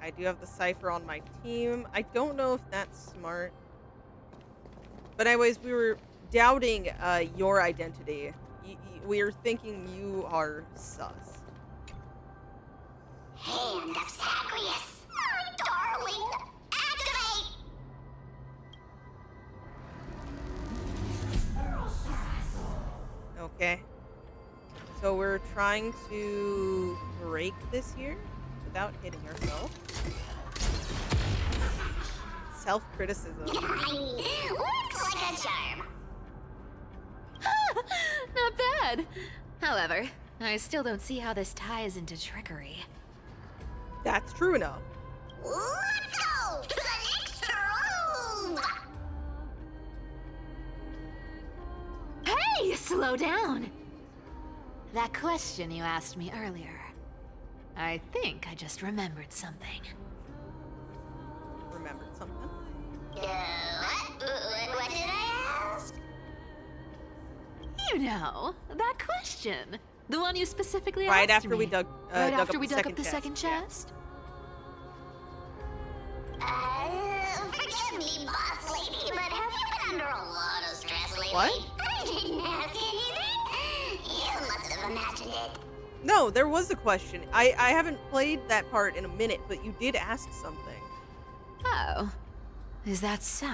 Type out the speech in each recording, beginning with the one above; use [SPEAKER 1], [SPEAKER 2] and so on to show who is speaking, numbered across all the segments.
[SPEAKER 1] I do have the Cipher on my team. I don't know if that's smart. But anyways, we were doubting your identity. We were thinking you are sus.
[SPEAKER 2] Hand of Zagreus, my darling, activate!
[SPEAKER 1] Okay. So we're trying to break this here without hitting ourselves. Self-criticism.
[SPEAKER 2] Looks like a charm.
[SPEAKER 3] Not bad. However, I still don't see how this ties into trickery.
[SPEAKER 1] That's true enough.
[SPEAKER 2] Let's go to the next room!
[SPEAKER 3] Hey, slow down! That question you asked me earlier. I think I just remembered something.
[SPEAKER 1] Remembered something?
[SPEAKER 2] What did I ask?
[SPEAKER 3] You know, that question. The one you specifically
[SPEAKER 1] Right
[SPEAKER 3] asked
[SPEAKER 1] after
[SPEAKER 3] me.
[SPEAKER 1] we dug
[SPEAKER 3] right
[SPEAKER 1] dug
[SPEAKER 3] after
[SPEAKER 1] up
[SPEAKER 3] we
[SPEAKER 1] the
[SPEAKER 3] dug up the
[SPEAKER 1] second
[SPEAKER 3] second
[SPEAKER 1] chest.
[SPEAKER 2] Forgive me, boss lady, but have you been under a lot of stress lately?
[SPEAKER 1] What?
[SPEAKER 2] I didn't ask anything. You must have imagined it.
[SPEAKER 1] No, there was a question. I haven't played that part in a minute, but you did ask something.
[SPEAKER 3] Oh. Is that so?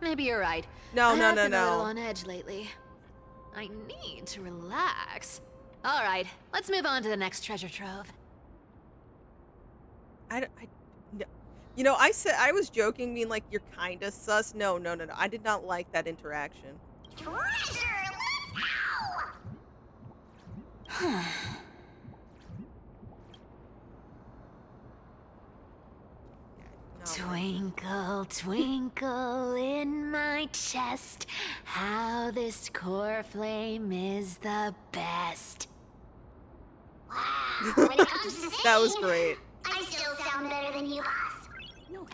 [SPEAKER 3] Maybe you're right.
[SPEAKER 1] No,
[SPEAKER 3] I
[SPEAKER 1] no,
[SPEAKER 3] have
[SPEAKER 1] no,
[SPEAKER 3] been a little
[SPEAKER 1] no.
[SPEAKER 3] on edge lately. I need to relax. All right, let's move on to the next treasure trove.
[SPEAKER 1] No. You know, I was joking, being like, you're kinda sus. No. I did not like that interaction.
[SPEAKER 2] Treasure, let's go!
[SPEAKER 1] No.
[SPEAKER 3] Twinkle, twinkle in my chest, how this Coreflame is the best.
[SPEAKER 2] Wow, when it comes to singing,
[SPEAKER 1] That was great.
[SPEAKER 2] I still sound better than you, boss.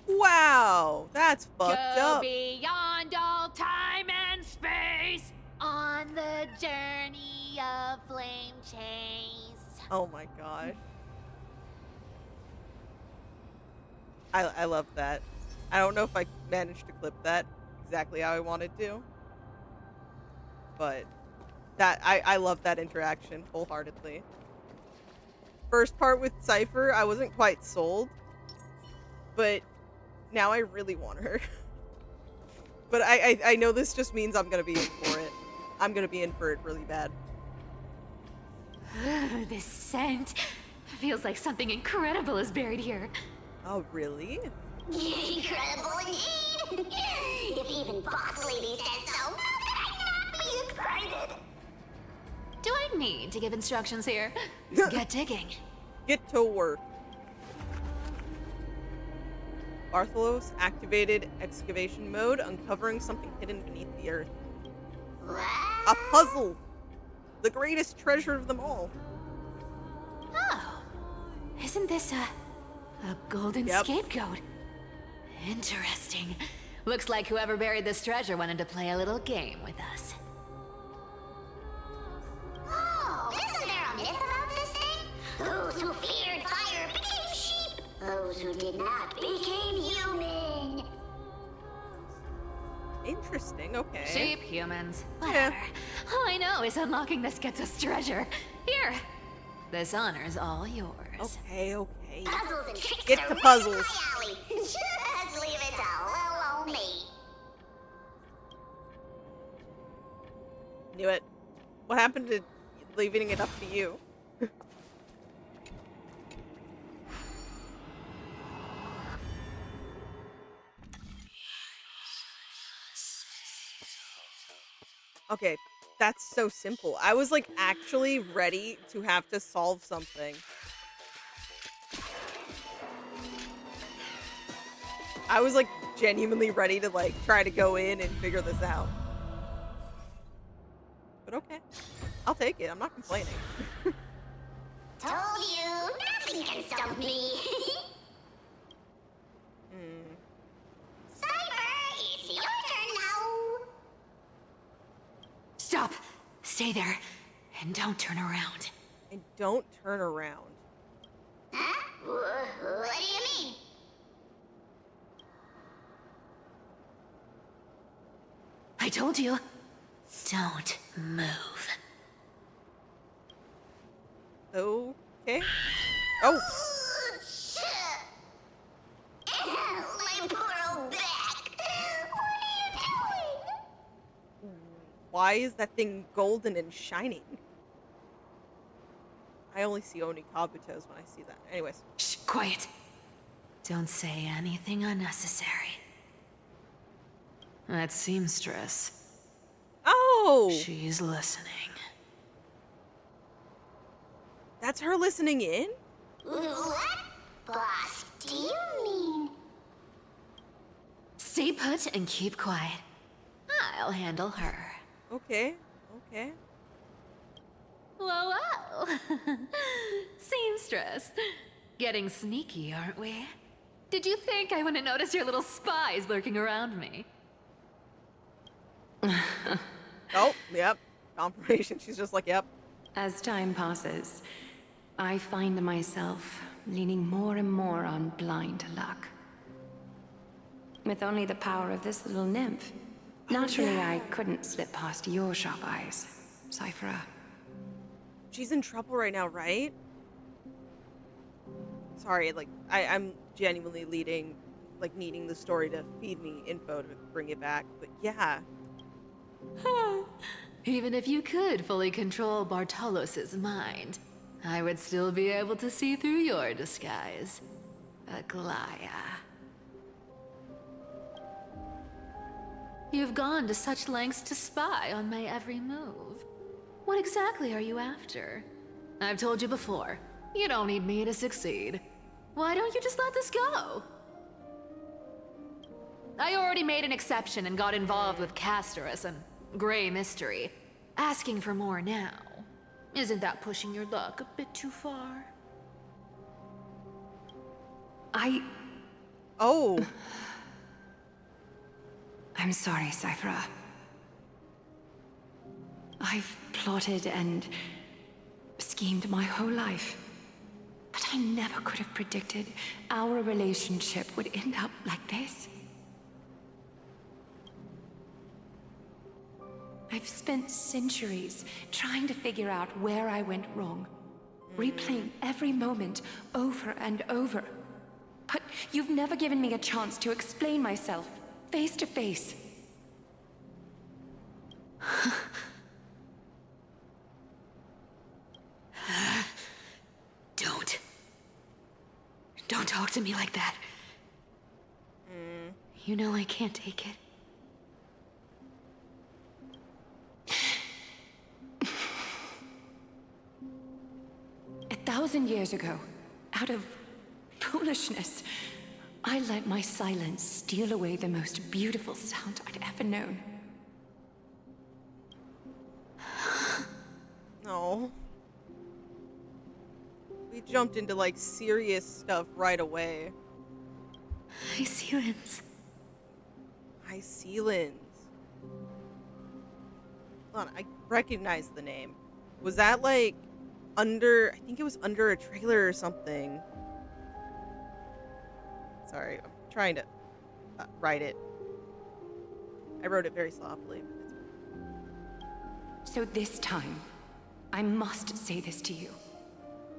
[SPEAKER 1] Wow, that's fucked
[SPEAKER 3] Go
[SPEAKER 1] up.
[SPEAKER 3] beyond all time and space on the journey of flame chase.
[SPEAKER 1] Oh my gosh. I love that. I don't know if I managed to clip that exactly how I wanted to. But that I love that interaction wholeheartedly. First part with Cipher, I wasn't quite sold. But now I really want her. But I know this just means I'm gonna be in for it. I'm gonna be in for it really bad.
[SPEAKER 3] This scent feels like something incredible is buried here.
[SPEAKER 1] Oh, really?
[SPEAKER 2] Incredible indeed! If even boss lady says so, how could I not be excited?
[SPEAKER 3] Do I need to give instructions here? Get digging.
[SPEAKER 1] Get to work. Bartholos activated excavation mode, uncovering something hidden beneath the earth.
[SPEAKER 2] What?
[SPEAKER 1] A puzzle! The greatest treasure of them all.
[SPEAKER 3] Oh, isn't this a golden
[SPEAKER 1] Yep.
[SPEAKER 3] scapegoat? Interesting. Looks like whoever buried this treasure wanted to play a little game with us.
[SPEAKER 2] Oh, isn't there a myth about this thing? Those who feared fire became sheep. Those who did not became human.
[SPEAKER 1] Interesting, okay.
[SPEAKER 3] Sheep, humans, whatever. All I know is unlocking this gets us treasure. Here, this honor's all yours.
[SPEAKER 1] Okay.
[SPEAKER 2] Puzzles and tricks
[SPEAKER 1] Get
[SPEAKER 2] are
[SPEAKER 1] the
[SPEAKER 2] right
[SPEAKER 1] puzzles.
[SPEAKER 2] up my alley. Just leave it to little old me.
[SPEAKER 1] Knew it. What happened to leaving it up to you? Okay, that's so simple. I was like actually ready to have to solve something. I was like genuinely ready to like try to go in and figure this out. But okay. I'll take it. I'm not complaining.
[SPEAKER 2] Told you, nothing can stump me. Cipher, it's your turn now.
[SPEAKER 3] Stop. Stay there. And don't turn around.
[SPEAKER 1] And don't turn around.
[SPEAKER 2] What do you mean?
[SPEAKER 3] I told you. Don't move.
[SPEAKER 1] Okay. Oh.
[SPEAKER 2] My poor old back. What are you doing?
[SPEAKER 1] Why is that thing golden and shining? I only see Oni Kabutos when I see that. Anyways.
[SPEAKER 3] Shh, quiet. Don't say anything unnecessary. That seamstress.
[SPEAKER 1] Oh!
[SPEAKER 3] She's listening.
[SPEAKER 1] That's her listening in?
[SPEAKER 2] What? Boss, do you mean?
[SPEAKER 3] Stay put and keep quiet. I'll handle her.
[SPEAKER 1] Okay. Okay.
[SPEAKER 3] Whoa, whoa. Seamstress. Getting sneaky, aren't we? Did you think I wouldn't notice your little spies lurking around me?
[SPEAKER 1] Oh, yep. Confirmation. She's just like, yep.
[SPEAKER 4] As time passes, I find myself leaning more and more on blind luck. With only the power of this little nymph, naturally I couldn't slip past your sharp eyes, Cipher.
[SPEAKER 1] She's in trouble right now, right? Sorry, like, I'm genuinely needing the story to feed me info to bring it back, but yeah.
[SPEAKER 3] Even if you could fully control Bartholos's mind, I would still be able to see through your disguise. Aglaea. You've gone to such lengths to spy on my every move. What exactly are you after? I've told you before, you don't need me to succeed. Why don't you just let this go? I already made an exception and got involved with Castorus and Grey Mystery. Asking for more now. Isn't that pushing your luck a bit too far?
[SPEAKER 1] Oh.
[SPEAKER 4] I'm sorry, Cipher. I've plotted and schemed my whole life. But I never could have predicted our relationship would end up like this. I've spent centuries trying to figure out where I went wrong, replaying every moment over and over. But you've never given me a chance to explain myself, face to face. Don't talk to me like that. You know I can't take it. 1,000 years ago, out of foolishness, I let my silence steal away the most beautiful sound I'd ever known.
[SPEAKER 1] No. We jumped into, like, serious stuff right away.
[SPEAKER 3] Hyacines.
[SPEAKER 1] Hyacines. Hold on, I recognize the name. Was that, like, under... I think it was under a trailer or something. Sorry, I'm trying to write it. I wrote it very sloppily.
[SPEAKER 4] So this time, I must say this to you.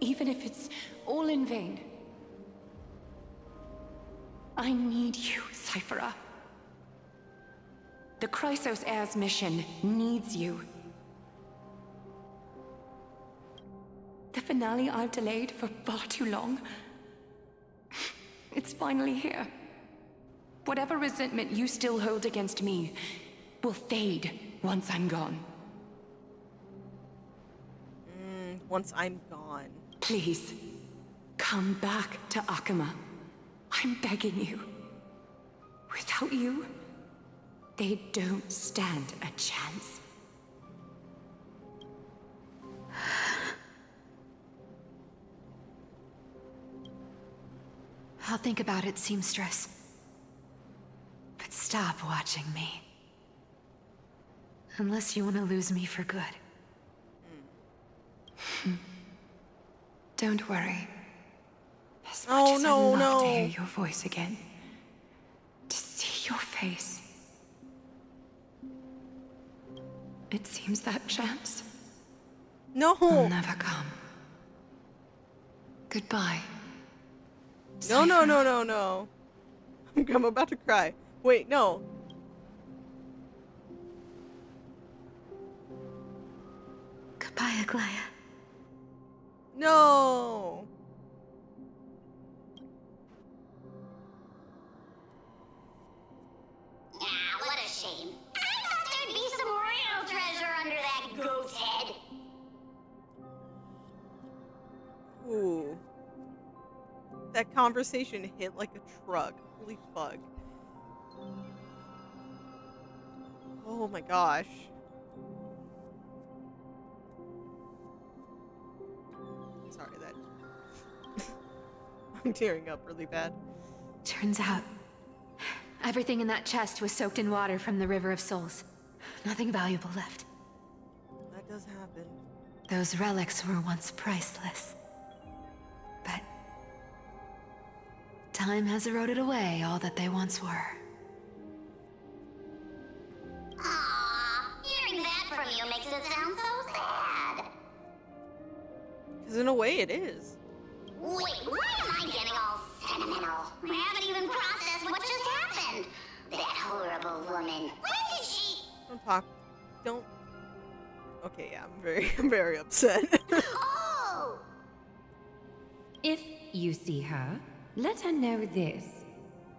[SPEAKER 4] Even if it's all in vain. I need you, Cipher. The Chrysos Heir's mission needs you. The finale I've delayed for far too long. It's finally here. Whatever resentment you still hold against me will fade once I'm gone.
[SPEAKER 1] Once I'm gone.
[SPEAKER 4] Please, come back to Okhema. I'm begging you. Without you, they don't stand a chance.
[SPEAKER 3] I'll think about it, seamstress. But stop watching me. Unless you want to lose me for good.
[SPEAKER 4] Don't worry. As As
[SPEAKER 1] Oh,
[SPEAKER 4] much as
[SPEAKER 1] no,
[SPEAKER 4] I'd love to
[SPEAKER 1] no.
[SPEAKER 4] hear your voice again, to see your face, it seems that chance will
[SPEAKER 1] No.
[SPEAKER 4] never come. Goodbye.
[SPEAKER 1] No, no,
[SPEAKER 4] Cipher.
[SPEAKER 1] no, no, no. I'm about to cry. Wait, no.
[SPEAKER 3] Goodbye, Aglaea.
[SPEAKER 1] No.
[SPEAKER 2] Ah, what a shame. I thought there'd be some real treasure under that goat's head.
[SPEAKER 1] Ooh. That conversation hit like a truck. Holy fuck. Oh my gosh. Sorry, that... I'm tearing up really bad.
[SPEAKER 3] Turns out, everything in that chest was soaked in water from the River of Souls. Nothing valuable left.
[SPEAKER 1] That does happen.
[SPEAKER 3] Those relics were once priceless. But time has eroded away all that they once were.
[SPEAKER 2] Aww, hearing that from you makes it sound so sad.
[SPEAKER 1] Because in a way it is.
[SPEAKER 2] Wait, why am I getting all sentimental? I haven't even processed what just happened. That horrible woman. When did she...
[SPEAKER 1] Don't... Okay, yeah, I'm very upset.
[SPEAKER 2] Oh!
[SPEAKER 4] If you see her, let her know this.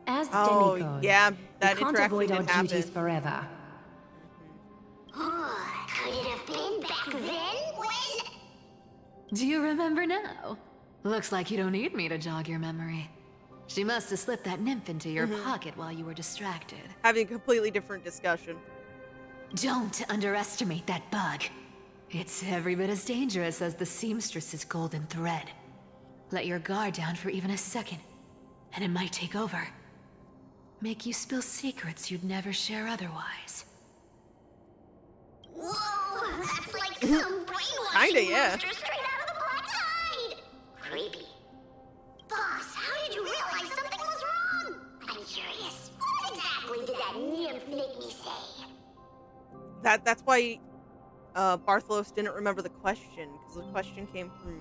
[SPEAKER 4] As
[SPEAKER 1] Oh,
[SPEAKER 4] demigods,
[SPEAKER 1] yeah,
[SPEAKER 4] we
[SPEAKER 1] that
[SPEAKER 4] can't
[SPEAKER 1] interaction
[SPEAKER 4] avoid our
[SPEAKER 1] did happen.
[SPEAKER 4] duties forever.
[SPEAKER 2] Could it have been back then? When...
[SPEAKER 3] Do you remember now? Looks like you don't need me to jog your memory. She must have slipped that nymph into your pocket while you were distracted.
[SPEAKER 1] Having a completely different discussion.
[SPEAKER 3] Don't underestimate that bug. It's every bit as dangerous as the seamstress's golden thread. Let your guard down for even a second, and it might take over. Make you spill secrets you'd never share otherwise.
[SPEAKER 2] Whoa, that's like some brainwashing
[SPEAKER 1] Kinda, yeah.
[SPEAKER 2] monster straight out of the black side. Creepy. Boss, how did you realize something was wrong? I'm curious. What exactly did that nymph make me say?
[SPEAKER 1] That's why Bartholos didn't remember the question, because the question came from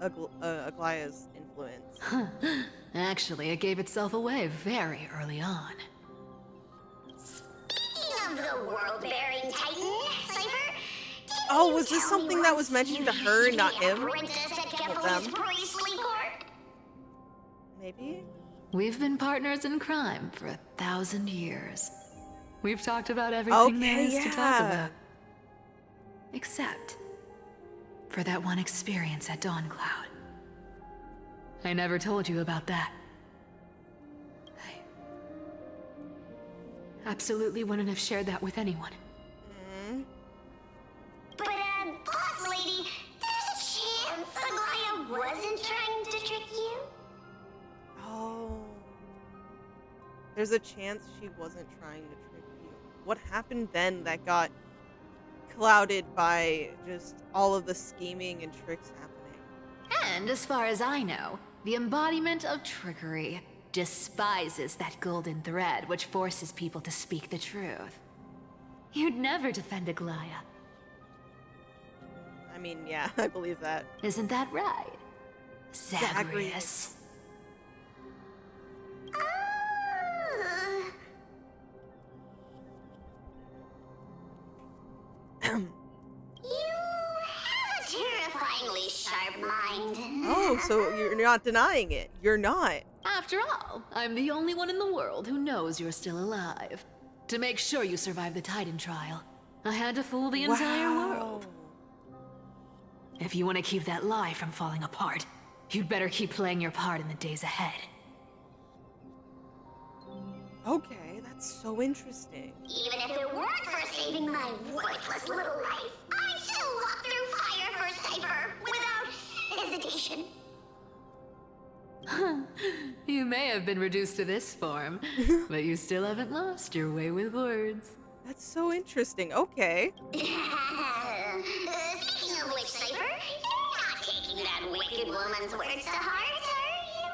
[SPEAKER 1] Aglaea's influence.
[SPEAKER 3] Actually, it gave itself away very early on.
[SPEAKER 2] Speaking of the world-bearing titan, Cipher, didn't
[SPEAKER 1] Oh,
[SPEAKER 2] you
[SPEAKER 1] was this
[SPEAKER 2] tell me
[SPEAKER 1] something that
[SPEAKER 2] once
[SPEAKER 1] was mentioned to
[SPEAKER 2] you
[SPEAKER 1] her,
[SPEAKER 2] used to
[SPEAKER 1] not
[SPEAKER 2] be
[SPEAKER 1] him?
[SPEAKER 2] apprentice at
[SPEAKER 1] Well,
[SPEAKER 2] Kepler's
[SPEAKER 1] them.
[SPEAKER 2] priestly court?
[SPEAKER 1] Maybe?
[SPEAKER 3] We've been partners in crime for 1,000 years. We've talked about everything there
[SPEAKER 1] Okay,
[SPEAKER 3] is to talk
[SPEAKER 1] yeah.
[SPEAKER 3] about. Except for that one experience at Dawncloud. I never told you about that. I absolutely wouldn't have shared that with anyone.
[SPEAKER 2] But, boss lady, there's a chance Aglaea wasn't trying to trick you?
[SPEAKER 1] Oh. There's a chance she wasn't trying to trick you. What happened then that got clouded by just all of the scheming and tricks happening?
[SPEAKER 3] And as far as I know, the embodiment of trickery despises that golden thread which forces people to speak the truth. You'd never defend Aglaea.
[SPEAKER 1] I mean, yeah, I believe that.
[SPEAKER 3] Isn't that right, Zagreus?
[SPEAKER 2] You have a terrifyingly sharp mind.
[SPEAKER 1] Oh, so you're not denying it. You're not.
[SPEAKER 3] After all, I'm the only one in the world who knows you're still alive. To make sure you survive the Titan trial, I had to fool the entire world. If you want to keep that lie from falling apart, you'd better keep playing your part in the days ahead.
[SPEAKER 1] Okay, that's so interesting.
[SPEAKER 2] Even if it weren't for saving my worthless little life, I'd still walk through fire for Cipher without hesitation.
[SPEAKER 3] You may have been reduced to this form, but you still haven't lost your way with words.
[SPEAKER 1] That's so interesting. Okay.
[SPEAKER 2] Speaking of which, Cipher, you're not taking that wicked woman's words to heart, are you?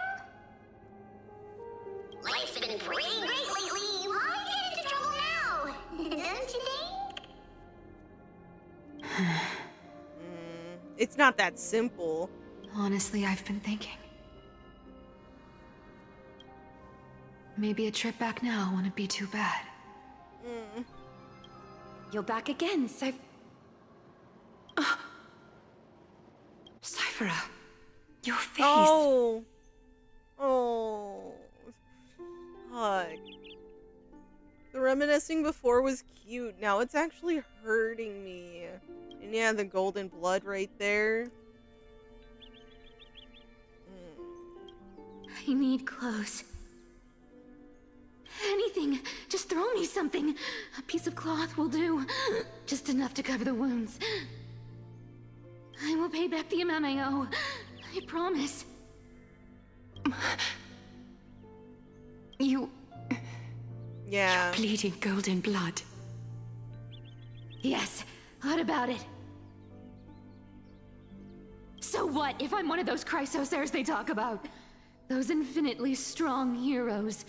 [SPEAKER 1] It's not that simple.
[SPEAKER 3] Honestly, I've been thinking. Maybe a trip back now wouldn't be too bad.
[SPEAKER 4] You're back again, Cyphera. Your face.
[SPEAKER 1] Oh. Oh. Fuck. The reminiscing before was cute. Now it's actually hurting me. And yeah, the golden blood right there.
[SPEAKER 3] I need clothes. Anything. Just throw me something. A piece of cloth will do. Just enough to cover the wounds. I will pay back the amount I owe. I promise.
[SPEAKER 4] You're
[SPEAKER 1] Yeah.
[SPEAKER 4] bleeding golden blood.
[SPEAKER 3] Yes. What about it? So what if I'm one of those chrysosairs they talk about? Those infinitely strong heroes.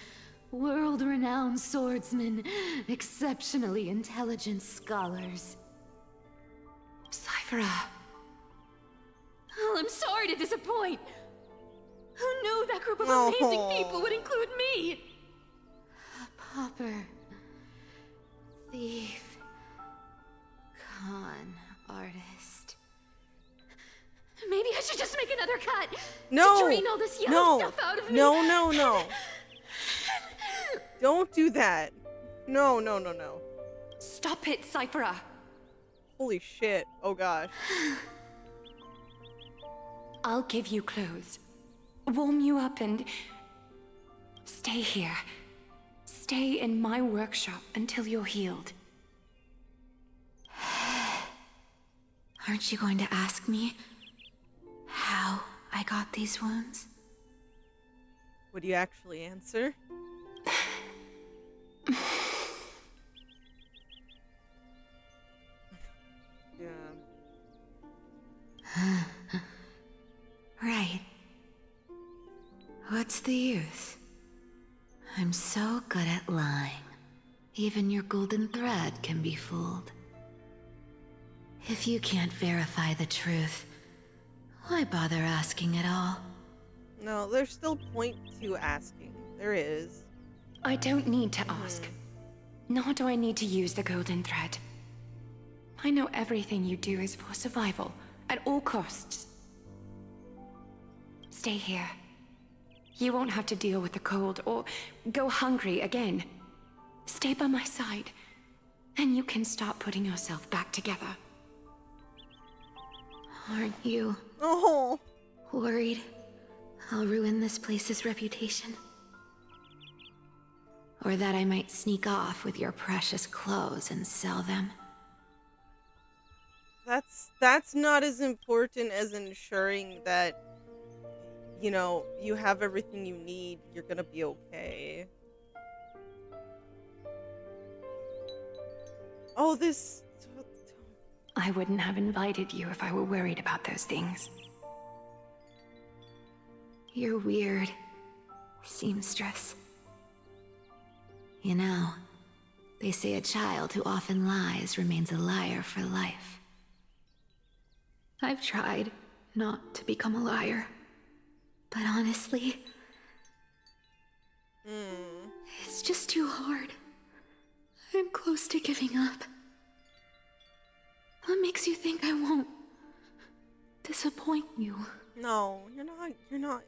[SPEAKER 3] World-renowned swordsmen. Exceptionally intelligent scholars.
[SPEAKER 4] Cyphera.
[SPEAKER 3] Oh, I'm sorry to disappoint. Who knew that group of amazing
[SPEAKER 1] Oh.
[SPEAKER 3] people would include me? A pauper. Thief. Con artist. Maybe I should just make another cut.
[SPEAKER 1] No.
[SPEAKER 3] To drain all this yellow stuff out of me.
[SPEAKER 1] No. Don't do that. No.
[SPEAKER 4] Stop it, Cyphera.
[SPEAKER 1] Holy shit. Oh gosh.
[SPEAKER 4] I'll give you clothes. Warm you up and... stay here. Stay in my workshop until you're healed.
[SPEAKER 3] Aren't you going to ask me how I got these wounds?
[SPEAKER 1] Would you actually answer? Yeah.
[SPEAKER 3] Right. What's the use? I'm so good at lying. Even your golden thread can be fooled. If you can't verify the truth, why bother asking at all?
[SPEAKER 1] No, there's still point to asking. There is.
[SPEAKER 4] I don't need to ask. Nor do I need to use the golden thread. I know everything you do is for survival, at all costs. Stay here. You won't have to deal with the cold or go hungry again. Stay by my side, and you can start putting yourself back together.
[SPEAKER 3] Aren't you
[SPEAKER 1] Oh.
[SPEAKER 3] worried I'll ruin this place's reputation? Or that I might sneak off with your precious clothes and sell them?
[SPEAKER 1] That's not as important as ensuring that, you know, you have everything you need. You're gonna be okay. Oh, this...
[SPEAKER 4] I wouldn't have invited you if I were worried about those things.
[SPEAKER 3] You're weird, seamstress. You know, they say a child who often lies remains a liar for life. I've tried not to become a liar, but honestly, it's just too hard. I'm close to giving up. What makes you think I won't disappoint you?
[SPEAKER 1] No, you're not.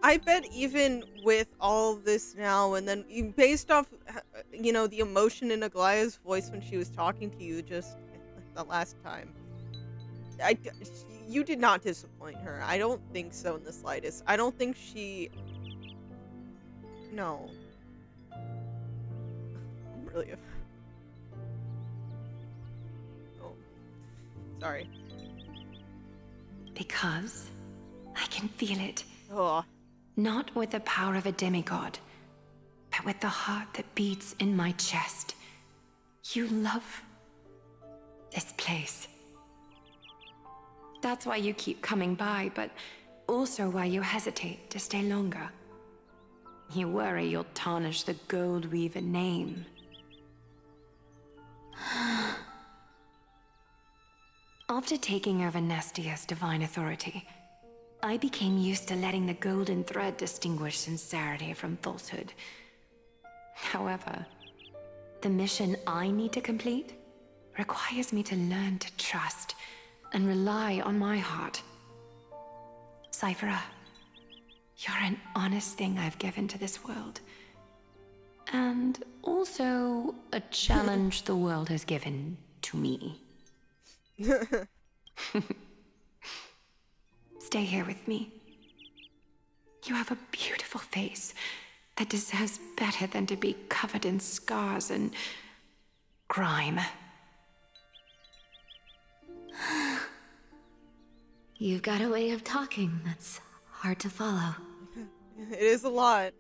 [SPEAKER 1] I bet even with all of this now, and then based off, you know, the emotion in Aglaea's voice when she was talking to you just the last time, you did not disappoint her. I don't think so in the slightest. I don't think she... No. I'm really... Oh. Sorry.
[SPEAKER 4] Because I can feel it.
[SPEAKER 1] Oh.
[SPEAKER 4] Not with the power of a demigod, but with the heart that beats in my chest. You love this place. That's why you keep coming by, but also why you hesitate to stay longer. You worry you'll tarnish the Gold Weaver name. After taking over Nestia's divine authority, I became used to letting the golden thread distinguish sincerity from falsehood. However, the mission I need to complete requires me to learn to trust and rely on my heart. Cipher, you're an honest thing I've given to this world. And also a challenge the world has given to me. Stay here with me. You have a beautiful face that deserves better than to be covered in scars and grime.
[SPEAKER 3] You've got a way of talking that's hard to follow.
[SPEAKER 1] It is a lot.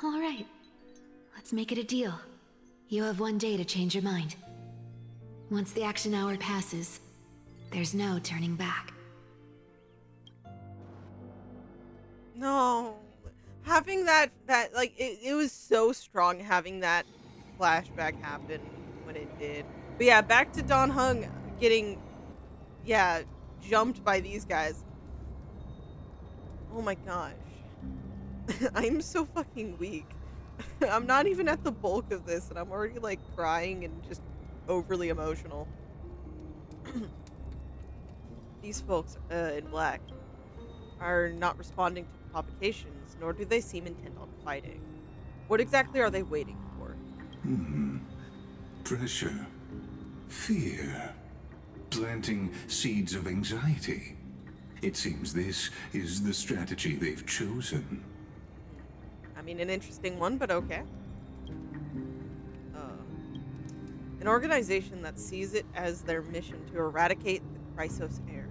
[SPEAKER 3] All right. Let's make it a deal. You have 1 day to change your mind. Once the action hour passes, there's no turning back.
[SPEAKER 1] No. Having that like, it was so strong having that flashback happen when it did. But yeah, back to Dan Heng getting, jumped by these guys. Oh my gosh. I'm so fucking weak. I'm not even at the bulk of this, and I'm already, like, crying and just overly emotional. These folks in black are not responding to provocations, nor do they seem intent on fighting. What exactly are they waiting for?
[SPEAKER 5] Pressure. Fear. Planting seeds of anxiety. It seems this is the strategy they've chosen.
[SPEAKER 1] I mean, an interesting one, but okay. An organization that sees it as their mission to eradicate the Chrysos heirs.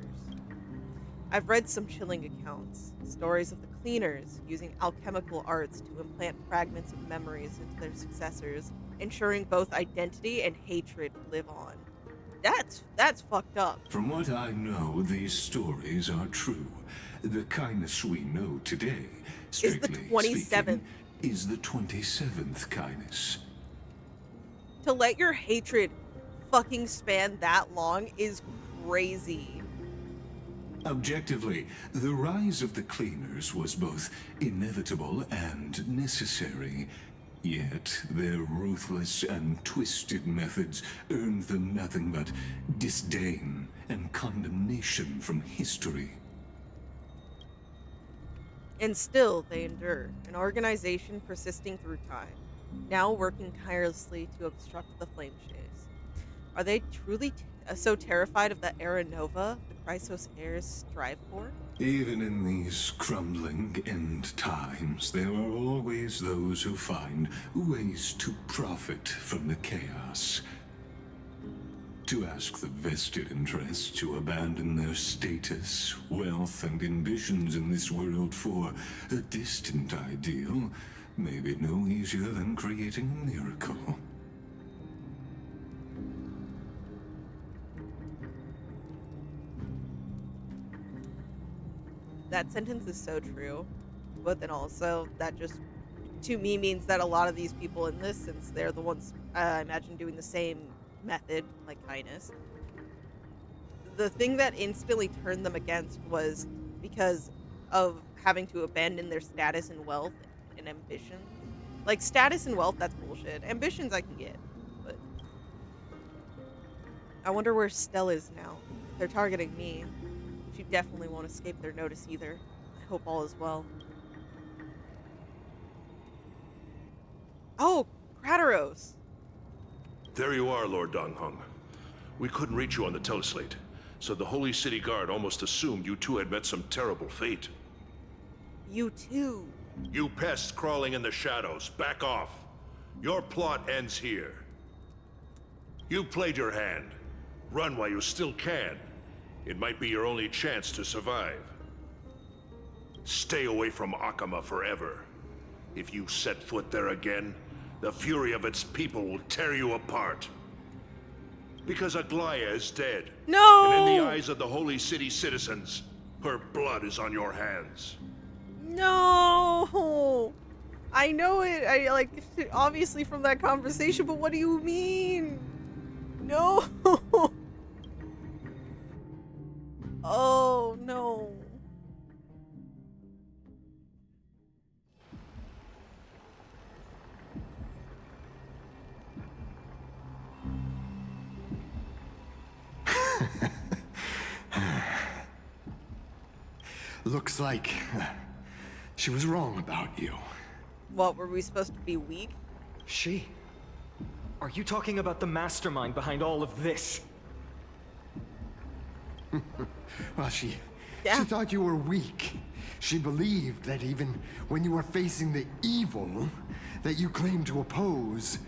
[SPEAKER 1] I've read some chilling accounts, stories of the cleaners using alchemical arts to implant fragments of memories into their successors, ensuring both identity and hatred live on. That's fucked up.
[SPEAKER 5] From what I know, these stories are true. The Caenis we know today, strictly
[SPEAKER 1] is the 27th.
[SPEAKER 5] Speaking, is the 27th Caenis.
[SPEAKER 1] To let your hatred fucking span that long is crazy.
[SPEAKER 5] Objectively, the rise of the cleaners was both inevitable and necessary. Yet, their ruthless and twisted methods earned them nothing but disdain and condemnation from history.
[SPEAKER 1] And still, they endure, an organization persisting through time, now working tirelessly to obstruct the flame chase. Are they truly so terrified of the Era Nova the Chrysos heirs strive for?
[SPEAKER 5] Even in these crumbling end times, there are always those who find ways to profit from the chaos. To ask the vested interests to abandon their status, wealth, and ambitions in this world for a distant ideal may be no easier than creating a miracle.
[SPEAKER 1] That sentence is so true, but then also that just, to me, means that a lot of these people in this, since they're the ones, I imagine, doing the same method, like Caenis, the thing that instantly turned them against was because of having to abandon their status and wealth and ambition. Like, status and wealth, that's bullshit. Ambitions I can get, but I wonder where Stell is now. They're targeting me. She definitely won't escape their notice either. I hope all is well. Oh, Krateros.
[SPEAKER 6] There you are, Lord Dan Heng. We couldn't reach you on the teleslate, so the Holy City Guard almost assumed you two had met some terrible fate.
[SPEAKER 1] You too.
[SPEAKER 6] You pests crawling in the shadows, back off. Your plot ends here. You played your hand. Run while you still can. It might be your only chance to survive. Stay away from Okhema forever. If you set foot there again, the fury of its people will tear you apart. Because Aglaea is dead.
[SPEAKER 1] No!
[SPEAKER 6] And in the eyes of the Holy City citizens, her blood is on your hands.
[SPEAKER 1] No! I know it. I, like, obviously from that conversation, but what do you mean? No! Oh, no.
[SPEAKER 7] Looks like she was wrong about you.
[SPEAKER 1] What, were we supposed to be weak?
[SPEAKER 8] She? Are you talking about the mastermind behind all of this?
[SPEAKER 7] Well, she
[SPEAKER 1] Yeah.
[SPEAKER 7] thought you were weak. She believed that even when you were facing the evil that you claimed to oppose,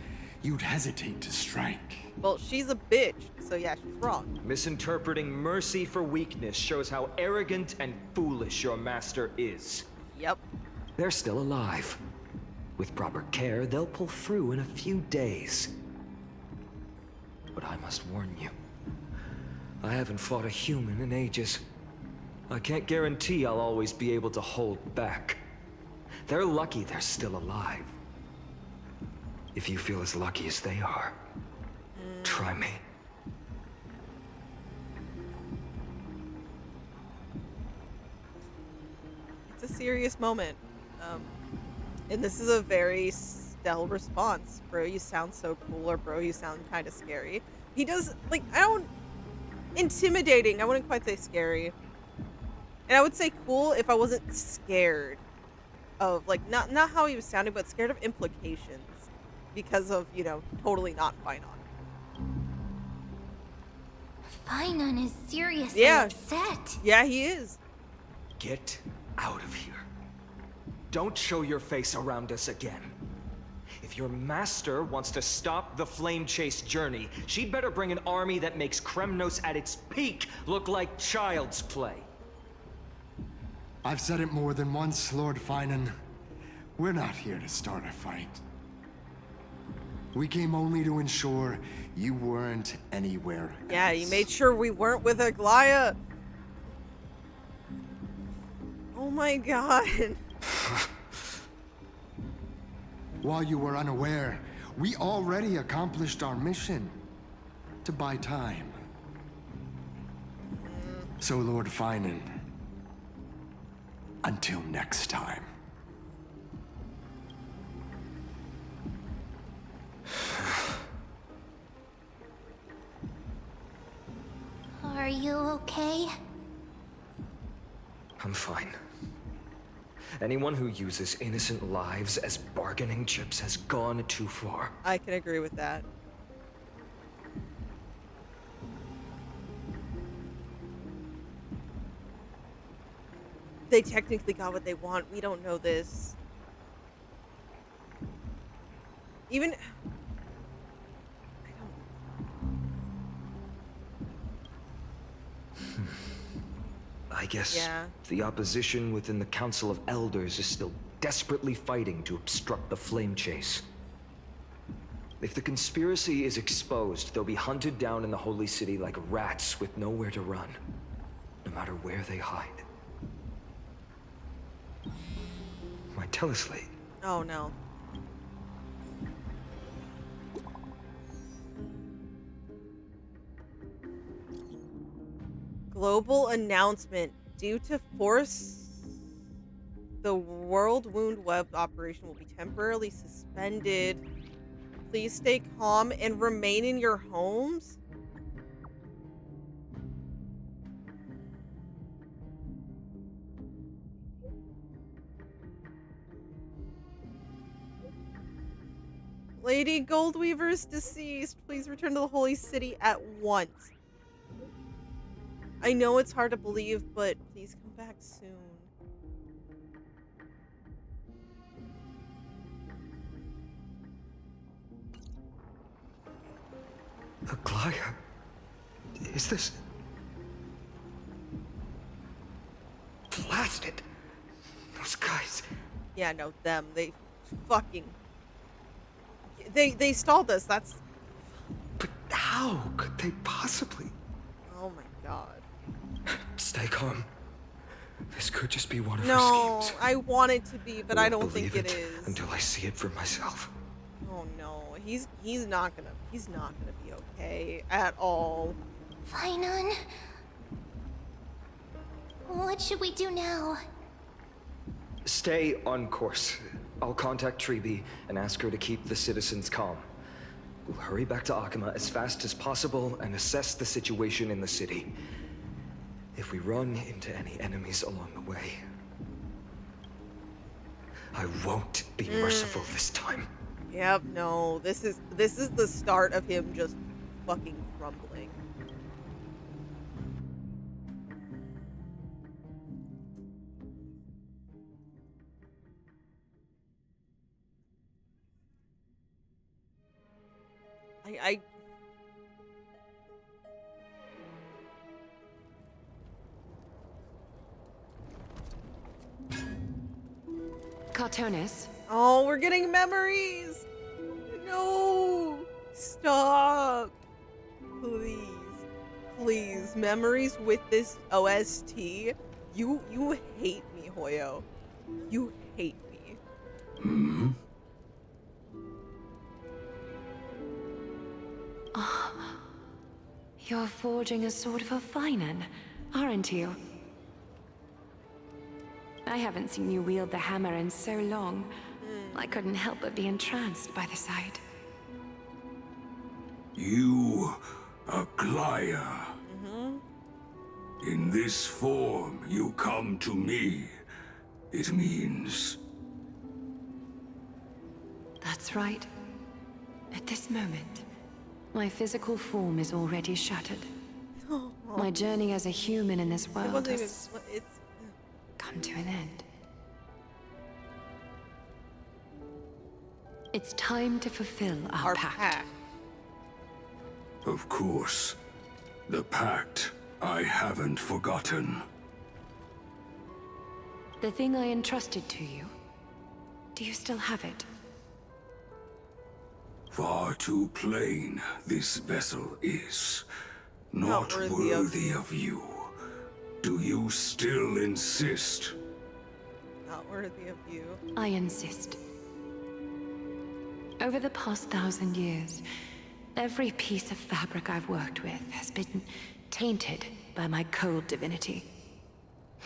[SPEAKER 7] you'd hesitate to strike.
[SPEAKER 1] Well, she's a bitch, so yeah, she's wrong.
[SPEAKER 8] Misinterpreting mercy for weakness shows how arrogant and foolish your master is.
[SPEAKER 1] Yep.
[SPEAKER 8] They're still alive. With proper care, they'll pull through in a few days. But I must warn you. I haven't fought a human in ages. I can't guarantee I'll always be able to hold back. They're lucky they're still alive. If you feel as lucky as they are, try me.
[SPEAKER 1] It's a serious moment. And this is a very Stell response. Bro, you sound so cool, or bro, you sound kind of scary. He does, like, intimidating. I wouldn't quite say scary. And I would say cool if I wasn't scared of, like, not how he was sounding, but scared of implications. Because of, you know, totally not Phainon.
[SPEAKER 2] Phainon is seriously
[SPEAKER 1] Yeah.
[SPEAKER 2] upset.
[SPEAKER 1] Yeah, he is.
[SPEAKER 8] Get out of here. Don't show your face around us again. If your master wants to stop the flame chase journey, she'd better bring an army that makes Kremnos at its peak look like child's play.
[SPEAKER 7] I've said it more than once, Lord Phainon. We're not here to start a fight. We came only to ensure you weren't anywhere
[SPEAKER 1] Yeah,
[SPEAKER 7] else.
[SPEAKER 1] he made sure we weren't with Aglaea. Oh my god.
[SPEAKER 7] While you were unaware, we already accomplished our mission to buy time. So, Lord Phainon, until next time.
[SPEAKER 2] Are you okay?
[SPEAKER 8] I'm fine. Anyone who uses innocent lives as bargaining chips has gone too far.
[SPEAKER 1] I can agree with that. They technically got what they want. We don't know this. Even...
[SPEAKER 8] I guess
[SPEAKER 1] Yeah.
[SPEAKER 8] the opposition within the Council of Elders is still desperately fighting to obstruct the flame chase. If the conspiracy is exposed, they'll be hunted down in the Holy City like rats with nowhere to run, no matter where they hide. My teleslate.
[SPEAKER 1] Oh no. Global announcement. Due to force, the World Wound Web operation will be temporarily suspended. Please stay calm and remain in your homes. Lady Goldweaver is deceased. Please return to the Holy City at once. I know it's hard to believe, but please come back soon.
[SPEAKER 8] Aglaea? Is this... Blasted! Those guys...
[SPEAKER 1] Yeah, no, them. They fucking... They stalled us. That's...
[SPEAKER 8] But how could they possibly...
[SPEAKER 1] Oh my god.
[SPEAKER 8] Stay calm. This could just be one of her
[SPEAKER 1] No,
[SPEAKER 8] schemes.
[SPEAKER 1] I want it to be, but I
[SPEAKER 8] won't
[SPEAKER 1] don't think
[SPEAKER 8] believe
[SPEAKER 1] it is.
[SPEAKER 8] until I see it for myself.
[SPEAKER 1] Oh no, he's not gonna be okay at all.
[SPEAKER 2] Phainon? What should we do now?
[SPEAKER 8] Stay on course. I'll contact Tribbie and ask her to keep the citizens calm. We'll hurry back to Okhema as fast as possible and assess the situation in the city. If we run into any enemies along the way, I won't be merciful this time.
[SPEAKER 1] Yep, no. This is the start of him just fucking crumbling. I
[SPEAKER 4] Cartonis,
[SPEAKER 1] Oh, we're getting memories. No. Stop. Please. Please. Memories with this OST. You hate me, Hoyo. You hate me.
[SPEAKER 5] Hmm?
[SPEAKER 4] you're forging a sword for Phainon, aren't you? I haven't seen you wield the hammer in so long. I couldn't help but be entranced by the sight.
[SPEAKER 5] You, Aglaea. In this form, you come to me. It means...
[SPEAKER 4] That's right. At this moment, my physical form is already shattered. My journey as a human in this
[SPEAKER 1] It
[SPEAKER 4] world
[SPEAKER 1] wasn't even.
[SPEAKER 4] has
[SPEAKER 1] It's.
[SPEAKER 4] come to an end. It's time to fulfill our pact.
[SPEAKER 5] Of course. The pact I haven't forgotten.
[SPEAKER 4] The thing I entrusted to you, do you still have it?
[SPEAKER 5] Far too plain this vessel is. Not worthy of you. Do you still insist?
[SPEAKER 1] Not worthy of you.
[SPEAKER 4] I insist. Over the past 1,000 years, every piece of fabric I've worked with has been tainted by my cold divinity.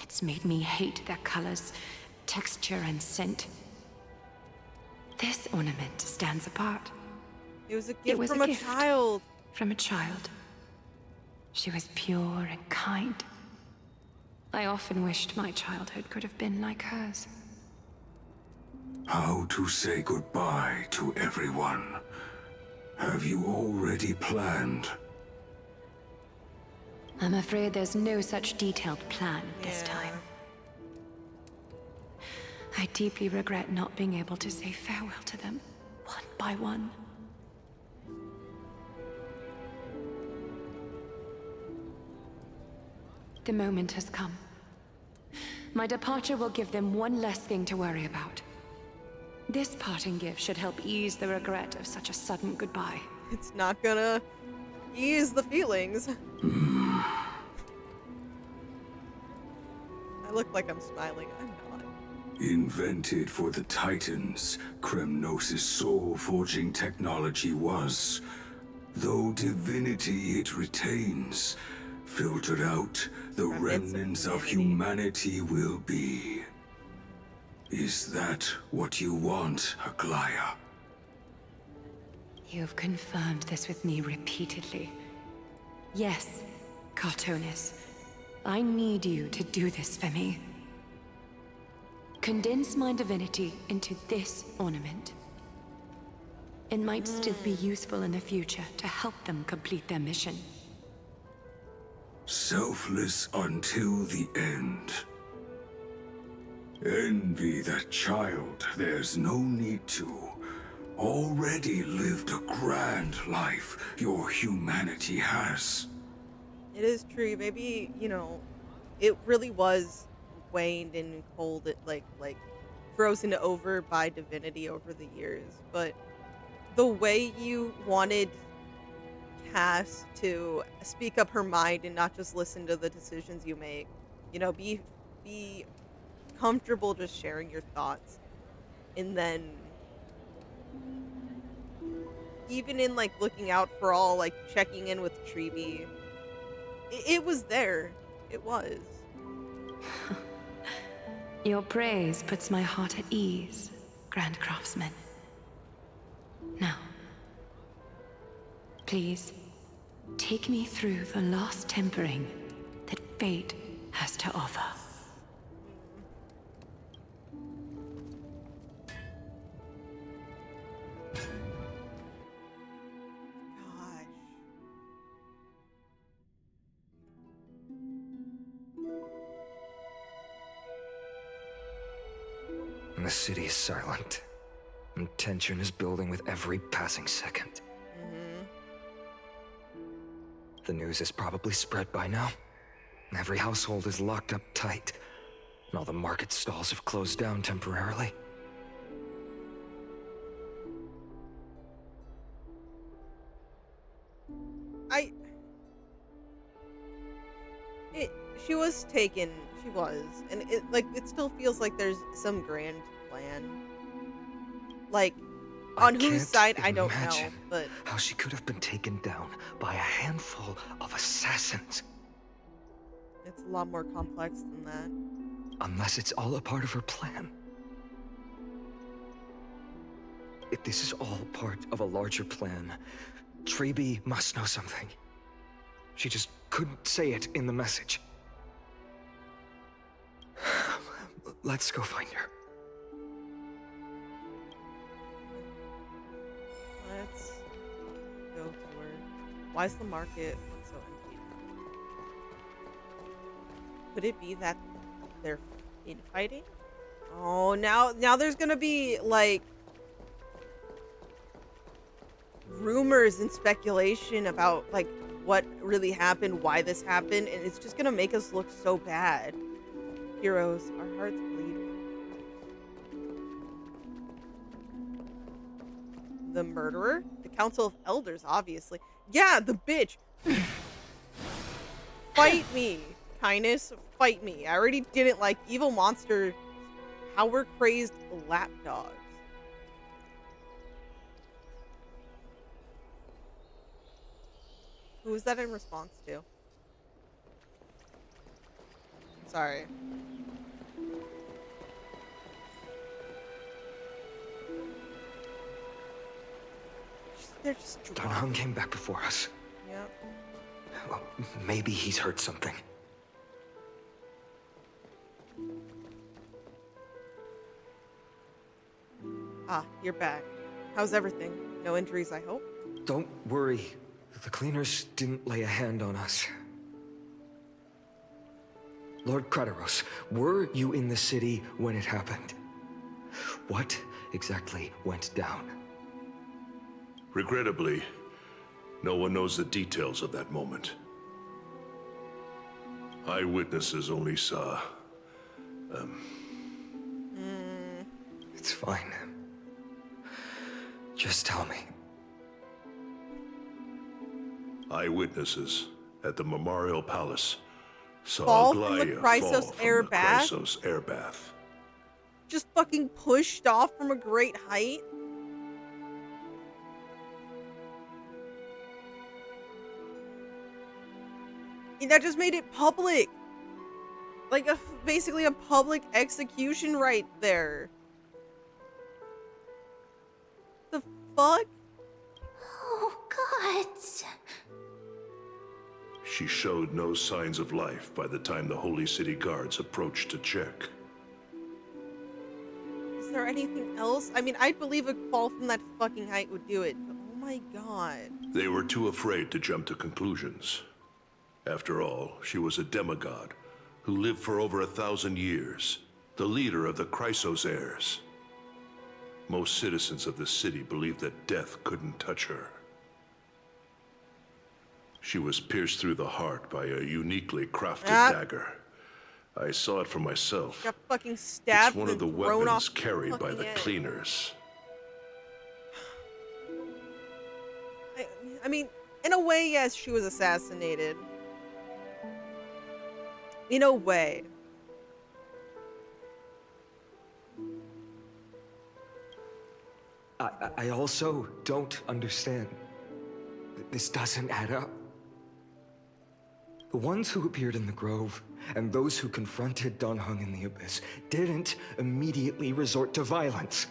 [SPEAKER 4] It's made me hate their colors, texture, and scent. This ornament stands apart.
[SPEAKER 1] It was a gift from a child.
[SPEAKER 4] From a child. She was pure and kind. I often wished my childhood could have been like hers.
[SPEAKER 5] How to say goodbye to everyone? Have you already planned?
[SPEAKER 4] I'm afraid there's no such detailed plan this time. I deeply regret not being able to say farewell to them, one by one. The moment has come. My departure will give them one less thing to worry about. This parting gift should help ease the regret of such a sudden goodbye.
[SPEAKER 1] It's not gonna ease the feelings. I look like I'm smiling. I'm not.
[SPEAKER 5] Invented for the Titans, Kremnos' soul-forging technology was. Though divinity it retains, filtered out, the remnants of humanity will be. Is that what you want, Aglaea?
[SPEAKER 4] You've confirmed this with me repeatedly. Yes, Cartonis. I need you to do this for me. Condense my divinity into this ornament. It might still be useful in the future to help them complete their mission.
[SPEAKER 5] Selfless until the end. Envy that child, there's no need to. Already lived a grand life your humanity has.
[SPEAKER 1] It is true. Maybe, you know, it really was waned and cold, like frozen over by divinity over the years. But the way you wanted Cass to speak up her mind and not just listen to the decisions you make, you know, be comfortable just sharing your thoughts, and then even in like looking out for all, like checking in with Tribbie, it was there. It was.
[SPEAKER 4] Your praise puts my heart at ease, Grand Craftsman. Now, please, take me through the last tempering that fate has to offer.
[SPEAKER 1] Gosh.
[SPEAKER 8] And the city is silent, and tension is building with every passing second. The news is probably spread by now. Every household is locked up tight, and all the market stalls have closed down temporarily.
[SPEAKER 1] She was taken. She was, and it still feels like there's some grand plan. Like, on whose side I don't know, but
[SPEAKER 8] how she could have been taken down by a handful of assassins.
[SPEAKER 1] It's a lot more complex than that.
[SPEAKER 8] Unless it's all a part of her plan. If this is all part of a larger plan, Tribbie must know something. She just couldn't say it in the message. Let's go find her.
[SPEAKER 1] Let's go to her. Why is the market so empty? Could it be that they're infighting? Oh, now there's gonna be like rumors and speculation about like what really happened, why this happened, and it's just gonna make us look so bad. Heroes, our hearts bleed. The murderer? The Council of Elders, obviously. Yeah, the bitch! Fight me, Caenis. Fight me. I already didn't like evil monster power-crazed lapdogs. Who is that in response to? Sorry. They're just drunk.
[SPEAKER 8] Don came back before us.
[SPEAKER 1] Yep.
[SPEAKER 8] Well, maybe he's heard something.
[SPEAKER 1] Ah, you're back. How's everything? No injuries, I hope?
[SPEAKER 8] Don't worry. The cleaners didn't lay a hand on us. Lord Krateros, were you in the city when it happened? What exactly went down?
[SPEAKER 6] Regrettably, no one knows the details of that moment. Eyewitnesses only saw...
[SPEAKER 8] It's fine. Just tell me.
[SPEAKER 6] Eyewitnesses at the Memorial Palace saw
[SPEAKER 1] Fall from the
[SPEAKER 6] Aglaea
[SPEAKER 1] Chrysos
[SPEAKER 6] fall from
[SPEAKER 1] air
[SPEAKER 6] the
[SPEAKER 1] bath?
[SPEAKER 6] Chrysos air bath.
[SPEAKER 1] Just fucking pushed off from a great height? That just made it public. Like basically a public execution right there. The fuck?
[SPEAKER 2] Oh, gods.
[SPEAKER 6] She showed no signs of life by the time the Holy City guards approached to check.
[SPEAKER 1] Is there anything else? I mean, I'd believe a fall from that fucking height would do it, but oh my god.
[SPEAKER 6] They were too afraid to jump to conclusions. After all, she was a demigod who lived for over 1,000 years, the leader of the Chrysos heirs. Most citizens of the city believed that death couldn't touch her. She was pierced through the heart by a uniquely crafted dagger. I saw it for myself.
[SPEAKER 1] Got fucking stabbed.
[SPEAKER 6] It's one of the
[SPEAKER 1] and thrown
[SPEAKER 6] weapons
[SPEAKER 1] off
[SPEAKER 6] carried by the
[SPEAKER 1] fucking edge.
[SPEAKER 6] cleaners.
[SPEAKER 1] I mean, in a way, yes, she was assassinated. In a way.
[SPEAKER 8] I also don't understand. This doesn't add up. The ones who appeared in the grove And those who confronted Don Hung in the Abyss didn't immediately resort to violence.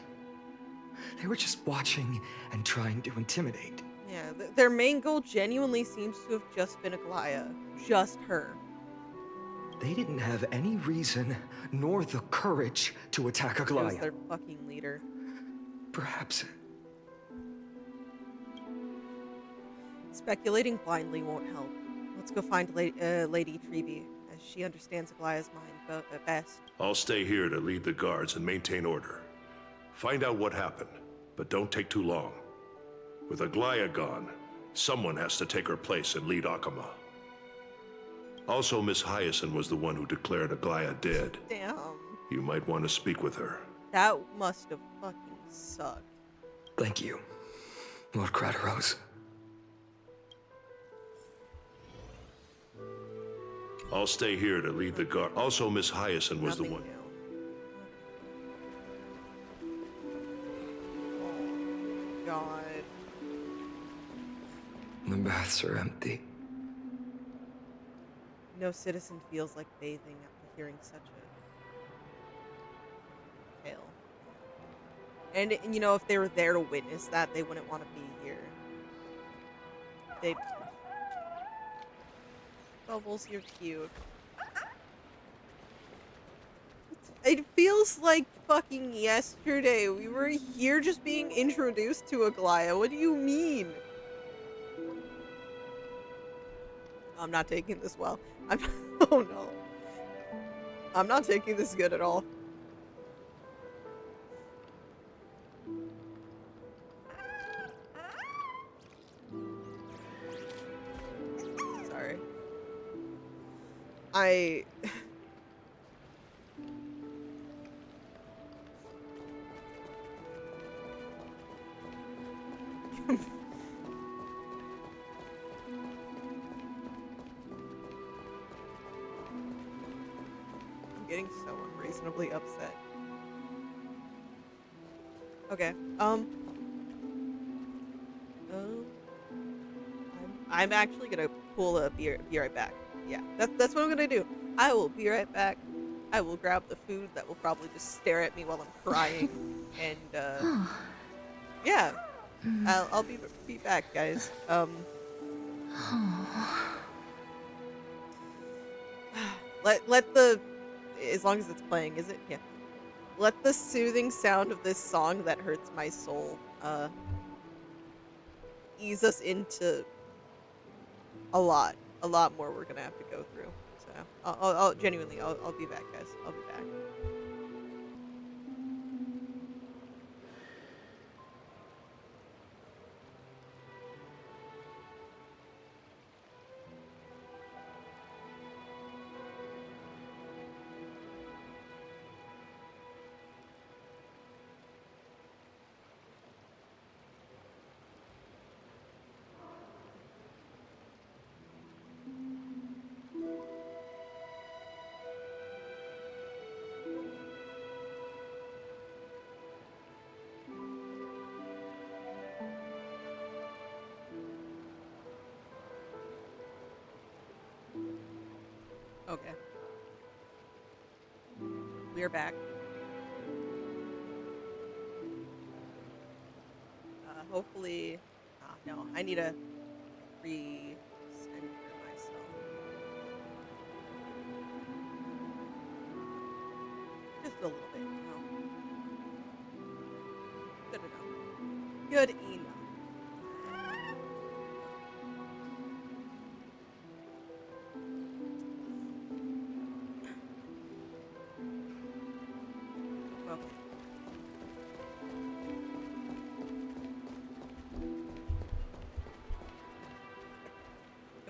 [SPEAKER 8] They were just watching and trying to intimidate.
[SPEAKER 1] Yeah, their main goal genuinely seems to have just been Aglaea. Just her.
[SPEAKER 8] They didn't have any reason nor the courage to attack
[SPEAKER 1] She was
[SPEAKER 8] Aglaea.
[SPEAKER 1] their fucking leader.
[SPEAKER 8] Perhaps.
[SPEAKER 1] Speculating blindly won't help. Let's go find Lady Tribbie, as she understands Aglaea's mind best.
[SPEAKER 6] I'll stay here to lead the guards and maintain order. Find out what happened, but don't take too long. With Aglaea gone, someone has to take her place and lead Okhema. Also, Miss Hyacine was the one who declared Aglaea dead.
[SPEAKER 1] Damn.
[SPEAKER 6] You might want to speak with her.
[SPEAKER 1] That must have fucking sucked.
[SPEAKER 8] Thank you, Lord Crateros.
[SPEAKER 6] I'll stay here to lead the guard. Also, Miss Hyacine was the
[SPEAKER 1] Nothing
[SPEAKER 6] one.
[SPEAKER 1] new. Oh, God.
[SPEAKER 8] The baths are empty.
[SPEAKER 1] No citizen feels like bathing after hearing such a tale. And you know, if they were there to witness that, they wouldn't want to be here. They'd... Bubbles, you're cute. It feels like fucking yesterday. We were here just being introduced to Aglaea. What do you mean? I'm not taking this well. Oh no. I'm not taking this good at all. Sorry. I'm getting so unreasonably upset. Okay. I'm actually gonna pull a be right back. Yeah, that's what I'm gonna do. I will be right back. I will grab the food that will probably just stare at me while I'm crying, and yeah, I'll be back, guys. Let the, as long as it's playing, is it? Yeah. Let the soothing sound of this song that hurts my soul ease us into a lot more we're gonna have to go through. So I'll genuinely, I'll be back, guys. I'll be back. Okay. We're back. Hopefully... no, I need to re-center myself. Just a little bit, Good enough. Good enough.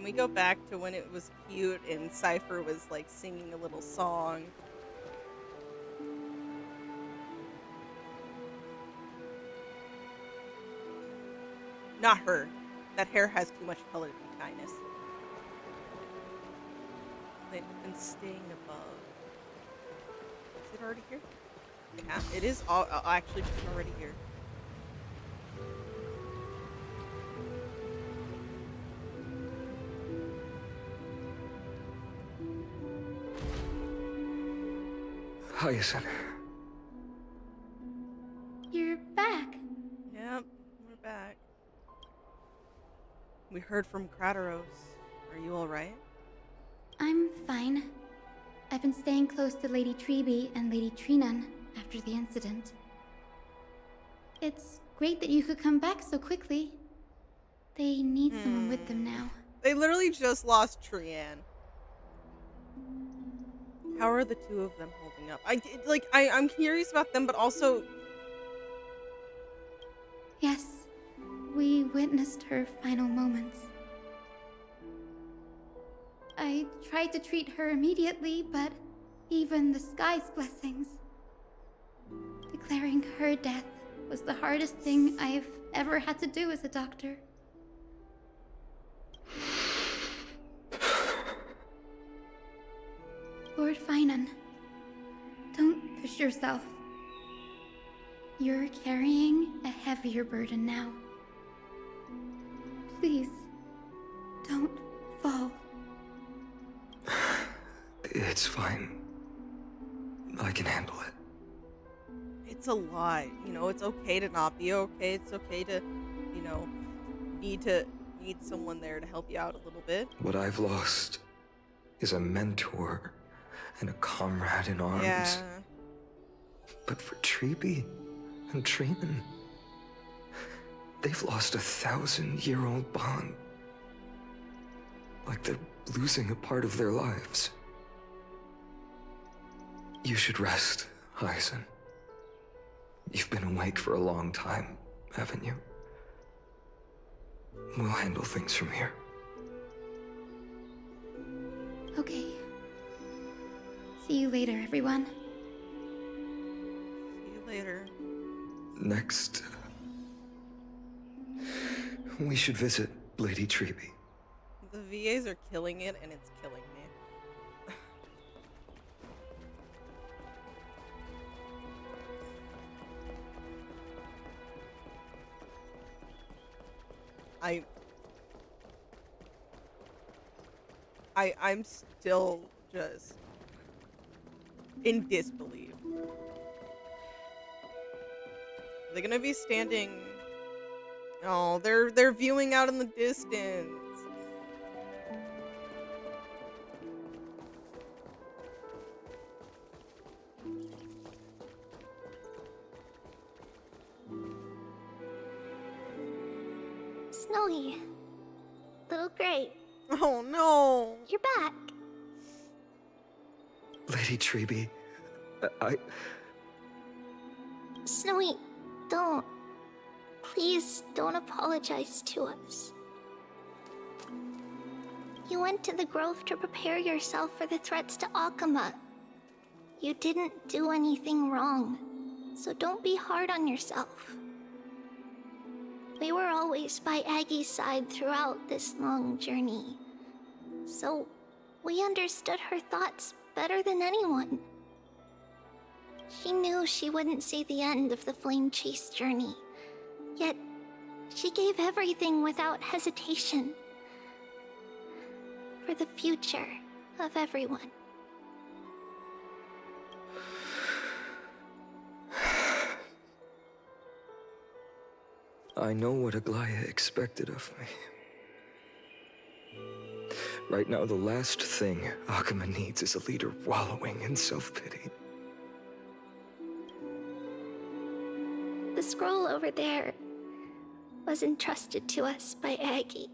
[SPEAKER 1] We go back to when it was cute and Cipher was like singing a little song. Not her. That hair has too much color to be Caenis. And staying above. Is it already here? Yeah, it is actually just already here.
[SPEAKER 8] Hyacine.
[SPEAKER 9] You're back.
[SPEAKER 1] Yep, we're back. We heard from Crateros. Are you alright?
[SPEAKER 9] I'm fine. I've been staying close to Lady Tribbie and Lady Phainon after the incident. It's great that you could come back so quickly. They need someone with them now.
[SPEAKER 1] They literally just lost Trianne. How are the two of them holding up? I'm curious about them, but also...
[SPEAKER 9] Yes, we witnessed her final moments. I tried to treat her immediately, but even the sky's blessings. Declaring her death was the hardest thing I've ever had to do as a doctor. Lord Phainon, don't push yourself. You're carrying a heavier burden now. Please, don't fall.
[SPEAKER 8] It's fine. I can handle it.
[SPEAKER 1] It's a lot. You know, it's okay to not be okay. It's okay to, you know, need someone there to help you out a little bit.
[SPEAKER 8] What I've lost is a mentor and a comrade in arms.
[SPEAKER 1] Yeah.
[SPEAKER 8] But for Tribbie and Phainon, they've lost a 1,000-year-old bond. Like they're losing a part of their lives. You should rest, Hyacine. You've been awake for a long time, haven't you? We'll handle things from here.
[SPEAKER 9] Okay. See you later, everyone.
[SPEAKER 1] See you later.
[SPEAKER 8] Next, we should visit Lady Tribbie.
[SPEAKER 1] The VAs are killing it, and it's killing me. I'm still just in disbelief. Are they gonna be standing? Oh, they're viewing out in the distance.
[SPEAKER 2] Snowy. Little Gray.
[SPEAKER 1] Oh no.
[SPEAKER 2] You're back.
[SPEAKER 8] Lady Tribbie,
[SPEAKER 2] Snowy, don't. Please don't apologize to us. You went to the grove to prepare yourself for the threats to Okhema. You didn't do anything wrong, so don't be hard on yourself. We were always by Aggy's side throughout this long journey, so we understood her thoughts better than anyone. She knew she wouldn't see the end of the flame chase journey, yet she gave everything without hesitation for the future of everyone.
[SPEAKER 8] I know what Aglaea expected of me. Right now, the last thing Okhema needs is a leader wallowing in self-pity.
[SPEAKER 2] The scroll over there was entrusted to us by Aggy.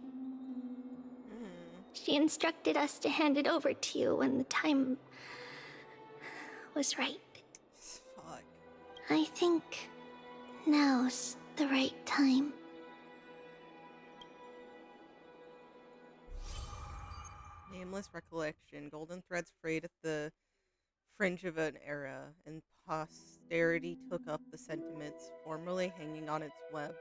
[SPEAKER 2] She instructed us to hand it over to you when the time was right.
[SPEAKER 1] Fuck.
[SPEAKER 2] I think now's the right time.
[SPEAKER 1] Nameless recollection. Golden threads frayed at the fringe of an era, and posterity took up the sentiments formerly hanging on its web.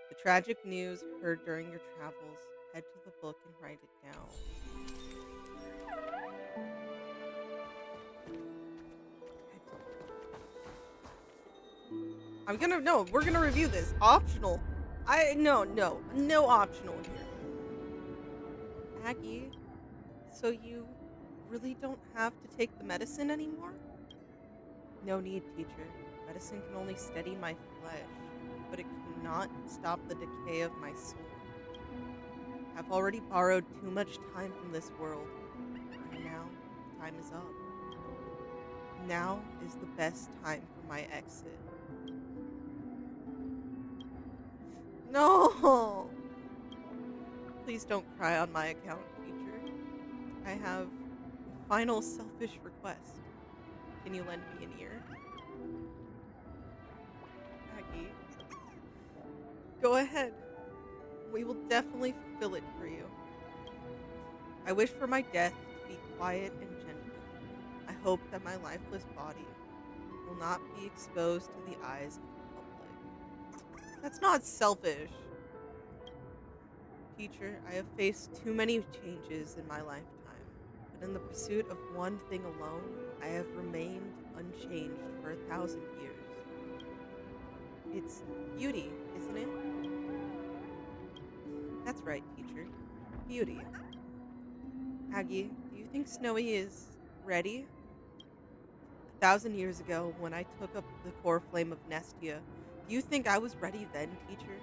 [SPEAKER 1] The tragic news heard during your travels. Head to the book and write it down. We're gonna review this. Optional. No optional here. Aggy, so you really don't have to take the medicine anymore? No need, teacher. Medicine can only steady my flesh, but it cannot stop the decay of my soul. I've already borrowed too much time from this world, and now time is up. Now is the best time for my exit. No! Please don't cry on my account, teacher. I have a final selfish request. Can you lend me an ear? Aggy. Go ahead. We will definitely fulfill it for you. I wish for my death to be quiet and gentle. I hope that my lifeless body will not be exposed to the eyes of the public. That's not selfish. Teacher, I have faced too many changes in my lifetime, but in the pursuit of one thing alone, I have remained unchanged for 1,000 years. It's beauty, isn't it? That's right, teacher. Beauty. Aggy, do you think Snowy is ready? 1,000 years ago, when I took up the Coreflame of Nestia, do you think I was ready then, teacher?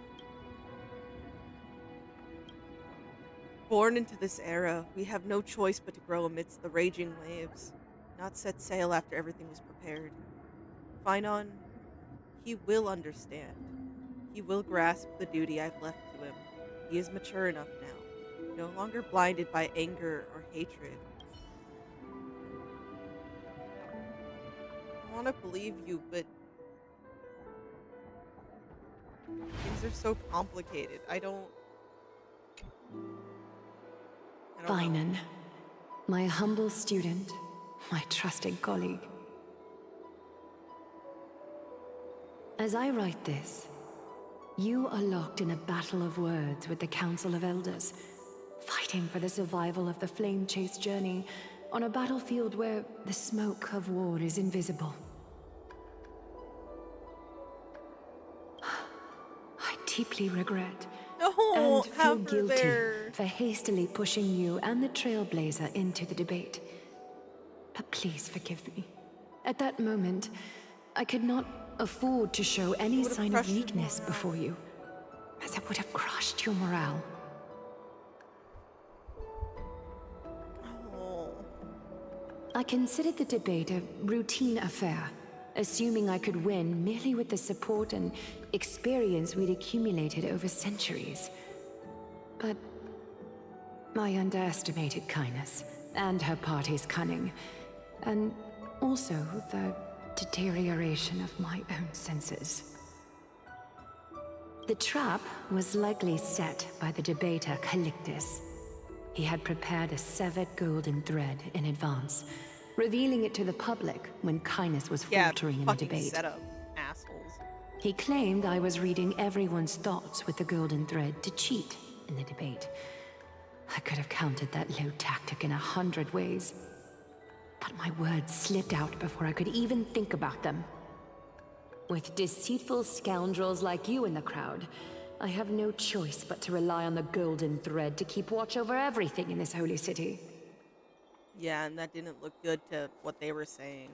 [SPEAKER 1] Born into this era, we have no choice but to grow amidst the raging waves, not set sail after everything was prepared. Phainon, he will understand. He will grasp the duty I've left to him. He is mature enough now, no longer blinded by anger or hatred. I want to believe you, but things are so complicated. I don't
[SPEAKER 4] Phainon, my humble student, my trusted colleague. As I write this, you are locked in a battle of words with the Council of Elders, fighting for the survival of the Flame Chase journey on a battlefield where the smoke of war is invisible. I deeply regret and feel guilty for hastily pushing you and the Trailblazer into the debate. But please forgive me. At that moment, I could not afford to show any sign of weakness before you, as it would have crushed your morale. I considered the debate a routine affair, assuming I could win merely with the support and experience we'd accumulated over centuries. But I underestimated Caenis and her party's cunning, and also the deterioration of my own senses. The trap was likely set by the debater Calictus. He had prepared a severed golden thread in advance, revealing it to the public when Caenis was faltering in the debate.
[SPEAKER 1] Setup, assholes.
[SPEAKER 4] He claimed I was reading everyone's thoughts with the golden thread to cheat in the debate. I could have countered that low tactic in 100 ways, but my words slipped out before I could even think about them. With deceitful scoundrels like you in the crowd, I have no choice but to rely on the golden thread to keep watch over everything in this holy city.
[SPEAKER 1] Yeah, and that didn't look good to what they were saying.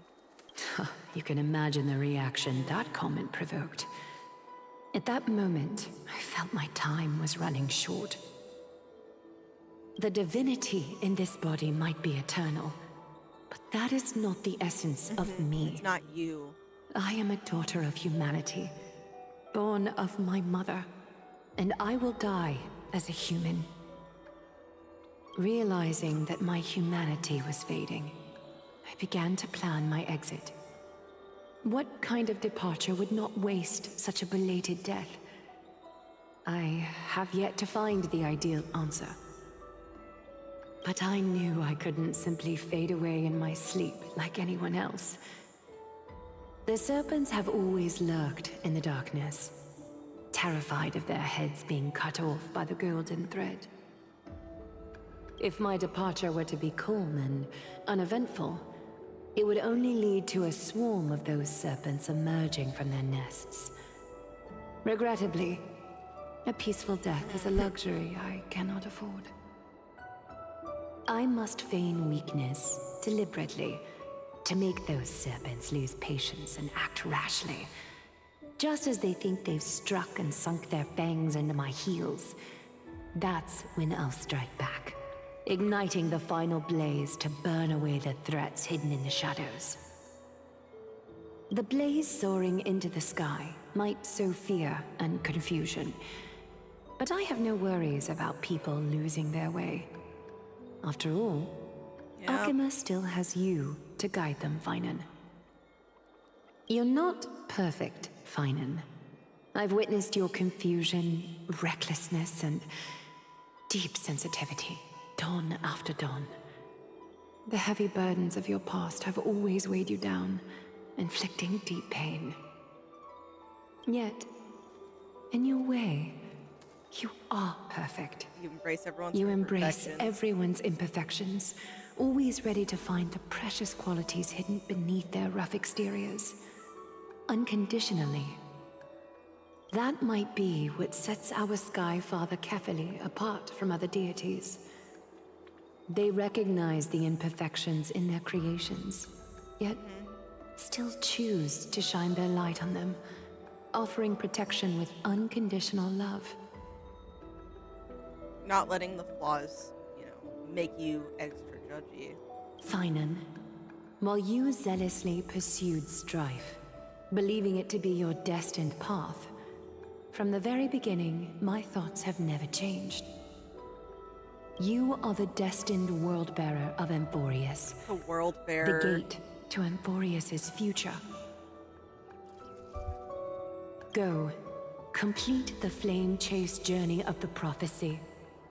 [SPEAKER 4] You can imagine the reaction that comment provoked. At that moment, I felt my time was running short. The divinity in this body might be eternal, but that is not the essence of me.
[SPEAKER 1] It's not you.
[SPEAKER 4] I am a daughter of humanity, born of my mother, and I will die as a human. Realizing that my humanity was fading, I began to plan my exit. What kind of departure would not waste such a belated death? I have yet to find the ideal answer. But I knew I couldn't simply fade away in my sleep like anyone else. The serpents have always lurked in the darkness, terrified of their heads being cut off by the golden thread. If my departure were to be calm and uneventful, it would only lead to a swarm of those serpents emerging from their nests. Regrettably, a peaceful death is a luxury I cannot afford. I must feign weakness deliberately, To make those serpents lose patience and act rashly. Just as they think they've struck and sunk their fangs into my heels. That's when I'll strike back, igniting the final blaze to burn away the threats hidden in the shadows. The blaze soaring into the sky might sow fear and confusion, but I have no worries about people losing their way. After all, Okhema still has you to guide them, Phainon. You're not perfect, Phainon. I've witnessed your confusion, recklessness, and deep sensitivity, dawn after dawn. The heavy burdens of your past have always weighed you down, inflicting deep pain. Yet, in your way, you are perfect.
[SPEAKER 1] You embrace everyone's
[SPEAKER 4] You embrace
[SPEAKER 1] imperfections.
[SPEAKER 4] everyone's imperfections, always ready to find the precious qualities hidden beneath their rough exteriors. Unconditionally. That might be what sets our Sky Father Kefili apart from other deities. They recognize the imperfections in their creations, yet still choose to shine their light on them, offering protection with unconditional love.
[SPEAKER 1] Not letting the flaws, make you extra judgy.
[SPEAKER 4] Phainon, while you zealously pursued strife, believing it to be your destined path, from the very beginning, my thoughts have never changed. You are the destined world-bearer of Amporeus.
[SPEAKER 1] The world bearer.
[SPEAKER 4] The gate to Amphoreus' future. Go, complete the flame-chased journey of the prophecy,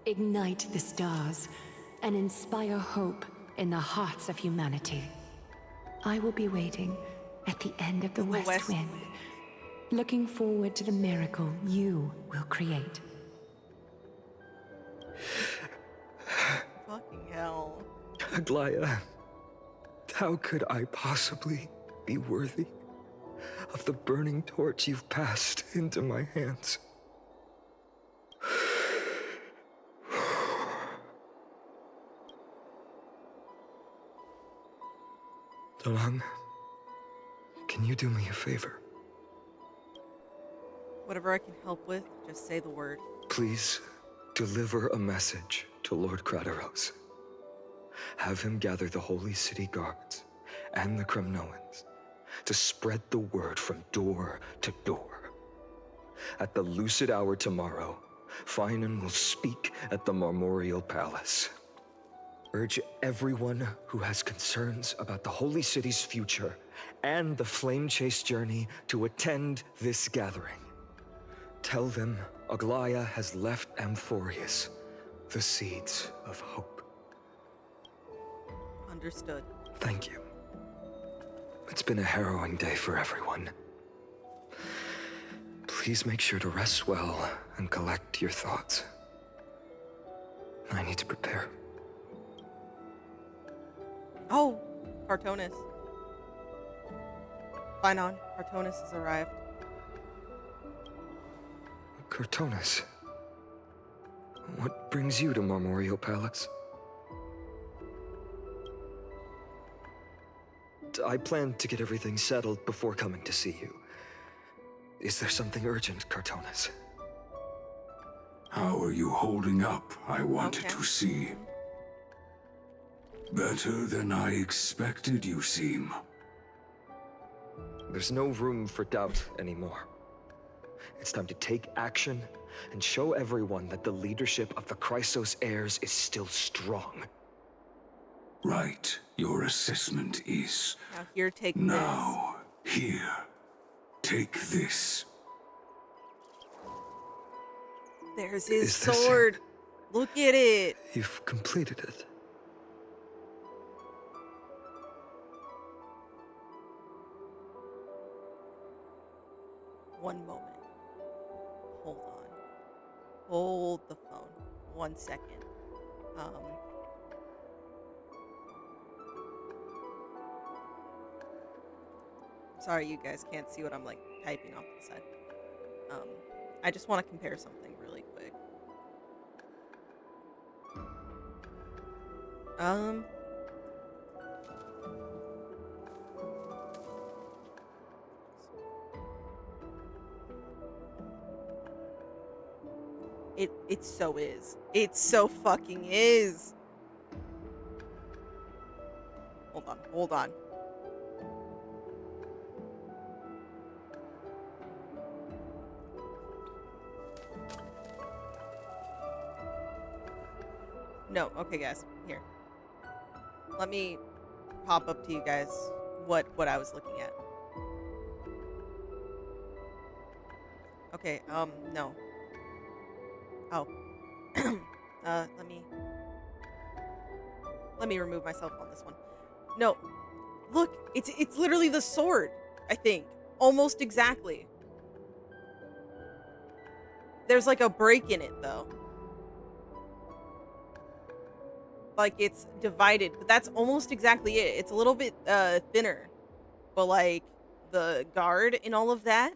[SPEAKER 4] ignite the stars, and inspire hope in the hearts of humanity. I will be waiting at the end of the West Wind, looking forward to the miracle you will create.
[SPEAKER 1] Fucking hell.
[SPEAKER 8] Aglaea, how could I possibly be worthy of the burning torch you've passed into my hands? Dalang, can you do me a favor?
[SPEAKER 1] Whatever I can help with, just say the word.
[SPEAKER 8] Please deliver a message to Lord Crateros. Have him gather the Holy City guards and the Cremnoans to spread the word from door to door. At the lucid hour tomorrow, Phainon will speak at the Marmorial Palace. Urge everyone who has concerns about the Holy City's future and the Flame Chase journey to attend this gathering. Tell them Aglaea has left Amphoreus the seeds of hope.
[SPEAKER 1] Understood.
[SPEAKER 8] Thank you. It's been a harrowing day for everyone. Please make sure to rest well and collect your thoughts. I need to prepare.
[SPEAKER 1] Oh, Bartholos. Phainon, Bartholos has arrived.
[SPEAKER 8] Bartholos, what brings you to Marmorial Palace? I planned to get everything settled before coming to see you. Is there something urgent, Bartholos?
[SPEAKER 5] How are you holding up? I wanted to see. Better than I expected, you seem.
[SPEAKER 8] There's no room for doubt anymore. It's time to take action and show everyone that the leadership of the Chrysos heirs is still strong.
[SPEAKER 5] Right. Your assessment is...
[SPEAKER 1] Now here, take
[SPEAKER 5] Now, here. Take this.
[SPEAKER 1] There's his
[SPEAKER 8] Is this
[SPEAKER 1] sword. Look at it.
[SPEAKER 8] You've completed it.
[SPEAKER 1] One moment. Hold on. Hold the phone. 1 second. Sorry, you guys can't see what I'm typing off the side. I just want to compare something really quick. It so is. It so fucking is. Hold on, hold on. No, okay guys, here. Let me pop up to you guys what I was looking at. Okay, no. Oh. Let me remove myself on this one. No. Look, it's literally the sword, I think. Almost exactly. There's like a break in it though. Like it's divided, but that's almost exactly it. It's a little bit thinner. But like the guard and all of that.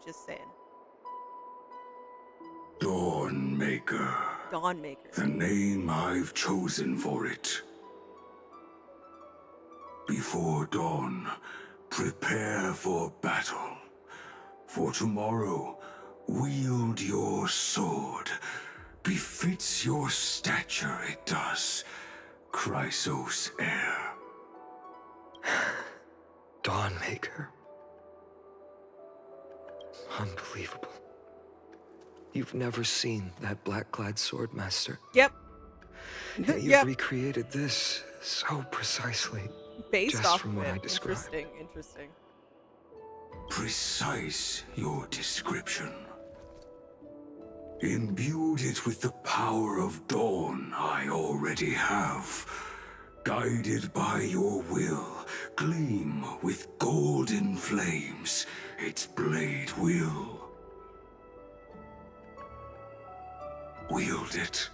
[SPEAKER 1] Just saying.
[SPEAKER 5] Dawnmaker.
[SPEAKER 1] Dawnmaker.
[SPEAKER 5] The name I've chosen for it. Before dawn, prepare for battle. For tomorrow, wield your sword. Befits your stature, it does. Chrysos heir.
[SPEAKER 8] Dawnmaker. Unbelievable. You've never seen that black-clad swordmaster.
[SPEAKER 1] Yep.
[SPEAKER 8] Yet you've
[SPEAKER 1] Yep.
[SPEAKER 8] recreated this so precisely.
[SPEAKER 1] Based
[SPEAKER 8] just
[SPEAKER 1] off
[SPEAKER 8] from
[SPEAKER 1] of
[SPEAKER 8] what
[SPEAKER 1] it.
[SPEAKER 8] I described.
[SPEAKER 1] Interesting.
[SPEAKER 5] Precise your description. Imbued it with the power of dawn I already have. Guided by your will, gleam with golden flames, its blade will. Wield it.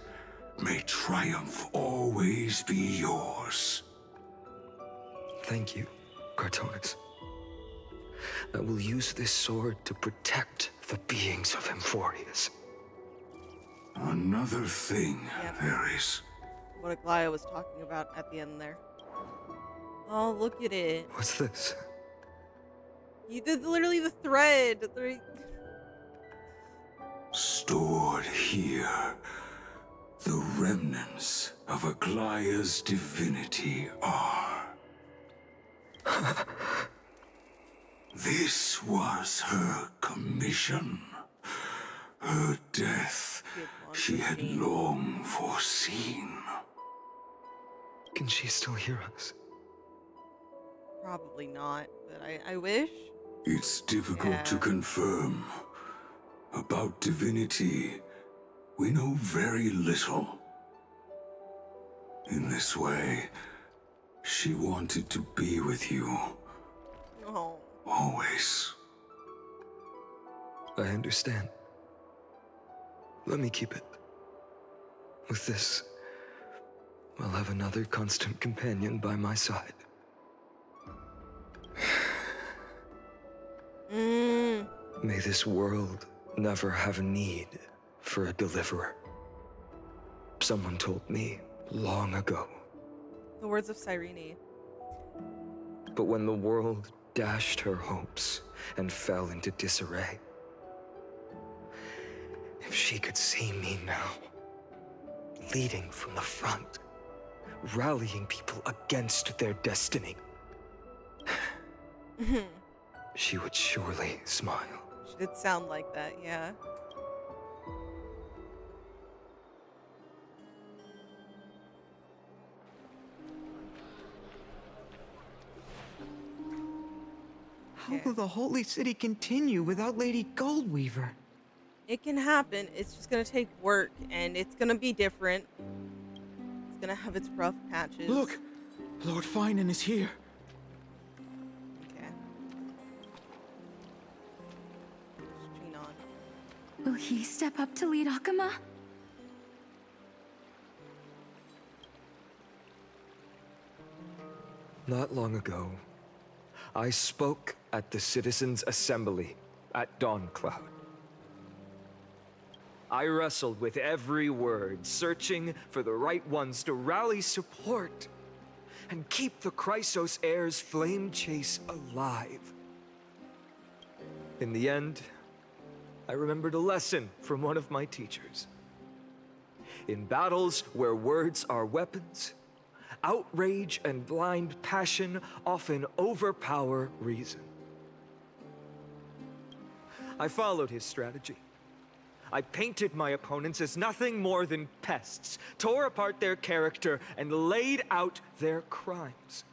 [SPEAKER 5] May triumph always be yours.
[SPEAKER 8] Thank you, Cartonis. I will use this sword to protect the beings of Amphoreus.
[SPEAKER 5] Another thing
[SPEAKER 1] Yep.
[SPEAKER 5] there is.
[SPEAKER 1] What Aglaea was talking about at the end there. Oh, look at it.
[SPEAKER 8] What's this?
[SPEAKER 1] You did literally the thread.
[SPEAKER 5] Stored here, the remnants of Aglaea's divinity are. This was her commission. Her death she had long foreseen.
[SPEAKER 8] Can she still hear us?
[SPEAKER 1] Probably not, but I wish.
[SPEAKER 5] It's difficult to
[SPEAKER 1] Yeah.
[SPEAKER 5] confirm. About divinity, we know very little. In this way, she wanted to be with you,
[SPEAKER 1] Oh.
[SPEAKER 5] always.
[SPEAKER 8] I understand. Let me keep it. With this, I'll have another constant companion by my side. May this world never have a need for a deliverer. Someone told me long ago.
[SPEAKER 1] The words of Cyrene.
[SPEAKER 8] But when the world dashed her hopes and fell into disarray, if she could see me now, leading from the front, rallying people against their destiny, she would surely smile.
[SPEAKER 1] She did sound like that, yeah.
[SPEAKER 10] How will the Holy City continue without Lady Goldweaver?
[SPEAKER 1] It can happen. It's just gonna take work, and it's gonna be different. It's gonna have its rough patches.
[SPEAKER 10] Look! Lord Phainon is here.
[SPEAKER 1] Okay. Phainon.
[SPEAKER 9] Will he step up to lead Okhema?
[SPEAKER 8] Not long ago, I spoke at the Citizens' Assembly at Dawncloud. I wrestled with every word, searching for the right ones to rally support. and keep the Chrysos heir's flame chase alive. In the end, I remembered a lesson from one of my teachers. In battles where words are weapons, outrage and blind passion often overpower reason. I followed his strategy. I painted my opponents as nothing more than pests, tore apart their character, and laid out their crimes.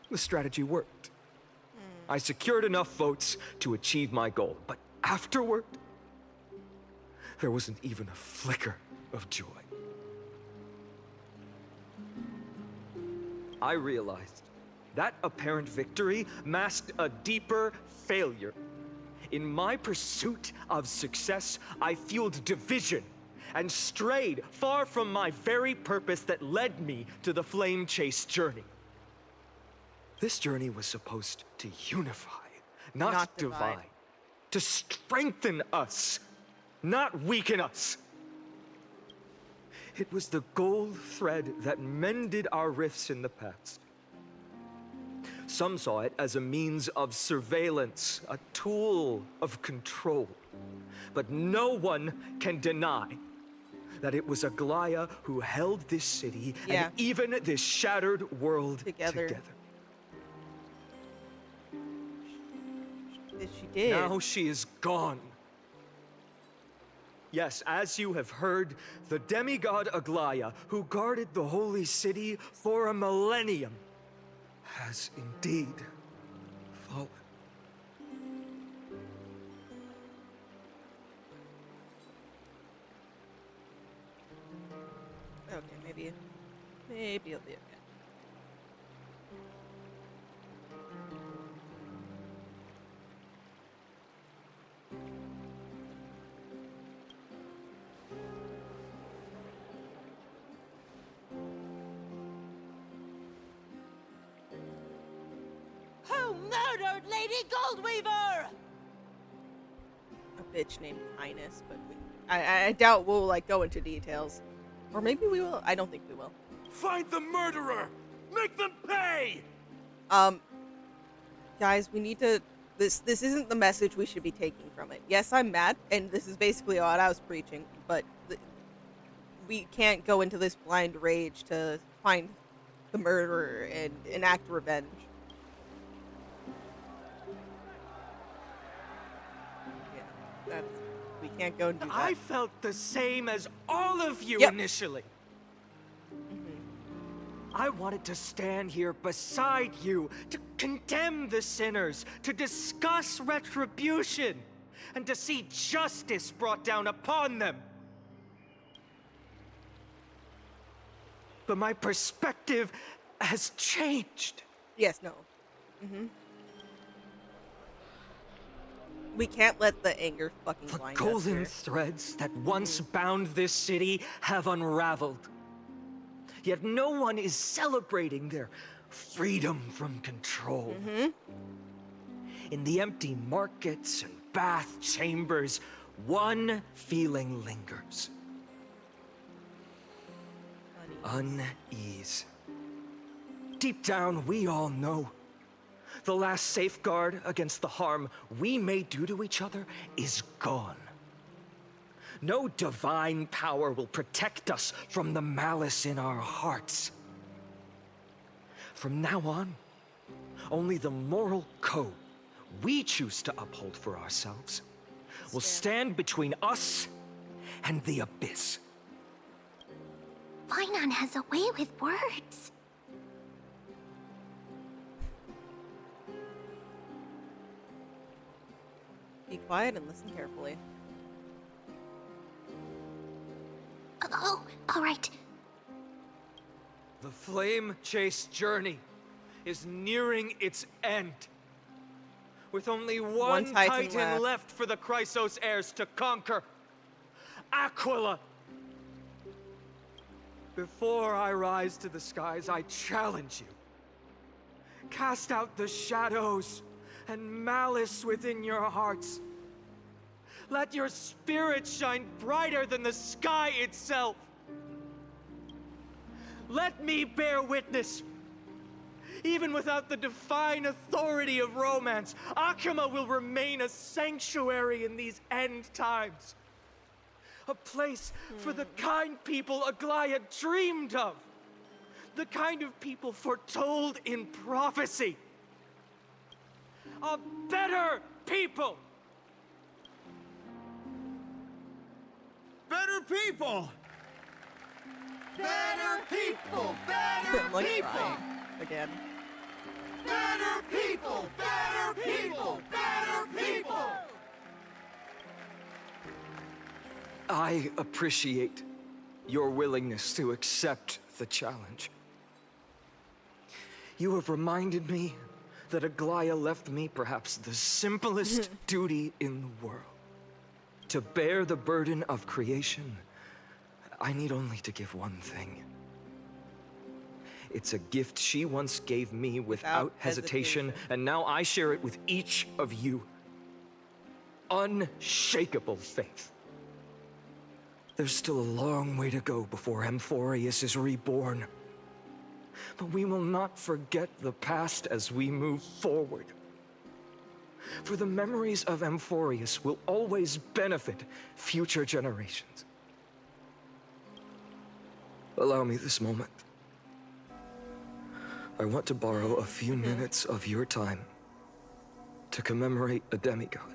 [SPEAKER 8] The strategy worked. I secured enough votes to achieve my goal, but afterward, there wasn't even a flicker of joy. I realized that apparent victory masked a deeper failure. In my pursuit of success, I fueled division and strayed far from my very purpose that led me to the flame chase journey. This journey was supposed to unify, not divide. To strengthen us, not weaken us. It was the gold thread that mended our rifts in the past. Some saw it as a means of surveillance, a tool of control. But no one can deny that it was Aglaea who held this city and even this shattered world together.
[SPEAKER 1] She did.
[SPEAKER 8] Now she is gone. Yes, as you have heard, the demigod Aglaea, who guarded the holy city for a millennium, has indeed fallen.
[SPEAKER 1] Okay, maybe it'll be okay.
[SPEAKER 11] Who murdered Lady Goldweaver?
[SPEAKER 1] A bitch named Caenis, but I doubt we'll like go into details. Or maybe we will. I don't think we will.
[SPEAKER 6] Find the murderer! Make them pay!
[SPEAKER 1] Guys, we need to... This isn't the message we should be taking from it. Yes, I'm mad, and this is basically what I was preaching, but we can't go into this blind rage to find the murderer and enact revenge. Yeah, we can't go and do that.
[SPEAKER 8] I felt the same as all of you initially. I wanted to stand here beside you, to condemn the sinners, to discuss retribution, and to see justice brought down upon them. But my perspective has changed.
[SPEAKER 1] Yes, no. We can't let the anger fucking blind us.
[SPEAKER 8] The golden threads that once bound this city have unraveled. Yet no one is celebrating their freedom from control. In the empty markets and bath chambers, one feeling lingers. Unease. Deep down, we all know the last safeguard against the harm we may do to each other is gone. No divine power will protect us from the malice in our hearts. From now on, only the moral code we choose to uphold for ourselves will stand between us and the abyss.
[SPEAKER 2] Phainon has a way with words.
[SPEAKER 1] Be quiet and listen carefully.
[SPEAKER 2] Oh, all right.
[SPEAKER 8] The flame chase journey is nearing its end. With only one titan left for the Chrysos heirs to conquer. Aquila! Before I rise to the skies, I challenge you. Cast out the shadows and malice within your hearts. Let your spirit shine brighter than the sky itself. Let me bear witness
[SPEAKER 12] Even without the divine authority of romance, Okhema will remain a sanctuary in these end times. A place for the kind people Aglaea dreamed of. The kind of people foretold in prophecy. A better people!
[SPEAKER 10] Better people!
[SPEAKER 11] Better people! Better
[SPEAKER 1] I'm like
[SPEAKER 11] people!
[SPEAKER 1] crying again.
[SPEAKER 11] Better people! Better people! Better people!
[SPEAKER 8] I appreciate your willingness to accept the challenge. You have reminded me that Aglaea left me perhaps the simplest duty in the world. To bear the burden of creation, I need only to give one thing. It's a gift she once gave me without hesitation, and now I share it with each of you. Unshakable faith. There's still a long way to go before Amphoreus is reborn. But we will not forget the past as we move forward. For the memories of Amphoreus will always benefit future generations. Allow me this moment. I want to borrow a few minutes of your time to commemorate a demigod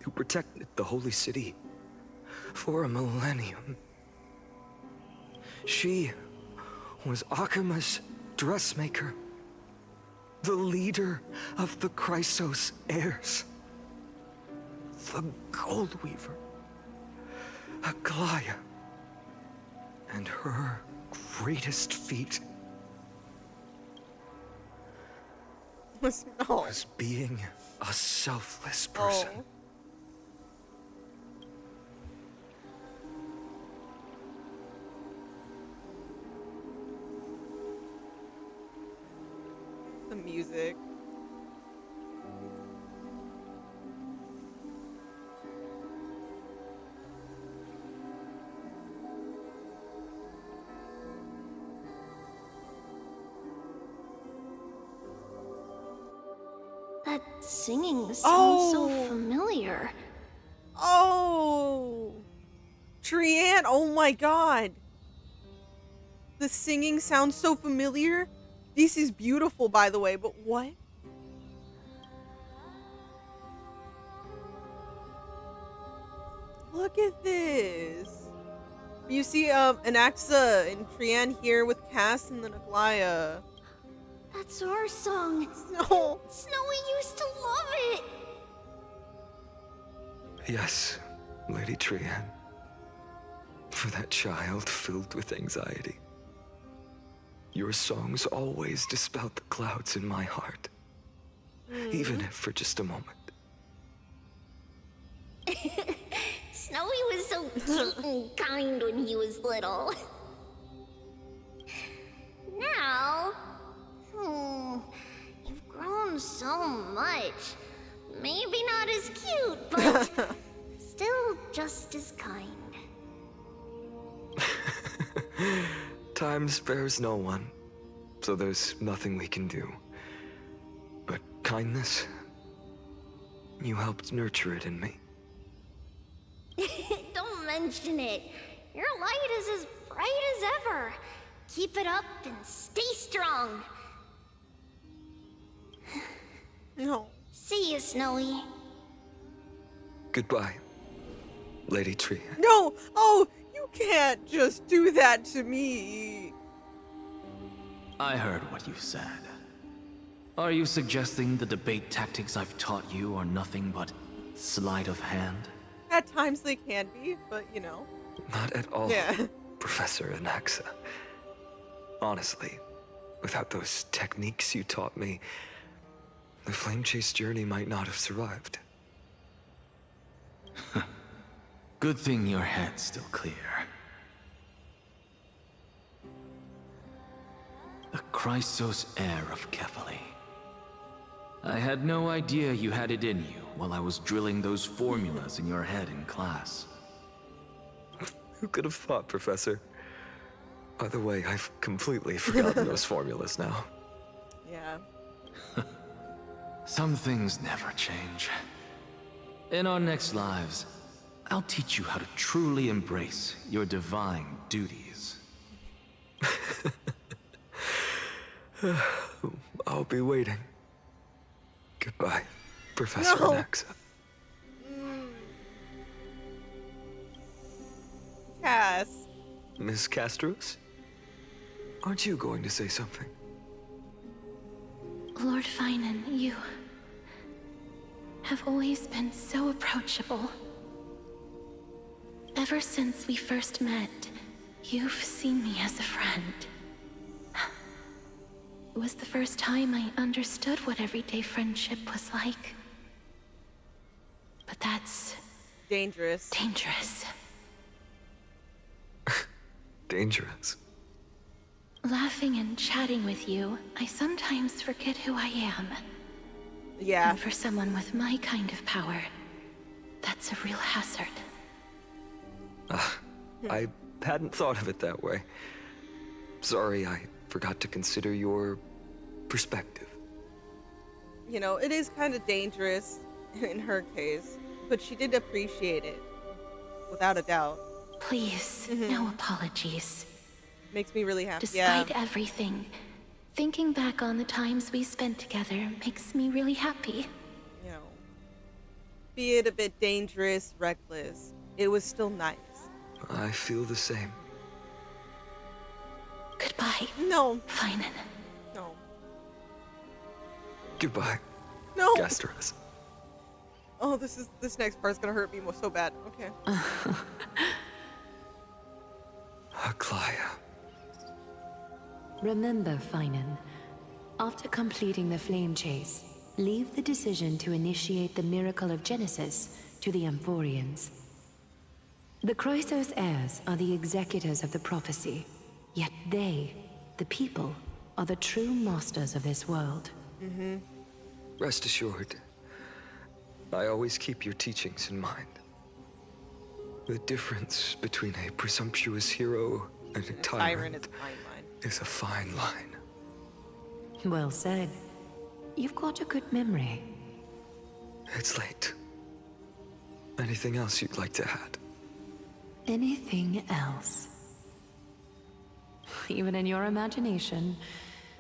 [SPEAKER 8] who protected the Holy City for a millennium. She was Okhema's dressmaker, the leader of the Chrysos heirs, the Gold Weaver, Aglaea, and her greatest feat was being a selfless person.
[SPEAKER 1] The music.
[SPEAKER 2] That singing sounds so familiar.
[SPEAKER 1] Oh! Trianne, oh my god! The singing sounds so familiar. This is beautiful, by the way, but what? Look at this. You see Anaxa and Trianne here with Cass and then Aglaea.
[SPEAKER 2] That's our song.
[SPEAKER 1] No.
[SPEAKER 2] Snowy used to love it.
[SPEAKER 8] Yes, Lady Trianne. For that child filled with anxiety. Your songs always dispelled the clouds in my heart. Even if for just a moment.
[SPEAKER 2] Snowy was so cute and kind when he was little. Now, you've grown so much. Maybe not as cute, but still just as kind.
[SPEAKER 8] Time spares no one, so there's nothing we can do. But kindness, you helped nurture it in me.
[SPEAKER 2] Don't mention it. Your light is as bright as ever. Keep it up and stay strong.
[SPEAKER 1] No.
[SPEAKER 2] See you, Snowy.
[SPEAKER 8] Goodbye, Lady Trianne.
[SPEAKER 1] No! Oh, you can't just do that to me.
[SPEAKER 13] I heard what you said. Are you suggesting the debate tactics I've taught you are nothing but sleight of hand?
[SPEAKER 1] At times they can be, but you know.
[SPEAKER 8] Not at all,
[SPEAKER 1] Yeah.
[SPEAKER 8] Professor Anaxa. Honestly, without those techniques you taught me, the flame chase journey might not have survived.
[SPEAKER 13] Good thing your head's still clear. The Chrysos heir of Kefali. I had no idea you had it in you while I was drilling those formulas in your head in class.
[SPEAKER 8] Who could have thought, Professor? By the way, I've completely forgotten those formulas now.
[SPEAKER 1] Yeah.
[SPEAKER 13] Some things never change. In our next lives, I'll teach you how to truly embrace your divine duties.
[SPEAKER 8] I'll be waiting. Goodbye, Professor Anaxa.
[SPEAKER 1] Cass.
[SPEAKER 8] Miss Castros? Aren't you going to say something?
[SPEAKER 2] Lord Phainon, you have always been so approachable. Ever since we first met, you've seen me as a friend. It was the first time I understood what everyday friendship was like. But that's...
[SPEAKER 1] dangerous.
[SPEAKER 2] Dangerous.
[SPEAKER 8] Dangerous.
[SPEAKER 2] Laughing and chatting with you, I sometimes forget who I am.
[SPEAKER 1] Yeah.
[SPEAKER 2] And for someone with my kind of power, that's a real hazard.
[SPEAKER 8] I hadn't thought of it that way. Sorry, I forgot to consider your perspective.
[SPEAKER 1] You know, it is kind of dangerous in her case, but she did appreciate it, without a doubt.
[SPEAKER 2] Please, no apologies.
[SPEAKER 1] Makes me really happy.
[SPEAKER 2] Despite everything, thinking back on the times we spent together makes me really happy.
[SPEAKER 1] You know, be it a bit dangerous, reckless, it was still nice.
[SPEAKER 8] I feel the same.
[SPEAKER 2] Goodbye.
[SPEAKER 1] No.
[SPEAKER 2] Phainon.
[SPEAKER 1] No.
[SPEAKER 8] Goodbye.
[SPEAKER 1] No.
[SPEAKER 8] Castros.
[SPEAKER 1] Oh, this next part's gonna hurt me so bad. Okay.
[SPEAKER 8] Aglaea.
[SPEAKER 4] Remember, Phainon, after completing the flame chase, leave the decision to initiate the miracle of Genesis to the Amphoreans. The Chrysos heirs are the executors of the prophecy, yet they, the people, are the true masters of this world.
[SPEAKER 8] Rest assured, I always keep your teachings in mind. The difference between a presumptuous hero and a tyrant
[SPEAKER 1] is a fine line.
[SPEAKER 8] is a fine line.
[SPEAKER 4] Well said. You've got a good memory.
[SPEAKER 8] It's late. Anything else you'd like to add?
[SPEAKER 4] Anything else? Even in your imagination,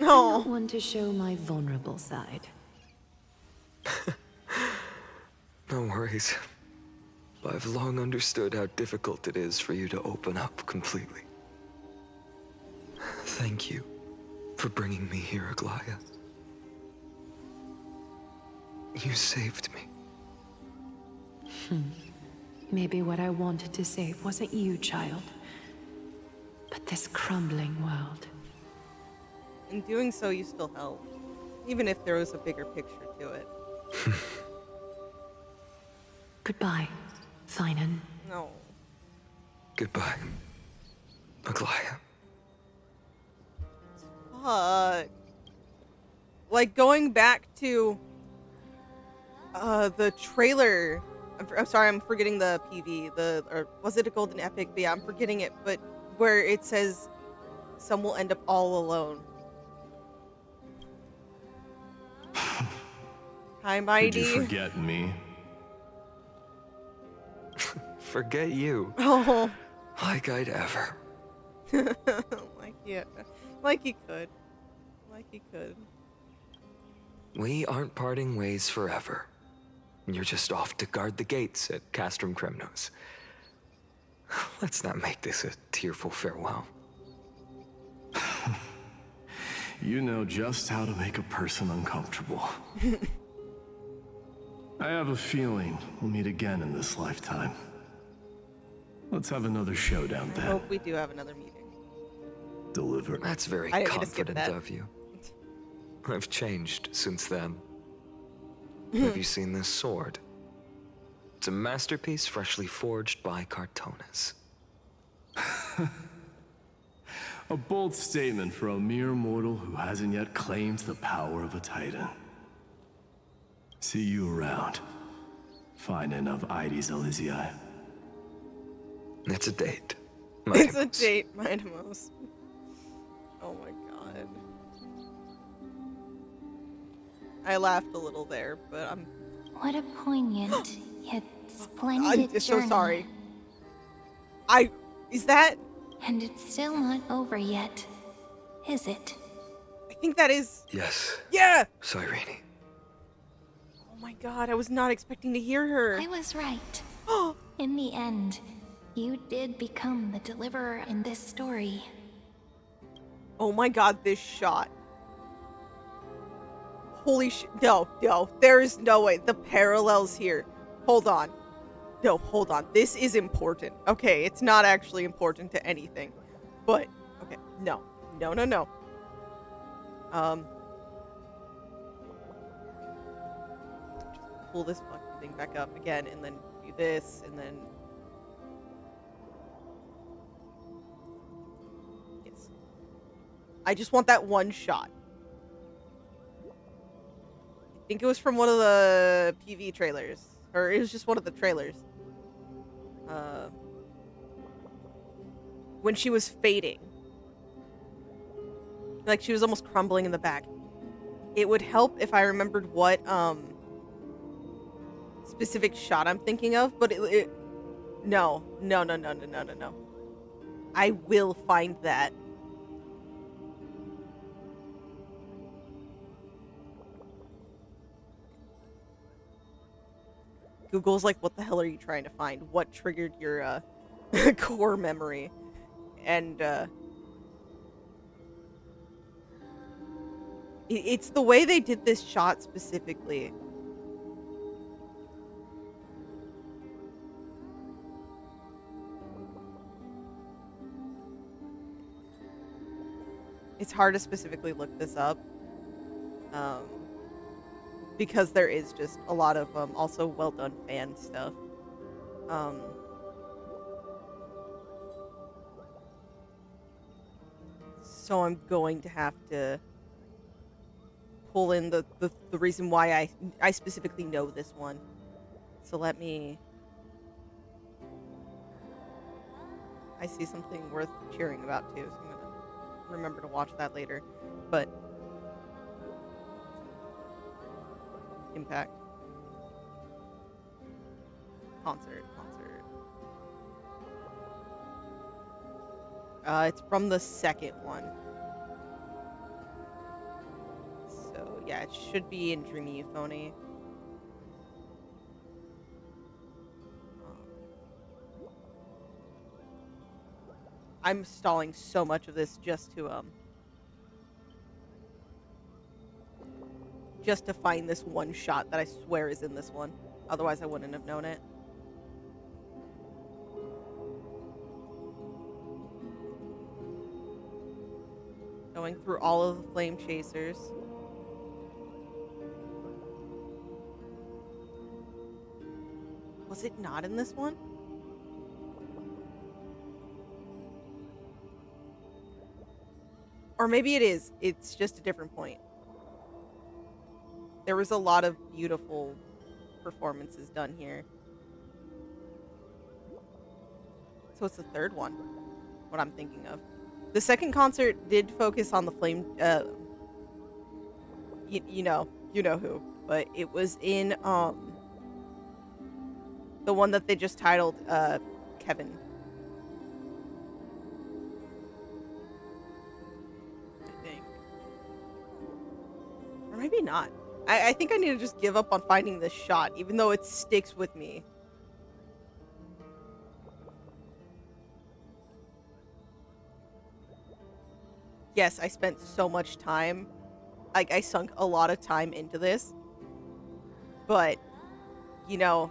[SPEAKER 1] No.
[SPEAKER 4] I'm not one to show my vulnerable side.
[SPEAKER 8] No worries. I've long understood how difficult it is for you to open up completely. Thank you for bringing me here, Aglaea. You saved me.
[SPEAKER 4] Maybe what I wanted to save wasn't you, child, but this crumbling world.
[SPEAKER 1] In doing so, you still helped, even if there was a bigger picture to it.
[SPEAKER 4] Goodbye, Phainon.
[SPEAKER 1] No.
[SPEAKER 8] Goodbye, Aglaea.
[SPEAKER 1] Fuck. Like, going back to the trailer. I'm sorry, I'm forgetting the PV. Or was it a golden epic? But yeah, I'm forgetting it. But where it says some will end up all alone. Hi, Mighty.
[SPEAKER 14] Did you forget me?
[SPEAKER 8] Forget you.
[SPEAKER 1] Oh.
[SPEAKER 8] Like I'd ever.
[SPEAKER 1] Like he could. Like he could.
[SPEAKER 8] We aren't parting ways forever. You're just off to guard the gates at Castrum Kremnos. Let's not make this a tearful farewell.
[SPEAKER 14] You know just how to make a person uncomfortable. I have a feeling we'll meet again in this lifetime. Let's have another showdown
[SPEAKER 1] I
[SPEAKER 14] then.
[SPEAKER 1] hope we do have another meeting.
[SPEAKER 14] Delivered.
[SPEAKER 8] That's very
[SPEAKER 1] I didn't mean to skip
[SPEAKER 8] confident
[SPEAKER 1] that.
[SPEAKER 8] of you. I've changed since then. Have you seen this sword? It's a masterpiece freshly forged by Cartonis.
[SPEAKER 14] A bold statement for a mere mortal who hasn't yet claimed the power of a titan. See you around. Phainon of Ides Elysiae.
[SPEAKER 8] It's a date.
[SPEAKER 1] It's a date, Mindamos. Oh my god. I laughed a little there, but I'm...
[SPEAKER 2] What a poignant, yet splendid
[SPEAKER 1] I'm just so
[SPEAKER 2] journey.
[SPEAKER 1] sorry. Is that...
[SPEAKER 2] And it's still not over yet, is it?
[SPEAKER 1] I think that is...
[SPEAKER 8] Yes.
[SPEAKER 1] Yeah!
[SPEAKER 8] Cyrene.
[SPEAKER 1] Oh my god, I was not expecting to hear her.
[SPEAKER 2] I was right. In the end, you did become the deliverer in this story.
[SPEAKER 1] Oh my god, this shot. Holy shit. No, there is no way. The parallels here. Hold on. No, hold on. This is important. Okay, it's not actually important to anything. But, okay, no. No. Just pull this fucking thing back up again, and then do this, and then... Yes. I just want that one shot. I think it was from one of the PV trailers. Or it was just one of the trailers. When she was fading. Like, she was almost crumbling in the back. It would help if I remembered what, specific shot I'm thinking of, but no. I will find that. Google's like, what the hell are you trying to find? What triggered your, core memory? And, it's the way they did this shot specifically. It's hard to specifically look this up. Because there is just a lot of, also well done fan stuff. So I'm going to have to pull in the reason why I specifically know this one. So let me... I see something worth cheering about too, so I'm gonna remember to watch that later. But... Impact. Concert. It's from the second one. So, yeah, it should be in Dreamy Euphony. I'm stalling so much of this just to find this one shot that I swear is in this one. Otherwise, I wouldn't have known it. Going through all of the flame chasers. Was it not in this one? Or maybe it is. It's just a different point. There was a lot of beautiful performances done here. So it's the third one. What I'm thinking of. The second concert did focus on the flame, you know who, but it was in, the one that they just titled, Kevin. I think. Or maybe not. I think I need to just give up on finding this shot, even though it sticks with me. Yes, I spent so much time. Like, I sunk a lot of time into this. But, you know,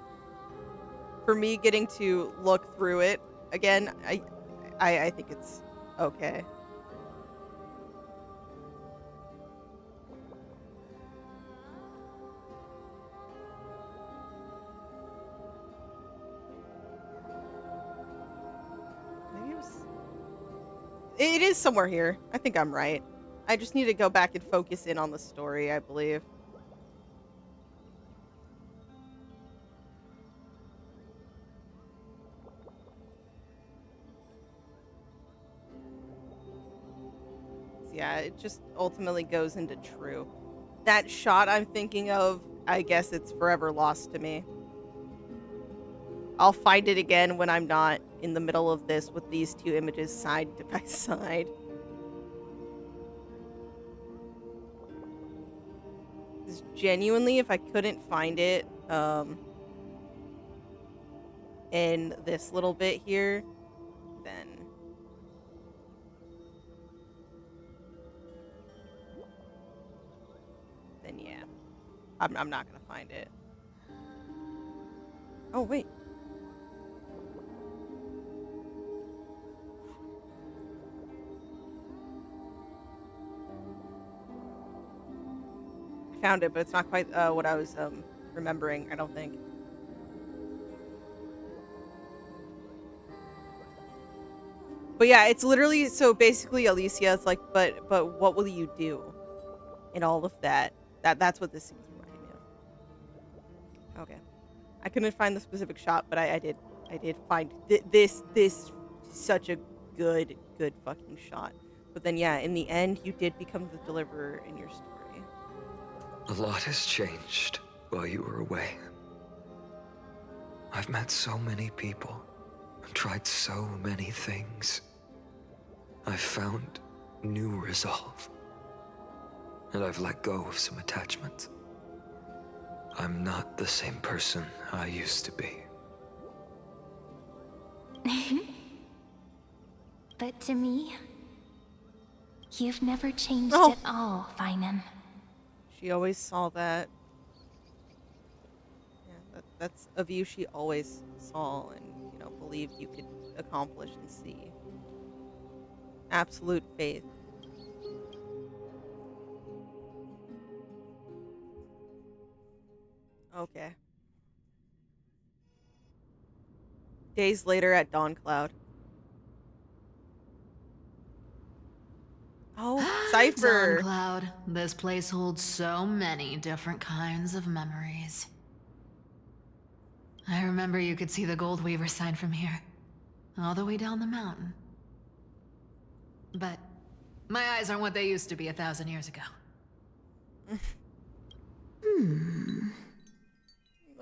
[SPEAKER 1] for me getting to look through it again, I think it's okay. It is somewhere here. I think I'm right. I just need to go back and focus in on the story, I believe. Yeah, it just ultimately goes into true. that shot I'm thinking of, I guess it's forever lost to me. I'll find it again when I'm not in the middle of this with these two images side by side. Because genuinely, if I couldn't find it in this little bit here, then yeah, I'm not gonna find it. Oh wait. I found it, but it's not quite what I was remembering, I don't think. But yeah, it's literally, so basically Alicia is like, but what will you do in all of that? That's what this scene's reminding me of. Okay. I couldn't find the specific shot, but I did find this such a good fucking shot. But then yeah, in the end you did become the deliverer in your story.
[SPEAKER 8] A lot has changed while you were away. I've met so many people and tried so many things. I've found new resolve. And I've let go of some attachments. I'm not the same person I used to be.
[SPEAKER 2] But to me, you've never changed at all, Phainon.
[SPEAKER 1] She always saw that. Yeah, that's a view she always saw and, you know, believed you could accomplish and see. Absolute faith. Okay. Days later at Dawn Cloud. Oh, Cipher!
[SPEAKER 3] Dawn Cloud. This place holds so many different kinds of memories. I remember you could see the Gold Weaver sign from here, all the way down the mountain. But my eyes aren't what they used to be 1,000 years ago.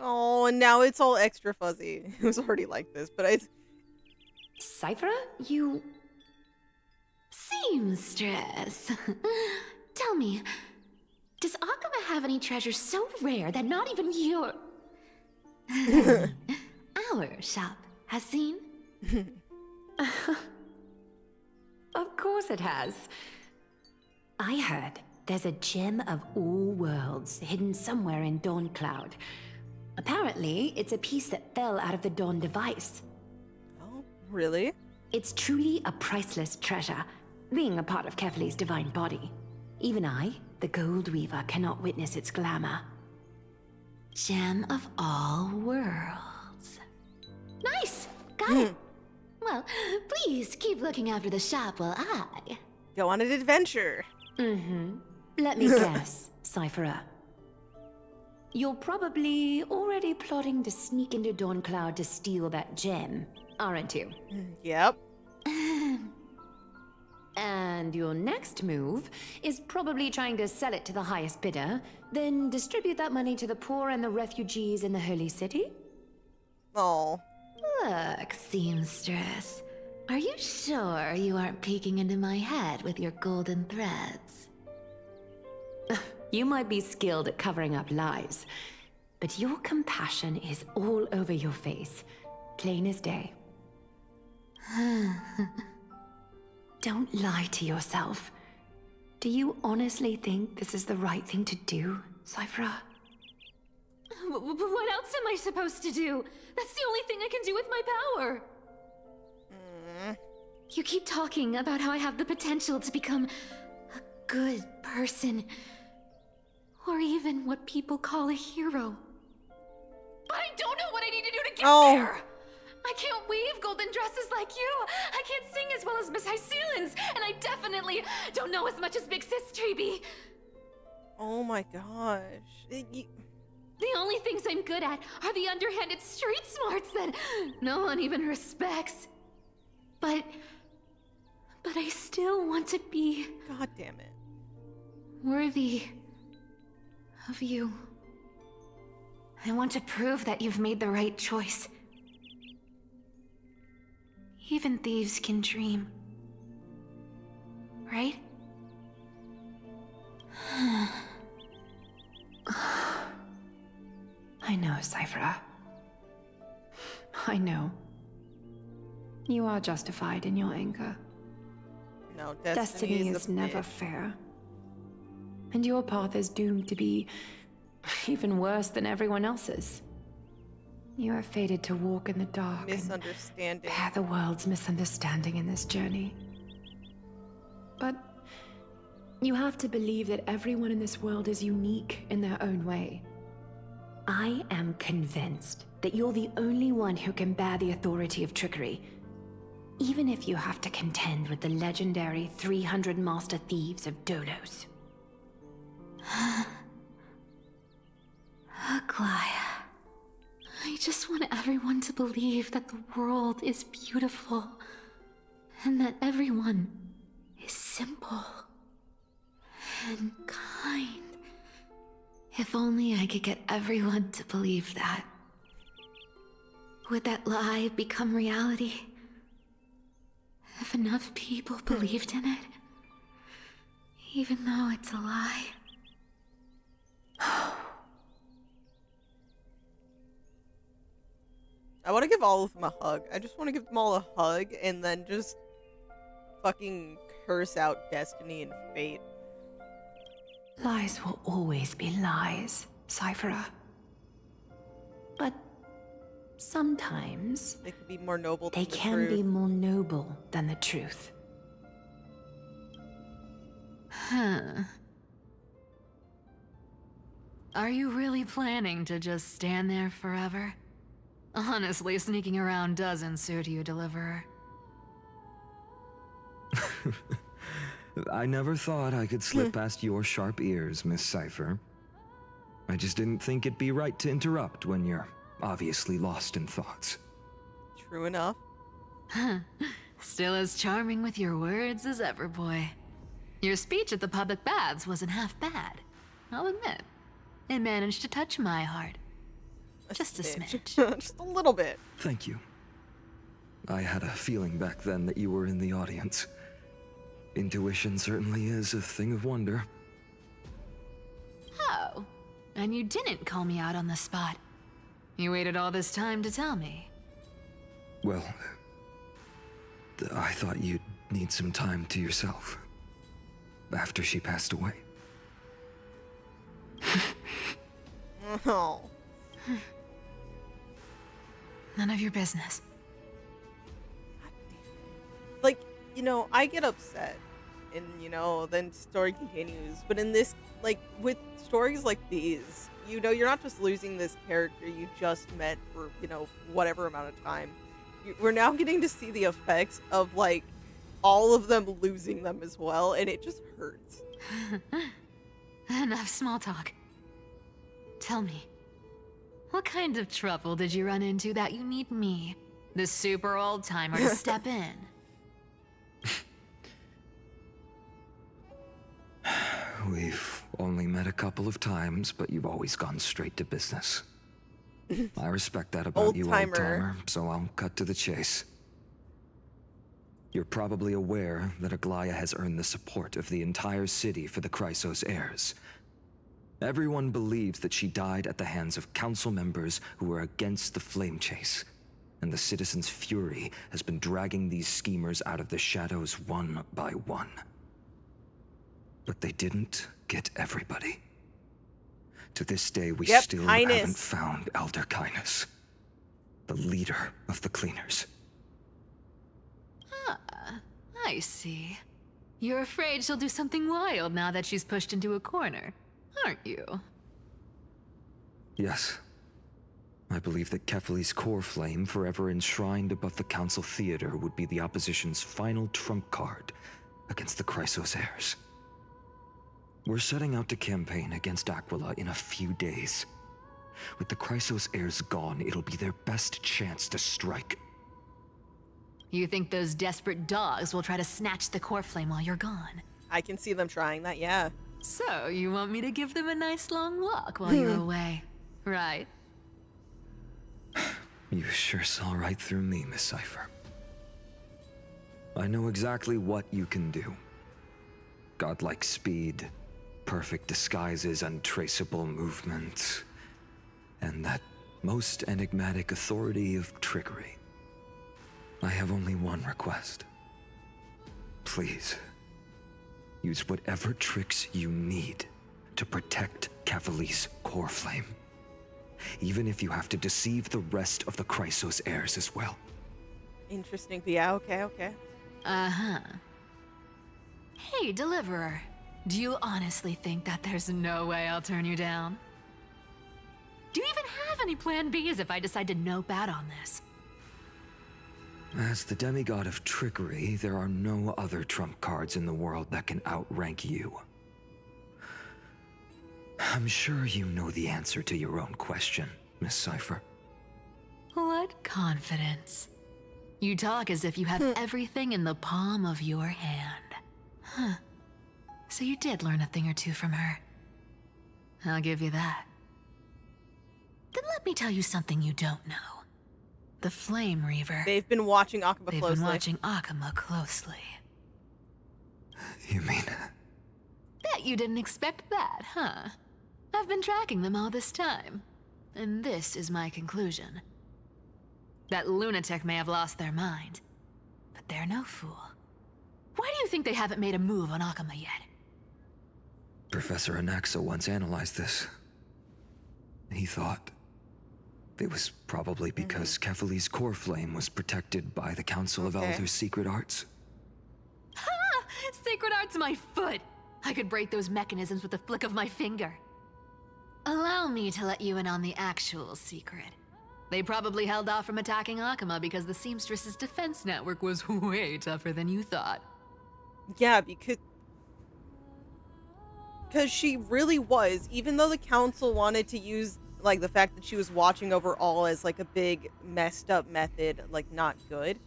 [SPEAKER 1] Oh, and now it's all extra fuzzy. It was already like this, but it's...
[SPEAKER 4] Cipher? You...
[SPEAKER 2] Seamstress. Tell me, does Okhema have any treasures so rare that not even your... our shop has seen?
[SPEAKER 4] Of course it has. I heard there's a gem of all worlds hidden somewhere in Dawn Cloud. Apparently, it's a piece that fell out of the Dawn device.
[SPEAKER 1] Oh, really?
[SPEAKER 4] It's truly a priceless treasure, being a part of Kefali's divine body. Even I, the Gold Weaver, cannot witness its glamour.
[SPEAKER 2] Gem of all worlds. Nice! Got it. Well, please keep looking after the shop while I...
[SPEAKER 1] go on an adventure.
[SPEAKER 4] Let me guess, Cipher. You're probably already plotting to sneak into Dawn Cloud to steal that gem, aren't you?
[SPEAKER 1] Yep.
[SPEAKER 4] And your next move is probably trying to sell it to the highest bidder, then distribute that money to the poor and the refugees in the Holy City?
[SPEAKER 1] Oh.
[SPEAKER 2] Look, seamstress. Are you sure you aren't peeking into my head with your golden threads?
[SPEAKER 4] You might be skilled at covering up lies, but your compassion is all over your face, plain as day. Don't lie to yourself. Do you honestly think this is the right thing to do, Cipher?
[SPEAKER 3] What else am I supposed to do? That's the only thing I can do with my power. You keep talking about how I have the potential to become a good person. Or even what people call a hero. But I don't know what I need to do to get there! I can't weave golden dresses like you! I can't sing as well as Miss Hyacine, and I definitely don't know as much as Big Sis Tribbie.
[SPEAKER 1] Oh my gosh.
[SPEAKER 3] The only things I'm good at are the underhanded street smarts that no one even respects. But I still want to be...
[SPEAKER 1] God damn it.
[SPEAKER 3] worthy
[SPEAKER 4] of you. I want to prove that you've made the right choice. Even thieves can dream. Right? I know, Cipher. I know. You are justified in your anger.
[SPEAKER 1] No,
[SPEAKER 4] Destiny is never fair. And your path is doomed to be even worse than everyone else's. You are fated to walk in the dark.
[SPEAKER 1] Misunderstanding.
[SPEAKER 4] And bear the world's misunderstanding in this journey. But you have to believe that everyone in this world is unique in their own way. I am convinced that you're the only one who can bear the authority of trickery, even if you have to contend with the legendary 300 master thieves of Dolos. Aglaea. I just want everyone to believe that the world is beautiful, and that everyone is simple and kind. If only I could get everyone to believe that. Would that lie become reality? If enough people believed in it, even though it's a lie.
[SPEAKER 1] I want to give all of them a hug. I just want to give them all a hug and then just fucking curse out destiny and fate.
[SPEAKER 4] Lies will always be lies, Cipher. But sometimes
[SPEAKER 1] they can be more noble.
[SPEAKER 4] They can be more noble than the truth.
[SPEAKER 3] Huh. Are you really planning to just stand there forever? Honestly, sneaking around doesn't suit you, Deliverer.
[SPEAKER 8] I never thought I could slip past your sharp ears, Miss Cipher. I just didn't think it'd be right to interrupt when you're obviously lost in thoughts.
[SPEAKER 1] True enough.
[SPEAKER 3] Still as charming with your words as ever, boy. Your speech at the public baths wasn't half bad, I'll admit. It managed to touch my heart. Just a smidge.
[SPEAKER 1] Just a little bit.
[SPEAKER 8] Thank you. I had a feeling back then that you were in the audience. Intuition certainly is a thing of wonder.
[SPEAKER 3] Oh, and you didn't call me out on the spot. You waited all this time to tell me.
[SPEAKER 8] Well, I thought you'd need some time to yourself. After she passed away.
[SPEAKER 1] Oh.
[SPEAKER 3] None of your business.
[SPEAKER 1] Like, you know, I get upset and, you know, then story continues. But in this, like, with stories like these, you know, you're not just losing this character you just met for, you know, whatever amount of time. We're now getting to see the effects of, like, all of them losing them as well, and it just hurts.
[SPEAKER 3] Enough small talk. Tell me, what kind of trouble did you run into that you need me, the super old timer, to step in?
[SPEAKER 8] We've only met a couple of times, but you've always gone straight to business. I respect that about you, old-timer, so I'll cut to the chase. You're probably aware that Aglaea has earned the support of the entire city for the Chrysos heirs. Everyone believes that she died at the hands of council members who were against the flame chase, and the citizens' fury has been dragging these schemers out of the shadows one by one. But they didn't get everybody. To this day, we still haven't found Elder Caenis, the leader of the cleaners.
[SPEAKER 3] Ah, I see. You're afraid she'll do something wild now that she's pushed into a corner, aren't you?
[SPEAKER 8] Yes. I believe that Kefali's Coreflame, forever enshrined above the Council Theater, would be the opposition's final trump card against the Chrysos heirs. We're setting out to campaign against Aquila in a few days. With the Chrysos heirs gone, it'll be their best chance to strike.
[SPEAKER 3] You think those desperate dogs will try to snatch the Coreflame while you're gone?
[SPEAKER 1] I can see them trying that, yeah.
[SPEAKER 3] So, you want me to give them a nice long walk while you're away, right?
[SPEAKER 8] You sure saw right through me, Miss Cipher. I know exactly what you can do. Godlike speed, perfect disguises, untraceable movement, and that most enigmatic authority of trickery. I have only one request. Please, use whatever tricks you need to protect Caenis' Coreflame. Even if you have to deceive the rest of the Chrysos heirs as well.
[SPEAKER 1] Interesting. But yeah, okay.
[SPEAKER 3] Uh-huh. Hey, Deliverer. Do you honestly think that there's no way I'll turn you down? Do you even have any plan Bs if I decide to nope out on this?
[SPEAKER 8] As the demigod of trickery, there are no other trump cards in the world that can outrank you. I'm sure you know the answer to your own question, Miss Cipher.
[SPEAKER 3] What confidence. You talk as if you have everything in the palm of your hand. Huh. So you did learn a thing or two from her. I'll give you that. Then let me tell you something you don't know. The Flame Reaver.
[SPEAKER 1] They've been watching Okhema closely.
[SPEAKER 3] They've been watching Okhema closely.
[SPEAKER 8] You mean...
[SPEAKER 3] Bet you didn't expect that, huh? I've been tracking them all this time. And this is my conclusion. That lunatic may have lost their mind, but they're no fool. Why do you think they haven't made a move on Okhema yet?
[SPEAKER 8] Professor Anaxa once analyzed this. He thought it was probably because Caenis' Coreflame was protected by the Council of Elders' secret arts.
[SPEAKER 3] Ha! Secret art's my foot! I could break those mechanisms with a flick of my finger. Allow me to let you in on the actual secret. They probably held off from attacking Okhema because the Seamstress's defense network was way tougher than you thought.
[SPEAKER 1] Yeah, because she really was. Even though the council wanted to use like the fact that she was watching over all as like a big messed up method, like not good,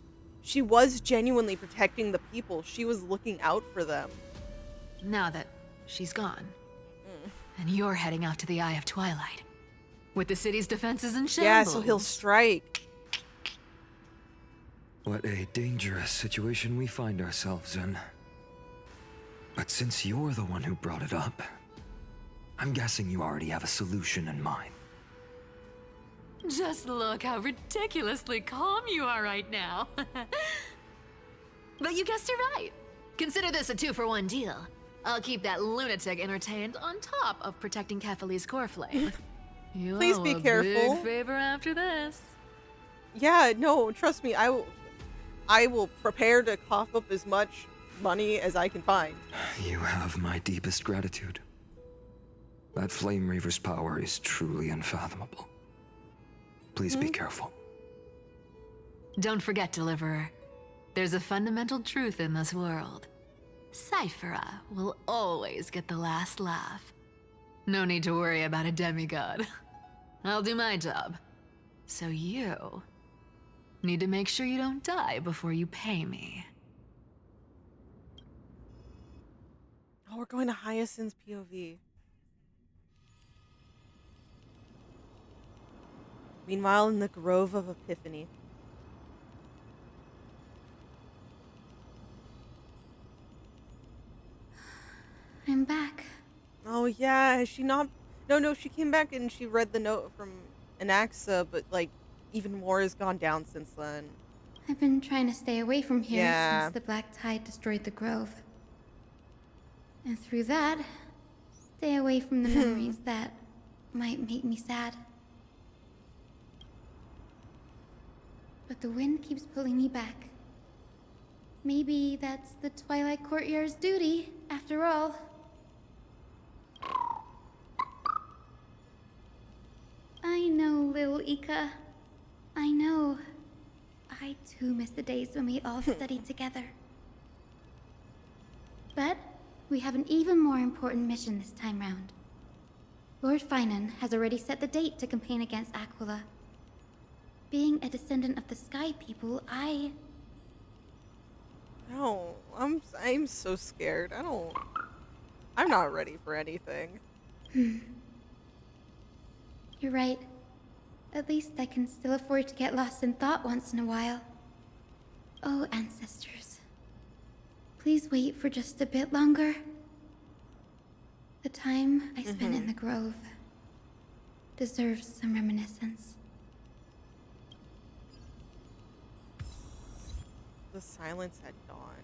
[SPEAKER 1] she was genuinely protecting the people. She was looking out for them.
[SPEAKER 3] Now that she's gone, and you're heading off to the Eye of Twilight, with the city's defenses in shambles.
[SPEAKER 1] Yeah, so he'll strike.
[SPEAKER 8] What a dangerous situation we find ourselves in. But since you're the one who brought it up, I'm guessing you already have a solution in mind.
[SPEAKER 3] Just look how ridiculously calm you are right now. But you guessed it right. Consider this a 2-for-1 deal. I'll keep that lunatic entertained on top of protecting Caenis' Coreflame. You
[SPEAKER 1] Please be careful.
[SPEAKER 3] Big favor after this.
[SPEAKER 1] Yeah, no, trust me. I will prepare to cough up as much money as I can find.
[SPEAKER 8] You have my deepest gratitude. That Flame Reaver's power is truly unfathomable. Please be careful.
[SPEAKER 3] Don't forget, Deliverer. There's a fundamental truth in this world. Cyphera will always get the last laugh. No need to worry about a demigod. I'll do my job. So you need to make sure you don't die before you pay me.
[SPEAKER 1] Oh, we're going to Hyacine's POV. Meanwhile, in the Grove of Epiphany.
[SPEAKER 9] I'm back.
[SPEAKER 1] Oh yeah, has she not? No, she came back and she read the note from Anaxa, but like, even more has gone down since then.
[SPEAKER 9] I've been trying to stay away from here
[SPEAKER 1] Yeah.
[SPEAKER 9] since the Black Tide destroyed the Grove. And through that, stay away from the memories that might make me sad. But the wind keeps pulling me back. Maybe that's the Twilight Courtyard's duty, after all. I know, little Ika. I know. I too miss the days when we all studied together. But we have an even more important mission this time round. Lord Phainon has already set the date to campaign against Aquila. Being a descendant of the Sky People,
[SPEAKER 1] No, I'm so scared. I don't. I'm not ready for anything.
[SPEAKER 9] You're right. At least I can still afford to get lost in thought once in a while. Oh, ancestors. Please wait for just a bit longer. The time I spent in the grove deserves some reminiscence.
[SPEAKER 1] The silence at dawn.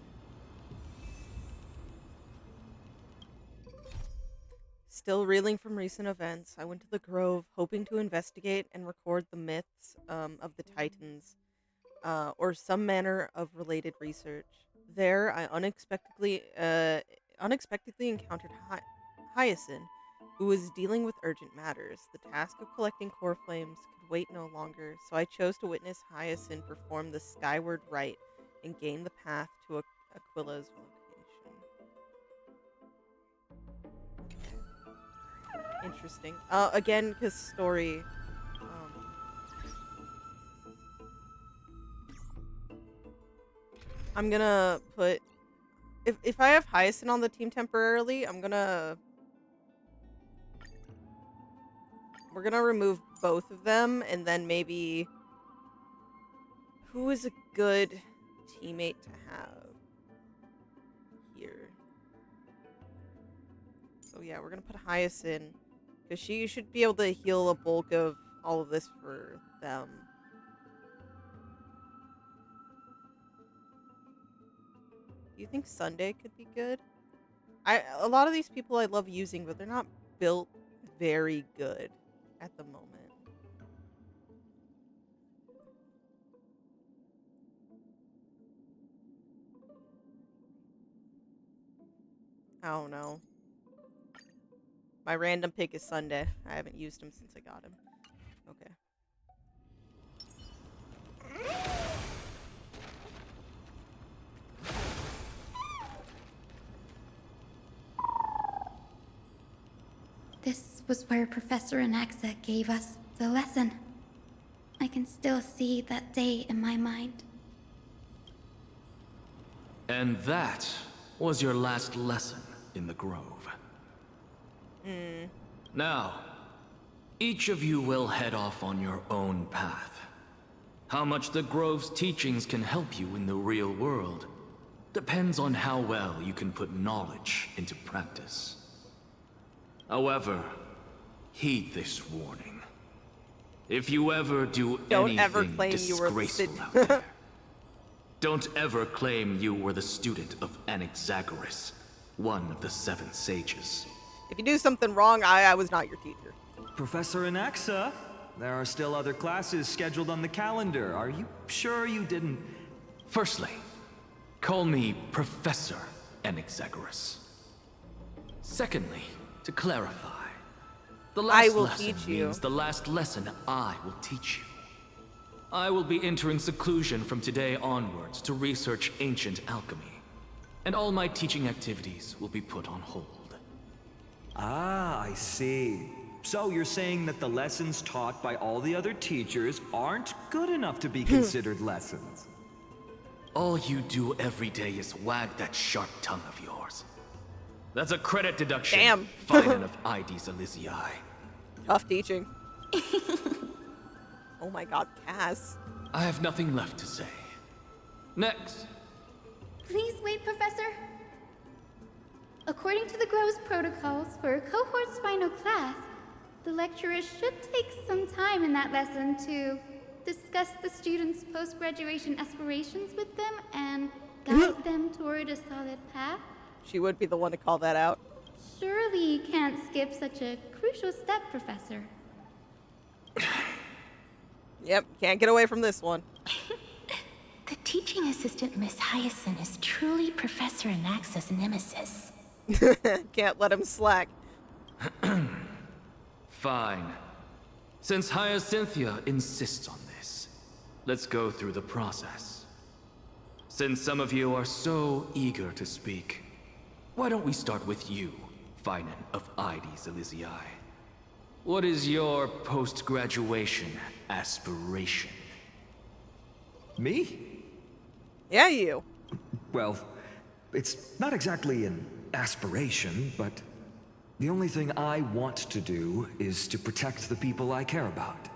[SPEAKER 1] Still reeling from recent events, I went to the grove hoping to investigate and record the myths of the Titans, or some manner of related research. There, I unexpectedly encountered Hyacine, who was dealing with urgent matters. The task of collecting core flames could wait no longer, so I chose to witness Hyacine perform the skyward rite and gain the path to Aquila's location. Interesting. Again, because story. I'm gonna put. If I have Hyacine on the team temporarily, we're gonna remove both of them, and then maybe who is a good teammate to have here? So yeah, we're gonna put Hyacine, because she should be able to heal a bulk of all of this for them. Do you think Sunday could be good? A lot of these people I love using, but they're not built very good at the moment. I don't know. My random pick is Sunday. I haven't used him since I got him. Okay.
[SPEAKER 9] This was where Professor Anaxa gave us the lesson. I can still see that day in my mind.
[SPEAKER 13] And that was your last lesson in the grove. Now, each of you will head off on your own path. How much the grove's teachings can help you in the real world depends on how well you can put knowledge into practice. However, heed this warning. If you ever do anything disgraceful out there, don't ever claim you were the student of Anaxagoras, one of the 7 sages.
[SPEAKER 1] If you do something wrong, I was not your teacher.
[SPEAKER 15] Professor Anaxa, there are still other classes scheduled on the calendar. Are you sure you didn't...
[SPEAKER 13] Firstly, call me Professor Anaxagoras. Secondly, to clarify, the last lesson means the last lesson I will teach you. I will be entering seclusion from today onwards to research ancient alchemy, and all my teaching activities will be put on hold.
[SPEAKER 15] Ah, I see. So you're saying that the lessons taught by all the other teachers aren't good enough to be considered lessons?
[SPEAKER 13] All you do every day is wag that sharp tongue of yours. That's a credit deduction.
[SPEAKER 1] Damn.
[SPEAKER 13] Phainon of Ides Elizii.
[SPEAKER 1] Tough teaching. Oh my god, Cass.
[SPEAKER 13] I have nothing left to say. Next.
[SPEAKER 9] Please wait, Professor. According to the Grove's protocols for a cohort's final class, the lecturer should take some time in that lesson to discuss the students' post-graduation aspirations with them and guide them toward a solid path.
[SPEAKER 1] She would be the one to call that out.
[SPEAKER 9] Surely you can't skip such a crucial step, Professor.
[SPEAKER 1] Yep, can't get away from this one.
[SPEAKER 16] The teaching assistant, Miss Hyacine, is truly Professor Anaxa's nemesis.
[SPEAKER 1] Can't let him slack.
[SPEAKER 13] Fine. Since Hyacinthia insists on this, let's go through the process. Since some of you are so eager to speak, why don't we start with you, Phainon of Ides Elizii? What is your post-graduation aspiration?
[SPEAKER 15] Me?
[SPEAKER 1] Yeah, you.
[SPEAKER 15] Well, it's not exactly an
[SPEAKER 8] aspiration, but the only thing I want to do is to protect the people I care about.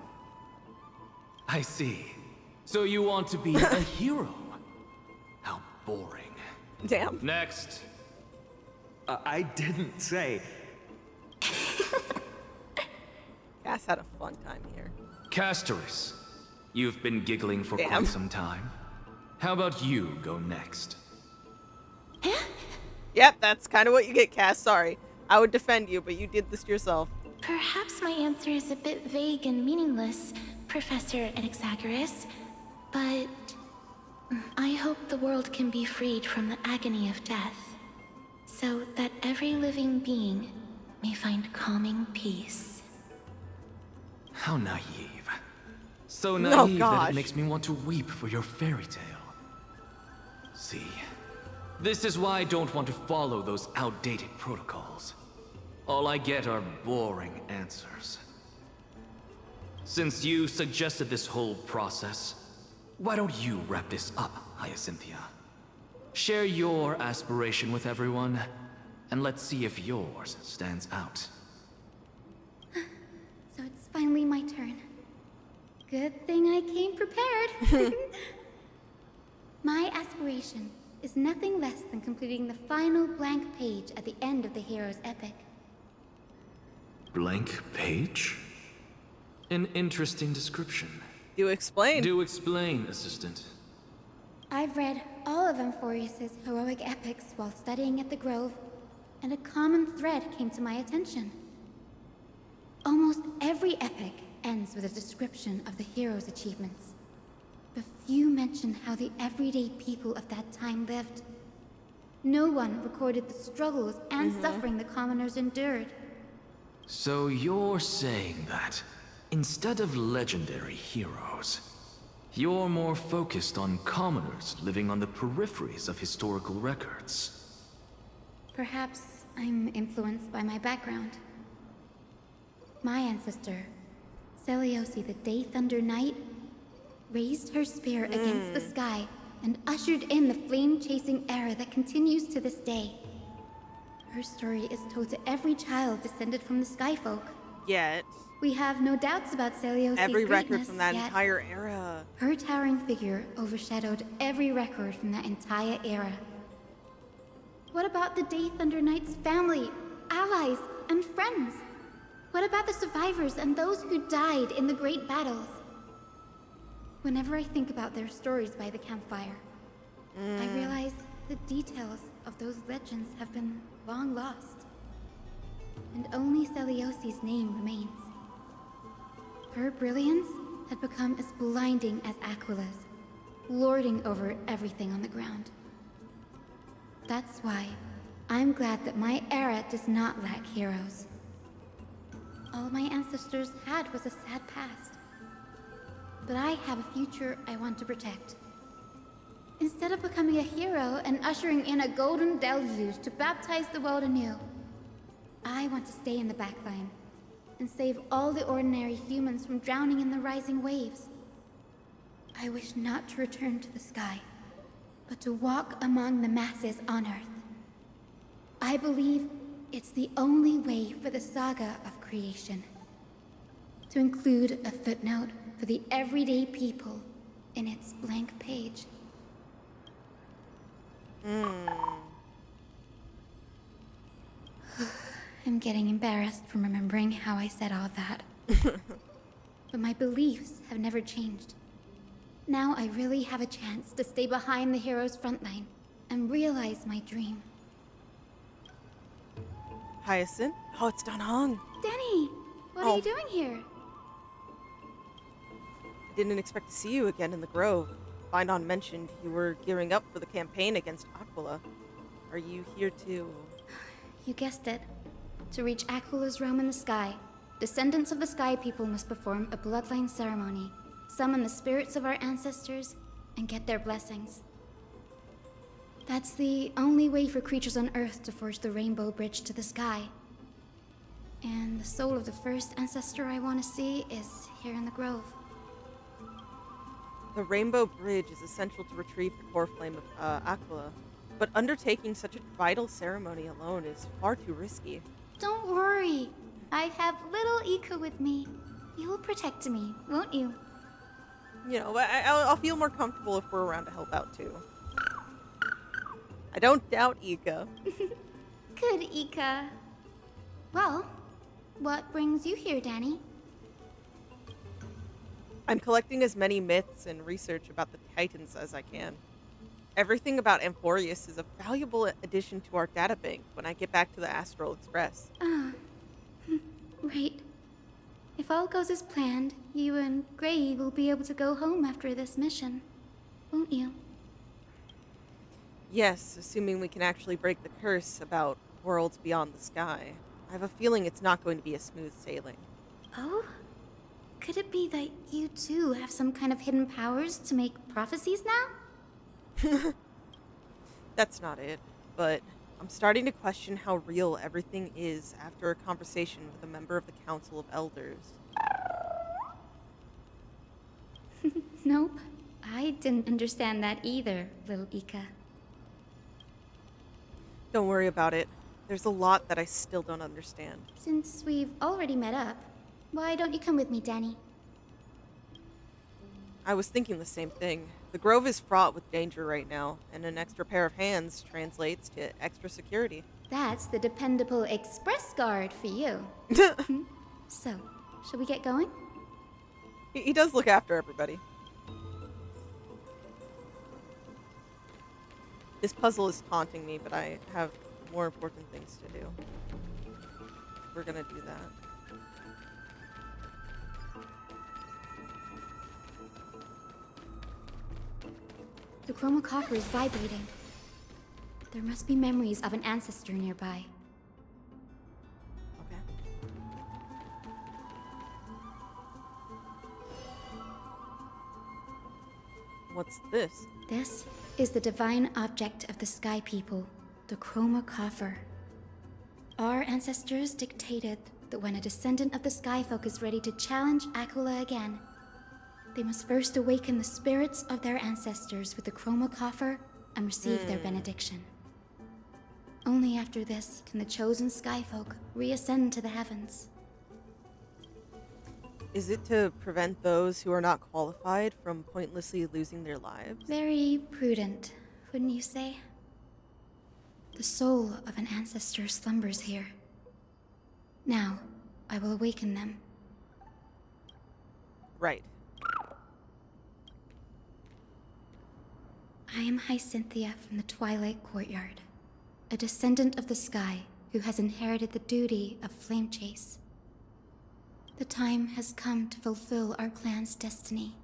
[SPEAKER 13] I see. So you want to be a hero? How boring.
[SPEAKER 1] Damn.
[SPEAKER 13] Next.
[SPEAKER 15] I didn't say.
[SPEAKER 1] Cass had a fun time here.
[SPEAKER 13] Castoris, you've been giggling for quite some time. How about you go next?
[SPEAKER 1] Yep, that's kind of what you get, Cass. Sorry. I would defend you, but you did this yourself.
[SPEAKER 16] Perhaps my answer is a bit vague and meaningless, Professor Anaxagoras, but I hope the world can be freed from the agony of death, so that every living being may find calming peace.
[SPEAKER 13] How naive. So naive that it makes me want to weep for your fairy tale. See, this is why I don't want to follow those outdated protocols. All I get are boring answers. Since you suggested this whole process, why don't you wrap this up, Hyacinthia? Share your aspiration with everyone, and let's see if yours stands out.
[SPEAKER 9] So it's finally my turn. Good thing I came prepared. My aspiration is nothing less than completing the final blank page at the end of the hero's epic.
[SPEAKER 13] Blank page? An interesting description.
[SPEAKER 1] Do explain.
[SPEAKER 13] Do explain, assistant.
[SPEAKER 9] I've read all of Amphoreus' heroic epics while studying at the Grove, and a common thread came to my attention. Almost every epic ends with a description of the hero's achievements. But few mention how the everyday people of that time lived. No one recorded the struggles and suffering the commoners endured.
[SPEAKER 13] So you're saying that, instead of legendary heroes, you're more focused on commoners living on the peripheries of historical records.
[SPEAKER 9] Perhaps I'm influenced by my background. My ancestor, Seliose the Day Thunder Knight, raised her spear against the sky and ushered in the flame-chasing era that continues to this day. Her story is told to every child descended from the Skyfolk.
[SPEAKER 1] Yet.
[SPEAKER 9] We have no doubts about Seliose's
[SPEAKER 1] every record
[SPEAKER 9] greatness,
[SPEAKER 1] from that
[SPEAKER 9] yet
[SPEAKER 1] entire era.
[SPEAKER 9] Her towering figure overshadowed every record from that entire era. What about the Day Thunder Knight's family, allies, and friends? What about the survivors and those who died in the great battles? Whenever I think about their stories by the campfire, I realize the details of those legends have been long lost. And only Seliose's name remains. Her brilliance had become as blinding as Aquila's, lording over everything on the ground. That's why I'm glad that my era does not lack heroes. All my ancestors had was a sad past. But I have a future I want to protect. Instead of becoming a hero and ushering in a golden deluge to baptize the world anew, I want to stay in the backline and save all the ordinary humans from drowning in the rising waves. I wish not to return to the sky, but to walk among the masses on Earth. I believe it's the only way for the saga of creation. To include a footnote for the everyday people in its blank page. I'm getting embarrassed from remembering how I said all that. But my beliefs have never changed. Now I really have a chance to stay behind the hero's frontline and realize my dream.
[SPEAKER 1] Hyacinth? Oh, it's Dan-Heng.
[SPEAKER 9] Denny! What are you doing here?
[SPEAKER 1] I didn't expect to see you again in the Grove. Phainon mentioned you were gearing up for the campaign against Aquila. Are you here to...
[SPEAKER 9] You guessed it. To reach Aquila's realm in the sky, descendants of the Sky People must perform a bloodline ceremony, summon the spirits of our ancestors, and get their blessings. That's the only way for creatures on Earth to forge the Rainbow Bridge to the sky. And the soul of the first ancestor I want to see is here in the Grove.
[SPEAKER 1] The Rainbow Bridge is essential to retrieve the Coreflame of Aquila. but undertaking such a vital ceremony alone is far too risky.
[SPEAKER 9] Don't worry. I have little Ika with me. You'll protect me, won't you?
[SPEAKER 1] You know, I'll feel more comfortable if we're around to help out too. I don't doubt Ika.
[SPEAKER 9] Good, Ika. Well, what brings you here, Danny?
[SPEAKER 1] I'm collecting as many myths and research about the Titans as I can. Everything about Amphoreus is a valuable addition to our databank when I get back to the Astral Express.
[SPEAKER 9] Right. If all goes as planned, you and Gray will be able to go home after this mission, won't you?
[SPEAKER 1] Yes, assuming we can actually break the curse about worlds beyond the sky. I have a feeling it's not going to be a smooth sailing.
[SPEAKER 9] Oh? Could it be that you too have some kind of hidden powers to make prophecies now?
[SPEAKER 1] That's not it, but I'm starting to question how real everything is after a conversation with a member of the Council of Elders.
[SPEAKER 9] Nope. I didn't understand that either, little Ika.
[SPEAKER 1] Don't worry about it. There's a lot that I still don't understand.
[SPEAKER 9] Since we've already met up, why don't you come with me, Danny?
[SPEAKER 1] I was thinking the same thing. The Grove is fraught with danger right now, and an extra pair of hands translates to extra security.
[SPEAKER 9] That's the dependable express guard for you. So, shall we get going?
[SPEAKER 1] He does look after everybody. This puzzle is haunting me, but I have more important things to do. We're gonna do that.
[SPEAKER 9] The chroma copper is vibrating. There must be memories of an ancestor nearby.
[SPEAKER 1] Okay. What's this?
[SPEAKER 9] This is the divine object of the Sky People, the chroma coffer. Our ancestors dictated that when a descendant of the Skyfolk is ready to challenge Aquila again, they must first awaken the spirits of their ancestors with the chroma coffer and receive their benediction. Only after this can the chosen Skyfolk reascend to the heavens.
[SPEAKER 1] Is it to prevent those who are not qualified from pointlessly losing their lives?
[SPEAKER 9] Very prudent, wouldn't you say? The soul of an ancestor slumbers here. Now, I will awaken them.
[SPEAKER 1] Right.
[SPEAKER 9] I am Hyacinthia from the Twilight Courtyard, a descendant of the sky who has inherited the duty of flame chase. The time has come to fulfill our clan's destiny.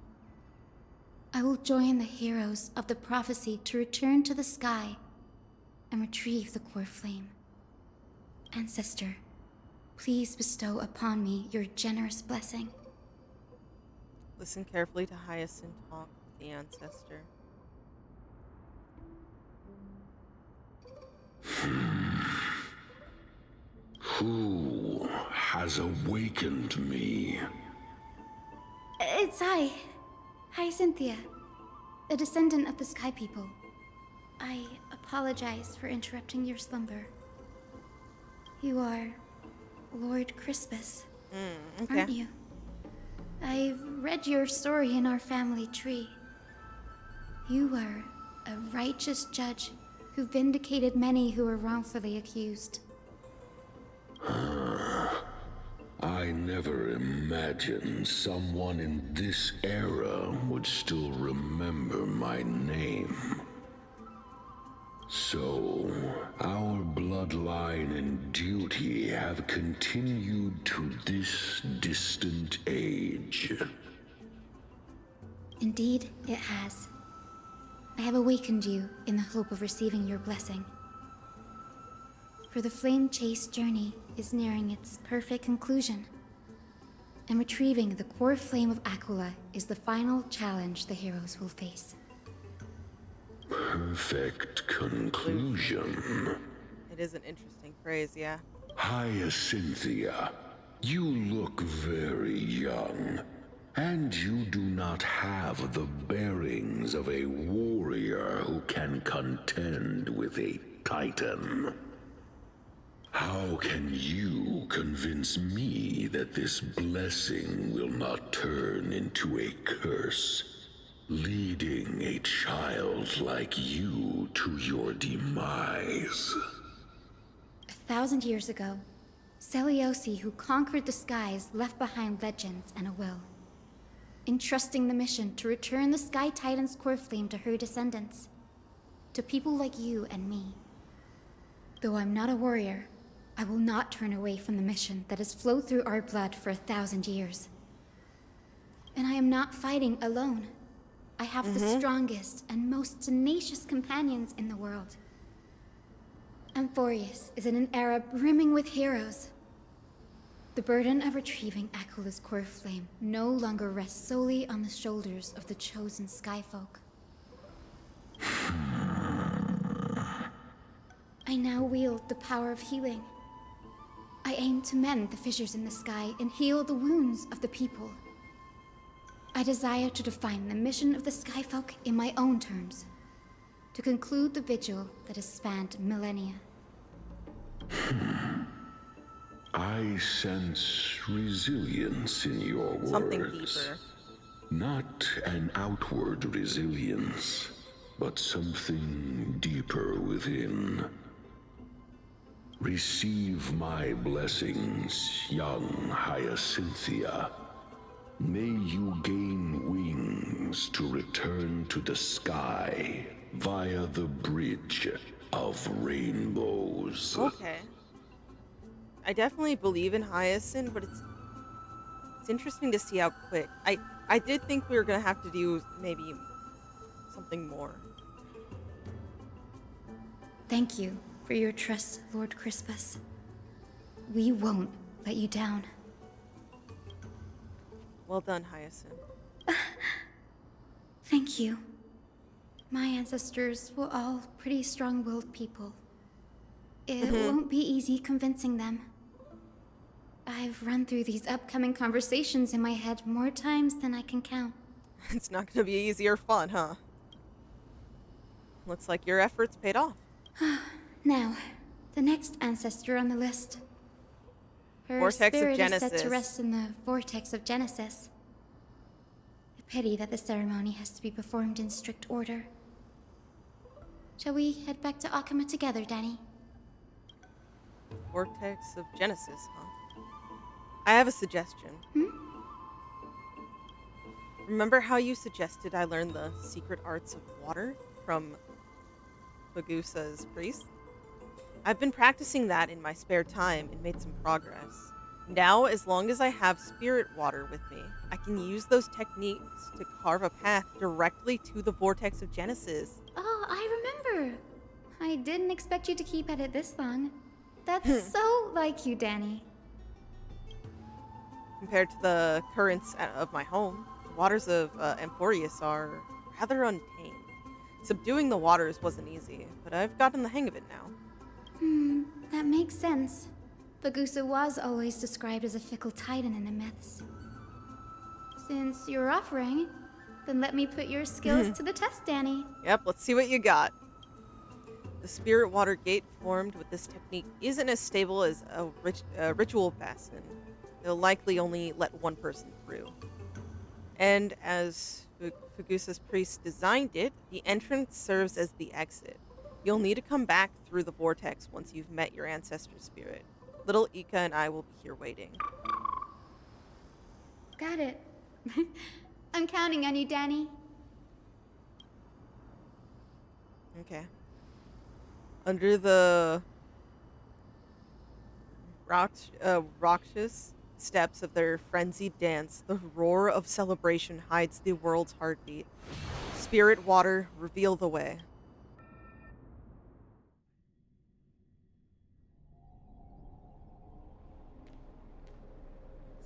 [SPEAKER 9] I will join the heroes of the prophecy to return to the sky and retrieve the Coreflame. Ancestor, please bestow upon me your generous blessing.
[SPEAKER 1] Listen carefully to Hyacinth talk with the ancestor.
[SPEAKER 5] Who has awakened me?
[SPEAKER 9] It's I, Hyacinthia, a descendant of the Sky People. I apologize for interrupting your slumber. You are Lord Crispus,
[SPEAKER 1] okay.
[SPEAKER 9] aren't you? I've read your story in our family tree. You were a righteous judge who vindicated many who were wrongfully accused.
[SPEAKER 5] I never imagined someone in this era would still remember my name. So, our bloodline and duty have continued to this distant age.
[SPEAKER 9] Indeed, it has. I have awakened you in the hope of receiving your blessing. For the flame chase journey is nearing its perfect conclusion, and retrieving the core flame of Aquila is the final challenge the heroes will face.
[SPEAKER 5] Perfect conclusion.
[SPEAKER 1] It is an interesting phrase, yeah.
[SPEAKER 5] Hyacinthia, you look very young. And you do not have the bearings of a warrior who can contend with a titan. How can you convince me that this blessing will not turn into a curse, leading a child like you to your demise?
[SPEAKER 9] 1,000 years ago, Seliose, who conquered the skies, left behind legends and a will, entrusting the mission to return the Sky Titan's Coreflame to her descendants, to people like you and me. Though I'm not a warrior, I will not turn away from the mission that has flowed through our blood for 1,000 years. And I am not fighting alone. I have the strongest and most tenacious companions in the world. Amphoreus is in an era brimming with heroes. The burden of retrieving Aquila's Coreflame no longer rests solely on the shoulders of the chosen Skyfolk. I now wield the power of healing. I aim to mend the fissures in the sky and heal the wounds of the people. I desire to define the mission of the Skyfolk in my own terms, to conclude the vigil that has spanned millennia.
[SPEAKER 5] I sense resilience in your words.
[SPEAKER 1] Something deeper.
[SPEAKER 5] Not an outward resilience, but something deeper within. Receive my blessings, young Hyacinthia. May you gain wings to return to the sky via the bridge of rainbows.
[SPEAKER 1] Okay. I definitely believe in Hyacin, but it's interesting to see how quick. I did think we were gonna have to do maybe something more.
[SPEAKER 9] Thank you for your trust, Lord Crispus. We won't let you down.
[SPEAKER 1] Well done, Hyacin.
[SPEAKER 9] Thank you. My ancestors were all pretty strong-willed people. It won't be easy convincing them. I've run through these upcoming conversations in my head more times than I can count.
[SPEAKER 1] It's not gonna be easy or fun, huh? Looks like your efforts paid off.
[SPEAKER 9] Now, the next ancestor on the list. Her
[SPEAKER 1] Vortex of
[SPEAKER 9] spirit is set
[SPEAKER 1] Genesis.
[SPEAKER 9] to rest in the Vortex of Genesis. A pity that the ceremony has to be performed in strict order. Shall we head back to Okhema together, Danny?
[SPEAKER 1] Vortex of Genesis, huh? I have a suggestion. Remember how you suggested I learn the secret arts of water from Bagusa's priest? I've been practicing that in my spare time and made some progress. Now, as long as I have spirit water with me, I can use those techniques to carve a path directly to the Vortex of Genesis.
[SPEAKER 9] Oh, I remember. I didn't expect you to keep at it this long. That's so like you, Danny.
[SPEAKER 1] Compared to the currents of my home, the waters of Amporeus are rather untamed. Subduing the waters wasn't easy, but I've gotten the hang of it now.
[SPEAKER 9] That makes sense. Bagusa was always described as a fickle titan in the myths. Since you're offering, then let me put your skills to the test, Danny.
[SPEAKER 1] Yep, let's see what you got. The spirit water gate formed with this technique isn't as stable as a ritual basin. It'll likely only let one person through. And as Bagusa's priest designed it, the entrance serves as the exit. You'll need to come back through the vortex once you've met your ancestor spirit. Little Ika and I will be here waiting.
[SPEAKER 9] Got it. I'm counting on you, Danny.
[SPEAKER 1] Okay. Under the raucous steps of their frenzied dance, the roar of celebration hides the world's heartbeat. Spirit water, reveal the way.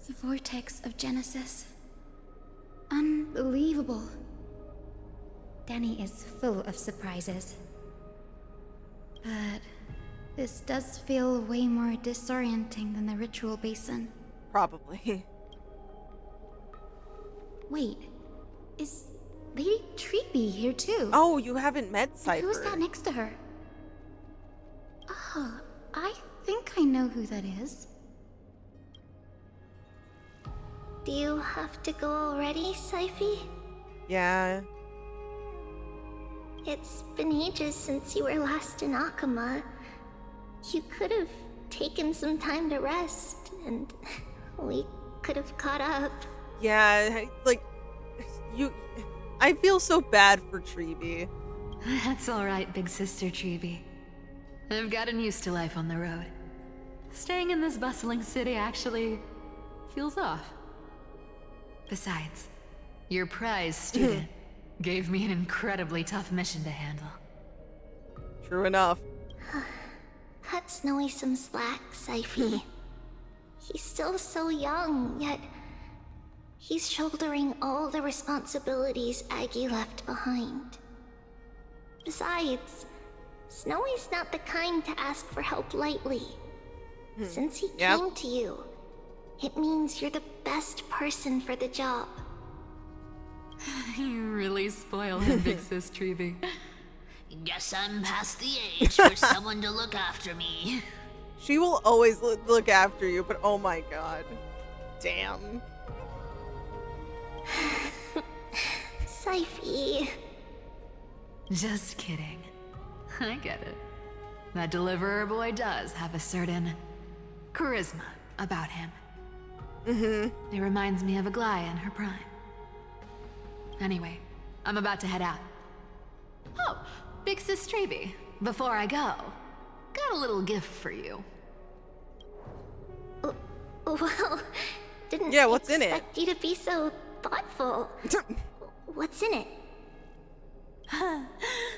[SPEAKER 9] The Vortex of Genesis. Unbelievable. Danny is full of surprises. But this does feel way more disorienting than the ritual basin.
[SPEAKER 1] Probably.
[SPEAKER 9] Wait, is Lady Tribbie here too?
[SPEAKER 1] Oh, you haven't met Cipher.
[SPEAKER 9] Who's that next to her? Oh, I think I know who that is.
[SPEAKER 2] Do you have to go already, Ciphy?
[SPEAKER 1] Yeah.
[SPEAKER 2] It's been ages since you were last in Okhema. You could have taken some time to rest, and we could have caught up.
[SPEAKER 1] Yeah, like, I feel so bad for Tribbie.
[SPEAKER 3] That's alright, big sister Tribbie. I've gotten used to life on the road. Staying in this bustling city actually feels off. Besides, your prize student gave me an incredibly tough mission to handle.
[SPEAKER 1] True enough.
[SPEAKER 2] Cut Snowy some slack, Ciphy. He's still so young, yet he's shouldering all the responsibilities Aggy left behind. Besides, Snowy's not the kind to ask for help lightly. Since he came to you, it means you're the best person for the job.
[SPEAKER 3] You really spoil him, big sis Tribbie.
[SPEAKER 17] Guess I'm past the age for someone to look after me.
[SPEAKER 1] She will always look after you, but oh my god. Damn.
[SPEAKER 2] Ciphy.
[SPEAKER 3] Just kidding. I get it. That deliverer boy does have a certain charisma about him. It reminds me of Aglaea in her prime. Anyway, I'm about to head out. Oh, big sis Tribbie, before I go, got a little gift for you.
[SPEAKER 2] Well, didn't
[SPEAKER 1] what's in it?
[SPEAKER 2] expect you to be so thoughtful. What's in it?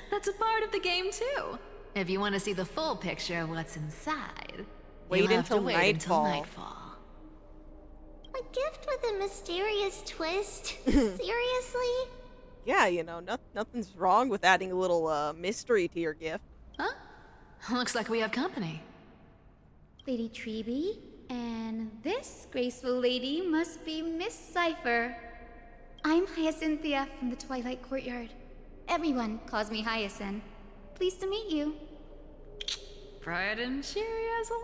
[SPEAKER 3] That's a part of the game too. If you want to see the full picture of what's inside,
[SPEAKER 1] wait until
[SPEAKER 3] nightfall.
[SPEAKER 2] A gift with a mysterious twist? Seriously?
[SPEAKER 1] Yeah, you know, nothing's wrong with adding a little mystery to your gift.
[SPEAKER 3] Huh? Looks like we have company.
[SPEAKER 9] Lady Tribbie, and this graceful lady must be Miss Cipher. I'm Hyacinthia from the Twilight Courtyard. Everyone calls me Hyacin. Pleased to meet you.
[SPEAKER 3] Bright and cheery as a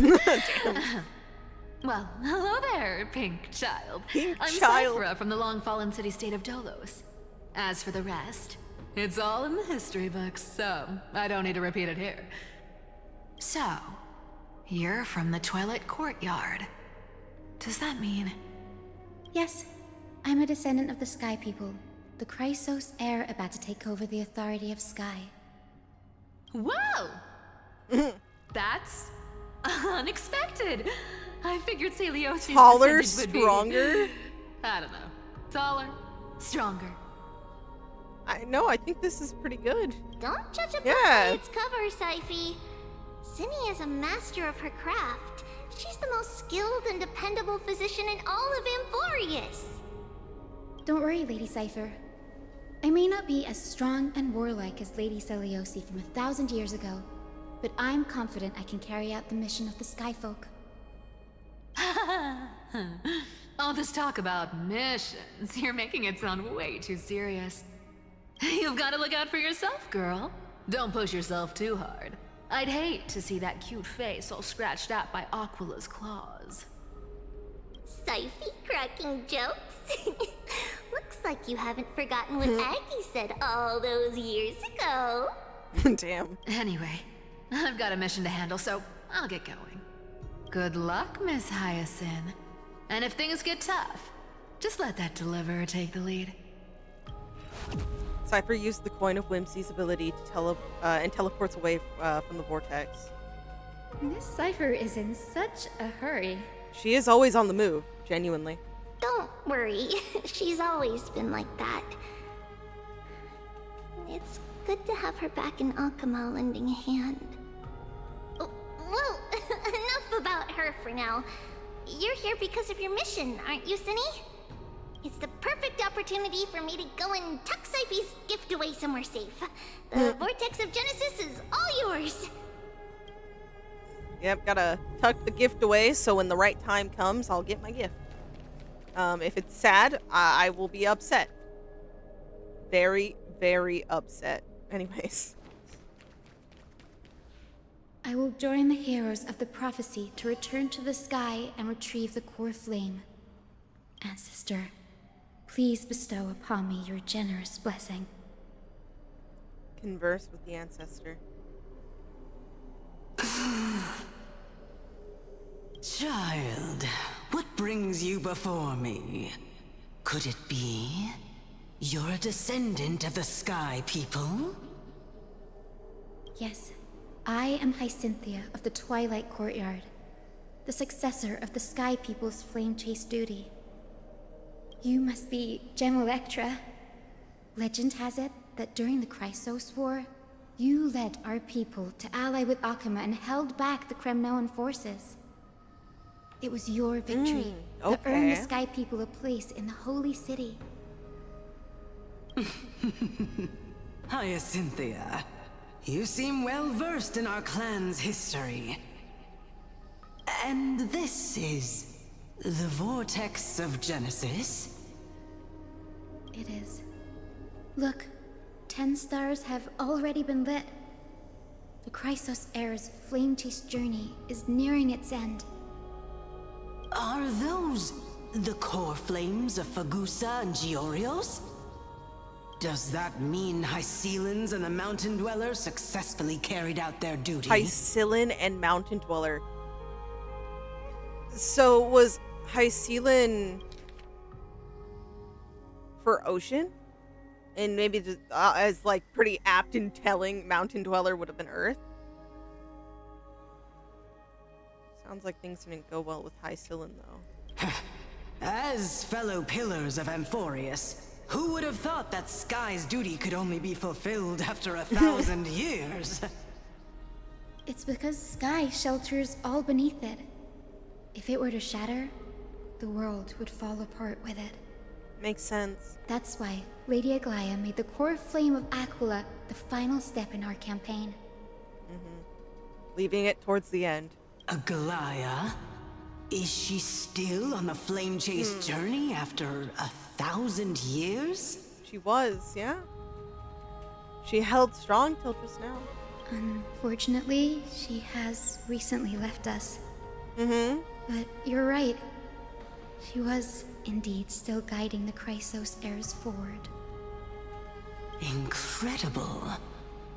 [SPEAKER 3] lamp.
[SPEAKER 1] Damn.
[SPEAKER 3] Well, hello there, pink child. I'm
[SPEAKER 1] child.
[SPEAKER 3] Cyphra from the long-fallen city-state of Dolos. As for the rest, it's all in the history books, so I don't need to repeat it here. So, you're from the Twilight Courtyard. Does that mean...
[SPEAKER 9] Yes, I'm a descendant of the Sky People, the Chrysos heir about to take over the authority of Sky.
[SPEAKER 3] Whoa! That's unexpected. I figured Seliose
[SPEAKER 1] taller,
[SPEAKER 3] would be...
[SPEAKER 1] stronger?
[SPEAKER 3] I don't know. Taller, stronger.
[SPEAKER 1] I think this is pretty good.
[SPEAKER 2] Don't judge a book by its cover, Ciphy. Zinni is a master of her craft. She's the most skilled and dependable physician in all of Amphoreus.
[SPEAKER 9] Don't worry, Lady Cipher. I may not be as strong and warlike as Lady Seliose from 1,000 years ago, but I'm confident I can carry out the mission of the Skyfolk.
[SPEAKER 3] All this talk about missions, you're making it sound way too serious. You've got to look out for yourself, girl. Don't push yourself too hard. I'd hate to see that cute face all scratched out by Aquila's claws.
[SPEAKER 2] Ciphy cracking jokes? Looks like you haven't forgotten what Aggy said all those years ago.
[SPEAKER 1] Damn.
[SPEAKER 3] Anyway, I've got a mission to handle, so I'll get going. Good luck, Miss Hyacin. And if things get tough, just let that deliverer take the lead.
[SPEAKER 1] Cipher used the Coin of Whimsy's ability to and teleports away from the vortex.
[SPEAKER 9] Miss Cipher is in such a hurry.
[SPEAKER 1] She is always on the move, genuinely.
[SPEAKER 2] Don't worry, she's always been like that. It's good to have her back in Okhema lending a hand. Well, enough about her for now. You're here because of your mission, aren't you, Zinni? It's the perfect opportunity for me to go and tuck Ciphy's gift away somewhere safe. The Vortex of Genesis is all yours.
[SPEAKER 1] Yep, gotta tuck the gift away so when the right time comes, I'll get my gift. If it's sad, I will be upset. Very, very upset. Anyways.
[SPEAKER 9] I will join the heroes of the prophecy to return to the sky and retrieve the Coreflame. Ancestor, please bestow upon me your generous blessing.
[SPEAKER 1] Converse with the ancestor.
[SPEAKER 18] Child, what brings you before me? Could it be you're a descendant of the Sky People?
[SPEAKER 9] Yes, I am Hyacinthia of the Twilight Courtyard, the successor of the Sky People's flame chase duty. You must be Gem Electra. Legend has it that during the Chrysos War, you led our people to ally with Okhema and held back the Kremnoan forces. It was your victory that earned the Sky People a place in the Holy City.
[SPEAKER 18] Hyacinthia, you seem well versed in our clan's history. And this is the Vortex of Genesis?
[SPEAKER 9] It is. Look, 10 stars have already been lit. The Chrysos Heir's flame chase journey is nearing its end.
[SPEAKER 18] Are those the core flames of Fagusa and Giorios? Does that mean Hyacilans and the Mountain Dweller successfully carried out their duty?
[SPEAKER 1] Hyacilin and Mountain Dweller. So was Hyacilin for ocean? And maybe just as like pretty apt in telling Mountain Dweller would have been Earth? Sounds like things didn't go well with Hyacilin though.
[SPEAKER 18] As fellow pillars of Amphoreus, who would have thought that Sky's duty could only be fulfilled after 1,000 years?
[SPEAKER 9] It's because Sky shelters all beneath it. If it were to shatter, the world would fall apart with it.
[SPEAKER 1] Makes sense.
[SPEAKER 9] That's why Lady Aglaea made the Coreflame of Aquila the final step in our campaign.
[SPEAKER 1] Leaving it towards the end.
[SPEAKER 18] Aglaea? Is she still on the flame chase journey after 1,000 years?
[SPEAKER 1] She was, yeah. She held strong till just now.
[SPEAKER 9] Unfortunately, she has recently left us. But you're right. She was indeed still guiding the Chrysos heirs forward.
[SPEAKER 18] Incredible.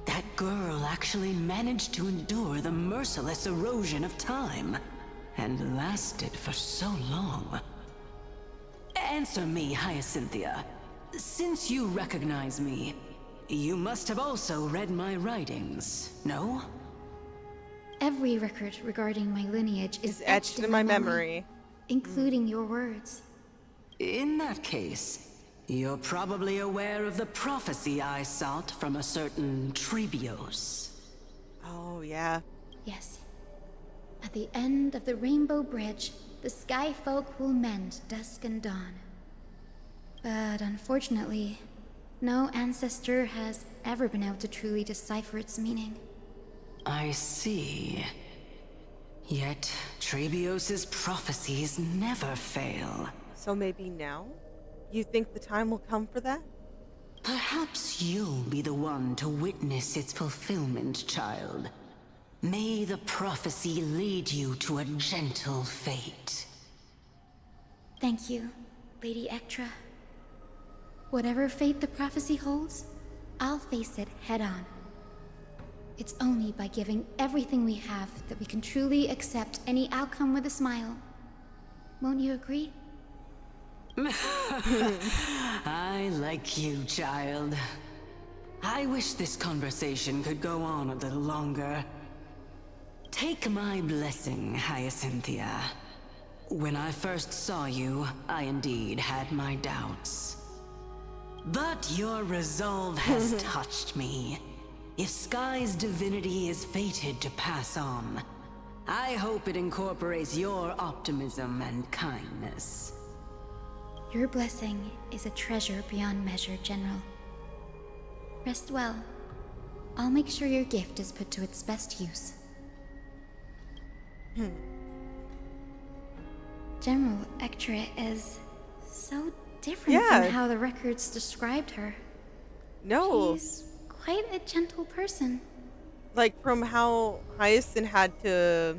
[SPEAKER 18] That girl actually managed to endure the merciless erosion of time, and lasted for so long. Answer me, Hyacinthia. Since you recognize me, you must have also read my writings, no?
[SPEAKER 9] Every record regarding my lineage is
[SPEAKER 1] etched in my memory.
[SPEAKER 9] Including your words.
[SPEAKER 18] In that case, you're probably aware of the prophecy I sought from a certain Tribbios.
[SPEAKER 1] Oh, yeah.
[SPEAKER 9] Yes. At the end of the Rainbow Bridge, the Sky Folk will mend dusk and dawn. But unfortunately, no ancestor has ever been able to truly decipher its meaning.
[SPEAKER 18] I see. Yet, Tribbios' prophecies never fail.
[SPEAKER 1] So maybe now? You think the time will come for that?
[SPEAKER 18] Perhaps you'll be the one to witness its fulfillment, child. May the prophecy lead you to a gentle fate.
[SPEAKER 9] Thank you, Lady Ectra. Whatever fate the prophecy holds, I'll face it head-on. It's only by giving everything we have that we can truly accept any outcome with a smile. Won't you agree?
[SPEAKER 18] I like you, child. I wish this conversation could go on a little longer. Take my blessing, Hyacinthia. When I first saw you, I indeed had my doubts. But your resolve has touched me. If Sky's divinity is fated to pass on, I hope it incorporates your optimism and kindness.
[SPEAKER 9] Your blessing is a treasure beyond measure, General. Rest well. I'll make sure your gift is put to its best use. General Ectra is So different
[SPEAKER 1] Yeah.
[SPEAKER 9] from how the records described her.
[SPEAKER 1] No.
[SPEAKER 9] She's quite a gentle person.
[SPEAKER 1] Like, from how Hyacine had to,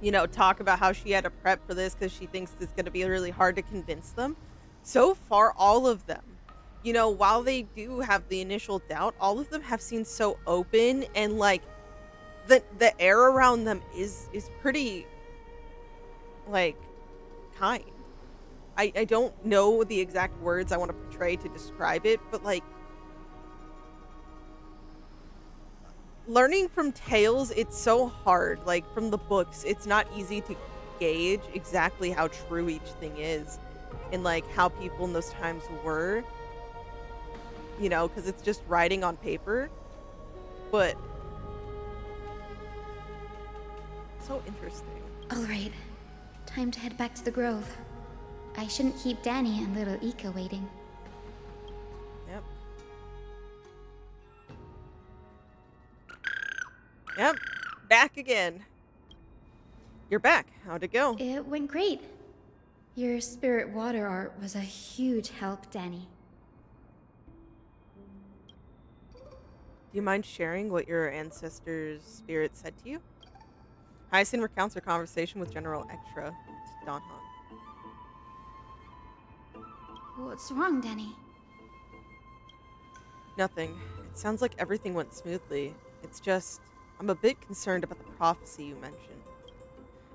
[SPEAKER 1] you know, talk about how she had to prep for this because she thinks it's going to be really hard to convince them. So far, all of them, you know, while they do have the initial doubt, all of them have seemed so open, and like the air around them is pretty, like, kind. I don't know the exact words I want to portray to describe it, but like, learning from tales, it's so hard. Like, from the books, it's not easy to gauge exactly how true each thing is, and like how people in those times were, you know, because it's just writing on paper. But so interesting.
[SPEAKER 9] All right, time to head back to the grove. I shouldn't keep Danny and little Ika waiting.
[SPEAKER 1] Yep. Yep. Back again. You're back. How'd it go?
[SPEAKER 9] It went great. Your spirit water art was a huge help, Danny.
[SPEAKER 1] Do you mind sharing what your ancestors' spirit said to you? Hyacine recounts her conversation with General Extra to Don Han.
[SPEAKER 9] What's wrong, Danny?
[SPEAKER 1] Nothing. It sounds like everything went smoothly. It's just, I'm a bit concerned about the prophecy you mentioned.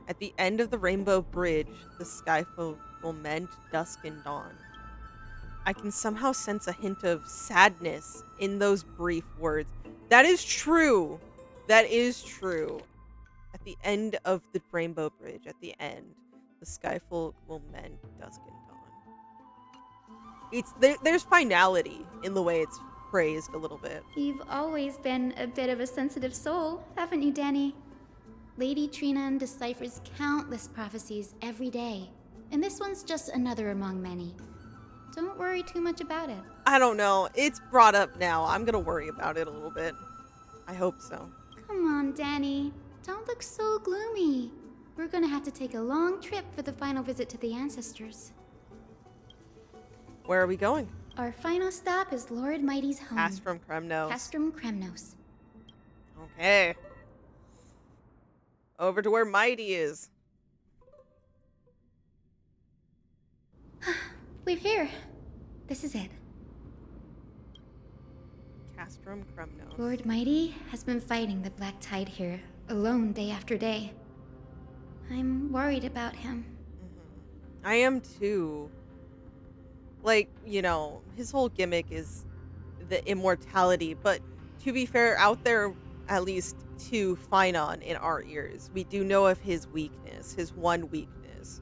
[SPEAKER 1] At the end of the Rainbow Bridge, the skyfolk will mend dusk and dawn. I can somehow sense a hint of sadness in those brief words. That is true. That is true. At the end of the Rainbow Bridge, at the end, the skyfolk will mend dusk and dawn. There's finality in the way it's phrased a little bit.
[SPEAKER 9] You've always been a bit of a sensitive soul, haven't you, Danny? Lady Trinan deciphers countless prophecies every day, and this one's just another among many. Don't worry too much about it.
[SPEAKER 1] I don't know. It's brought up now. I'm gonna worry about it a little bit. I hope so.
[SPEAKER 9] Come on, Danny. Don't look so gloomy. We're gonna have to take a long trip for the final visit to the ancestors.
[SPEAKER 1] Where are we going?
[SPEAKER 9] Our final stop is Lord Mighty's home.
[SPEAKER 1] Castrum Kremnos.
[SPEAKER 9] Castrum Kremnos.
[SPEAKER 1] Okay. Over to where Mighty is.
[SPEAKER 9] We're here. This is it.
[SPEAKER 1] Castrum Kremnos.
[SPEAKER 9] Lord Mighty has been fighting the Black Tide here, alone day after day. I'm worried about him.
[SPEAKER 1] I am too. Like, you know, his whole gimmick is the immortality, but to be fair, out there, at least to Phainon in our ears, we do know of his weakness, his one weakness.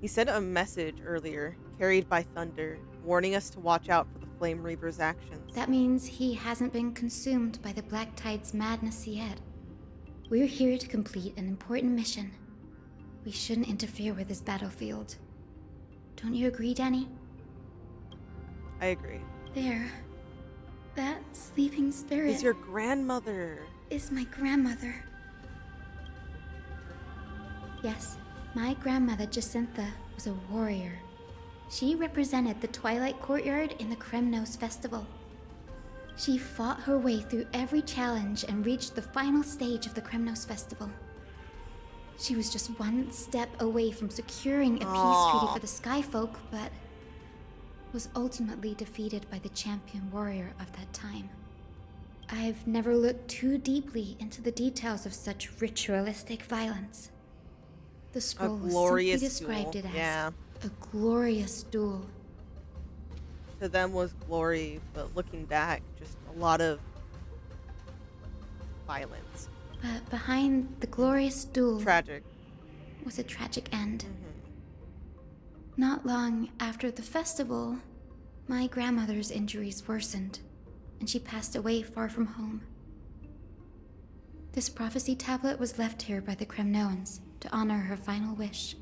[SPEAKER 1] He sent a message earlier, carried by thunder, warning us to watch out for the Flame Reaver's actions.
[SPEAKER 9] That means he hasn't been consumed by the Black Tide's madness yet. We're here to complete an important mission. We shouldn't interfere with his battlefield. Don't you agree, Danny?
[SPEAKER 1] I agree.
[SPEAKER 9] There. That sleeping spirit
[SPEAKER 1] Is your grandmother.
[SPEAKER 9] is my grandmother. Yes, my grandmother Jacintha was a warrior. She represented the Twilight Courtyard in the Kremnos Festival. She fought her way through every challenge and reached the final stage of the Kremnos Festival. She was just one step away from securing a peace treaty for the Skyfolk, but was ultimately defeated by the champion warrior of that time. I've never looked too deeply into the details of such ritualistic violence. The scroll simply described
[SPEAKER 1] duel.
[SPEAKER 9] it as
[SPEAKER 1] Yeah.
[SPEAKER 9] a glorious duel.
[SPEAKER 1] To them was glory, but looking back, just a lot of violence.
[SPEAKER 9] But behind the glorious duel
[SPEAKER 1] Tragic.
[SPEAKER 9] was a tragic end. Not long after the festival, my grandmother's injuries worsened, and she passed away far from home. This prophecy tablet was left here by the Kremnoans to honor her final wish.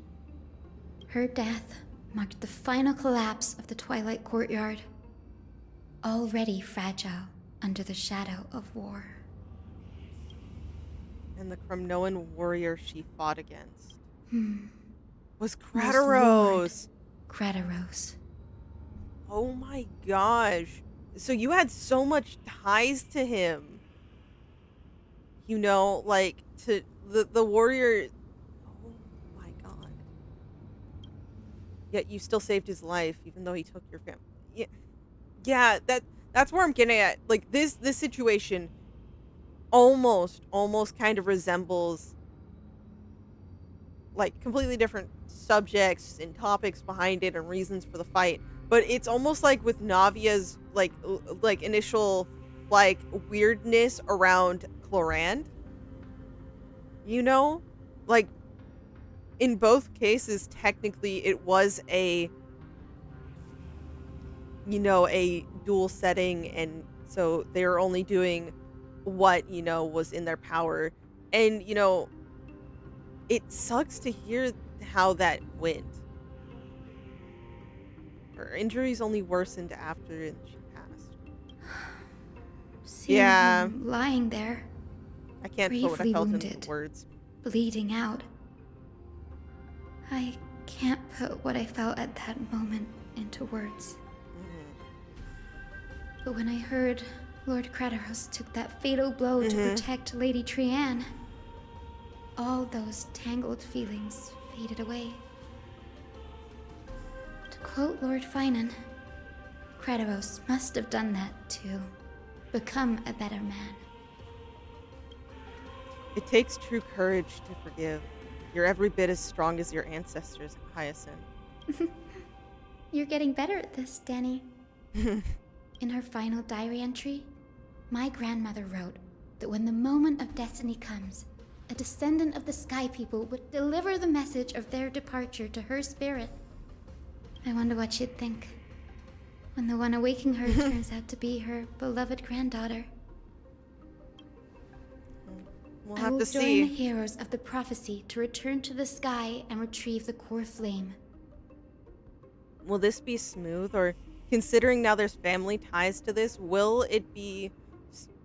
[SPEAKER 9] Her death marked the final collapse of the Twilight Courtyard, already fragile under the shadow of war.
[SPEAKER 1] And the Kremnoan warrior she fought against. Was
[SPEAKER 9] Most
[SPEAKER 1] Crateros.
[SPEAKER 9] Crateros.
[SPEAKER 1] Oh my gosh. So you had so much ties to him. You know, like to the warrior. Oh my god. Yet you still saved his life even though he took your family. Yeah. Yeah, that's where I'm getting at. Like this situation almost kind of resembles like completely different subjects and topics behind it and reasons for the fight, but it's almost like with Navia's like initial like weirdness around Clorand, you know, like in both cases technically it was a, you know, a dual setting, and so they were only doing what, you know, was in their power. And you know, it sucks to hear how that went. Her injuries only worsened after she passed.
[SPEAKER 9] Seeing him lying there,
[SPEAKER 1] I can't put what I felt into words.
[SPEAKER 9] Bleeding out. I can't put what I felt at that moment into words. But when I heard Lord Crateros took that fatal blow to protect Lady Trianne, all those tangled feelings faded away. To quote Lord Phainon, Crateros must have done that to become a better man.
[SPEAKER 1] It takes true courage to forgive. You're every bit as strong as your ancestors, Hyacine.
[SPEAKER 9] You're getting better at this, Danny. In her final diary entry, my grandmother wrote that when the moment of destiny comes, a descendant of the Sky People would deliver the message of their departure to her spirit. I wonder what she'd think when the one awaking her turns out to be her beloved granddaughter.
[SPEAKER 1] We'll
[SPEAKER 9] I
[SPEAKER 1] have
[SPEAKER 9] will
[SPEAKER 1] to
[SPEAKER 9] join
[SPEAKER 1] see.
[SPEAKER 9] the heroes of the prophecy to return to the sky and retrieve the Coreflame.
[SPEAKER 1] Will this be smooth, or considering now there's family ties to this, will it be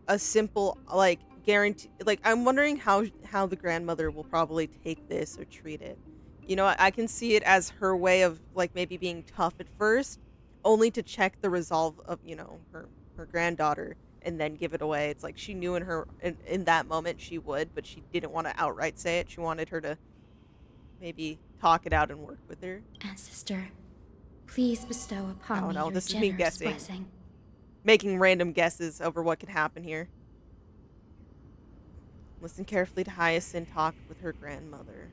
[SPEAKER 1] a simple, like, guarantee? Like, I'm wondering how the grandmother will probably take this or treat it. You know, I can see it as her way of, like, maybe being tough at first, only to check the resolve of, you know, her granddaughter and then give it away. It's like she knew in that moment she would, but she didn't want to outright say it. She wanted her to maybe talk it out and work with her.
[SPEAKER 9] Ancestor, please bestow upon me your
[SPEAKER 1] this is
[SPEAKER 9] generous
[SPEAKER 1] me guessing.
[SPEAKER 9] blessing.
[SPEAKER 1] Making random guesses over what could happen here. Listen carefully to Hyacine talk with her grandmother.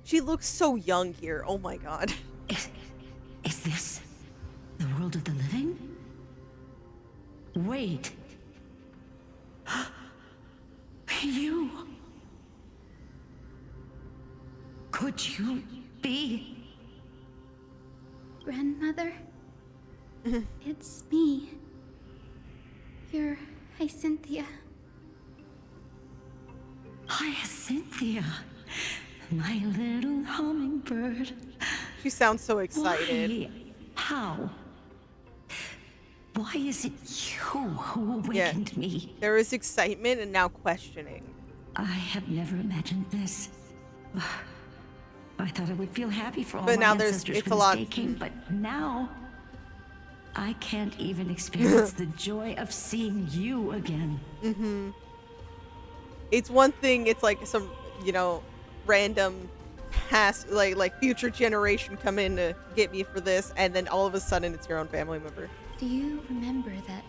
[SPEAKER 1] She looks so young here. Oh my god.
[SPEAKER 18] Is this the world of the living? Wait. You. Could you be?
[SPEAKER 9] Grandmother? It's me. Your Hyacinthia.
[SPEAKER 18] Hyacinthia, my little hummingbird.
[SPEAKER 1] She sounds so excited.
[SPEAKER 18] Why? How? Why is it you who awakened me?
[SPEAKER 1] There is excitement and now questioning.
[SPEAKER 18] I have never imagined this. I thought I would feel happy for all
[SPEAKER 1] But
[SPEAKER 18] my
[SPEAKER 1] now
[SPEAKER 18] ancestors
[SPEAKER 1] it's
[SPEAKER 18] when
[SPEAKER 1] a
[SPEAKER 18] this
[SPEAKER 1] lot.
[SPEAKER 18] day came, but now I can't even experience the joy of seeing you again.
[SPEAKER 1] It's one thing, it's like some, you know, random past, like future generation come in to get me for this, and then all of a sudden it's your own family member.
[SPEAKER 9] Do you remember that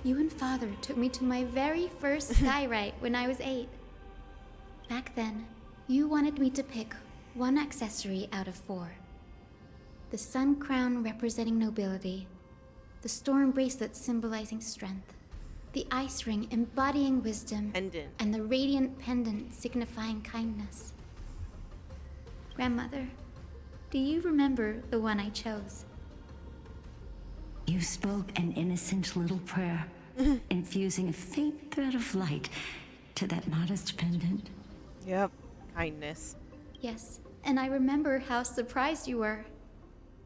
[SPEAKER 9] you and Father took me to my very first sky rite when I was 8? Back then, you wanted me to pick one accessory out of 4. The sun crown representing nobility, the storm bracelet symbolizing strength, the ice ring embodying wisdom, and the radiant pendant signifying kindness. Grandmother, do you remember the one I chose?
[SPEAKER 18] You spoke an innocent little prayer, infusing a faint thread of light to that modest pendant.
[SPEAKER 1] Yep, kindness.
[SPEAKER 9] Yes, and I remember how surprised you were.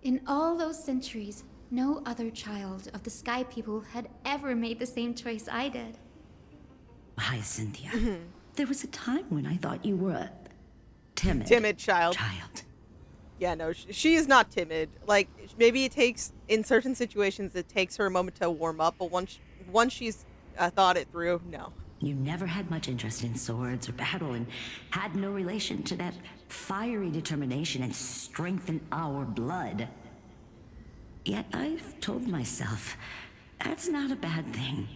[SPEAKER 9] In all those centuries, no other child of the Sky People had ever made the same choice I did.
[SPEAKER 18] Hyacinthia,
[SPEAKER 19] There was a time when I thought you were a
[SPEAKER 1] timid child. Yeah, no, she is not timid. Like, maybe it takes, in certain situations, it takes her a moment to warm up, but once she's thought it through, no.
[SPEAKER 19] You never had much interest in swords or battle and had no relation to that fiery determination and strength in our blood. Yet I've told myself, that's not a bad thing.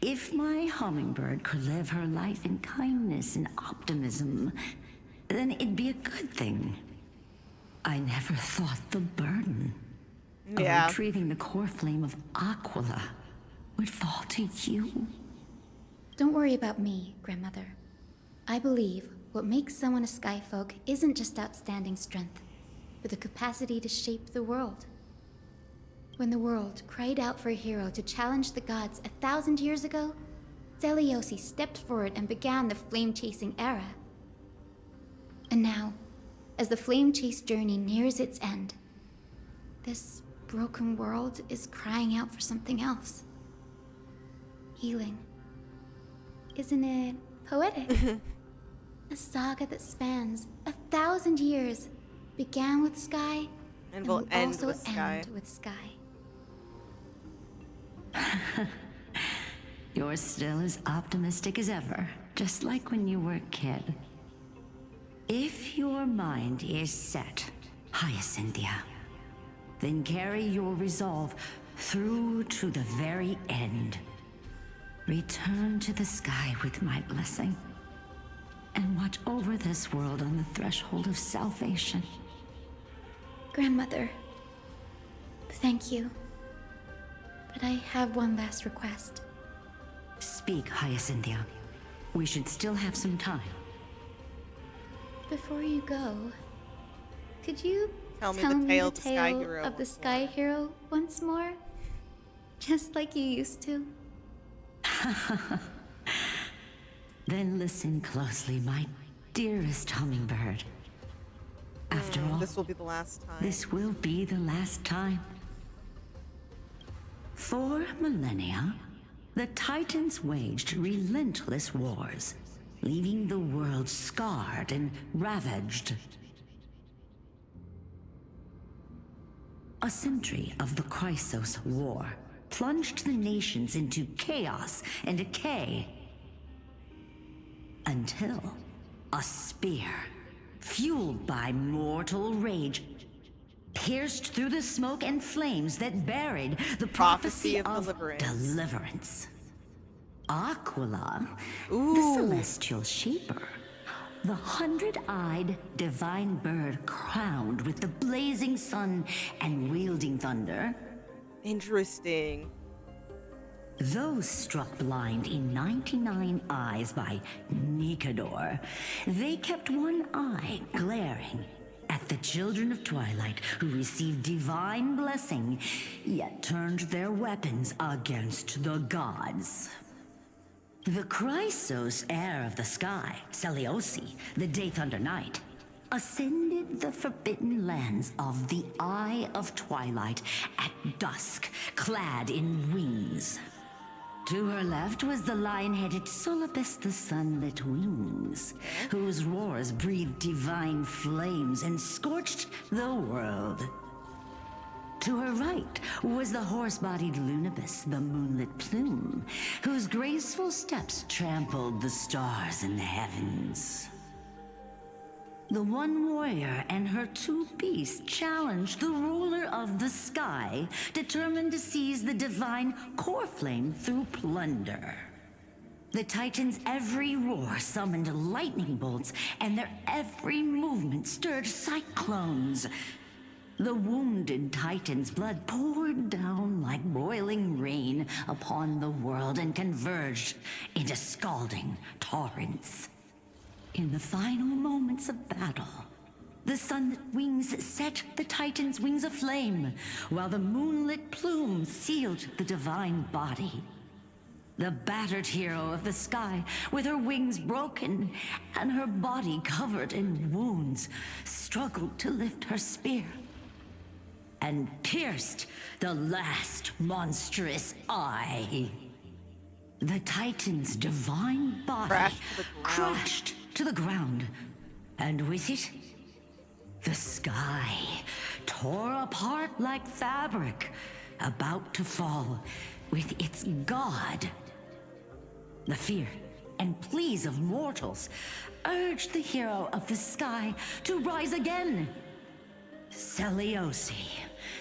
[SPEAKER 19] If my hummingbird could live her life in kindness and optimism, then it'd be a good thing. I never thought the burden of retrieving the Coreflame of Aquila would fall to you.
[SPEAKER 9] Don't worry about me, Grandmother. I believe what makes someone a Skyfolk isn't just outstanding strength, but the capacity to shape the world. When the world cried out for a hero to challenge the gods 1,000 years ago, Seliose stepped forward and began the flame-chasing era. And now, as the flame chase journey nears its end, this broken world is crying out for something else. Healing. Isn't it poetic? A saga that spans 1,000 years began with Sky and will also end with Sky.
[SPEAKER 19] You're still as optimistic as ever, just like when you were a kid. If your mind is set, Hyacinthia, then carry your resolve through to the very end. Return to the sky with my blessing, and watch over this world on the threshold of salvation.
[SPEAKER 9] Grandmother, thank you. But I have one last request.
[SPEAKER 19] Speak, Hyacinthia. We should still have some time.
[SPEAKER 9] Before you go, could you
[SPEAKER 1] tell me the tale
[SPEAKER 9] of the Sky Hero once more? Just like you used to.
[SPEAKER 19] Then listen closely, my dearest hummingbird. After all,
[SPEAKER 1] this will be the last time.
[SPEAKER 19] This will be the last time. For millennia, the Titans waged relentless wars, leaving the world scarred and ravaged. A century of the Chrysos War plunged the nations into chaos and decay. Until a spear, fueled by mortal rage, pierced through the smoke and flames that buried the prophecy of deliverance. Aquila, the celestial shaper, the 100-eyed divine bird crowned with the blazing sun and wielding thunder.
[SPEAKER 1] Interesting.
[SPEAKER 19] Those struck blind in 99 eyes by Nikador, they kept one eye glaring at the children of Twilight who received divine blessing, yet turned their weapons against the gods. The Chrysos heir of the sky, Seliose, the Day Thunder Knight, ascended the forbidden lands of the Eye of Twilight at dusk, clad in wings. To her left was the lion-headed Solabis the Sunlit Wings, whose roars breathed divine flames and scorched the world. To her right was the horse-bodied Lunabis, the Moonlit Plume, whose graceful steps trampled the stars in the heavens. The one warrior and her two beasts challenged the ruler of the sky, determined to seize the divine Coreflame through plunder. The Titans' every roar summoned lightning bolts, and their every movement stirred cyclones. The wounded Titan's blood poured down like boiling rain upon the world and converged into scalding torrents. In the final moments of battle, the sunlit wings set the Titan's wings aflame, while the moonlit plume sealed the divine body. The battered hero of the sky, with her wings broken and her body covered in wounds, struggled to lift her spear and pierced the last monstrous eye. the Titan's divine body crashed to the ground, and with it, the sky tore apart like fabric, about to fall with its god. The fear and pleas of mortals urged the hero of the sky to rise again. Seliose,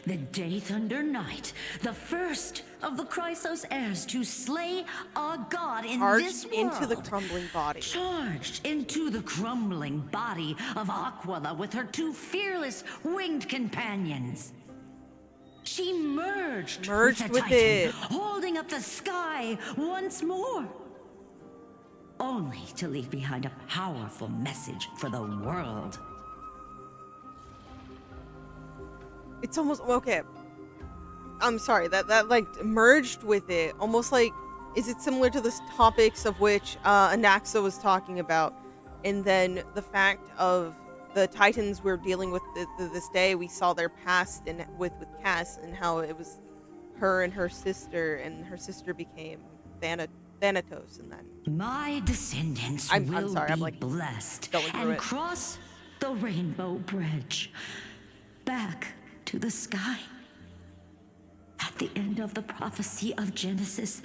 [SPEAKER 19] the Day Thunder Knight, the first of the Chrysos heirs to slay a god in this world,
[SPEAKER 1] into the crumbling body.
[SPEAKER 19] Charged into the crumbling body of Aquila with her two fearless winged companions. She merged with the Titan,
[SPEAKER 1] it,
[SPEAKER 19] holding up the sky once more, only to leave behind a powerful message for the world.
[SPEAKER 1] It's almost okay. I'm sorry that like merged with it, almost like, is it similar to the topics of which Anaxa was talking about, and then the fact of the Titans we're dealing with this day, we saw their past and with Cass and how it was her and her sister became Thanatos, and then
[SPEAKER 19] my descendants
[SPEAKER 1] I'm
[SPEAKER 19] will
[SPEAKER 1] sorry,
[SPEAKER 19] be
[SPEAKER 1] I'm like
[SPEAKER 19] blessed
[SPEAKER 1] and
[SPEAKER 19] and cross the rainbow bridge back to the sky. At the end of the prophecy of Genesis,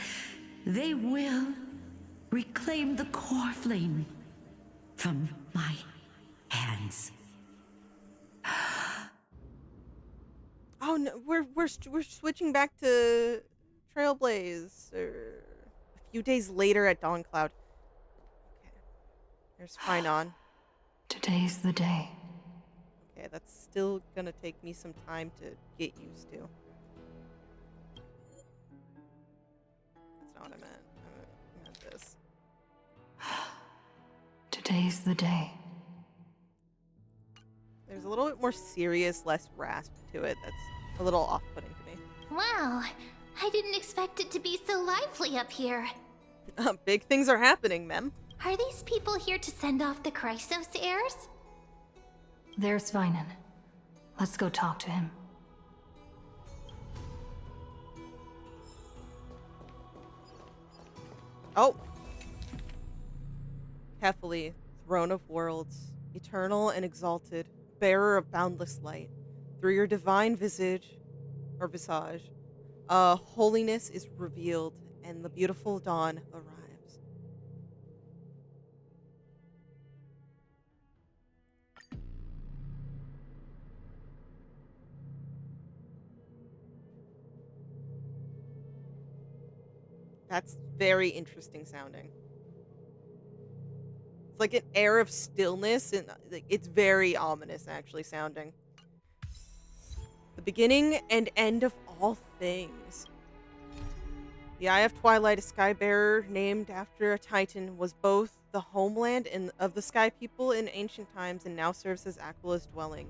[SPEAKER 19] they will reclaim the Coreflame from my hands.
[SPEAKER 1] Oh no, we're switching back to Trailblazer a few days later at Dawncloud. Okay, there's Phainon.
[SPEAKER 3] Today's the day.
[SPEAKER 1] Okay, that's still gonna take me some time to get used to. That's not what I meant. I meant this.
[SPEAKER 3] Today's the day.
[SPEAKER 1] There's a little bit more serious, less rasp to it. That's a little off-putting to me.
[SPEAKER 2] Wow, I didn't expect it to be so lively up here.
[SPEAKER 1] Big things are happening, Mem.
[SPEAKER 2] Are these people here to send off the Chrysos heirs?
[SPEAKER 3] There's Phainon. Let's go talk to him.
[SPEAKER 1] Oh. Carefully, Throne of Worlds, eternal and exalted, bearer of boundless light, through your divine visage, holiness is revealed, and the beautiful dawn arrives. That's very interesting sounding. It's like an air of stillness, and it's very ominous actually sounding. The beginning and end of all things. The Eye of Twilight, a sky bearer named after a Titan, was both the homeland of the Sky People in ancient times and now serves as Aquila's dwelling.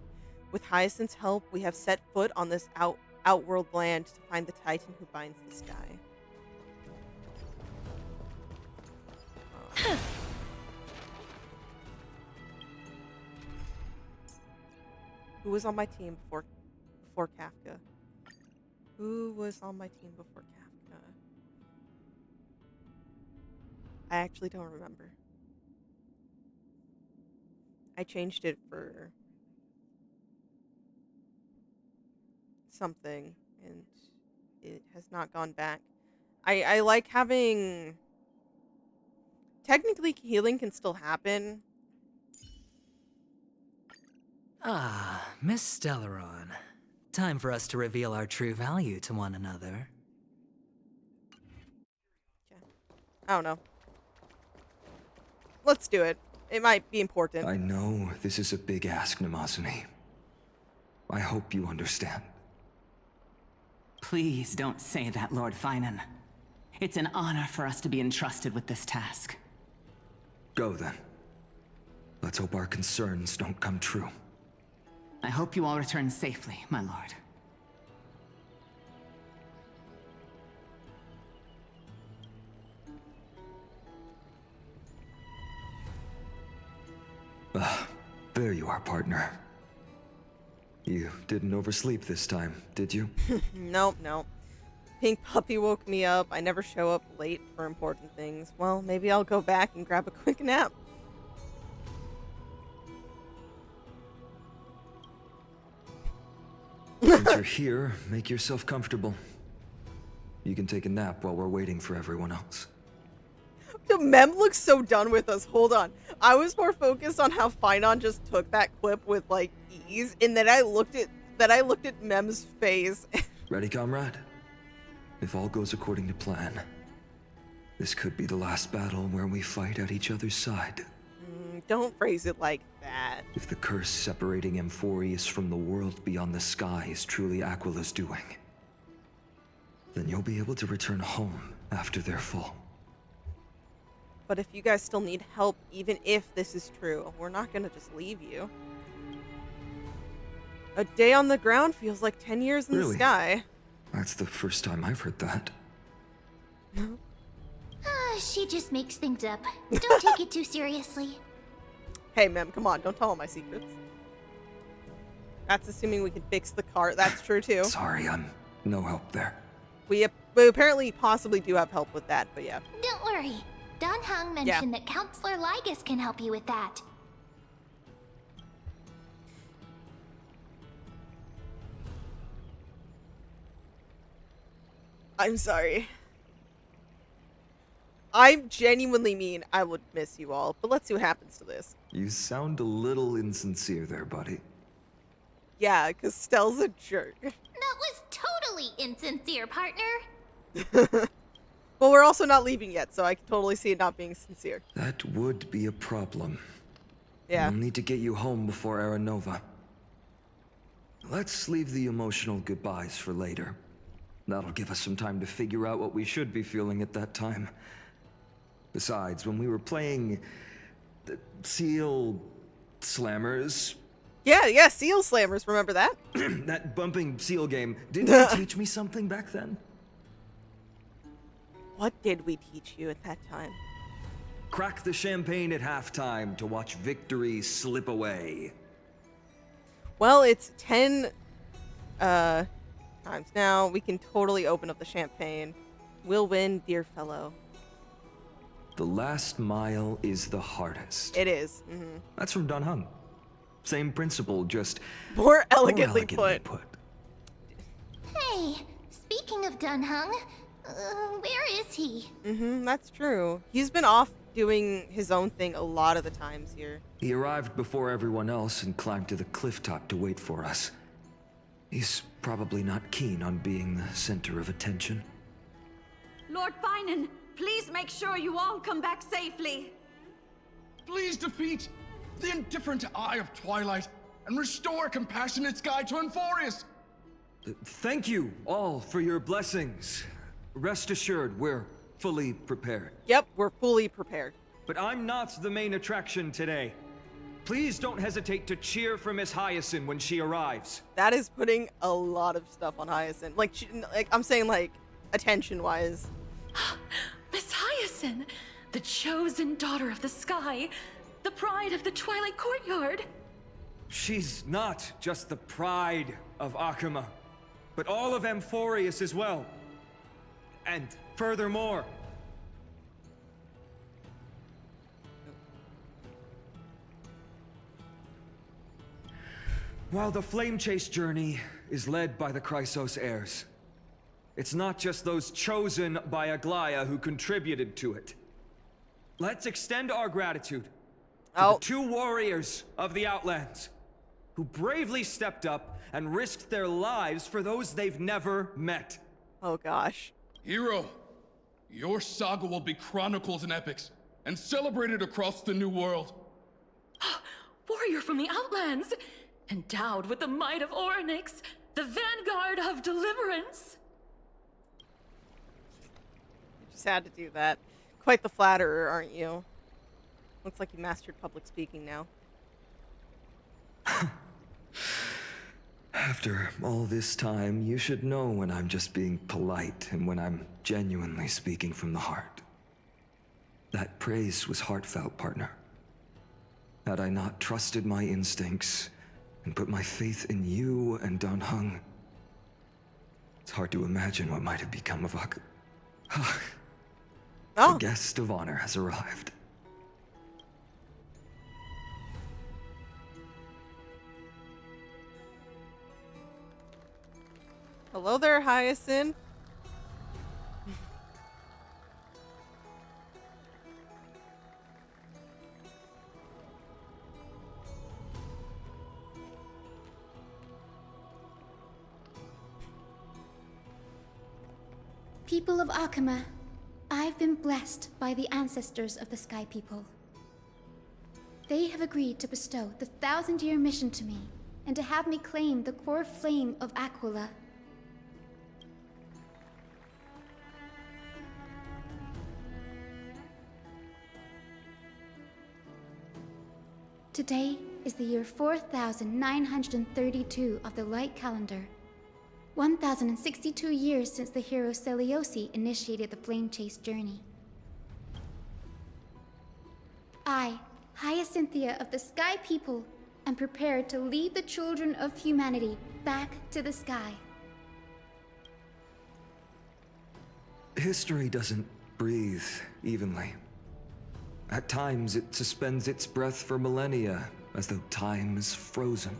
[SPEAKER 1] With Hyacinth's help, we have set foot on this outworld land to find the Titan who binds the sky. Who was on my team before Kafka? Who was on my team before Kafka? I actually don't remember. I changed it for something, and it has not gone back. I like having... Technically, healing can still happen.
[SPEAKER 20] Ah, Miss Stellaron. Time for us to reveal our true value to one another.
[SPEAKER 1] Okay. I don't know. Let's do it. It might be important.
[SPEAKER 8] I know this is a big ask, Namazuni. I hope you understand.
[SPEAKER 18] Please don't say that, Lord Phainon. It's an honor for us to be entrusted with this task.
[SPEAKER 8] Go then. Let's hope our concerns don't come true.
[SPEAKER 18] I hope you all return safely, my lord.
[SPEAKER 8] There you are, partner. You didn't oversleep this time, did you?
[SPEAKER 1] Nope. Pink Puppy woke me up. I never show up late for important things. Well, maybe I'll go back and grab a quick nap.
[SPEAKER 8] Since you're here, make yourself comfortable. You can take a nap while we're waiting for everyone else.
[SPEAKER 1] The Mem looks so done with us. Hold on. I was more focused on how Phainon just took that clip with like ease, and then I looked at Mem's face.
[SPEAKER 8] Ready, comrade? If all goes according to plan, this could be the last battle where we fight at each other's side.
[SPEAKER 1] Don't phrase it like that.
[SPEAKER 8] If the curse separating Amphoreus from the world beyond the sky is truly Aquila's doing, then you'll be able to return home after their fall.
[SPEAKER 1] But if you guys still need help, even if this is true, we're not gonna just leave you. A day on the ground feels like 10 years in the sky.
[SPEAKER 8] That's the first time I've heard that.
[SPEAKER 2] She just makes things up. Don't take it too seriously.
[SPEAKER 1] Hey, Mem, come on. Don't tell all my secrets. That's assuming we can fix the cart. That's true, too.
[SPEAKER 8] Sorry, I'm no help there.
[SPEAKER 1] We apparently possibly do have help with that, but yeah.
[SPEAKER 2] Don't worry. Don Hung mentioned that Counselor Lygus can help you with that.
[SPEAKER 1] I'm sorry. I genuinely mean I would miss you all, but let's see what happens to this.
[SPEAKER 8] You sound a little insincere there, buddy.
[SPEAKER 1] Yeah, because Stell's a jerk.
[SPEAKER 2] That was totally insincere, partner.
[SPEAKER 1] Well, we're also not leaving yet, so I can totally see it not being sincere.
[SPEAKER 8] That would be a problem.
[SPEAKER 1] Yeah.
[SPEAKER 8] We'll need to get you home before Aranova. Let's leave the emotional goodbyes for later. That'll give us some time to figure out what we should be feeling at that time. Besides, when we were playing the Seal Slammers...
[SPEAKER 1] Yeah, Seal Slammers, remember that?
[SPEAKER 8] That bumping seal game, didn't you teach me something back then?
[SPEAKER 1] What did we teach you at that time?
[SPEAKER 8] Crack the champagne at halftime to watch victory slip away.
[SPEAKER 1] Well, it's 10 times now. We can totally open up the champagne. We'll win, dear fellow.
[SPEAKER 8] The last mile is the hardest.
[SPEAKER 1] It is.
[SPEAKER 8] That's from Don Hung. Same principle, just
[SPEAKER 1] more elegantly put.
[SPEAKER 2] Hey, speaking of Don Hung, where is he?
[SPEAKER 1] That's true. He's been off doing his own thing a lot of the times here.
[SPEAKER 8] He arrived before everyone else and climbed to the cliff top to wait for us. He's probably not keen on being the center of attention.
[SPEAKER 21] Lord Phainon, please make sure you all come back safely.
[SPEAKER 22] Please defeat the indifferent Eye of Twilight and restore a compassionate sky to Amphoreus.
[SPEAKER 8] Thank you all for your blessings. Rest assured, we're fully prepared.
[SPEAKER 1] Yep, we're fully prepared.
[SPEAKER 15] But I'm not the main attraction today. Please don't hesitate to cheer for Miss Hyacine when she arrives.
[SPEAKER 1] That is putting a lot of stuff on Hyacine. Like I'm saying, like, attention-wise.
[SPEAKER 3] Miss Hyacine, the chosen daughter of the sky, the pride of the Twilight Courtyard.
[SPEAKER 15] She's not just the pride of Okhema, but all of Amphoreus as well. And furthermore, while the Flame Chase journey is led by the Chrysos heirs, it's not just those chosen by Aglaea who contributed to it. Let's extend our gratitude to the 2 warriors of the Outlands who bravely stepped up and risked their lives for those they've never met.
[SPEAKER 1] Oh gosh.
[SPEAKER 22] Hero, your saga will be chronicled in epics and celebrated across the New World.
[SPEAKER 3] Warrior from the Outlands, endowed with the might of Orynyx, the vanguard of deliverance.
[SPEAKER 1] You just had to do that. Quite the flatterer, aren't you? Looks like you mastered public speaking now.
[SPEAKER 8] After all this time, you should know when I'm just being polite and when I'm genuinely speaking from the heart. That praise was heartfelt, partner. Had I not trusted my instincts and put my faith in you and Don Hung, It's hard to imagine what might have become of Aquila.
[SPEAKER 1] Oh.
[SPEAKER 8] The guest of honor has arrived.
[SPEAKER 1] Hello there, Hyacine.
[SPEAKER 9] People of Okhema, I've been blessed by the ancestors of the Sky People. They have agreed to bestow the 1,000-year mission to me and to have me claim the Coreflame of Aquila. Today is the year 4932 of the Light Calendar. 1,062 years since the hero Seliose initiated the Flame Chase journey. I, Hyacinthia of the Sky People, am prepared to lead the children of humanity back to the sky.
[SPEAKER 8] History doesn't breathe evenly. At times, it suspends its breath for millennia, as though time is frozen.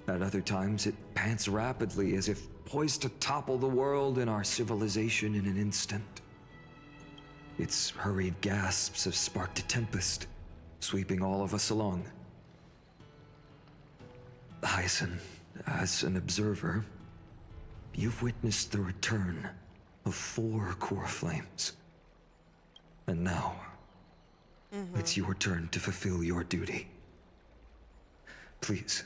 [SPEAKER 8] At other times, it pants rapidly, as if poised to topple the world and our civilization in an instant. Its hurried gasps have sparked a tempest, sweeping all of us along. Hyacin, as an observer, you've witnessed the return of 4 Coreflames. And now, it's your turn to fulfill your duty. Please,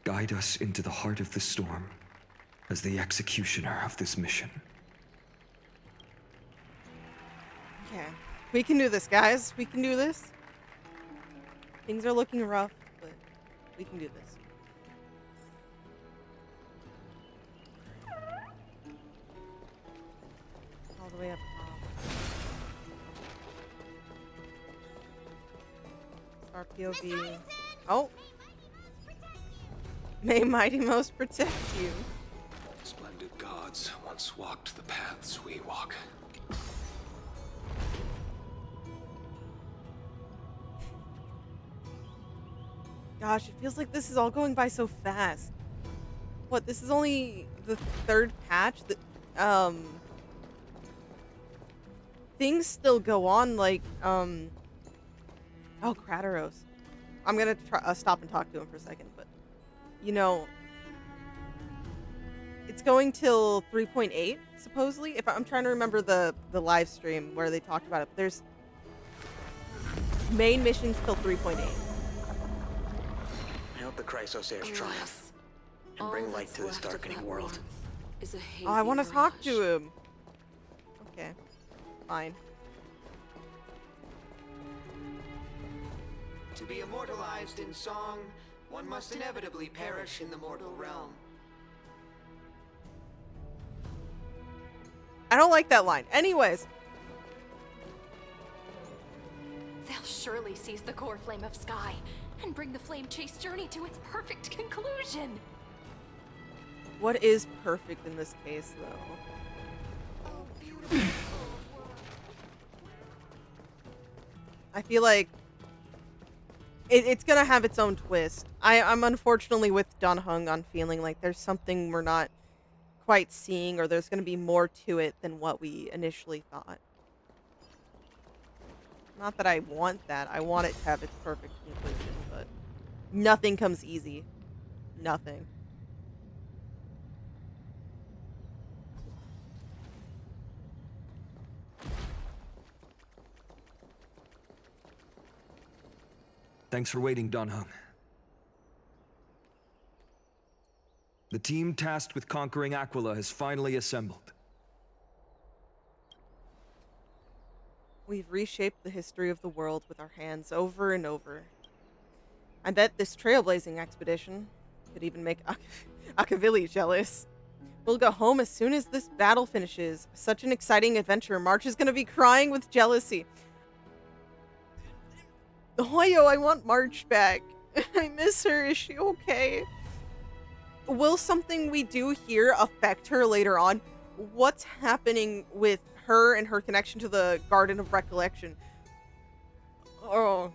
[SPEAKER 8] guide us into the heart of the storm as the executioner of this mission.
[SPEAKER 1] Okay. We can do this, guys. We can do this. Things are looking rough, but we can do this. All the way up top. Start POV. Oh! May Mighty Most protect you.
[SPEAKER 8] Splendid gods once walked the paths we walk.
[SPEAKER 1] Gosh, it feels like this is all going by so fast. What, this is only the 3rd patch? Things still go on, like, oh, Krateros. I'm gonna try, stop and talk to him for a second, but you know, it's going till 3.8 supposedly. If I'm trying to remember the live stream where they talked about it, there's main missions till 3.8.
[SPEAKER 6] I hope the Chrysosairs triumph and bring light to this darkening world.
[SPEAKER 1] Oh, I want to talk to him. Okay, fine.
[SPEAKER 6] To be immortalized in song, one must inevitably perish in the mortal realm.
[SPEAKER 1] I don't like that line. Anyways.
[SPEAKER 7] They'll surely seize the Coreflame of Sky and bring the Flame Chase journey to its perfect conclusion.
[SPEAKER 1] What is perfect in this case, though? I feel like it's gonna have its own twist. I'm unfortunately with Dunhung on feeling like there's something we're not quite seeing, or there's gonna be more to it than what we initially thought. Not that I want that. I want it to have its perfect conclusion, but nothing comes easy. Nothing.
[SPEAKER 8] Thanks for waiting, Dunhung. The team tasked with conquering Aquila has finally assembled.
[SPEAKER 1] We've reshaped the history of the world with our hands over and over. I bet this trailblazing expedition could even make Akavili jealous. We'll go home as soon as this battle finishes. Such an exciting adventure. March is going to be crying with jealousy. Hoyo, I want March back. I miss her. Is she okay? will something we do here affect her later on? What's happening with her and her connection to the Garden of Recollection? Oh,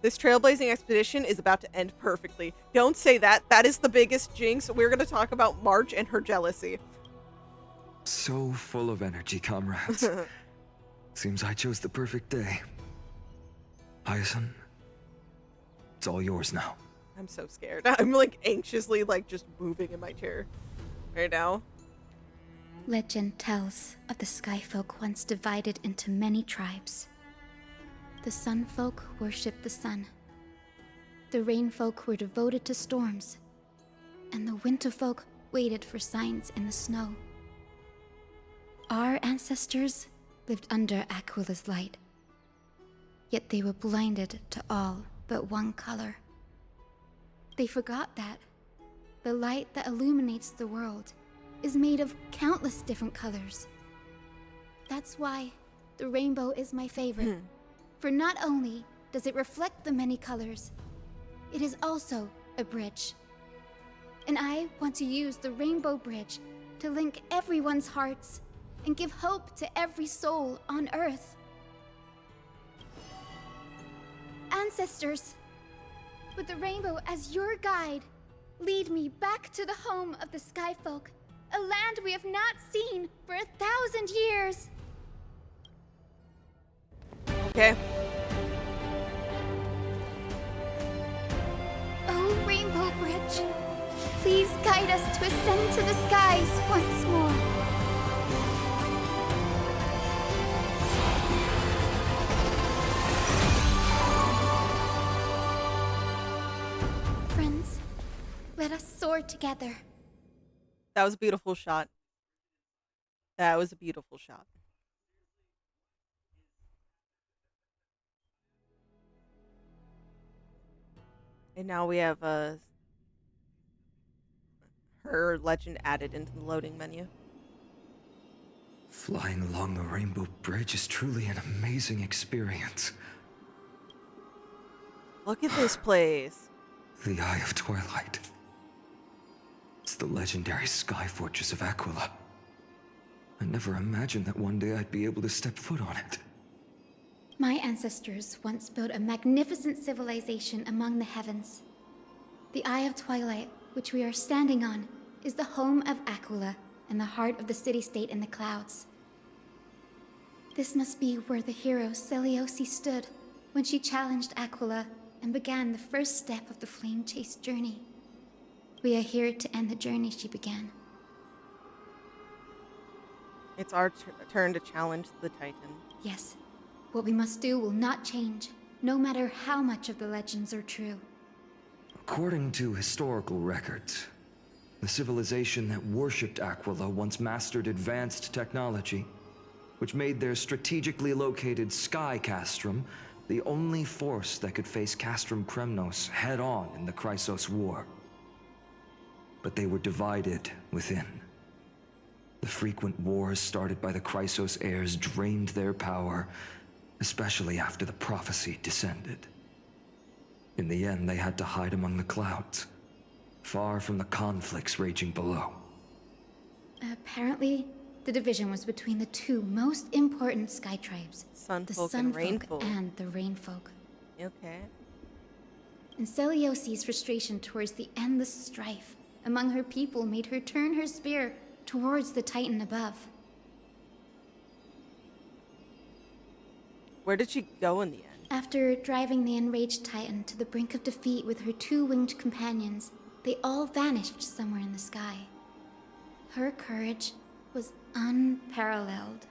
[SPEAKER 1] this trailblazing expedition is about to end perfectly. Don't say that. That is the biggest jinx. We're going to talk about March and her jealousy.
[SPEAKER 15] So full of energy, comrades. Seems I chose the perfect day. Hyacine, it's all yours now.
[SPEAKER 1] I'm so scared. I'm like anxiously like just moving in my chair right now.
[SPEAKER 9] Legend tells of the Skyfolk once divided into many tribes. The Sunfolk worshipped the sun. The Rainfolk were devoted to storms. And the Winterfolk waited for signs in the snow. Our ancestors lived under Aquila's light. Yet they were blinded to all but one color. They forgot that the light that illuminates the world is made of countless different colors. That's why the rainbow is my favorite. For not only does it reflect the many colors, it is also a bridge. And I want to use the rainbow bridge to link everyone's hearts and give hope to every soul on Earth. Ancestors, with the rainbow as your guide, lead me back to the home of the Skyfolk, a land we have not seen for 1,000 years.
[SPEAKER 1] Okay.
[SPEAKER 9] Oh, Rainbow Bridge, please guide us to ascend to the skies once more. Friends, let us soar together.
[SPEAKER 1] That was a beautiful shot. That was a beautiful shot. And now we have her legend added into the loading menu.
[SPEAKER 15] Flying along the Rainbow Bridge is truly an amazing experience.
[SPEAKER 1] Look at this place.
[SPEAKER 15] The Eye of Twilight. It's the legendary sky fortress of Aquila. I never imagined that one day I'd be able to step foot on it.
[SPEAKER 9] My ancestors once built a magnificent civilization among the heavens. The Eye of Twilight, which we are standing on, is the home of Aquila and the heart of the city-state in the clouds. This must be where the hero Seliose stood when she challenged Aquila and began the first step of the flame chase journey. We are here to end the journey she began.
[SPEAKER 1] It's our turn to challenge the Titan.
[SPEAKER 9] Yes. What we must do will not change, no matter how much of the legends are true.
[SPEAKER 15] According to historical records, the civilization that worshipped Aquila once mastered advanced technology, which made their strategically located sky castrum the only force that could face Castrum Kremnos head-on in the Chrysos War. But they were divided within. The frequent wars started by the Chrysos heirs drained their power, especially after the prophecy descended. In the end, they had to hide among the clouds, far from the conflicts raging below.
[SPEAKER 9] Apparently, the division was between the two most important sky tribes, the
[SPEAKER 1] Sunfolk and Rainfolk.
[SPEAKER 9] and the Rainfolk.
[SPEAKER 1] Okay.
[SPEAKER 9] And Seliose's frustration towards the endless strife among her people made her turn her spear towards the Titan above.
[SPEAKER 1] Where did she go in the end?
[SPEAKER 9] After driving the enraged Titan to the brink of defeat with her two winged companions, they all vanished somewhere in the sky. Her courage was unparalleled.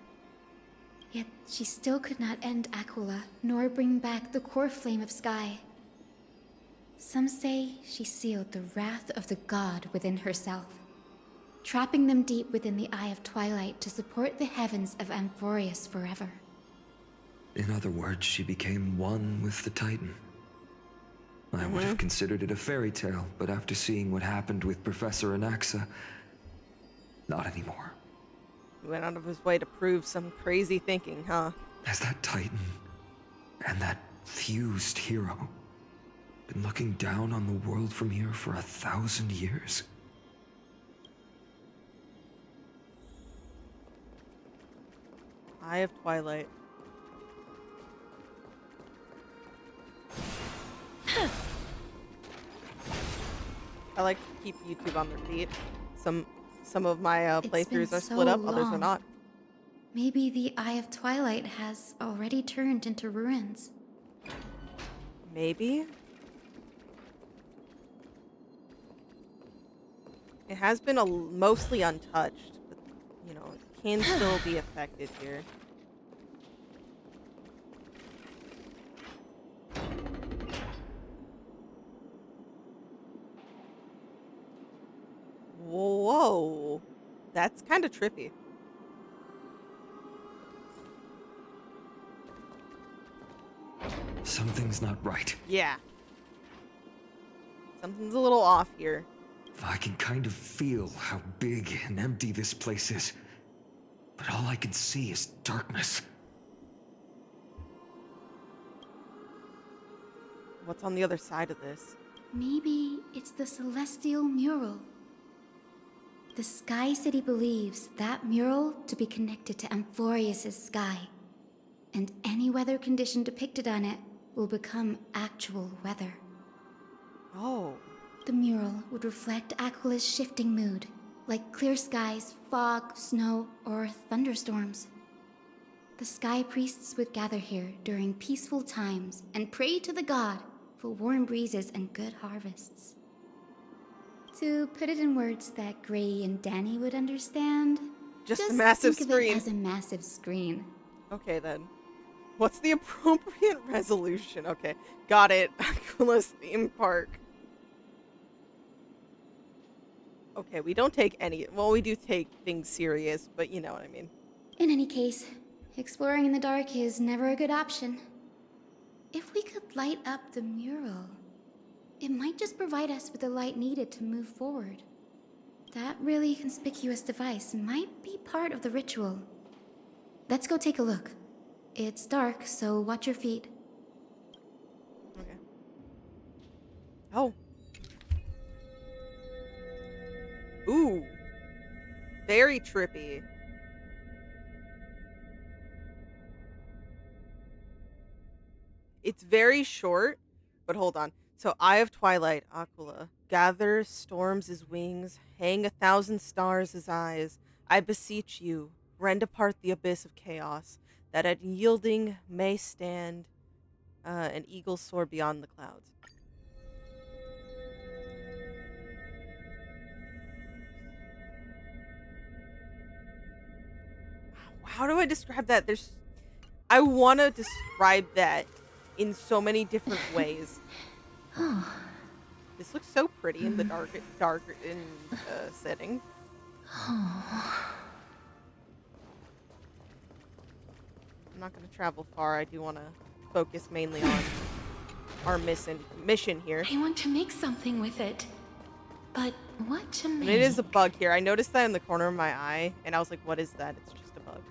[SPEAKER 9] Yet she still could not end Aquila, nor bring back the Coreflame of Sky. Some say she sealed the wrath of the god within herself, trapping them deep within the Eye of Twilight to support the heavens of Amphoreus forever.
[SPEAKER 15] In other words, she became one with the Titan. I would have considered it a fairy tale, but after seeing what happened with Professor Anaxa, not anymore.
[SPEAKER 1] He went out of his way to prove some crazy thinking, huh?
[SPEAKER 15] Has that Titan and that fused hero been looking down on the world from here for 1,000 years?
[SPEAKER 1] Eye of Twilight. I like to keep YouTube on their feet. Some of my playthroughs are split up, others are not.
[SPEAKER 9] Maybe the Eye of Twilight has already turned into ruins.
[SPEAKER 1] Maybe? It has been mostly untouched, but, you know, it can still be affected here. Whoa. That's kind of trippy.
[SPEAKER 15] Something's not right.
[SPEAKER 1] Yeah. Something's a little off here.
[SPEAKER 15] I can kind of feel how big and empty this place is. But all I can see is darkness.
[SPEAKER 1] What's on the other side of this?
[SPEAKER 9] Maybe it's the celestial mural. The Sky City believes that mural to be connected to Amphoreus' sky. And any weather condition depicted on it will become actual weather.
[SPEAKER 1] Oh.
[SPEAKER 9] The mural would reflect Aquila's shifting mood, like clear skies, fog, snow, or thunderstorms. The sky priests would gather here during peaceful times and pray to the god for warm breezes and good harvests. To put it in words that Gray and Danny would understand,
[SPEAKER 1] just a massive
[SPEAKER 9] think
[SPEAKER 1] screen.
[SPEAKER 9] Of it as a massive screen.
[SPEAKER 1] Okay then. What's the appropriate resolution? Okay, got it. Aquila's theme park. Okay, we don't take any... Well, we do take things serious, but you know what I mean.
[SPEAKER 9] In any case, exploring in the dark is never a good option. If we could light up the mural, it might just provide us with the light needed to move forward. That really conspicuous device might be part of the ritual. Let's go take a look. It's dark, so watch your feet.
[SPEAKER 1] Okay. Oh. Ooh. Very trippy. It's very short, but hold on. So, Eye of Twilight, Aquila. Gather storms as wings, hang 1,000 stars as eyes. I beseech you, rend apart the abyss of chaos, that unyielding may stand an eagle soar beyond the clouds. How do I describe that? I want to describe that in so many different ways. This looks so pretty in the dark setting. I'm not going to travel far. I do want to focus mainly on our mission here.
[SPEAKER 16] I want to make something with it. But what to make?
[SPEAKER 1] And it is a bug here. I noticed that in the corner of my eye, and I was like, what is that? It's just a bug.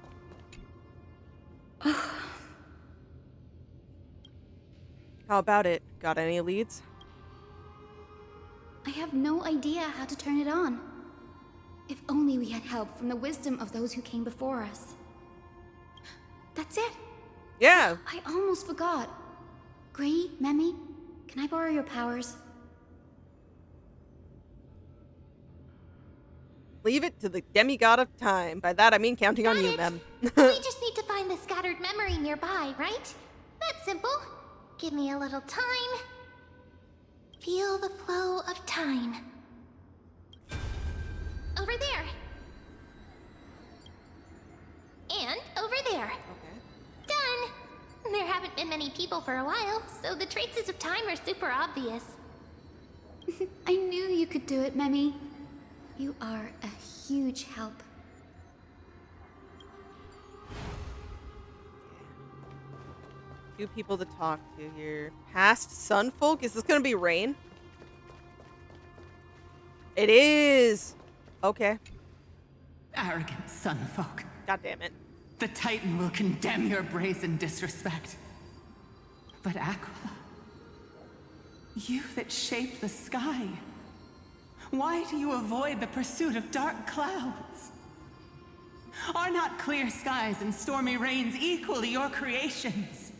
[SPEAKER 1] How about it? Got any leads?
[SPEAKER 9] I have no idea how to turn it on. If only we had help from the wisdom of those who came before us. That's it.
[SPEAKER 1] Yeah.
[SPEAKER 9] I almost forgot. Gray, Memi, can I borrow your powers?
[SPEAKER 1] Leave it to the demigod of time. By that I mean counting on you, Mem.
[SPEAKER 2] We just need to find the scattered memory nearby, right? That's simple. Give me a little time. Feel the flow of time. Over there. And over there.
[SPEAKER 1] Okay.
[SPEAKER 2] Done. There haven't been many people for a while, so the traces of time are super obvious.
[SPEAKER 9] I knew you could do it, Memi. You are a huge help.
[SPEAKER 1] Few people to talk to here. Past Sunfolk? Is this gonna be rain? It is! Okay.
[SPEAKER 18] Arrogant Sunfolk.
[SPEAKER 1] God damn it.
[SPEAKER 18] The Titan will condemn your brazen disrespect. But Aquila, you that shaped the sky, why do you avoid the pursuit of dark clouds?
[SPEAKER 10] Are not clear skies and stormy rains equally your creations?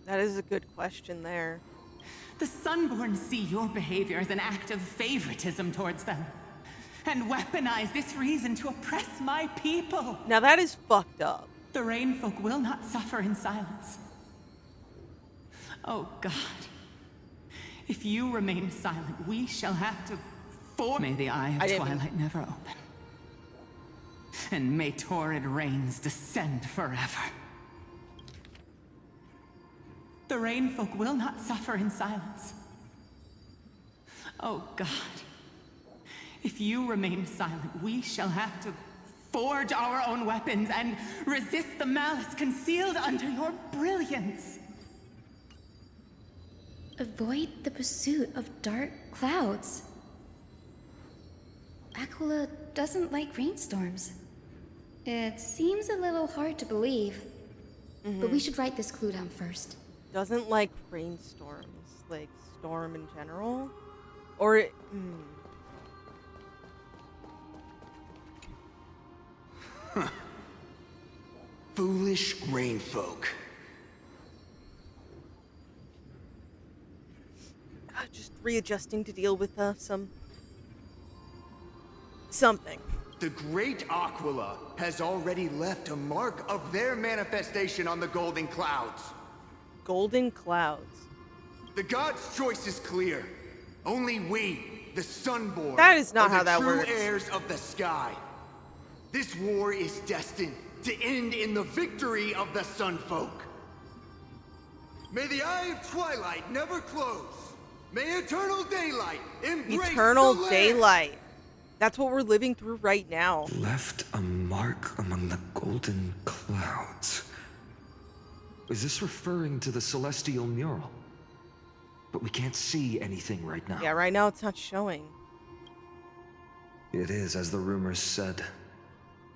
[SPEAKER 1] That is a good question there.
[SPEAKER 10] The Sunborn see your behavior as an act of favoritism towards them, and weaponize this reason to oppress my people.
[SPEAKER 1] Now that is fucked up.
[SPEAKER 10] The Rainfolk will not suffer in silence. Oh God. If you remain silent, we shall have to May the Eye of Twilight never open. And may torrid rains descend forever. The Rainfolk will not suffer in silence. Oh God. If you remain silent, we shall have to forge our own weapons and resist the malice concealed under your brilliance.
[SPEAKER 9] Avoid the pursuit of dark clouds. Aquila doesn't like rainstorms. It seems a little hard to believe. But we should write this clue down first.
[SPEAKER 1] Doesn't like rainstorms, like storm in general? Or
[SPEAKER 6] Foolish rainfolk.
[SPEAKER 1] Just readjusting to deal with something.
[SPEAKER 11] The great Aquila has already left a mark of their manifestation on the golden clouds.
[SPEAKER 1] Golden clouds.
[SPEAKER 11] The gods' choice is clear. Only we, the Sunborn,
[SPEAKER 1] that is not
[SPEAKER 11] are
[SPEAKER 1] how that
[SPEAKER 11] the true
[SPEAKER 1] works.
[SPEAKER 11] heirs of the sky. This war is destined to end in the victory of the Sunfolk. May the Eye of Twilight never close. May eternal daylight embrace
[SPEAKER 1] eternal
[SPEAKER 11] the land.
[SPEAKER 1] daylight. That's what we're living through right now.
[SPEAKER 8] Left a mark among the golden clouds. Is this referring to the celestial mural? But we can't see anything right now.
[SPEAKER 1] Yeah, right now it's not showing.
[SPEAKER 8] It is, as the rumors said.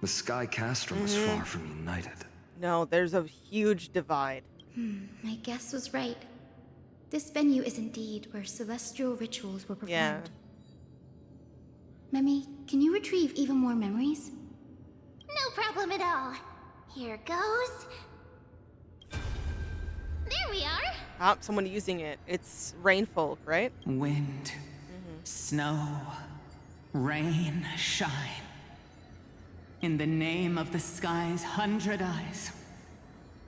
[SPEAKER 8] The Sky Castrum is far from united.
[SPEAKER 1] No, there's a huge divide.
[SPEAKER 9] My guess was right. This venue is indeed where celestial rituals were performed.
[SPEAKER 1] Yeah.
[SPEAKER 9] Memi, can you retrieve even more memories?
[SPEAKER 2] No problem at all. Here goes. There we are.
[SPEAKER 1] Ah, someone using it. It's Rainfolk, right?
[SPEAKER 10] Wind, snow, rain, shine. In the name of the sky's 100 eyes,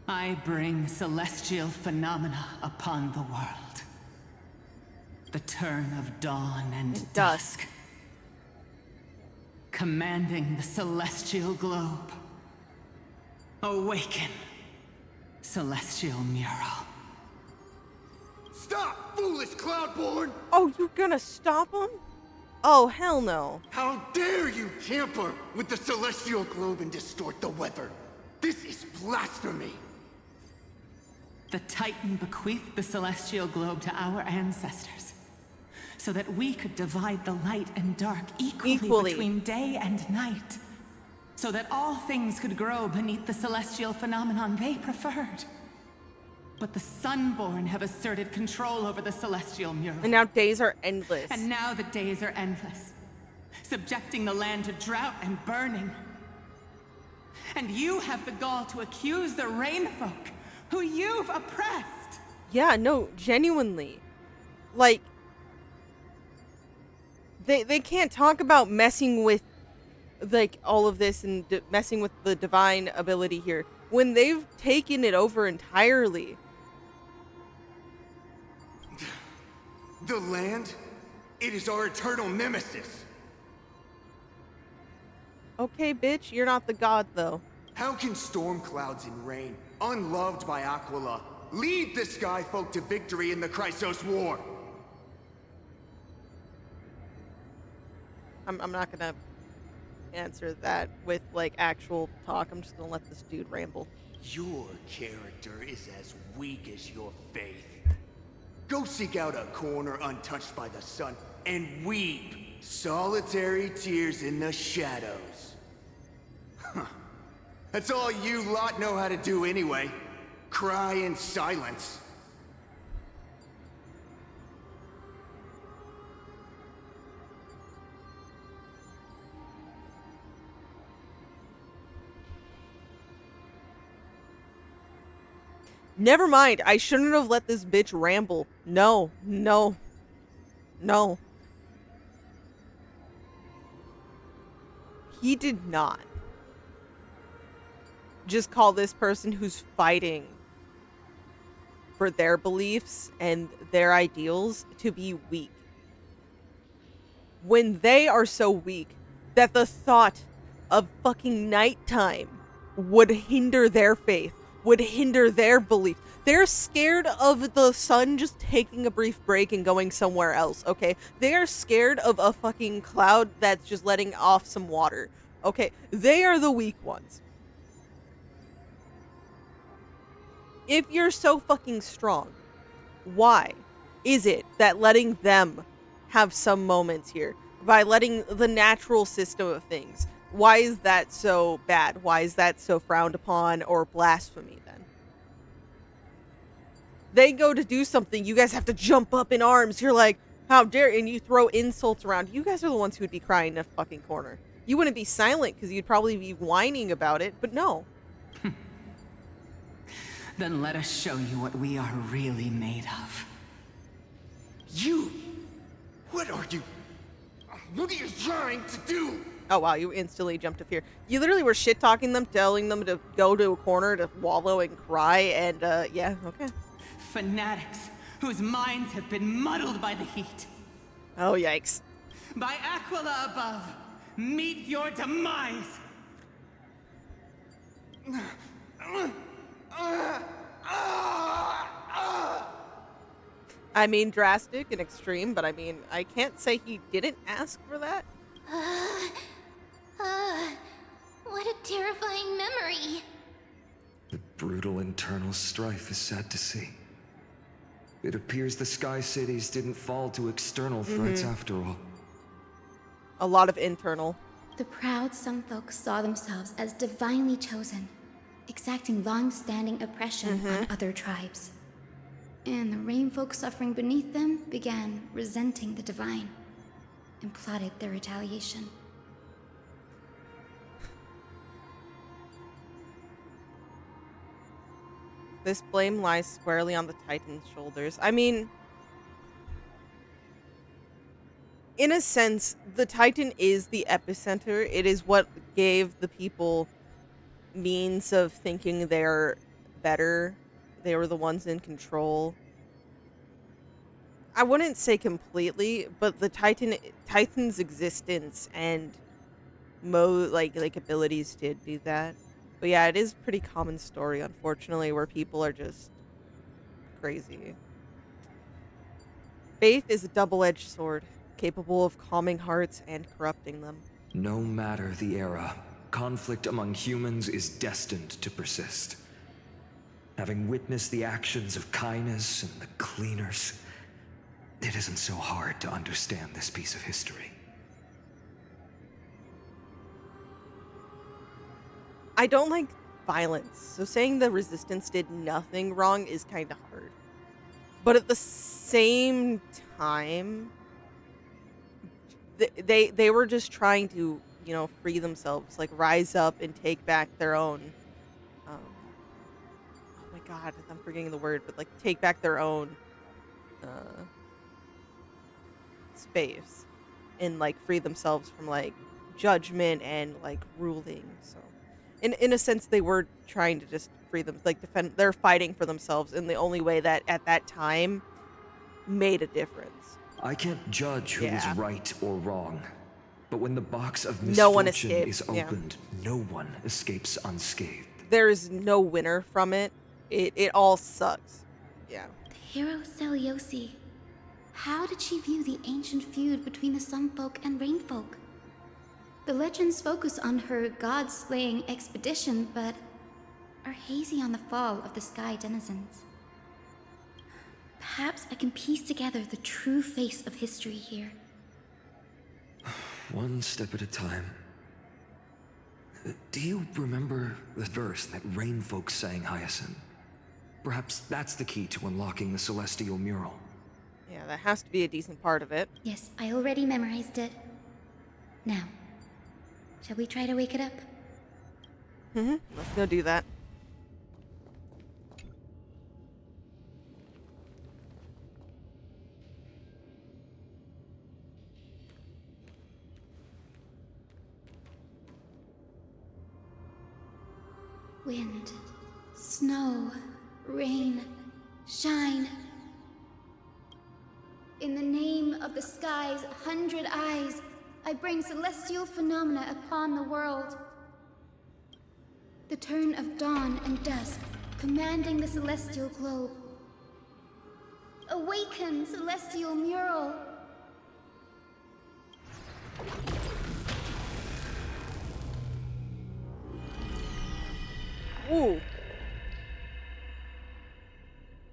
[SPEAKER 10] I bring celestial phenomena upon the world. The turn of dawn and dusk. Commanding the celestial globe. Awaken, celestial mural.
[SPEAKER 11] Stop, foolish Cloudborn!
[SPEAKER 1] Oh, you're gonna stop him? Oh, hell no.
[SPEAKER 11] How dare you tamper with the celestial globe and distort the weather? This is blasphemy!
[SPEAKER 10] The Titan bequeathed the celestial globe to our ancestors, so that we could divide the light and dark equally between day and night, so that all things could grow beneath the celestial phenomenon they preferred. But the Sunborn have asserted control over the celestial mural.
[SPEAKER 1] And now days are endless.
[SPEAKER 10] And now the days are endless, subjecting the land to drought and burning. And you have the gall to accuse the Rainfolk, who you've oppressed.
[SPEAKER 1] Yeah, no, genuinely. Like, they can't talk about messing with, like, all of this and messing with the divine ability here when they've taken it over entirely.
[SPEAKER 11] The land? It is our eternal nemesis.
[SPEAKER 1] Okay, bitch, you're not the god, though.
[SPEAKER 11] How can storm clouds and rain, unloved by Aquila, lead the Skyfolk to victory in the Chrysos War?
[SPEAKER 1] I'm not gonna answer that with, like, actual talk. I'm just gonna let this dude ramble.
[SPEAKER 11] Your character is as weak as your faith. Go seek out a corner untouched by the sun and weep solitary tears in the shadows. Huh. That's all you lot know how to do anyway. Cry in silence.
[SPEAKER 1] Never mind. I shouldn't have let this bitch ramble. No. No. No. He did not just call this person who's fighting for their beliefs and their ideals to be weak. When they are so weak that the thought of fucking nighttime would hinder their faith, would hinder their belief. They're scared of the sun just taking a brief break and going somewhere else, okay? They are scared of a fucking cloud that's just letting off some water, okay? They are the weak ones. If you're so fucking strong, why is it that letting them have some moments here, by letting the natural system of things, why is that so bad? Why is that so frowned upon or blasphemy then? They go to do something, you guys have to jump up in arms. You're like, how dare, and you throw insults around. You guys are the ones who would be crying in a fucking corner. You wouldn't be silent because you'd probably be whining about it, but no.
[SPEAKER 10] Then let us show you what we are really made of.
[SPEAKER 11] You? What are you? What are you trying to do?
[SPEAKER 1] Oh wow, you instantly jumped to fear. You literally were shit-talking them, telling them to go to a corner to wallow and cry, and yeah, okay.
[SPEAKER 10] Fanatics whose minds have been muddled by the heat.
[SPEAKER 1] Oh, yikes.
[SPEAKER 10] By Aquila above, meet your demise!
[SPEAKER 1] I mean, drastic and extreme, but I mean, I can't say he didn't ask for that.
[SPEAKER 2] What a terrifying memory.
[SPEAKER 8] The brutal internal strife is sad to see. It appears the Sky Cities didn't fall to external threats after all.
[SPEAKER 1] A lot of internal.
[SPEAKER 9] The proud Sun folk saw themselves as divinely chosen, exacting long-standing oppression on other tribes. And the Rain folk suffering beneath them began resenting the divine and plotted their retaliation.
[SPEAKER 1] This blame lies squarely on the Titan's shoulders. I mean, in a sense, the Titan is the epicenter. It is what gave the people means of thinking they're better. They were the ones in control. I wouldn't say completely, but the Titan's existence and like abilities did do that. But yeah, it is a pretty common story, unfortunately, where people are just crazy. Faith is a double-edged sword, capable of calming hearts and corrupting them.
[SPEAKER 8] No matter the era, conflict among humans is destined to persist. Having witnessed the actions of Caenis and the Cleaners, it isn't so hard to understand this piece of history.
[SPEAKER 1] I don't like violence, so saying the Resistance did nothing wrong is kind of hard. But at the same time, they were just trying to, you know, free themselves, like rise up and take back their own, oh my god, I'm forgetting the word, but like take back their own space and like free themselves from like judgment and like ruling. So in a sense, they were trying to just free them, like defend. They're fighting for themselves in the only way that at that time made a difference.
[SPEAKER 8] I can't judge who is right or wrong, but when the box of
[SPEAKER 1] no one
[SPEAKER 8] misfortune is opened, no one escapes unscathed.
[SPEAKER 1] There is no winner from it. It all sucks. Yeah.
[SPEAKER 9] The hero Seliose. How did she view the ancient feud between the Sun folk and Rain folk? The legends focus on her god-slaying expedition, but are hazy on the fall of the sky denizens. Perhaps I can piece together the true face of history here.
[SPEAKER 8] One step at a time. Do you remember the verse that Rain folk sang, Hyacine? Perhaps that's the key to unlocking the celestial mural.
[SPEAKER 1] Yeah, that has to be a decent part of it.
[SPEAKER 9] Yes, I already memorized it. Now, shall we try to wake it up?
[SPEAKER 1] Let's go do that.
[SPEAKER 9] Wind, snow, rain, shine. In the name of the sky's 100 eyes, I bring celestial phenomena upon the world. The turn of dawn and dusk, commanding the celestial globe. Awaken, celestial mural!
[SPEAKER 1] Ooh.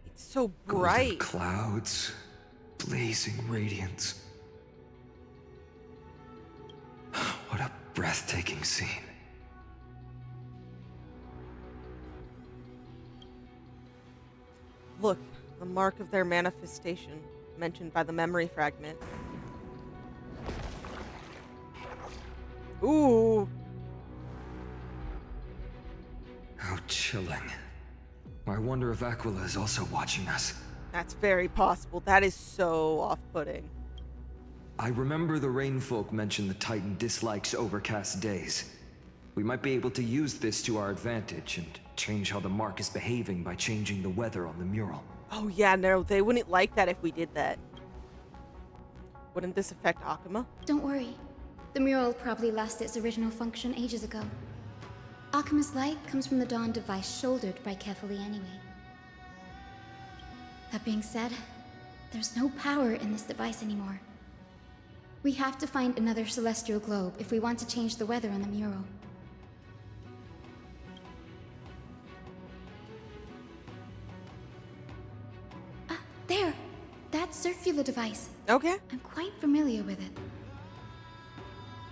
[SPEAKER 1] It's so bright.
[SPEAKER 8] Golden clouds, blazing radiance. What a breathtaking scene.
[SPEAKER 1] Look, the mark of their manifestation, mentioned by the memory fragment. Ooh.
[SPEAKER 8] How chilling. I wonder if Aquila is also watching us.
[SPEAKER 1] That's very possible. That is so off-putting.
[SPEAKER 8] I remember the Rainfolk mentioned the Titan dislikes overcast days. We might be able to use this to our advantage and change how the mark is behaving by changing the weather on the mural.
[SPEAKER 1] Oh yeah, no, they wouldn't like that if we did that. Wouldn't this affect Okhema?
[SPEAKER 9] Don't worry. The mural probably lost its original function ages ago. Okhema's light comes from the Dawn device shouldered by Kefali anyway. That being said, there's no power in this device anymore. We have to find another celestial globe if we want to change the weather on the mural. There! That circular device.
[SPEAKER 1] Okay.
[SPEAKER 9] I'm quite familiar with it.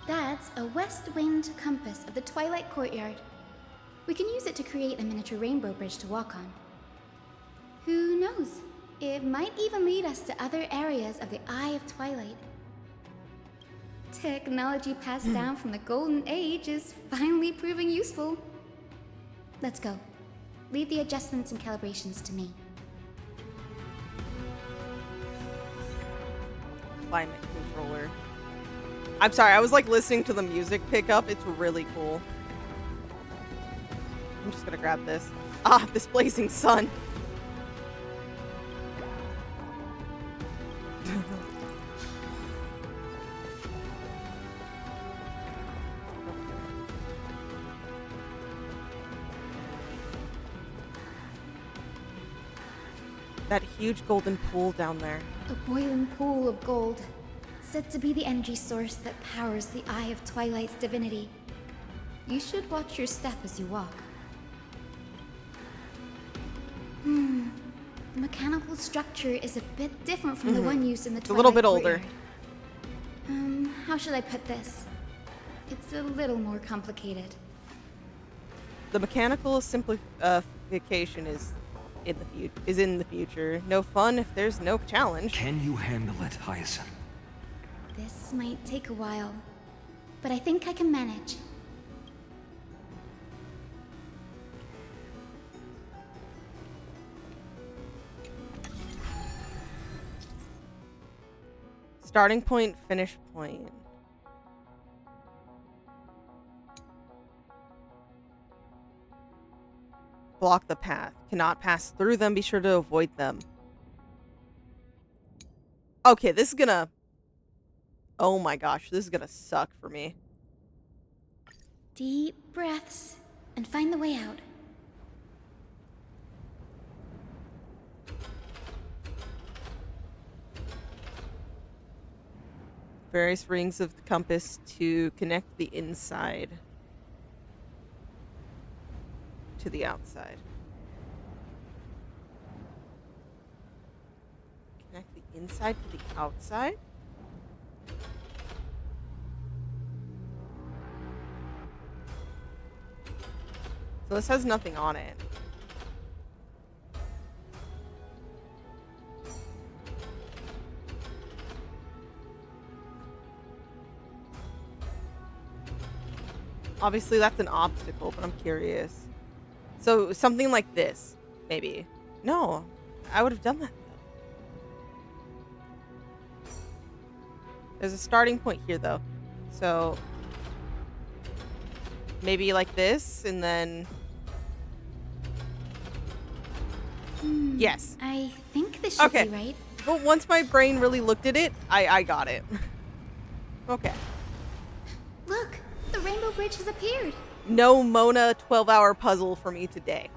[SPEAKER 9] That's a west wind compass of the Twilight Courtyard. We can use it to create a miniature rainbow bridge to walk on. Who knows? It might even lead us to other areas of the Eye of Twilight. Technology passed down from the Golden Age is finally proving useful. Let's go. Leave the adjustments and calibrations to me.
[SPEAKER 1] Climate controller. I'm sorry, I was like listening to the music pick up. It's really cool. I'm just gonna grab this. Ah, this blazing sun. That huge golden pool down there.
[SPEAKER 9] A boiling pool of gold, said to be the energy source that powers the Eye of Twilight's divinity. You should watch your step as you walk. The mechanical structure is a bit different from the one used in the Twilight.
[SPEAKER 1] It's a little bit older.
[SPEAKER 9] How should I put this? It's a little more complicated.
[SPEAKER 1] The mechanical simplification is in the future. No fun if there's no challenge.
[SPEAKER 8] Can you handle it, Hyacine?
[SPEAKER 9] This might take a while, but I think I can manage.
[SPEAKER 1] Starting point, finish point. Block the path. Cannot pass through them. Be sure to avoid them. Okay, this is gonna... Oh my gosh, this is gonna suck for me.
[SPEAKER 9] Deep breaths and find the way out.
[SPEAKER 1] Various rings of the compass to connect the inside to the outside. Connect the inside to the outside? So this has nothing on it. Obviously that's an obstacle, but I'm curious. So something like this, maybe. No, I would have done that though. There's a starting point here though. So maybe like this, and then Yes.
[SPEAKER 9] I think this should
[SPEAKER 1] Okay.
[SPEAKER 9] be right.
[SPEAKER 1] But once my brain really looked at it, I got it. Okay.
[SPEAKER 9] Look, the Rainbow Bridge has appeared.
[SPEAKER 1] No Mona 12-hour puzzle for me today.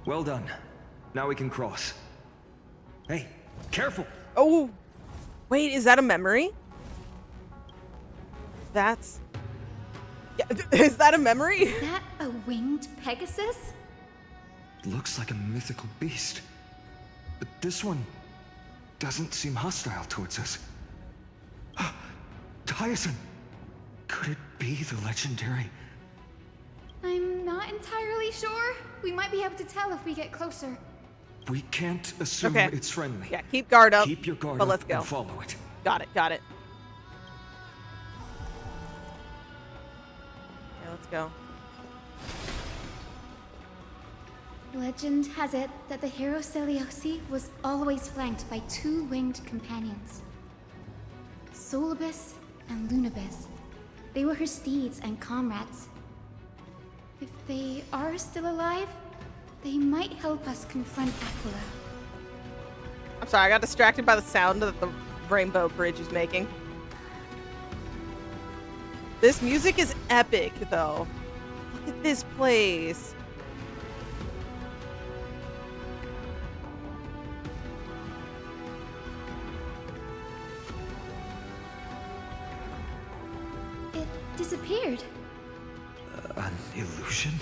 [SPEAKER 15] Well done. Now we can cross. Hey, careful!
[SPEAKER 1] Oh! Wait, is that a memory? That's... Yeah, is that a memory?
[SPEAKER 9] Is that a winged Pegasus?
[SPEAKER 15] Looks like a mythical beast. But this one doesn't seem hostile towards us. Hyacine! Could it be the legendary?
[SPEAKER 9] I'm not entirely sure. We might be able to tell if we get closer.
[SPEAKER 15] We can't assume
[SPEAKER 1] Okay.
[SPEAKER 15] it's friendly.
[SPEAKER 1] Yeah, keep guard up.
[SPEAKER 15] Keep your guard
[SPEAKER 1] but
[SPEAKER 15] up
[SPEAKER 1] let's go.
[SPEAKER 15] and follow it.
[SPEAKER 1] Got it, got it. Yeah, let's go.
[SPEAKER 9] Legend has it that the hero Seliose was always flanked by two winged companions. Solabis and Lunabis. They were her steeds and comrades. If they are still alive, they might help us confront Aquila.
[SPEAKER 1] I'm sorry, I got distracted by the sound that the Rainbow Bridge is making. This music is epic, though. Look at this place.
[SPEAKER 9] It disappeared.
[SPEAKER 15] An illusion?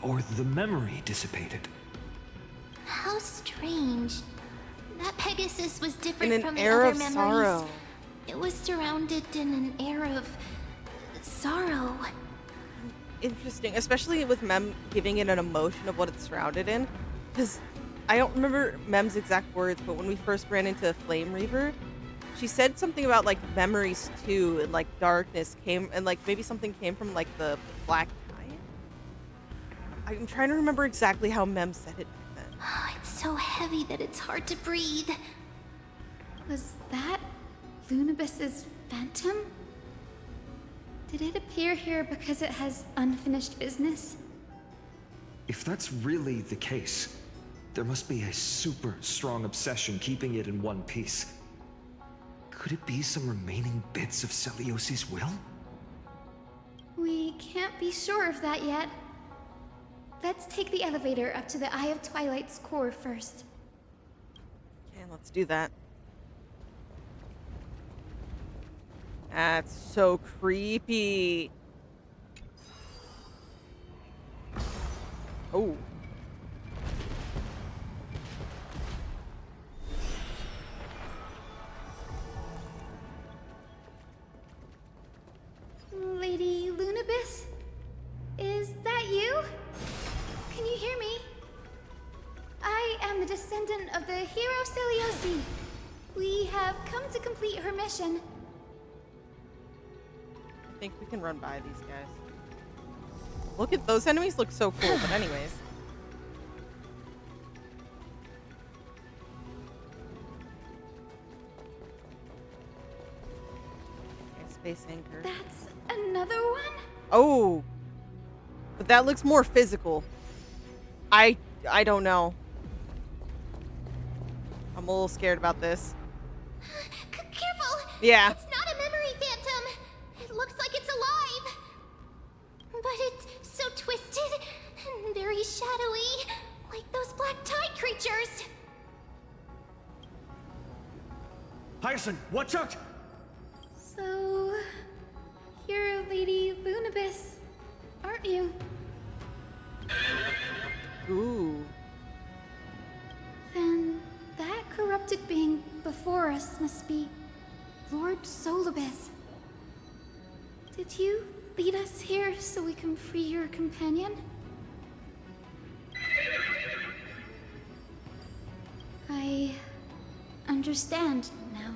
[SPEAKER 15] Or the memory dissipated?
[SPEAKER 2] How strange. That Pegasus was different
[SPEAKER 1] In an
[SPEAKER 2] from the
[SPEAKER 1] air
[SPEAKER 2] other
[SPEAKER 1] of
[SPEAKER 2] memories.
[SPEAKER 1] sorrow.
[SPEAKER 2] It was surrounded in an air of sorrow.
[SPEAKER 1] Interesting, especially with Mem giving it an emotion of what it's surrounded in. Because I don't remember Mem's exact words, but when we first ran into Flame Reaver, she said something about like memories too, and like darkness came, and like maybe something came from like the black tide. I'm trying to remember exactly how Mem said it back then.
[SPEAKER 2] Oh, it's so heavy that it's hard to breathe.
[SPEAKER 9] Was that Lunabis's phantom? Did it appear here because it has unfinished business?
[SPEAKER 15] If that's really the case, there must be a super strong obsession keeping it in one piece. Could it be some remaining bits of Seliose's will?
[SPEAKER 9] We can't be sure of that yet. Let's take the elevator up to the Eye of Twilight's core first.
[SPEAKER 1] Okay, let's do that. That's so creepy. Oh.
[SPEAKER 9] Lady Lunabis? Is that you? Can you hear me? I am the descendant of the hero Seliose. We have come to complete her mission.
[SPEAKER 1] I think we can run by these guys. Look at those enemies, look so cool, but anyways. Okay, space anchor.
[SPEAKER 9] That's another one?
[SPEAKER 1] Oh! But that looks more physical. I don't know. I'm a little scared about this.
[SPEAKER 2] Careful!
[SPEAKER 1] Yeah.
[SPEAKER 2] It's not a memory phantom. It looks like it's alive. But it's so twisted and very shadowy, like those black tide creatures.
[SPEAKER 15] Hyacine, watch out!
[SPEAKER 9] So, you're Lady Lunabis, aren't you?
[SPEAKER 1] Ooh.
[SPEAKER 9] Then that corrupted being before us must be Lord Solabis. Did you lead us here so we can free your companion? I understand now.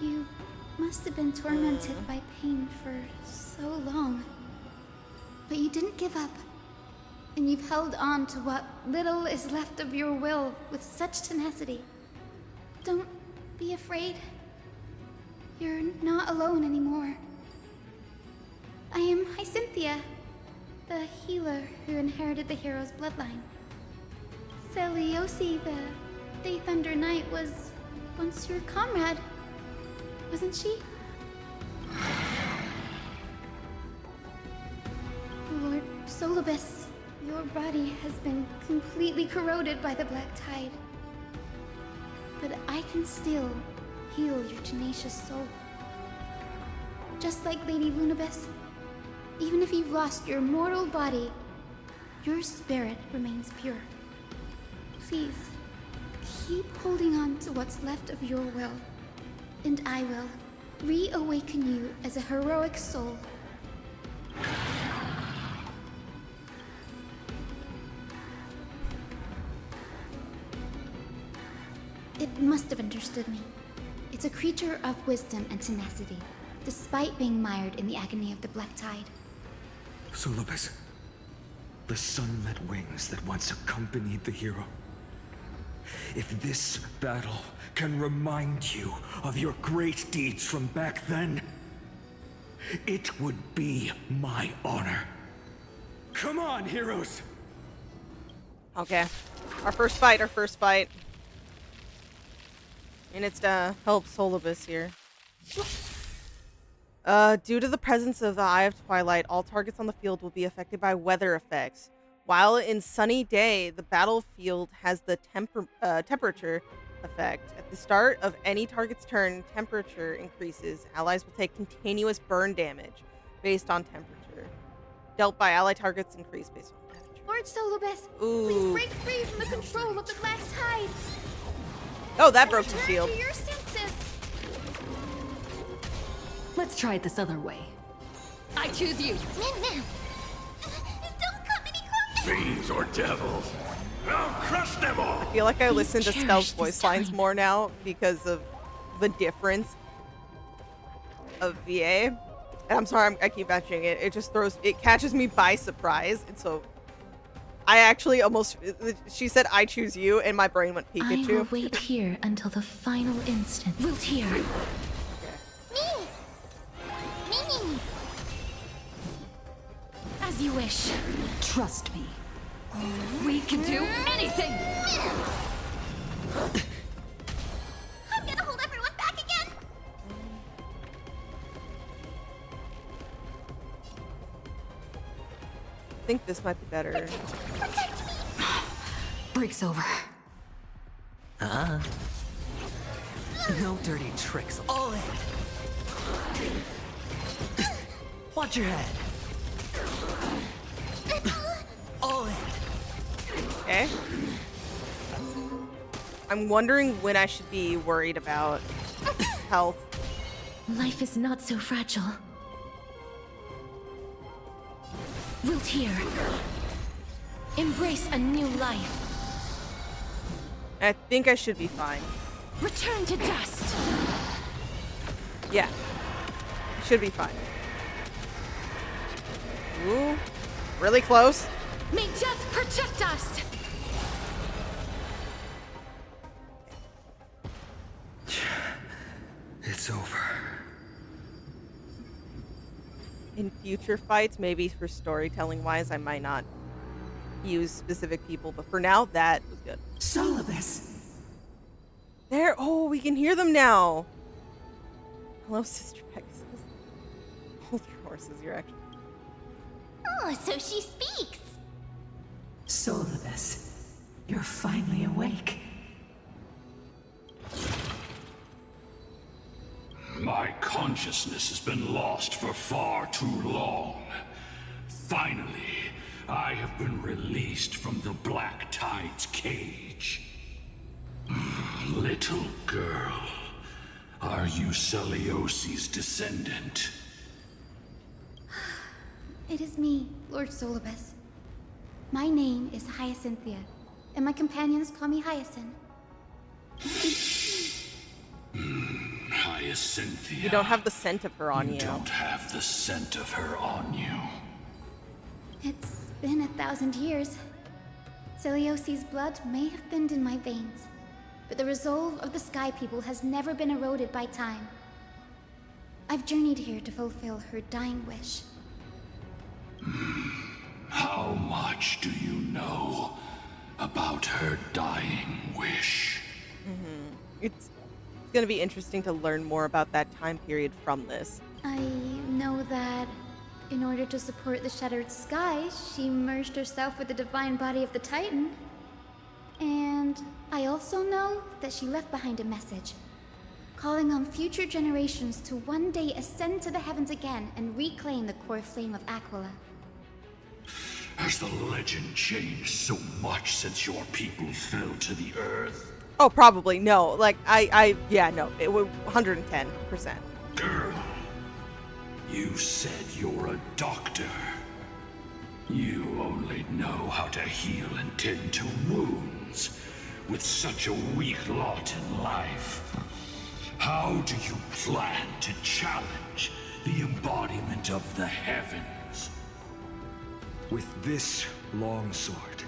[SPEAKER 9] You must have been tormented by pain for so long. But you didn't give up. And you've held on to what little is left of your will with such tenacity. Don't be afraid. You're not alone anymore. I am Hyacine, The healer who inherited the hero's bloodline. Seliose, the Day Thunder Knight, was once your comrade, wasn't she? Lord Solabis, your body has been completely corroded by the Black Tide. But I can still heal your tenacious soul. Just like Lady Lunabis, even if you've lost your mortal body, your spirit remains pure. Please, keep holding on to what's left of your will, and I will reawaken you as a heroic soul. It must have understood me. It's a creature of wisdom and tenacity, despite being mired in the agony of the Black Tide.
[SPEAKER 15] Solabis, the sunlit wings that once accompanied the hero. If this battle can remind you of your great deeds from back then, it would be my honor. Come on, heroes!
[SPEAKER 1] Okay. Our first fight. And it's to help Solabis here. Due to the presence of the Eye of Twilight, all targets on the field will be affected by weather effects. While in sunny day, the battlefield has the temperature effect. At the start of any target's turn, temperature increases. Allies will take continuous burn damage based on temperature. Dealt by ally targets increase based on temperature.
[SPEAKER 9] Lord Solabis, please break free from the control of the Black Tide.
[SPEAKER 1] Oh, that broke the shield.
[SPEAKER 9] To your senses.
[SPEAKER 3] Let's try it this other way. I choose you.
[SPEAKER 9] Don't come any closer.
[SPEAKER 11] Fiends or devils, I'll crush them all.
[SPEAKER 1] I feel like I listen to Stealth's voice lines more now because of the difference of VA. And I'm sorry, I keep mentioning it. It just catches me by surprise. And so I actually almost, she said, I choose you, and my brain went Pikachu.
[SPEAKER 16] I will wait here until the final instant. Wilt here.
[SPEAKER 2] Me.
[SPEAKER 16] As you wish.
[SPEAKER 3] Trust me. We can do anything!
[SPEAKER 2] I'm gonna hold everyone back again.
[SPEAKER 1] I think this might be better.
[SPEAKER 2] Protect me.
[SPEAKER 3] Break's over. No dirty tricks. All in. Watch your head. All in.
[SPEAKER 1] Okay. I'm wondering when I should be worried about health.
[SPEAKER 16] Life is not so fragile. Wilt here. Embrace a new life.
[SPEAKER 1] I think I should be fine.
[SPEAKER 16] Return to dust.
[SPEAKER 1] Yeah. Should be fine. Ooh. Really close.
[SPEAKER 16] May death protect us.
[SPEAKER 15] It's over.
[SPEAKER 1] In future fights, maybe for storytelling wise, I might not use specific people, but for now, that was good.
[SPEAKER 10] Solabis.
[SPEAKER 1] There. Oh, we can hear them now. Hello, Sister Pegasus. Hold your horses. You're actually.
[SPEAKER 2] Oh, so she speaks.
[SPEAKER 10] Solabis, you're finally awake.
[SPEAKER 5] My consciousness has been lost for far too long. Finally, I have been released from the Black Tide's cage. Little girl, are you Seliose's descendant?
[SPEAKER 9] It is me, Lord Solabis. My name is Hyacinthia, and my companions call me Hyacin.
[SPEAKER 5] Hyacinthia.
[SPEAKER 1] You don't have the scent of her on you.
[SPEAKER 5] You don't have the scent of her on you.
[SPEAKER 9] It's been 1,000 years. Seliose's blood may have thinned in my veins, but the resolve of the Sky People has never been eroded by time. I've journeyed here to fulfill her dying wish.
[SPEAKER 5] How much do you know about her dying wish?
[SPEAKER 1] It's going to be interesting to learn more about that time period from this.
[SPEAKER 9] I know that in order to support the shattered sky, she merged herself with the divine body of the Titan. And I also know that she left behind a message, calling on future generations to one day ascend to the heavens again and reclaim the Coreflame of Aquila.
[SPEAKER 5] Has the legend changed so much since your people fell to the earth?
[SPEAKER 1] Oh, probably. No. Like, yeah, no. It would 110%.
[SPEAKER 5] Girl, you said you're a doctor. You only know how to heal and tend to wounds with such a weak lot in life. How do you plan to challenge the embodiment of the heavens?
[SPEAKER 15] With this longsword,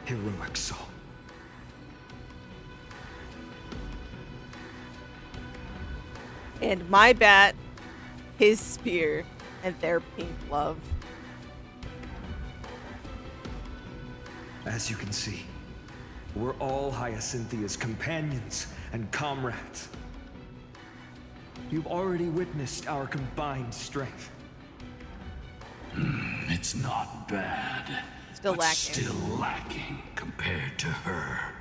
[SPEAKER 15] heroic soul.
[SPEAKER 1] And my bat, his spear, and their pink love.
[SPEAKER 15] As you can see, we're all Hyacinthia's companions and comrades. You've already witnessed our combined strength.
[SPEAKER 5] It's not bad,
[SPEAKER 1] still
[SPEAKER 5] but
[SPEAKER 1] lacking.
[SPEAKER 5] Still lacking compared to her.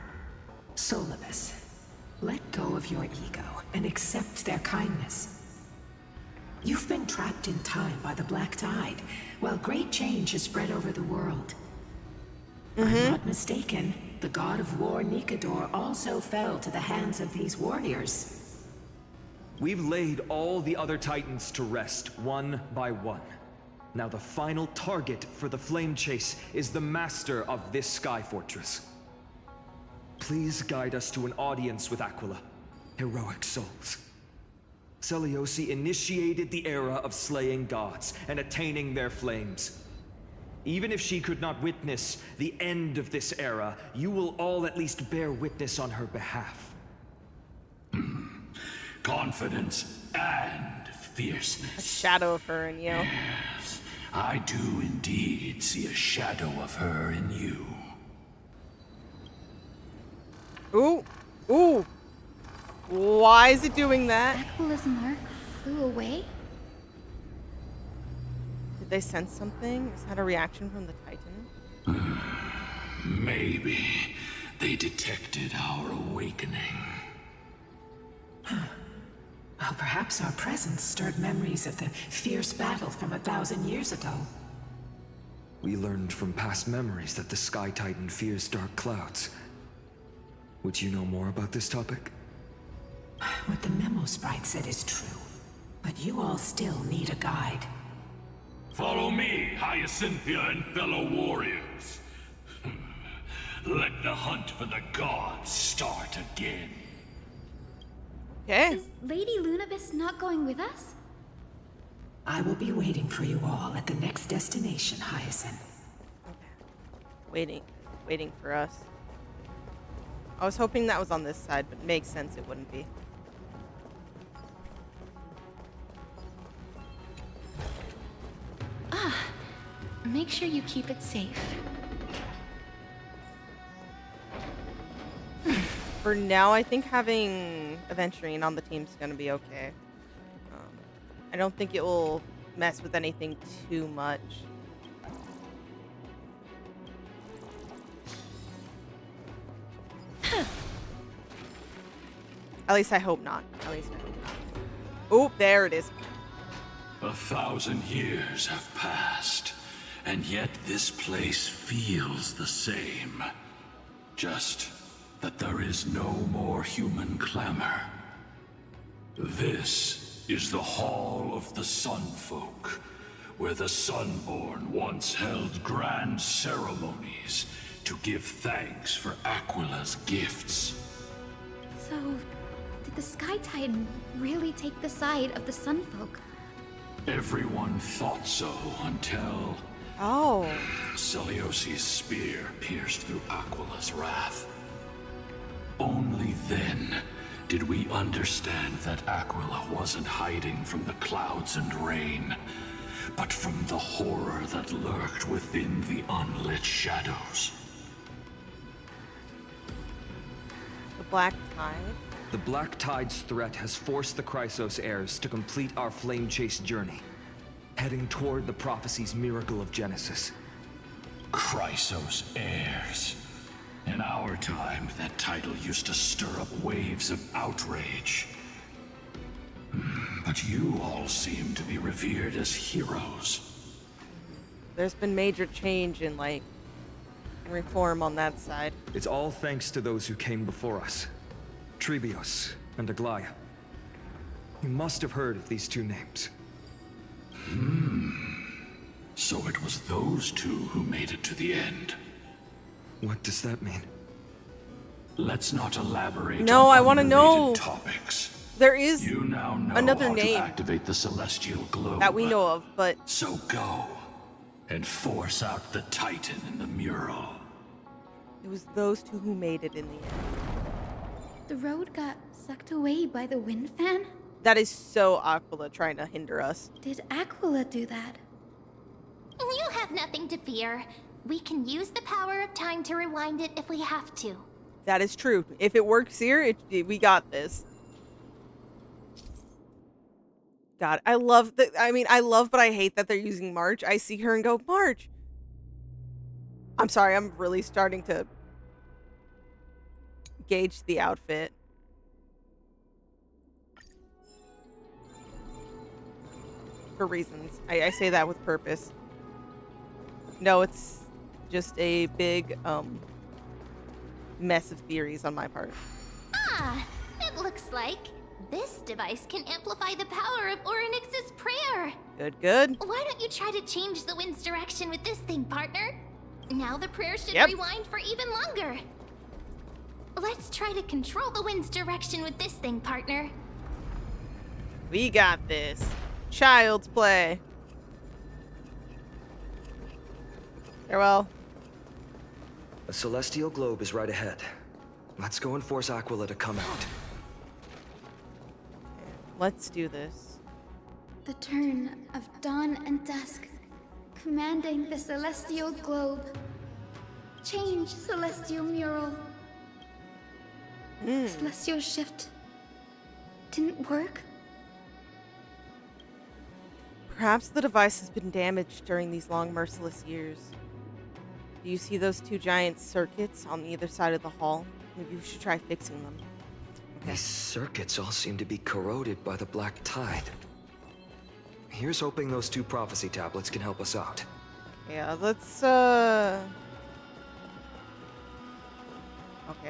[SPEAKER 18] Solabis, let go of your ego and accept their kindness. You've been trapped in time by the Black Tide, while great change has spread over the world. I'm not mistaken, the god of war Nikador also fell to the hands of these warriors.
[SPEAKER 15] We've laid all the other Titans to rest, one by one. Now the final target for the flame chase is the master of this sky fortress. Please guide us to an audience with Aquila, heroic souls. Seliose initiated the era of slaying gods and attaining their flames. Even if she could not witness the end of this era, you will all at least bear witness on her behalf.
[SPEAKER 5] Confidence and fierceness.
[SPEAKER 1] A shadow of her in you.
[SPEAKER 5] Yes, I do indeed see a shadow of her in you.
[SPEAKER 1] Ooh, ooh. Why is it doing that?
[SPEAKER 9] Aquila's mark flew away?
[SPEAKER 1] Did they sense something? Is that a reaction from the Titan?
[SPEAKER 5] Maybe they detected our awakening.
[SPEAKER 18] Well, perhaps our presence stirred memories of the fierce battle from 1,000 years ago.
[SPEAKER 15] We learned from past memories that the Sky Titan fears dark clouds. Would you know more about this topic?
[SPEAKER 18] What the memo sprite said is true, but you all still need a guide.
[SPEAKER 5] Follow me, Hyacinthia and fellow warriors. Let the hunt for the gods start again.
[SPEAKER 1] Okay.
[SPEAKER 9] Is Lady Lunabis not going with us?
[SPEAKER 18] I will be waiting for you all at the next destination, Hyacinth.
[SPEAKER 1] Okay. Waiting for us. I was hoping that was on this side, but it makes sense it wouldn't be.
[SPEAKER 16] Make sure you keep it safe.
[SPEAKER 1] For now, I think having Aventurine on the team is going to be okay. I don't think it will mess with anything too much. At least I hope not. At least I hope not. Oh, there it is.
[SPEAKER 5] 1,000 years have passed, and yet this place feels the same. Just that there is no more human clamor. This is the Hall of the Sunfolk, where the Sunborn once held grand ceremonies to give thanks for Aquila's gifts.
[SPEAKER 9] So, did the Sky Titan really take the side of the Sunfolk?
[SPEAKER 5] Everyone thought so until... Seliose's spear pierced through Aquila's wrath. Only then did we understand that Aquila wasn't hiding from the clouds and rain, but from the horror that lurked within the unlit shadows.
[SPEAKER 1] The Black Tide?
[SPEAKER 15] The Black Tide's threat has forced the Chrysos heirs to complete our flame chase journey, heading toward the prophecy's miracle of Genesis.
[SPEAKER 5] Chrysos heirs. In our time, that title used to stir up waves of outrage. But you all seem to be revered as heroes.
[SPEAKER 1] There's been major change in, like, reform on that side.
[SPEAKER 15] It's all thanks to those who came before us. Tribbie and Aglaea. You must have heard of these two names.
[SPEAKER 5] So it was those two who made it to the end.
[SPEAKER 15] What does that mean?
[SPEAKER 5] Let's not elaborate
[SPEAKER 1] No,
[SPEAKER 5] on
[SPEAKER 1] I want to know.
[SPEAKER 5] unrelated topics.
[SPEAKER 1] There is
[SPEAKER 5] You now know
[SPEAKER 1] another
[SPEAKER 5] how
[SPEAKER 1] name
[SPEAKER 5] to activate the celestial globe.
[SPEAKER 1] that we know of, but
[SPEAKER 5] So go and force out the Titan in the mural.
[SPEAKER 1] it was those two who made it in the end.
[SPEAKER 9] The road got sucked away by the wind fan?
[SPEAKER 1] That is so Aquila trying to hinder us.
[SPEAKER 9] Did Aquila do that?
[SPEAKER 2] You have nothing to fear. We can use the power of time to rewind it if we have to.
[SPEAKER 1] That is true. If it works here, we got this. God, I love that. I mean, I love, but I hate that they're using March. I see her and go, March. I'm sorry, I'm really starting to gauge the outfit. For reasons. I say that with purpose. No, it's just a big, mess of theories on my part.
[SPEAKER 2] Ah, it looks like this device can amplify the power of Orynyx's prayer.
[SPEAKER 1] Good, good.
[SPEAKER 2] Why don't you try to change the wind's direction with this thing, partner? Now the prayer should
[SPEAKER 1] Yep.
[SPEAKER 2] rewind for even longer. Let's try to control the wind's direction with this thing, partner.
[SPEAKER 1] We got this. Child's play. Farewell.
[SPEAKER 8] A celestial globe is right ahead. Let's go and force Aquila to come out.
[SPEAKER 1] Let's do this.
[SPEAKER 9] The turn of dawn and dusk, commanding the celestial globe. Change celestial mural. Celestial shift didn't work?
[SPEAKER 1] Perhaps the device has been damaged during these long, merciless years. Do you see those two giant circuits on either side of the hall? Maybe we should try fixing them.
[SPEAKER 8] These circuits all seem to be corroded by the Black Tide. Here's hoping those two prophecy tablets can help us out.
[SPEAKER 1] Yeah, let's, okay.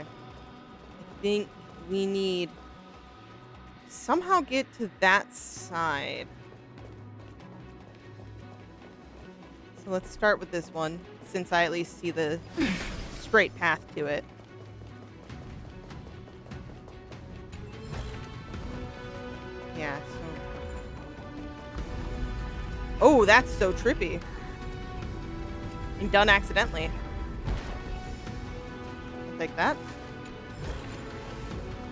[SPEAKER 1] I think we need to somehow get to that side. So let's start with this one, since I at least see the straight path to it. Yeah, so... Oh, that's so trippy. And done accidentally. I'll take that.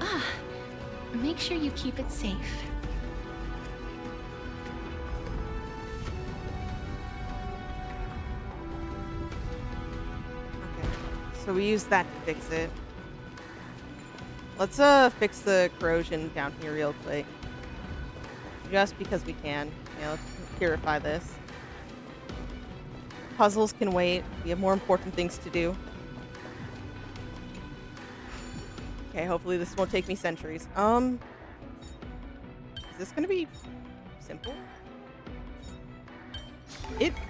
[SPEAKER 16] Ah, make sure you keep it safe.
[SPEAKER 1] Okay, so we use that to fix it. Let's fix the corrosion down here real quick. Just because we can. Yeah, let's purify this. Puzzles can wait. We have more important things to do. Okay, hopefully this won't take me centuries. Is this gonna be simple?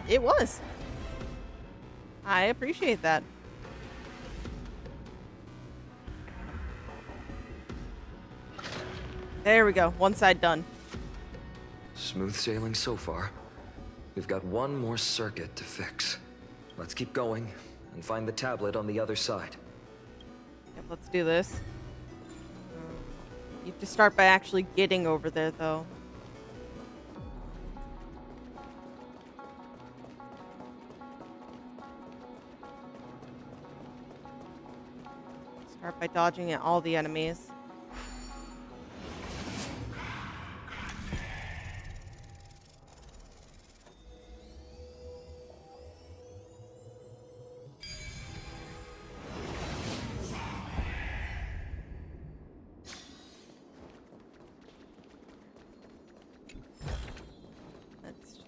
[SPEAKER 1] It was. I appreciate that. There we go. One side done.
[SPEAKER 8] Smooth sailing so far. We've got one more circuit to fix. Let's keep going and find the tablet on the other side.
[SPEAKER 1] Yep, let's do this. You have to start by actually getting over there, though. Start by dodging at all the enemies.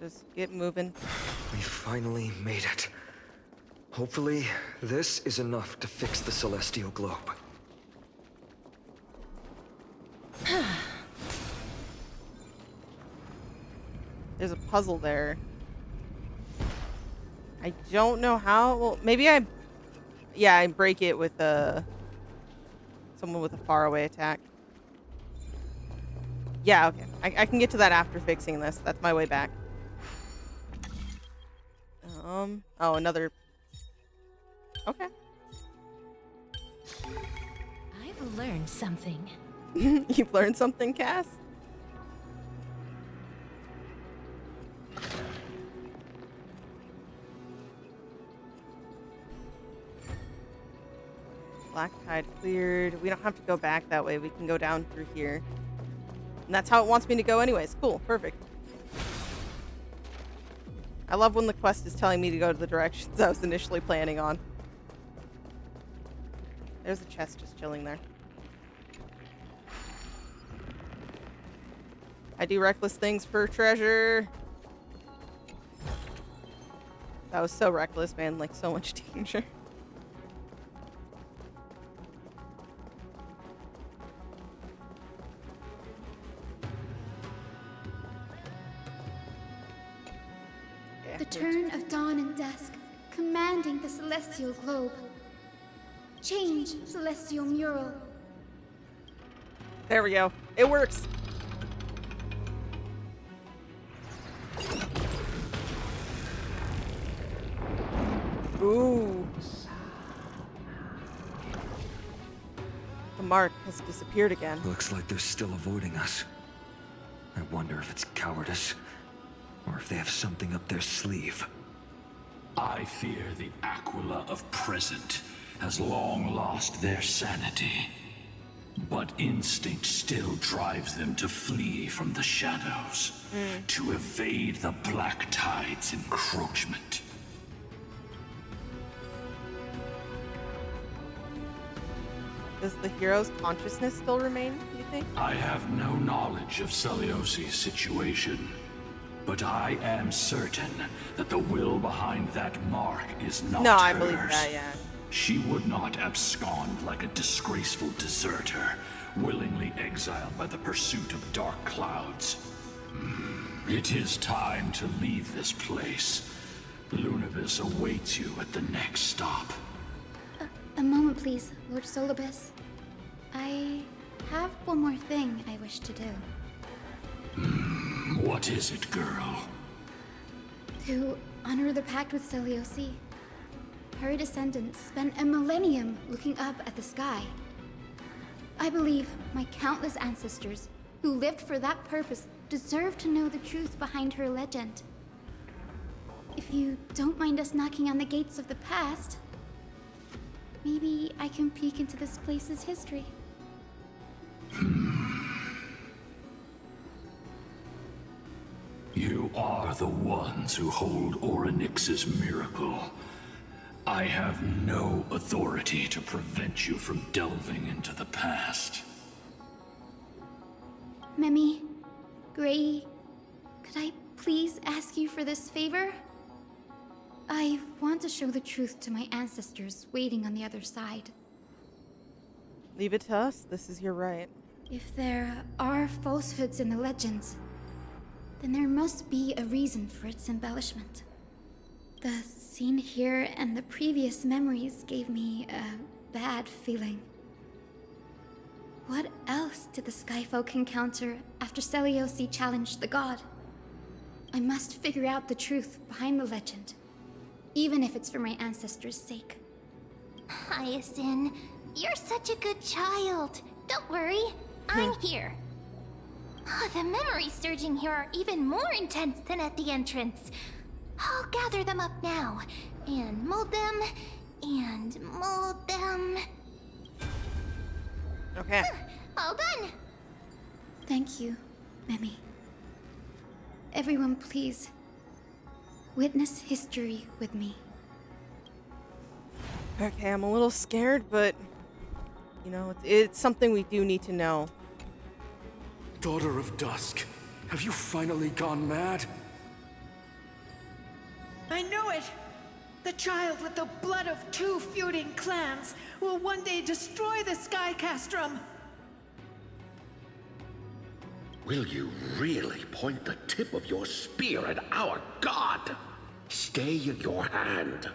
[SPEAKER 1] Just get moving.
[SPEAKER 8] We finally made it. Hopefully, this is enough to fix the celestial globe.
[SPEAKER 1] There's a puzzle there. I don't know how. Well, maybe I break it with someone with a faraway attack. Yeah, okay. I can get to that after fixing this. That's my way back. Oh, another. Okay.
[SPEAKER 12] I've learned something.
[SPEAKER 1] You've learned something, Cass? Black tide cleared. We don't have to go back that way. We can go down through here. And that's how it wants me to go anyways. Cool. Perfect. I love when the quest is telling me to go to the directions I was initially planning on. There's a chest just chilling there. I do reckless things for treasure. That was so reckless, man. Like, so much danger.
[SPEAKER 9] The turn of dawn and dusk, commanding the celestial globe. Change, celestial mural.
[SPEAKER 1] There we go. It works. Ooh. The mark has disappeared again.
[SPEAKER 8] Looks like they're still avoiding us. I wonder if it's cowardice, or if they have something up their sleeve.
[SPEAKER 5] I fear the Aquila of present has long lost their sanity. But instinct still drives them to flee from the shadows, to evade the Black Tide's encroachment.
[SPEAKER 1] Does the hero's consciousness still remain, do you think?
[SPEAKER 5] I have no knowledge of Seliose's situation, but I am certain that the will behind that mark is not
[SPEAKER 1] No,
[SPEAKER 5] hers.
[SPEAKER 1] I believe that, yeah.
[SPEAKER 5] She would not abscond like a disgraceful deserter, willingly exiled by the pursuit of dark clouds. It is time to leave this place. Lunabis awaits you at the next stop.
[SPEAKER 9] A moment, please, Lord Solabis. I have one more thing I wish to do.
[SPEAKER 5] What is it, girl?
[SPEAKER 9] To honor the pact with Seliose. Her descendants spent a millennium looking up at the sky. I believe my countless ancestors who lived for that purpose deserve to know the truth behind her legend. If you don't mind us knocking on the gates of the past, maybe I can peek into this place's history.
[SPEAKER 5] You are the ones who hold Orynyx's miracle. I have no authority to prevent you from delving into the past.
[SPEAKER 9] Memi, Gray, could I please ask you for this favor? I want to show the truth to my ancestors waiting on the other side.
[SPEAKER 1] Leave it to us. This is your right.
[SPEAKER 9] If there are falsehoods in the legends, then there must be a reason for its embellishment. The scene here and the previous memories gave me a bad feeling. What else did the Skyfolk encounter after Seliose challenged the god? I must figure out the truth behind the legend, even if it's for my ancestors' sake.
[SPEAKER 2] Hyacine, you're such a good child. Don't worry, I'm here. The memories surging here are even more intense than at the entrance. I'll gather them up now, and mold them, and mold them.
[SPEAKER 1] Okay.
[SPEAKER 2] All done.
[SPEAKER 9] Thank you, Memi. Everyone, please, witness history with me.
[SPEAKER 1] Okay, I'm a little scared, but, you know, it's something we do need to know.
[SPEAKER 22] Daughter of Dusk, have you finally gone mad?
[SPEAKER 4] The child with the blood of 2 feuding clans will one day destroy the Sky Castrum.
[SPEAKER 14] Will you really point the tip of your spear at our god? Stay in your hand.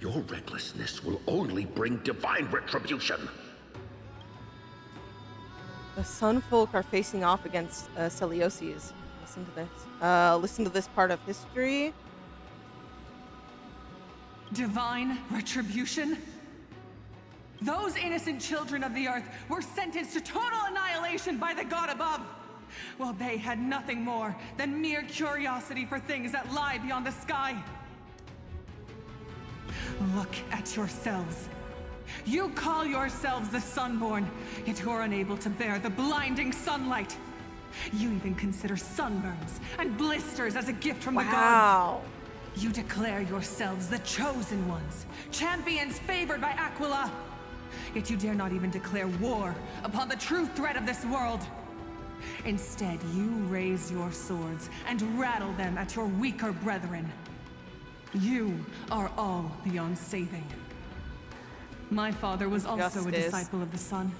[SPEAKER 14] Your recklessness will only bring divine retribution.
[SPEAKER 1] The Sun Folk are facing off against Seliose. Listen to this. Listen to this part of history.
[SPEAKER 10] Divine retribution? Those innocent children of the earth were sentenced to total annihilation by the god above, while they had nothing more than mere curiosity for things that lie beyond the sky. Look at yourselves. You call yourselves the Sunborn, yet you're unable to bear the blinding sunlight. You even consider sunburns and blisters as a gift from the gods. You declare yourselves the chosen ones, champions favored by Aquila. Yet you dare not even declare war upon the true threat of this world. Instead, you raise your swords and rattle them at your weaker brethren. You are all beyond saving. My father was also a disciple of the sun,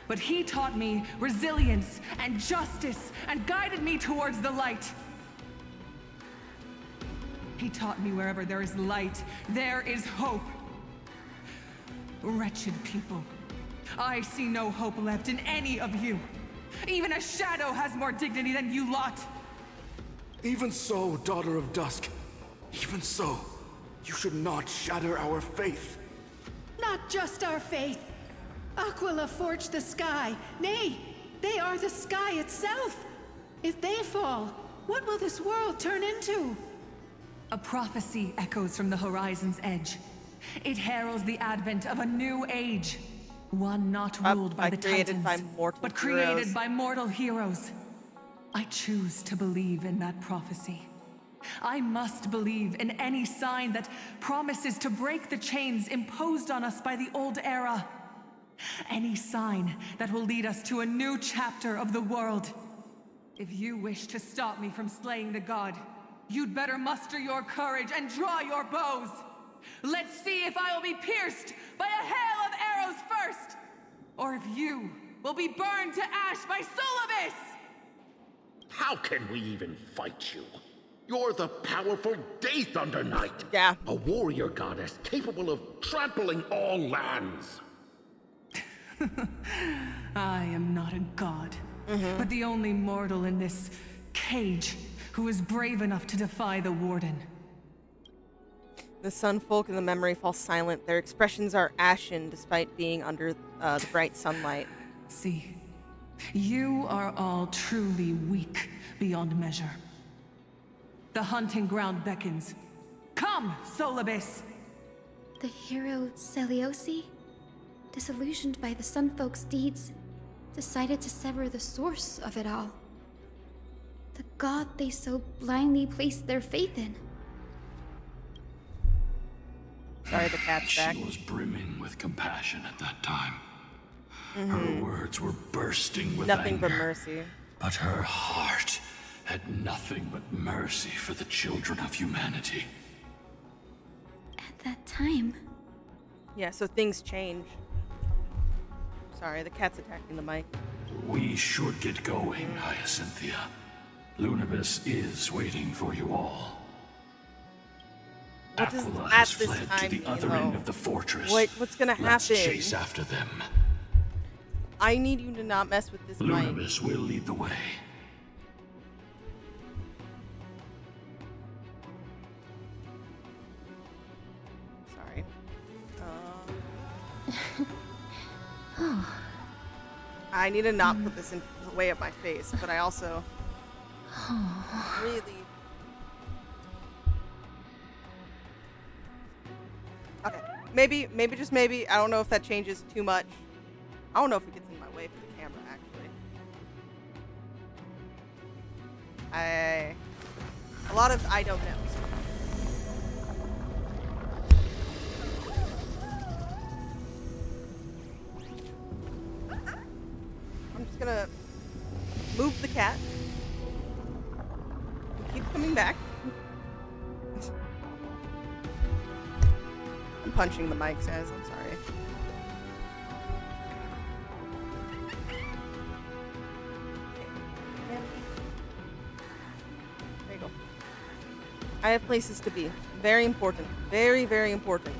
[SPEAKER 10] but he taught me resilience and justice and guided me towards the light. He taught me wherever there is light, there is hope. Wretched people, I see no hope left in any of you. Even a shadow has more dignity than you lot.
[SPEAKER 22] Even so, Daughter of Dusk. Even so, you should not shatter our faith.
[SPEAKER 4] Not just our faith. Aquila forged the sky. Nay, they are the sky itself. If they fall, what will this world turn into?
[SPEAKER 10] A prophecy echoes from the horizon's edge. It heralds the advent of a new age. One not ruled by the Titans, but created by mortal heroes. I choose to believe in that prophecy. I must believe in any sign that promises to break the chains imposed on us by the old era. Any sign that will lead us to a new chapter of the world. If you wish to stop me from slaying the god, you'd better muster your courage and draw your bows. Let's see if I will be pierced by a hail of arrows first, or if you will be burned to ash by Solabis!
[SPEAKER 14] How can we even fight you? You're the powerful Day Thunder Knight.
[SPEAKER 1] Yeah.
[SPEAKER 14] A warrior goddess capable of trampling all lands.
[SPEAKER 10] I am not a god, but the only mortal in this cage who is brave enough to defy the Warden.
[SPEAKER 1] The Sun Folk and the memory fall silent. Their expressions are ashen despite being under the bright sunlight.
[SPEAKER 10] See, you are all truly weak beyond measure. The hunting ground beckons. Come, Solabis!
[SPEAKER 9] The hero Seliose, disillusioned by the Sunfolk's deeds, decided to sever the source of it all. The god they so blindly placed their faith in.
[SPEAKER 1] Sorry, the cat's back.
[SPEAKER 5] She was brimming with compassion at that time. Her words were bursting with
[SPEAKER 1] nothing
[SPEAKER 5] anger,
[SPEAKER 1] but mercy.
[SPEAKER 5] but her heart had nothing but mercy for the children of humanity.
[SPEAKER 9] At that time.
[SPEAKER 1] Yeah, so things change. Sorry, the cat's attacking the mic.
[SPEAKER 5] We should get going, Hyacinthia. Lunabis is waiting for you all.
[SPEAKER 1] What does
[SPEAKER 5] Aquila
[SPEAKER 1] at
[SPEAKER 5] has
[SPEAKER 1] this
[SPEAKER 5] fled
[SPEAKER 1] time
[SPEAKER 5] to the other end of the fortress.
[SPEAKER 1] What's gonna happen?
[SPEAKER 5] Let's chase after them.
[SPEAKER 1] I need you to not mess with this mic.
[SPEAKER 5] Lunabis will lead the way.
[SPEAKER 1] Sorry. I need to not put this in the way of my face, but I also really... Okay, maybe, just maybe, I don't know if that changes too much. I don't know if it gets in my way for the camera, actually. A lot of I don't know. I'm just gonna move the cat. It keeps coming back. punching the mics, guys. I'm sorry. There you go. I have places to be. Very important. Very, very important.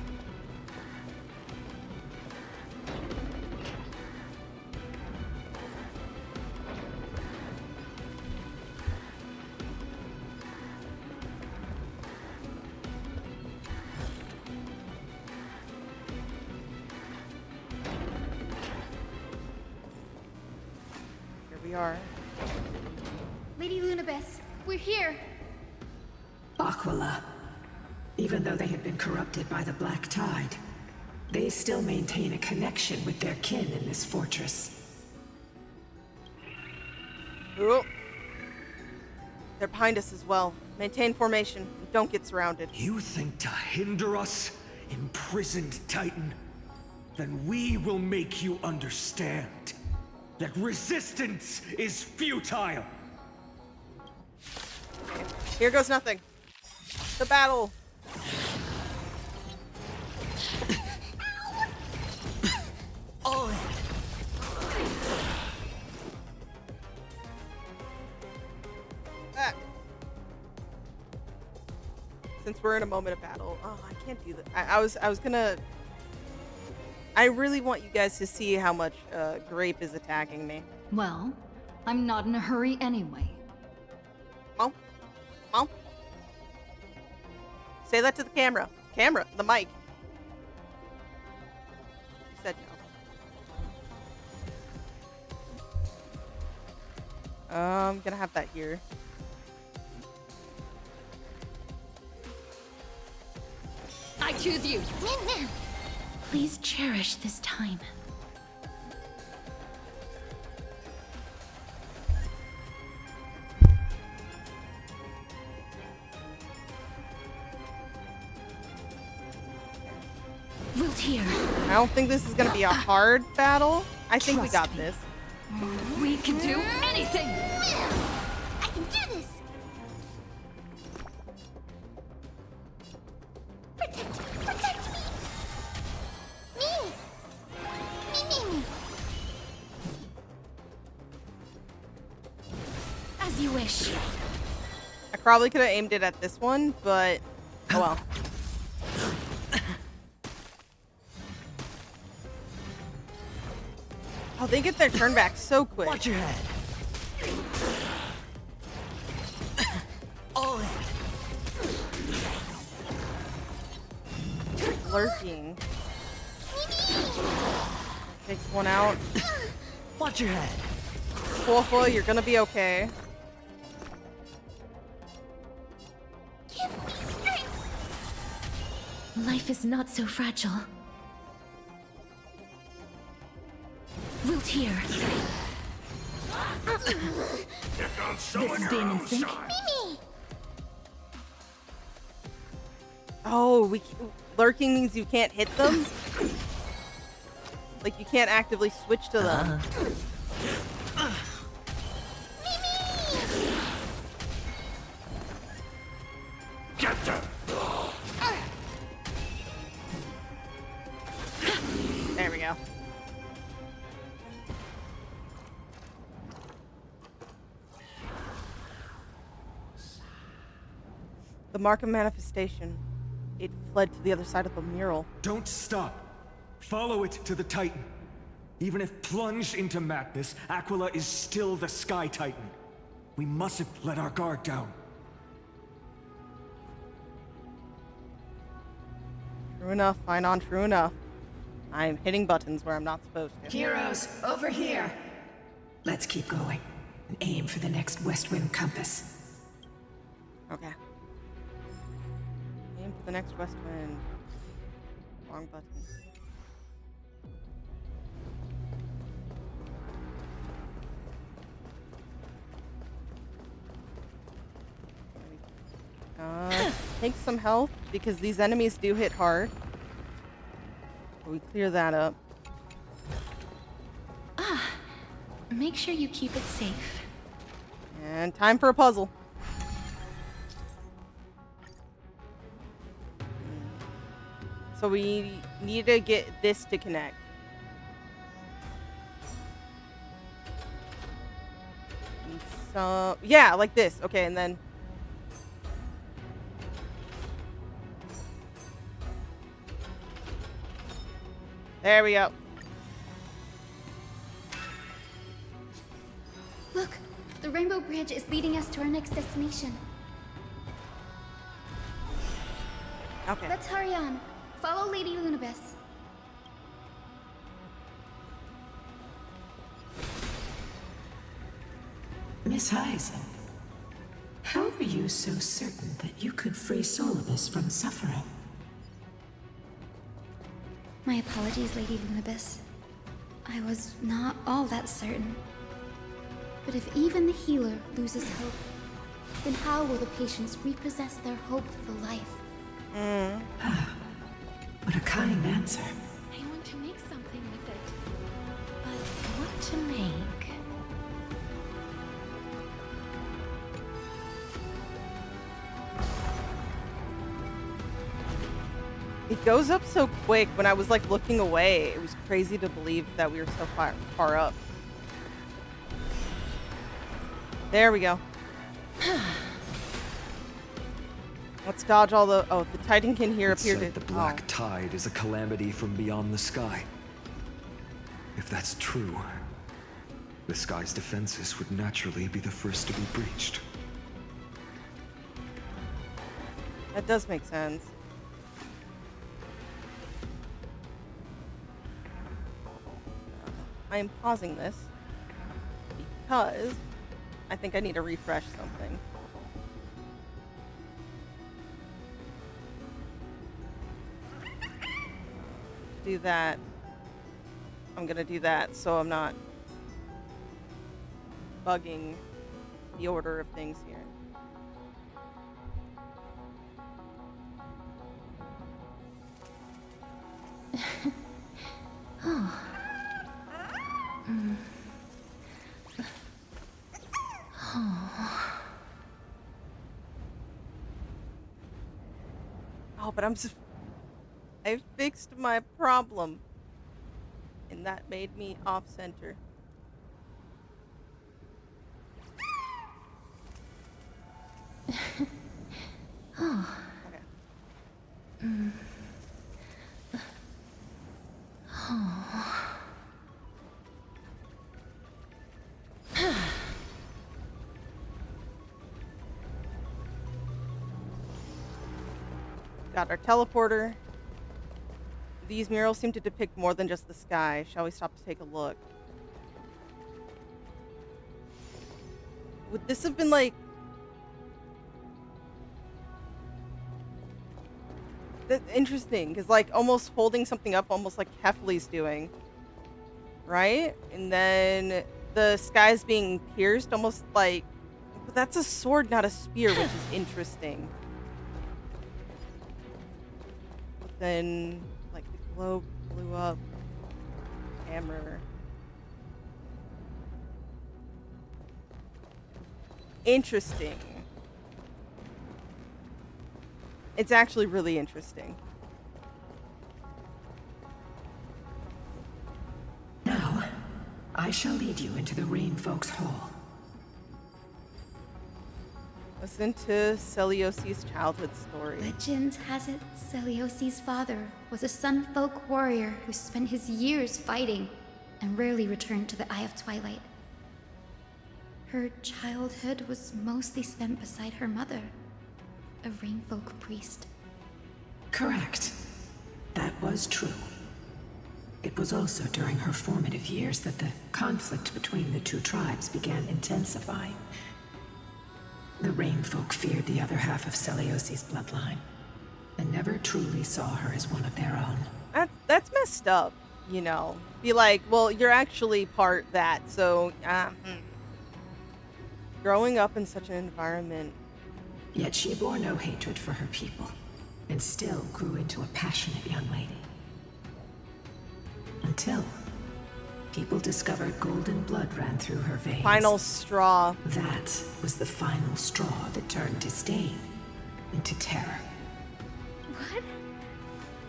[SPEAKER 21] Lady Lunabis, we're here.
[SPEAKER 4] Aquila. Even though they had been corrupted by the Black Tide, they still maintain a connection with their kin in this fortress.
[SPEAKER 1] Oh. They're behind us as well. Maintain formation. Don't get surrounded.
[SPEAKER 15] You think to hinder us, imprisoned Titan? Then we will make you understand that resistance is futile.
[SPEAKER 1] Here goes nothing. The battle.
[SPEAKER 19] Oh.
[SPEAKER 1] Back. Since we're in a moment of battle, oh, I can't do that. I was gonna. I really want you guys to see how much Grape is attacking me.
[SPEAKER 21] Well, I'm not in a hurry anyway.
[SPEAKER 1] Mom? Mom? Say that to the camera. Camera, the mic. You said no. I'm gonna have that here.
[SPEAKER 21] I choose you.
[SPEAKER 16] Please cherish this time. Wiltier.
[SPEAKER 1] I don't think this is gonna be a hard battle. I think we got this.
[SPEAKER 21] We can do anything.
[SPEAKER 2] I can do this. Protect me. Me. As you wish.
[SPEAKER 1] I probably could have aimed it at this one, but oh well. Oh, they get their turn back so quick.
[SPEAKER 19] Watch your head. Oh.
[SPEAKER 1] Lurking. Takes one out.
[SPEAKER 19] Watch your head.
[SPEAKER 1] Wolfa, you're gonna be okay.
[SPEAKER 2] Give me strength.
[SPEAKER 16] Life is not so fragile. Wiltier. This being in sync.
[SPEAKER 2] Mimi.
[SPEAKER 1] Oh, lurking means you can't hit them? Like you can't actively switch to them.
[SPEAKER 14] Get them!
[SPEAKER 1] There we go. The mark of manifestation. It fled to the other side of the mural.
[SPEAKER 15] Don't stop. Follow it to the Titan. Even if plunged into madness, Aquila is still the Sky Titan. We mustn't let our guard down.
[SPEAKER 1] True enough, Phainon, true enough. I'm hitting buttons where I'm not supposed to.
[SPEAKER 4] Heroes, over here. Let's keep going and aim for the next west wind compass.
[SPEAKER 1] Okay. Aim for the next west wind. Wrong button. Take some health because these enemies do hit hard. So we clear that up.
[SPEAKER 16] Make sure you keep it safe.
[SPEAKER 1] And time for a puzzle. So So we need to get this to connect. So yeah, like this. Okay, and then there we go.
[SPEAKER 9] Look, the Rainbow Bridge is leading us to our next destination.
[SPEAKER 1] Okay.
[SPEAKER 9] Let's hurry on. Follow Lady Lunabis.
[SPEAKER 13] Miss Hyacine, how are you so certain that you could free Solabis from suffering?
[SPEAKER 9] My apologies, Lady Lunabis. I was not all that certain. But if even the healer loses hope, then how will the patients repossess their hope for life?
[SPEAKER 13] What a kind answer.
[SPEAKER 7] I want to make something with it.
[SPEAKER 13] But what to make?
[SPEAKER 1] It goes up so quick. When I was like looking away, it was crazy to believe that we were so far up. There we go. Let's dodge all the... Oh, the Titankin here appeared to...
[SPEAKER 8] The black tide is a calamity from beyond the sky. If that's true, the sky's defenses would naturally be the first to be breached.
[SPEAKER 1] That does make sense. I am pausing this because I think I need to refresh something. Do that. I'm gonna do that so I'm not bugging the order of things here. Oh, but I fixed my problem. And that made me off-center. Okay. Got our teleporter. These murals seem to depict more than just the sky. Shall we stop to take a look? Would this have been like... That's interesting, because like almost holding something up almost like Kefli's doing. Right? And then the sky's being pierced almost like... But that's a sword, not a spear, which is interesting. But then... Globe blew up. Hammer. Interesting. It's actually really interesting.
[SPEAKER 13] Now, I shall lead you into the Rain Folks Hall.
[SPEAKER 1] Listen to Seliose's childhood story.
[SPEAKER 9] Legend has it Seliose's father was a Sun Folk warrior who spent his years fighting and rarely returned to the Eye of Twilight. Her childhood was mostly spent beside her mother, a Rainfolk priest.
[SPEAKER 13] Correct. That was true. It was also during her formative years that the conflict between the two tribes began intensifying. The Rainfolk feared the other half of Seliose's bloodline, and never truly saw her as one of their own.
[SPEAKER 1] That's messed up, you know. Be like, well, you're actually part that, so, Growing up in such an environment...
[SPEAKER 13] Yet she bore no hatred for her people, and still grew into a passionate young lady. Until... people discovered golden blood ran through her veins.
[SPEAKER 1] Final straw.
[SPEAKER 13] That was the final straw that turned disdain into terror.
[SPEAKER 9] What?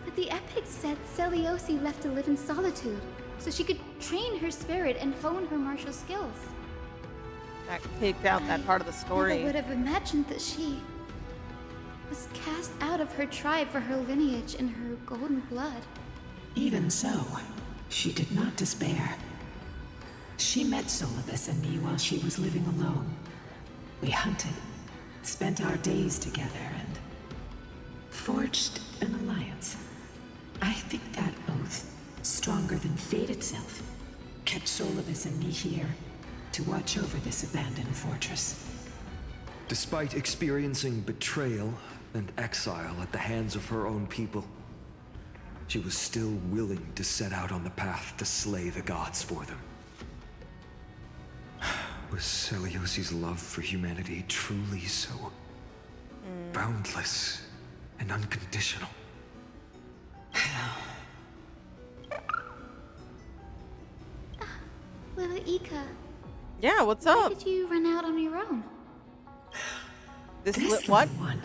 [SPEAKER 9] But The epics said Seliose left to live in solitude, so she could train her spirit and hone her martial skills.
[SPEAKER 1] That kicked out that part of the story.
[SPEAKER 9] Never would have imagined that she was cast out of her tribe for her lineage and her golden blood.
[SPEAKER 13] Even so, she did not despair. She met Solabis and me while she was living alone. We hunted, spent our days together, and forged an alliance. I think that oath, stronger than fate itself, kept Solabis and me here to watch over this abandoned fortress.
[SPEAKER 15] Despite experiencing betrayal and exile at the hands of her own people, she was still willing to set out on the path to slay the gods for them. Was Seliose's love for humanity truly so boundless and unconditional?
[SPEAKER 9] Little Ika.
[SPEAKER 1] Yeah, what's
[SPEAKER 9] Why
[SPEAKER 1] up?
[SPEAKER 9] did you run out on your own?
[SPEAKER 1] What?
[SPEAKER 13] One.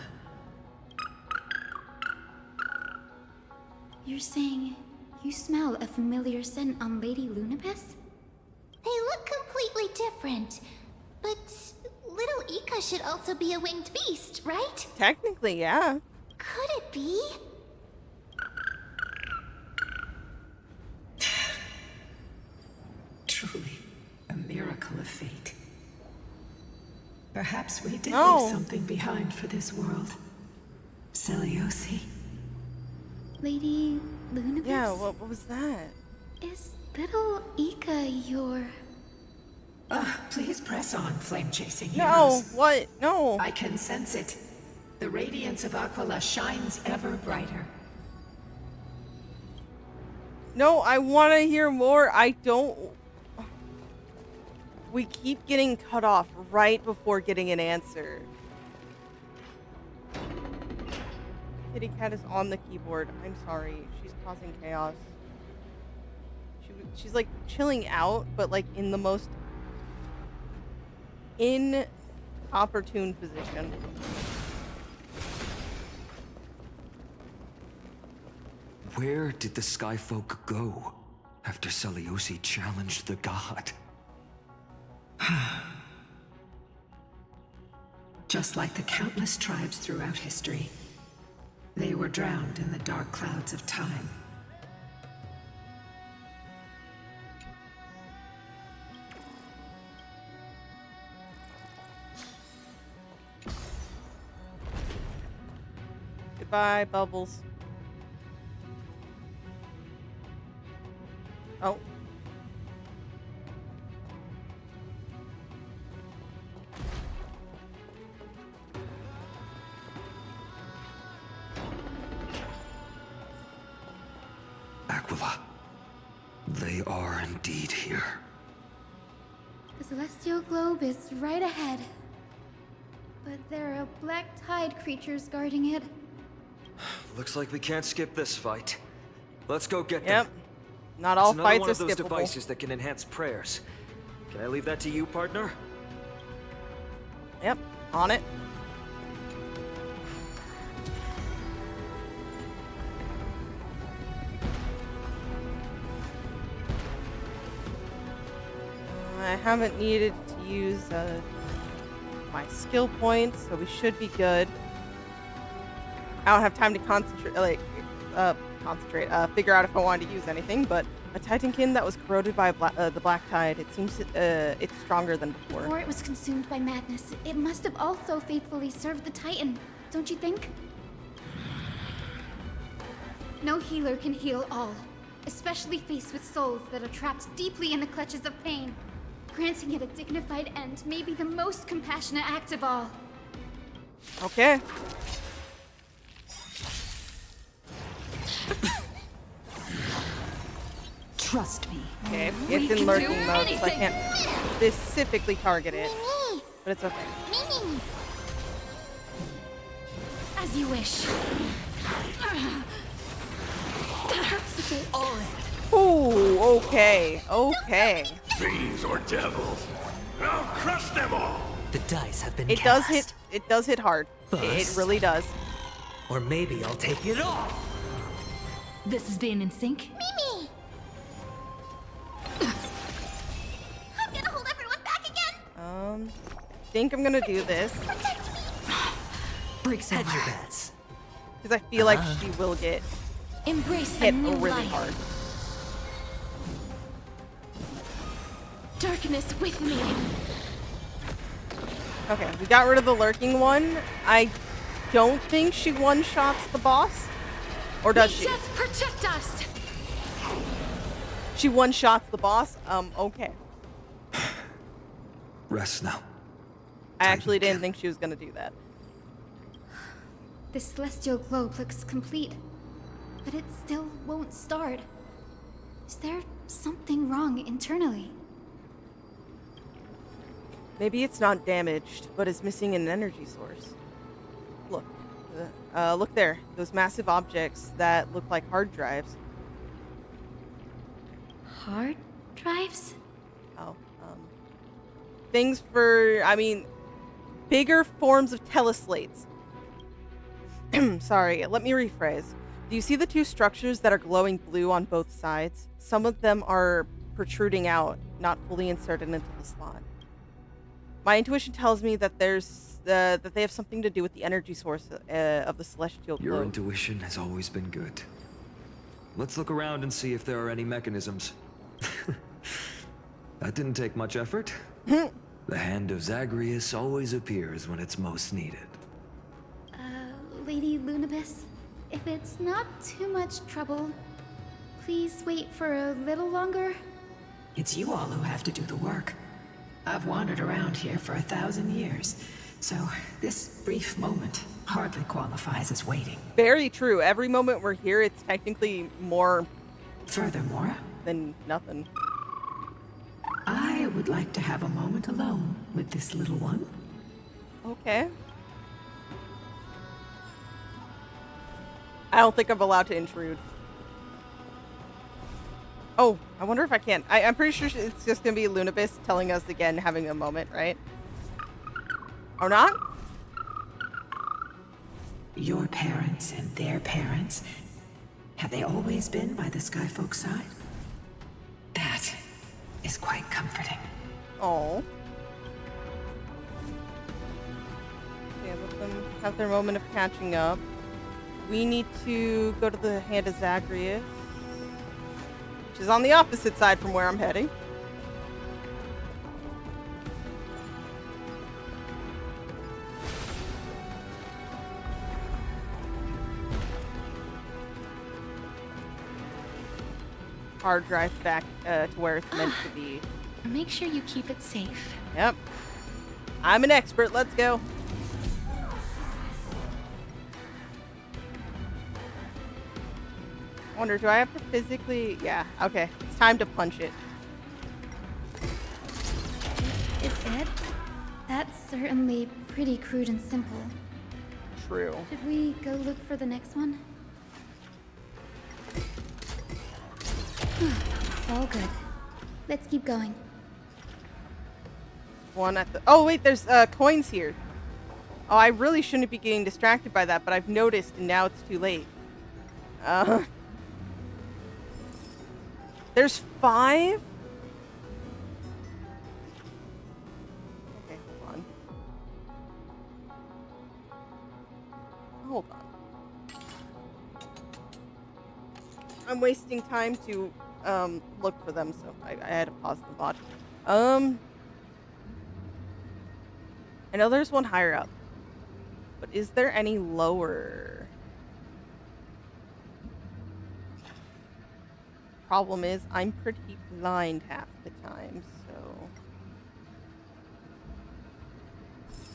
[SPEAKER 9] You're saying you smell a familiar scent on Lady Lunabis?
[SPEAKER 2] They look completely different. But little Ika should also be a winged beast, right?
[SPEAKER 1] Technically, yeah.
[SPEAKER 2] Could it be?
[SPEAKER 13] Truly, a miracle of fate. Perhaps we did
[SPEAKER 1] No.
[SPEAKER 13] leave something behind for this world. Seliose.
[SPEAKER 9] Lady Lunabis?
[SPEAKER 1] Yeah, what was that?
[SPEAKER 9] Is little Ika your...
[SPEAKER 13] Please press on, flame-chasing
[SPEAKER 1] No,
[SPEAKER 13] heroes.
[SPEAKER 1] what? No.
[SPEAKER 13] I can sense it. The radiance of Aquila shines ever brighter.
[SPEAKER 1] No, I want to hear more. I don't... We keep getting cut off right before getting an answer. Kitty Cat is on the keyboard. I'm sorry. She's causing chaos. She's like chilling out, but like in the most inopportune position.
[SPEAKER 15] Where did the Skyfolk go after Seliose challenged the god?
[SPEAKER 13] Just like the countless tribes throughout history, they were drowned in the dark clouds of time.
[SPEAKER 1] Goodbye, Bubbles. Oh.
[SPEAKER 15] Aquila. They are indeed here.
[SPEAKER 9] The celestial globe is right ahead. But there are black tide creatures guarding it.
[SPEAKER 15] Looks like we can't skip this fight. Let's go get
[SPEAKER 1] Yep.
[SPEAKER 15] them.
[SPEAKER 1] Not all
[SPEAKER 15] It's another
[SPEAKER 1] fights
[SPEAKER 15] one
[SPEAKER 1] are
[SPEAKER 15] of those
[SPEAKER 1] skippable.
[SPEAKER 15] devices that can enhance prayers. Can I leave that to you, partner?
[SPEAKER 1] Yep, on it. I haven't needed to use my skill points, so we should be good. I don't have time to concentrate, figure out if I wanted to use anything, but a Titankin that was corroded by the Black Tide, it seems it's stronger than before.
[SPEAKER 9] Before it was consumed by madness, it must have also faithfully served the Titan, don't you think? No healer can heal all, especially faced with souls that are trapped deeply in the clutches of pain. Granting it a dignified end may be the most compassionate act of all.
[SPEAKER 1] Okay.
[SPEAKER 12] Trust me.
[SPEAKER 1] Okay, it's in lurking mode, so I can't specifically target it. But it's okay.
[SPEAKER 9] As you wish. That hurts a bit.
[SPEAKER 1] Ooh, okay, okay.
[SPEAKER 14] Fiends or devils, I'll crush them all.
[SPEAKER 17] The dice have been
[SPEAKER 1] It
[SPEAKER 17] cast.
[SPEAKER 1] does hit hard. It
[SPEAKER 17] Bust.
[SPEAKER 1] really does.
[SPEAKER 17] Or maybe I'll take it all.
[SPEAKER 12] This is being in sync?
[SPEAKER 2] Mimi! I'm gonna hold everyone back again!
[SPEAKER 1] I think I'm gonna do this.
[SPEAKER 2] Protect me!
[SPEAKER 12] Breaks
[SPEAKER 17] Hedge your bets.
[SPEAKER 1] Because I feel like she will get
[SPEAKER 12] Embrace
[SPEAKER 1] hit
[SPEAKER 12] a new
[SPEAKER 1] really
[SPEAKER 12] light.
[SPEAKER 1] hard.
[SPEAKER 12] Darkness with me.
[SPEAKER 1] Okay, we got rid of the lurking one. I don't think she one-shots the boss. Or does she?
[SPEAKER 12] Death protect us!
[SPEAKER 1] She one-shots the boss? Okay.
[SPEAKER 15] Rest now.
[SPEAKER 1] I actually didn't think she was gonna do that.
[SPEAKER 9] The celestial globe looks complete, but it still won't start. Is there something wrong internally?
[SPEAKER 1] Maybe it's not damaged, but is missing an energy source. Look. Look there. Those massive objects that look like hard drives.
[SPEAKER 9] Hard drives?
[SPEAKER 1] Oh, things for, I mean, bigger forms of teleslates. Sorry, let me rephrase. Do you see the two structures that are glowing blue on both sides? Some of them are protruding out, not fully inserted into the slot. My intuition tells me that that they have something to do with the energy source of the celestial globe.
[SPEAKER 15] Your intuition has always been good. Let's look around and see if there are any mechanisms. That didn't take much effort. The hand of Zagreus always appears when it's most needed.
[SPEAKER 9] Lady Lunabis, if it's not too much trouble, please wait for a little longer.
[SPEAKER 13] It's you all who have to do the work. I've wandered around here for 1,000 years, so this brief moment hardly qualifies as waiting.
[SPEAKER 1] Very true. Every moment we're here, it's technically more...
[SPEAKER 13] Furthermore...
[SPEAKER 1] than nothing.
[SPEAKER 13] I would like to have a moment alone with this little one.
[SPEAKER 1] Okay. I don't think I'm allowed to intrude. Oh, I wonder if I can. I'm pretty sure it's just going to be Lunabis telling us again, having a moment, right? Or not?
[SPEAKER 13] Your parents and their parents, have they always been by the Skyfolk's side? That is quite comforting.
[SPEAKER 1] Oh. Yeah, let them have their moment of catching up. We need to go to the hand of Zagreus, which is on the opposite side from where I'm heading. Hard drive back to where it's meant to be.
[SPEAKER 12] Make sure you keep it safe.
[SPEAKER 1] Yep. I'm an expert. Let's go. I wonder, do I have to physically... Yeah, okay. It's time to punch it.
[SPEAKER 9] Is it? That's certainly pretty crude and simple.
[SPEAKER 1] True.
[SPEAKER 9] Should we go look for the next one? All good. Let's keep going.
[SPEAKER 1] One at the... Oh, wait, there's coins here. Oh, I really shouldn't be getting distracted by that, but I've noticed, and now it's too late. There's 5? Okay, hold on. Hold on. I'm wasting time to look for them, so I had to pause the VOD. I know there's one higher up, but is there any lower? Problem is, I'm pretty blind half the time, so...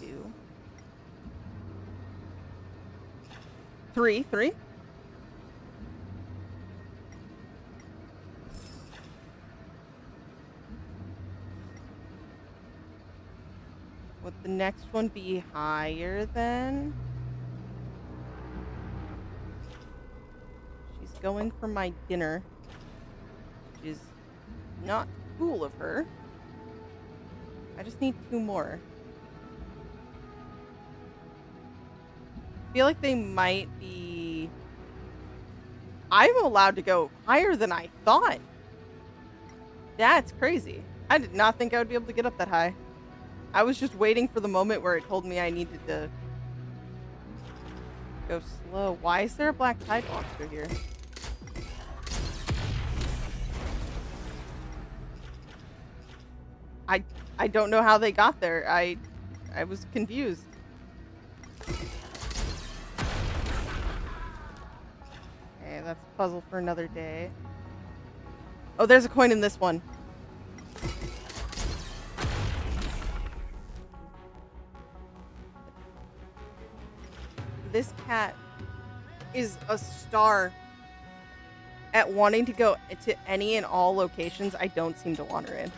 [SPEAKER 1] 2. 3. Would the next one be higher then? She's going for my dinner, which is not cool of her. I just need 2 more. I feel like they might be I'm allowed to go higher than I thought. That's crazy. I did not think I would be able to get up that high. I was just waiting for the moment where it told me I needed to go slow. Why is there a black tide monster here? I don't know how they got there. I was confused. Okay, that's a puzzle for another day. Oh, there's a coin in this one. This cat is a star at wanting to go to any and all locations I don't seem to want her in.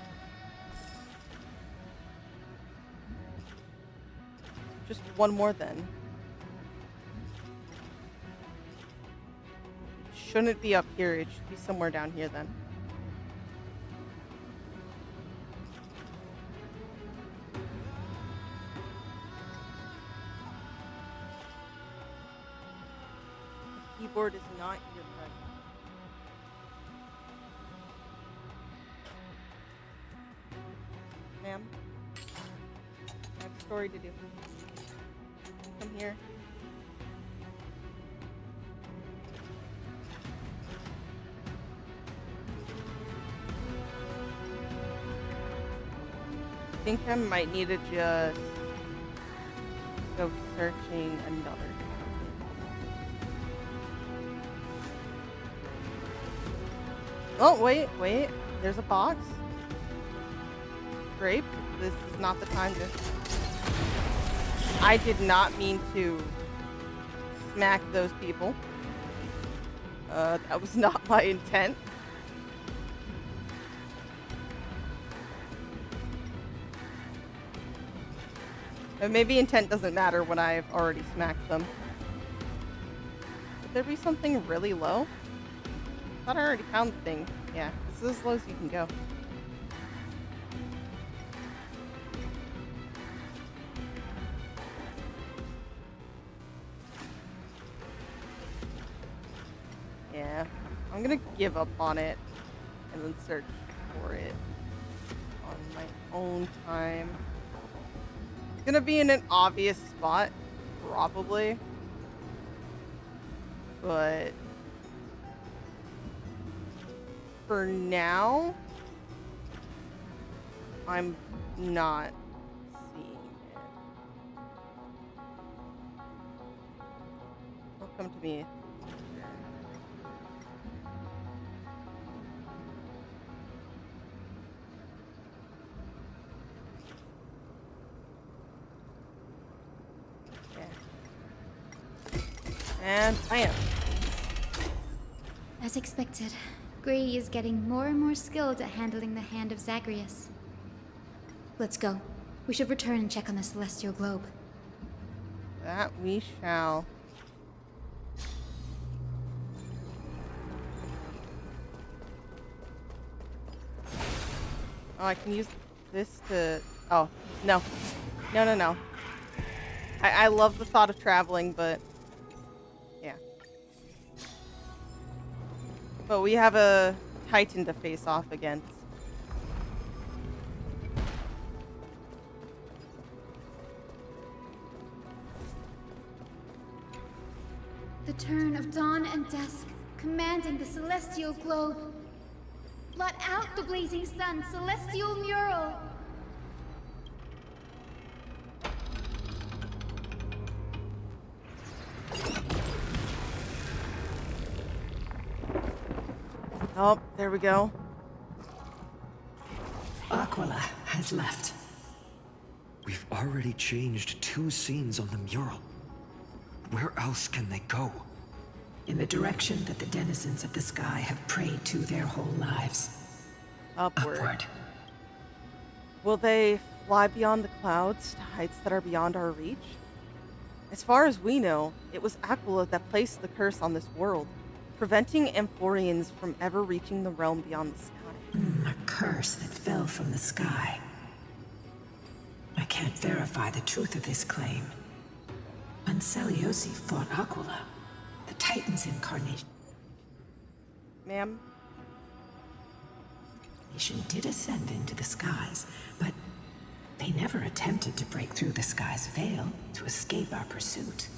[SPEAKER 1] Just one more then. Shouldn't be up here. It should be somewhere down here then. The keyboard is not your friend. Ma'am, I have a story to do. Come here. I think I might need to just go searching another. Oh, wait. There's a box. Grape. This is not the time to... I did not mean to smack those people. That was not my intent. But maybe intent doesn't matter when I've already smacked them. Would there be something really low? I thought I already found the thing. Yeah, this is as low as you can go. Yeah, I'm gonna give up on it and then search for it on my own time. It's gonna be in an obvious spot, probably. But for now, I'm not seeing it. It'll come to me. And I am.
[SPEAKER 9] As expected, Gray is getting more and more skilled at handling the hand of Zagreus. Let's go. We should return and check on the celestial globe.
[SPEAKER 1] That we shall. Oh, I can use this to... Oh, no. No. I love the thought of traveling, but... Yeah. But we have a Titan to face off against.
[SPEAKER 9] The turn of dawn and dusk, commanding the celestial globe. Blot out the blazing sun, celestial mural.
[SPEAKER 1] Oh, there we go.
[SPEAKER 13] Aquila has left.
[SPEAKER 8] We've already changed 2 scenes on the mural. Where else can they go?
[SPEAKER 13] In the direction that the denizens of the sky have prayed to their whole lives.
[SPEAKER 1] Upward. Will they fly beyond the clouds to heights that are beyond our reach? As far as we know, it was Aquila that placed the curse on this world, preventing Amphoreans from ever reaching the realm beyond the sky.
[SPEAKER 13] A curse that fell from the sky. I can't verify the truth of this claim. When Seliose fought Aquila, the Titan's incarnation.
[SPEAKER 1] Ma'am?
[SPEAKER 13] Nation did ascend into the skies, but they never attempted to break through the sky's veil to escape our pursuit.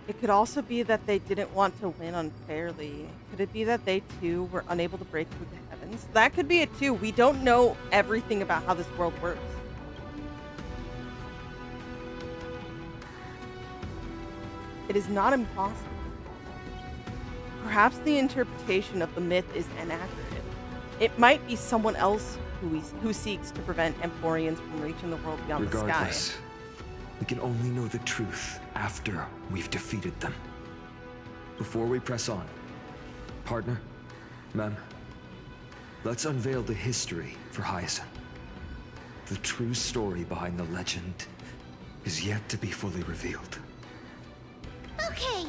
[SPEAKER 1] It could also be that they didn't want to win unfairly. Could it be that they too were unable to break through the heavens? That could be it too. We don't know everything about how this world works. It is not impossible. Perhaps the interpretation of the myth is inaccurate. It might be someone else who seeks to prevent Amphoreans from reaching the world beyond the
[SPEAKER 15] Regardless,
[SPEAKER 1] sky.
[SPEAKER 15] we can only know the truth after we've defeated them. Before we press on, partner, ma'am, let's unveil the history for Hyacine. The true story behind the legend is yet to be fully revealed.
[SPEAKER 2] Okay,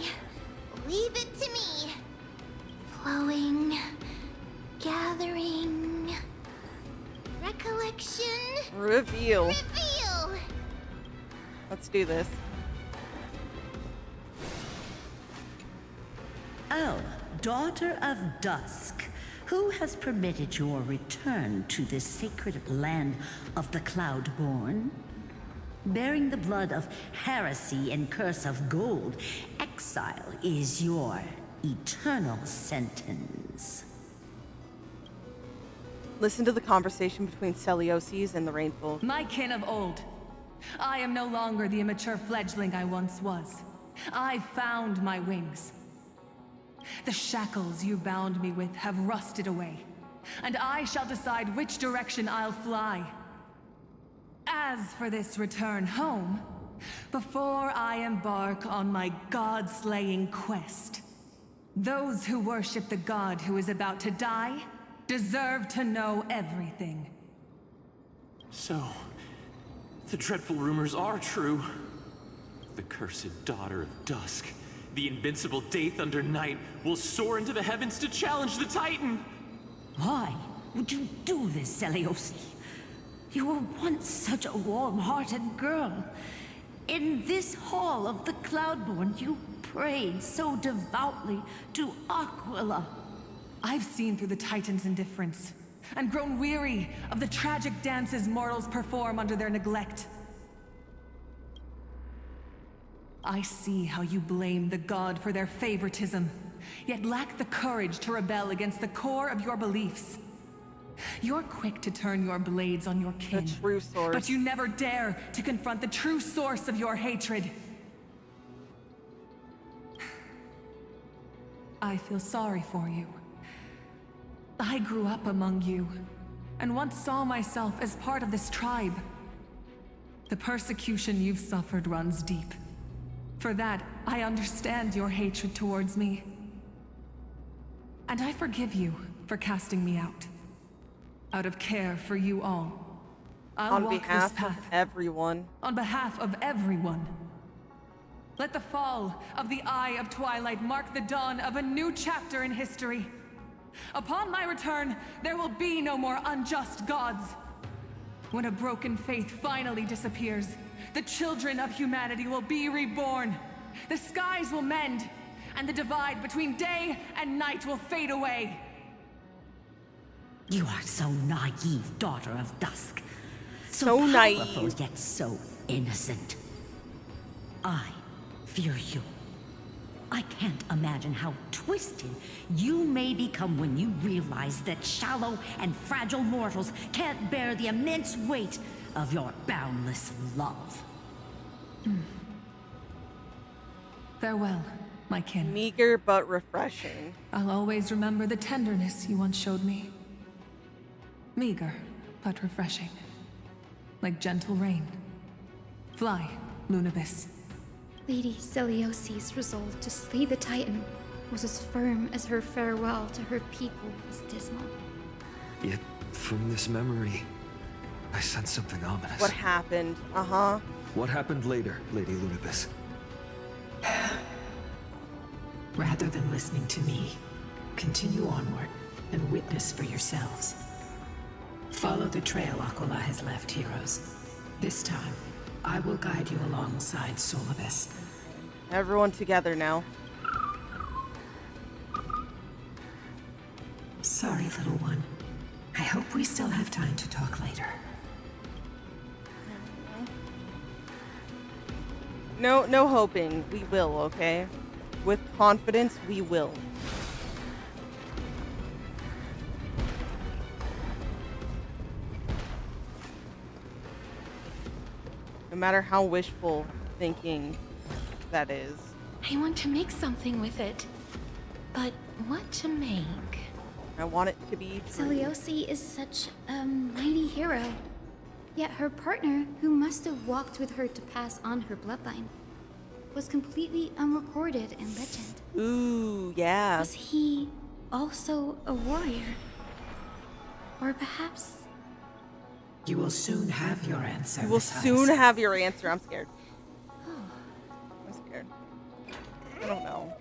[SPEAKER 2] leave it to me. Flowing, gathering, recollection,
[SPEAKER 1] Reveal.
[SPEAKER 2] reveal.
[SPEAKER 1] Let's do this.
[SPEAKER 19] Oh, daughter of dusk, who has permitted your return to this sacred land of the Cloudborn? Bearing the blood of heresy and curse of gold, exile is your eternal sentence.
[SPEAKER 1] Listen to the conversation between Seliose and the Rainfolk.
[SPEAKER 10] My kin of old. I am no longer the immature fledgling I once was. I found my wings. The shackles you bound me with have rusted away, and I shall decide which direction I'll fly. As for this return home, before I embark on my god-slaying quest, those who worship the god who is about to die deserve to know everything.
[SPEAKER 17] So, the dreadful rumors are true. The cursed daughter of dusk, the invincible Day Thunder Knight, will soar into the heavens to challenge the Titan!
[SPEAKER 19] Why would you do this, Seliose? You were once such a warm-hearted girl. In this hall of the Cloudborn, you prayed so devoutly to Aquila.
[SPEAKER 10] I've seen through the Titan's indifference, and grown weary of the tragic dances mortals perform under their neglect. I see how you blame the god for their favoritism, yet lack the courage to rebel against the core of your beliefs. You're quick to turn your blades on your kin,
[SPEAKER 1] The true source.
[SPEAKER 10] but you never dare to confront the true source of your hatred. I feel sorry for you. I grew up among you, and once saw myself as part of this tribe. The persecution you've suffered runs deep. For that, I understand your hatred towards me. And I forgive you for casting me out of care for you all. I'll
[SPEAKER 1] On
[SPEAKER 10] walk
[SPEAKER 1] behalf
[SPEAKER 10] this path.
[SPEAKER 1] of everyone.
[SPEAKER 10] On behalf of everyone. Let the fall of the Eye of Twilight mark the dawn of a new chapter in history. Upon my return, there will be no more unjust gods. When a broken faith finally disappears, the children of humanity will be reborn. The skies will mend, and the divide between day and night will fade away.
[SPEAKER 19] You are so naive, daughter of dusk.
[SPEAKER 1] So
[SPEAKER 19] powerful,
[SPEAKER 1] naive.
[SPEAKER 19] yet so innocent. I fear you. I can't imagine how twisted you may become when you realize that shallow and fragile mortals can't bear the immense weight of your boundless love.
[SPEAKER 10] Farewell, my kin.
[SPEAKER 1] Meager but refreshing.
[SPEAKER 10] I'll always remember the tenderness you once showed me. Meager, but refreshing. Like gentle rain. Fly, Lunabis.
[SPEAKER 9] Lady Seliose's resolve to slay the Titan was as firm as her farewell to her people was dismal.
[SPEAKER 15] Yet, from this memory, I sense something ominous.
[SPEAKER 1] What happened? Uh-huh.
[SPEAKER 15] What happened later, Lady Lunabis?
[SPEAKER 13] Rather than listening to me, continue onward and witness for yourselves. Follow the trail Aquila has left, heroes. This time, I will guide you alongside Solabis.
[SPEAKER 1] Everyone together now.
[SPEAKER 13] little one. I hope we still have time to talk later.
[SPEAKER 1] No hoping. We will, okay? With confidence, we will. No matter how wishful thinking that is.
[SPEAKER 12] I want to make something with it. But what to make?
[SPEAKER 1] I want it to be true.
[SPEAKER 9] Seliose is such a mighty hero. Yet her partner, who must have walked with her to pass on her bloodline, was completely unrecorded in legend.
[SPEAKER 1] Ooh, yeah.
[SPEAKER 9] Was he also a warrior? Or perhaps...
[SPEAKER 13] You will soon have your answer.
[SPEAKER 1] You will soon have your answer. I'm scared. I'm scared. I don't know.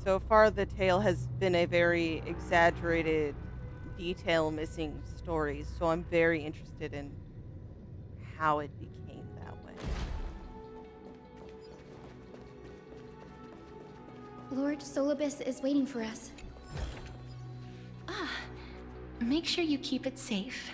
[SPEAKER 1] So far, the tale has been a very exaggerated, detail-missing story, so I'm very interested in how it became that way.
[SPEAKER 9] Lord Solabis is waiting for us.
[SPEAKER 12] Ah, make sure you keep it safe.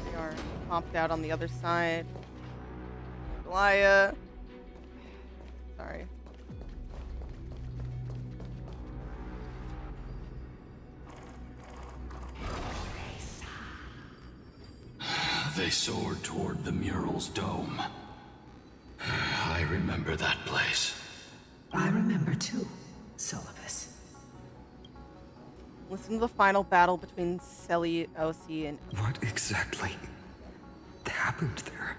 [SPEAKER 1] We are popped out on the other side. Aglaea. Sorry.
[SPEAKER 5] They soared toward the mural's dome. I remember that place.
[SPEAKER 13] I remember too, Solabis.
[SPEAKER 1] Listen to the final battle between Seliose and...
[SPEAKER 15] What exactly happened there?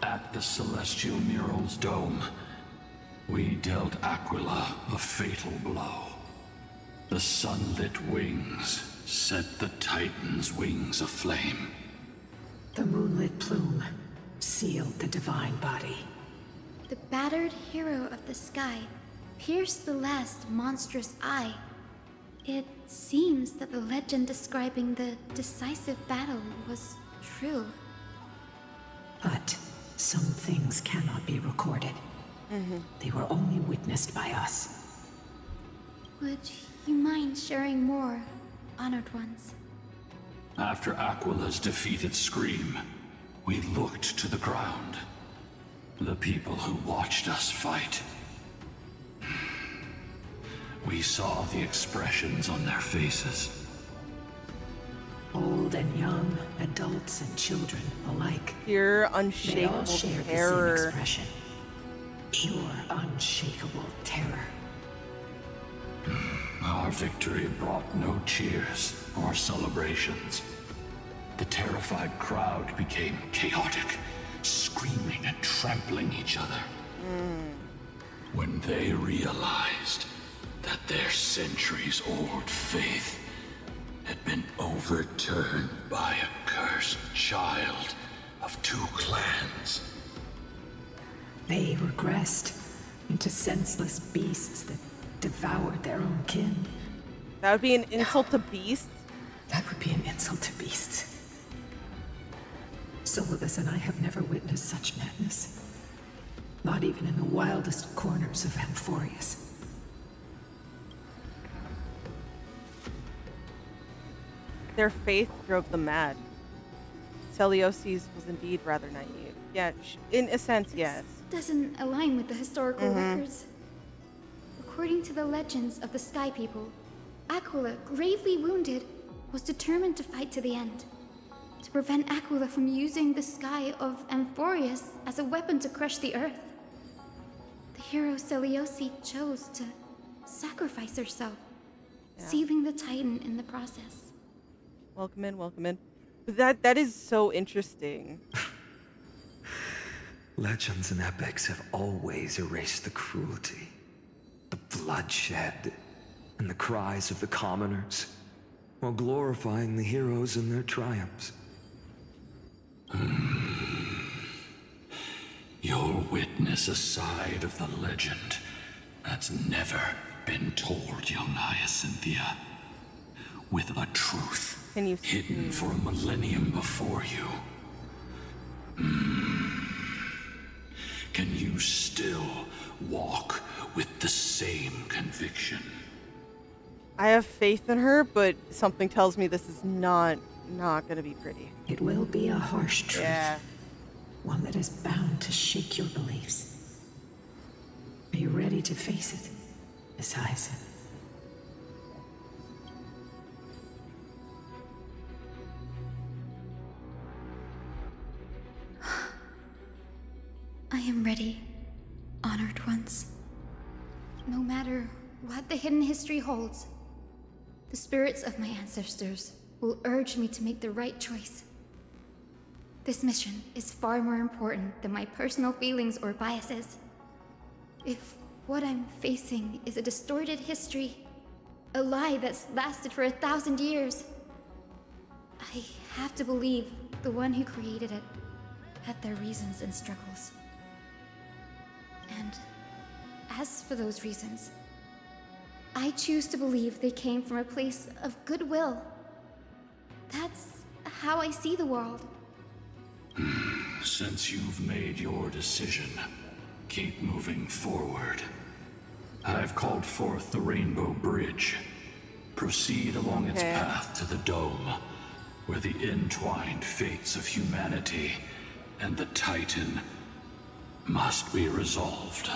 [SPEAKER 5] At the celestial mural's dome, we dealt Aquila a fatal blow. The sunlit wings set the Titan's wings aflame.
[SPEAKER 13] The moonlit plume sealed the divine body.
[SPEAKER 9] The battered hero of the sky pierced the last monstrous eye. It seems that the legend describing the decisive battle was true.
[SPEAKER 13] But some things cannot be recorded. They were only witnessed by us.
[SPEAKER 9] Would you mind sharing more, honored ones?
[SPEAKER 5] After Aquila's defeated scream, we looked to the ground. The people who watched us fight. We saw the expressions on their faces.
[SPEAKER 13] Old and young, adults and children alike.
[SPEAKER 1] Pure,
[SPEAKER 13] They all
[SPEAKER 1] unshakable
[SPEAKER 13] shared
[SPEAKER 1] terror.
[SPEAKER 13] the same expression. Pure, unshakable terror.
[SPEAKER 5] Our victory brought no cheers or celebrations. The terrified crowd became chaotic, screaming and trampling each other. When they realized that their centuries-old faith had been overturned by a cursed child of two clans.
[SPEAKER 13] They regressed into senseless beasts that devoured their own kin.
[SPEAKER 1] That would be an insult to beasts?
[SPEAKER 13] That would be an insult to beasts. Solabis and I have never witnessed such madness. Not even in the wildest corners of Amphoreus.
[SPEAKER 1] Their faith drove them mad. Seliose was indeed rather naive. Yeah, in a sense, yes.
[SPEAKER 9] Doesn't align with the historical records. According to the legends of the Sky People, Aquila, gravely wounded, was determined to fight to the end. To prevent Aquila from using the sky of Amphoreus as a weapon to crush the earth. The hero Seliose chose to sacrifice herself, sealing the Titan in the process.
[SPEAKER 1] Welcome in, welcome in. That is so interesting.
[SPEAKER 15] Legends and epics have always erased the cruelty, the bloodshed, and the cries of the commoners, while glorifying the heroes and their triumphs.
[SPEAKER 5] You'll witness a side of the legend that's never been told, young Hyacinthia. With a truth
[SPEAKER 1] Can you
[SPEAKER 5] hidden for a millennium before you. Can you still walk with the same conviction?
[SPEAKER 1] I have faith in her, but something tells me this is not gonna be pretty.
[SPEAKER 13] It will be a harsh truth.
[SPEAKER 1] Yeah.
[SPEAKER 13] One that is bound to shake your beliefs. Are you ready to face it, Miss Hyacin?
[SPEAKER 9] I am ready, honored ones. No matter what the hidden history holds, the spirits of my ancestors will urge me to make the right choice. This mission is far more important than my personal feelings or biases. If what I'm facing is a distorted history, a lie that's lasted for 1,000 years, I have to believe the one who created it had their reasons and struggles. And as for those reasons, I choose to believe they came from a place of goodwill. That's how I see the world.
[SPEAKER 5] Since you've made your decision, keep moving forward. I've called forth the Rainbow Bridge. Proceed along its path to the Dome, where the entwined fates of humanity and the Titan must be resolved.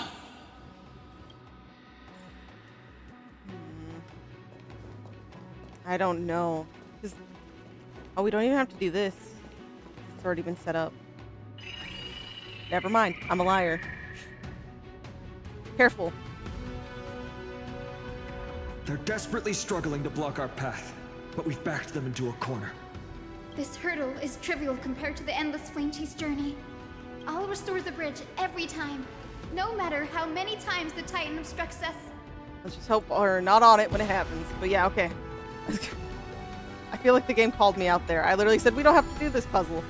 [SPEAKER 1] I don't know. Oh, we don't even have to do this. It's already been set up. Never mind. I'm a liar. Careful.
[SPEAKER 15] They're desperately struggling to block our path, but we've backed them into a corner.
[SPEAKER 9] This hurdle is trivial compared to the endless flame chase journey. I'll restore the bridge every time, no matter how many times the Titan obstructs us.
[SPEAKER 1] Let's just hope we're not on it when it happens. But yeah, okay. I feel like the game called me out there. I literally said, we don't have to do this puzzle.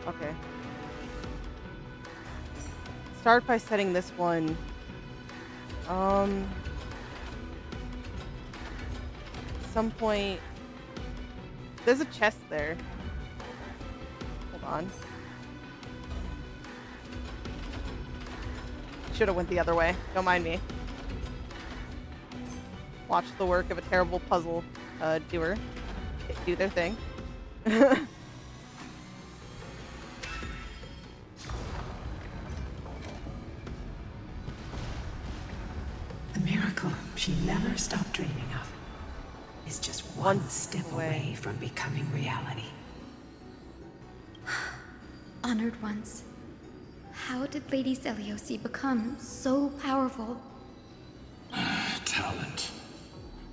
[SPEAKER 1] Okay. Start by setting this one. At some point... There's a chest there. Hold on. Should have went the other way. Don't mind me. Watch the work of a terrible puzzle doer do their thing.
[SPEAKER 13] The miracle she never stopped dreaming of is just one step away from becoming reality.
[SPEAKER 9] Honored ones, how did Lady Seliose become so powerful?
[SPEAKER 5] Talent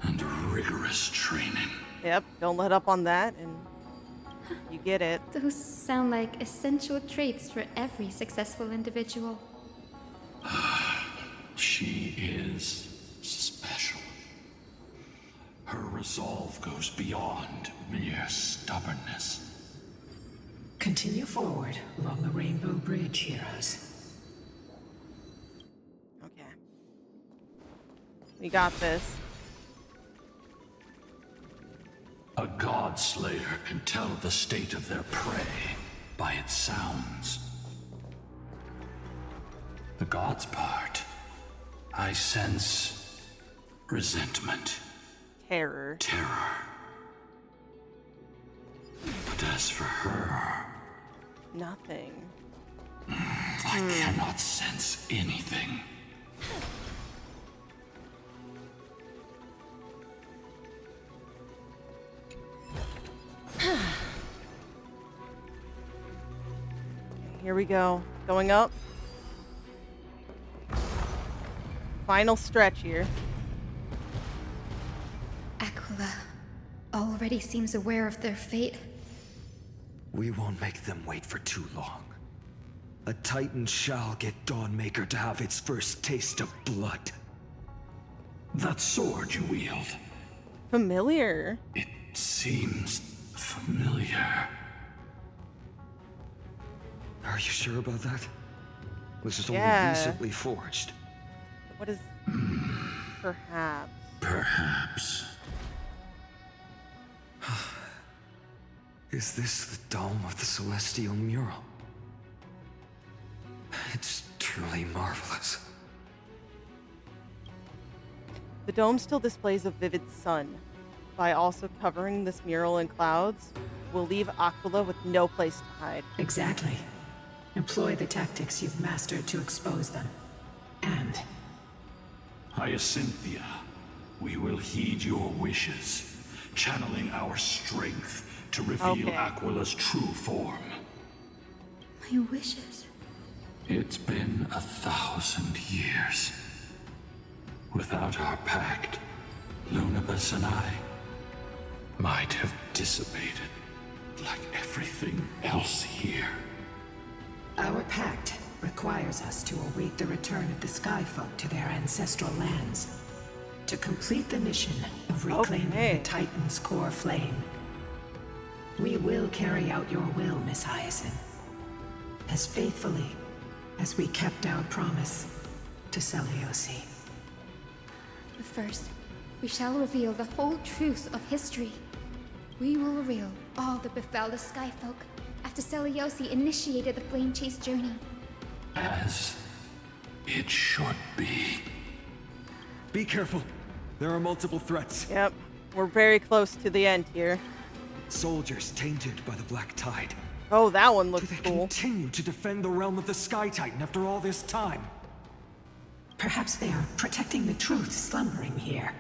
[SPEAKER 5] and rigorous training.
[SPEAKER 1] Yep, don't let up on that, and you get it.
[SPEAKER 9] Those sound like essential traits for every successful individual.
[SPEAKER 5] She is special. Her resolve goes beyond mere stubbornness.
[SPEAKER 13] Continue forward along the Rainbow Bridge, heroes.
[SPEAKER 1] Okay. We got this.
[SPEAKER 5] A god slayer can tell the state of their prey by its sounds. The god's part, I sense resentment.
[SPEAKER 1] Terror.
[SPEAKER 5] But as for her...
[SPEAKER 1] Nothing.
[SPEAKER 5] I cannot sense anything.
[SPEAKER 1] Here we go. Going up. Final stretch here.
[SPEAKER 9] Aquila already seems aware of their fate.
[SPEAKER 15] We won't make them wait for too long. A Titan shall get Dawnmaker to have its first taste of blood.
[SPEAKER 5] That sword you wield.
[SPEAKER 1] Familiar.
[SPEAKER 5] It seems familiar.
[SPEAKER 15] Are you sure about that? This is only recently forged.
[SPEAKER 1] What is... Perhaps.
[SPEAKER 5] Perhaps.
[SPEAKER 15] Is this the dome of the celestial mural? It's truly marvelous.
[SPEAKER 1] The dome still displays a vivid sun. By also covering this mural in clouds, we'll leave Aquila with no place to hide.
[SPEAKER 13] Exactly. Employ the tactics you've mastered to expose them. And...
[SPEAKER 5] Hyacinthia, we will heed your wishes, channeling our strength to reveal Aquila's true form.
[SPEAKER 9] My wishes?
[SPEAKER 5] It's been 1,000 years. Without our pact, Lunabis and I might have dissipated like everything else here.
[SPEAKER 13] Our pact requires us to await the return of the Skyfolk to their ancestral lands, to complete the mission of reclaiming the Titan's Coreflame. We will carry out your will, Miss Hyacin, as faithfully as we kept our promise to Seliose.
[SPEAKER 9] But first, we shall reveal the whole truth of history. We will reveal all that befell the Skyfolk after Seliose initiated the Flame Chase journey.
[SPEAKER 5] As it should be.
[SPEAKER 15] Be careful. There are multiple threats.
[SPEAKER 1] Yep. We're very close to the end here.
[SPEAKER 15] Soldiers tainted by the Black Tide.
[SPEAKER 1] Oh, that one looks cool.
[SPEAKER 15] Continue to defend the realm of the Sky Titan after all this time.
[SPEAKER 13] Perhaps they are protecting the truth slumbering here.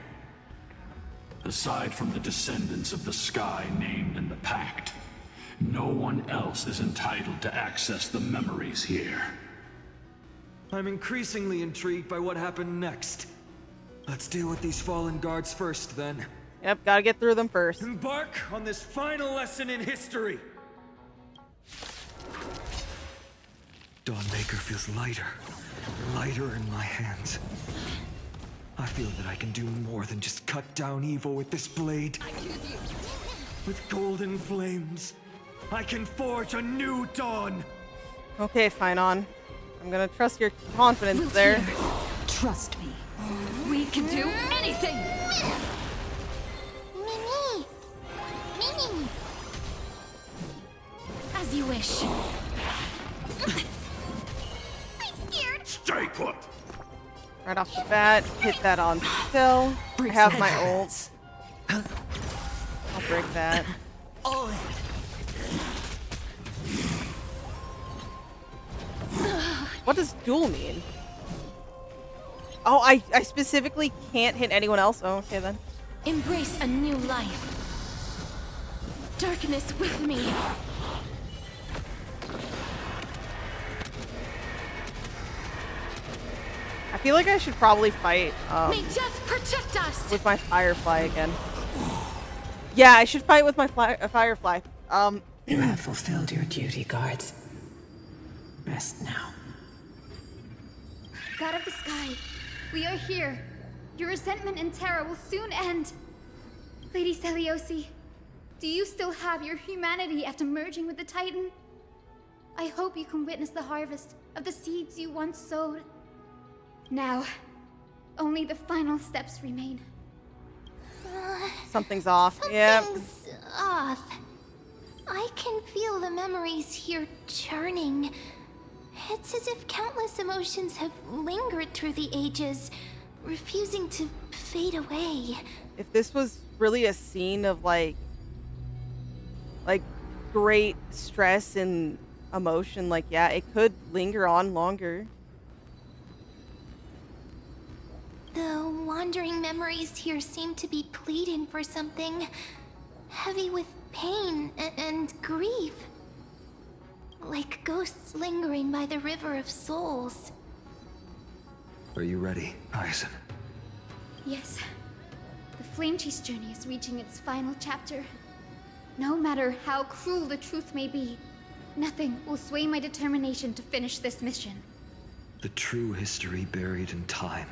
[SPEAKER 5] Aside from the descendants of the sky named in the pact, no one else is entitled to access the memories here.
[SPEAKER 15] I'm increasingly intrigued by what happened next. Let's deal with these fallen guards first, then.
[SPEAKER 1] Yep, gotta get through them first.
[SPEAKER 15] Embark on this final lesson in history! Dawnmaker feels lighter in my hands. I feel that I can do more than just cut down evil with this blade. With golden flames, I can forge a new dawn!
[SPEAKER 1] Okay, Phainon. I'm gonna trust your confidence there.
[SPEAKER 3] Trust me. We can do anything!
[SPEAKER 2] Mimi! Mimi! As you wish. I'm scared!
[SPEAKER 14] Stay put!
[SPEAKER 1] Right off the bat, hit that on still. I have my ult. I'll break that. What does duel mean? Oh, I specifically can't hit anyone else. Oh, okay then.
[SPEAKER 2] Embrace a new life. Darkness with me.
[SPEAKER 1] I feel like I should probably fight
[SPEAKER 2] May death protect us.
[SPEAKER 1] with my Firefly again. Yeah, I should fight with my Firefly.
[SPEAKER 13] You have fulfilled your duty, guards. Rest now.
[SPEAKER 9] God of the sky, we are here. Your resentment and terror will soon end. Lady Seliose, do you still have your humanity after merging with the Titan? I hope you can witness the harvest of the seeds you once sowed. Now, only the final steps remain.
[SPEAKER 1] Something's off. Yep.
[SPEAKER 2] Something's off. I can feel the memories here churning. It's as if countless emotions have lingered through the ages, refusing to fade away.
[SPEAKER 1] If this was really a scene of like great stress and emotion, like yeah, it could linger on longer.
[SPEAKER 2] The wandering memories here seem to be pleading for something, heavy with pain and grief. Like ghosts lingering by the river of souls.
[SPEAKER 15] Are you ready, Hyacin?
[SPEAKER 9] Yes. The Flame Chase journey is reaching its final chapter. No matter how cruel the truth may be, nothing will sway my determination to finish this mission.
[SPEAKER 15] The true history buried in time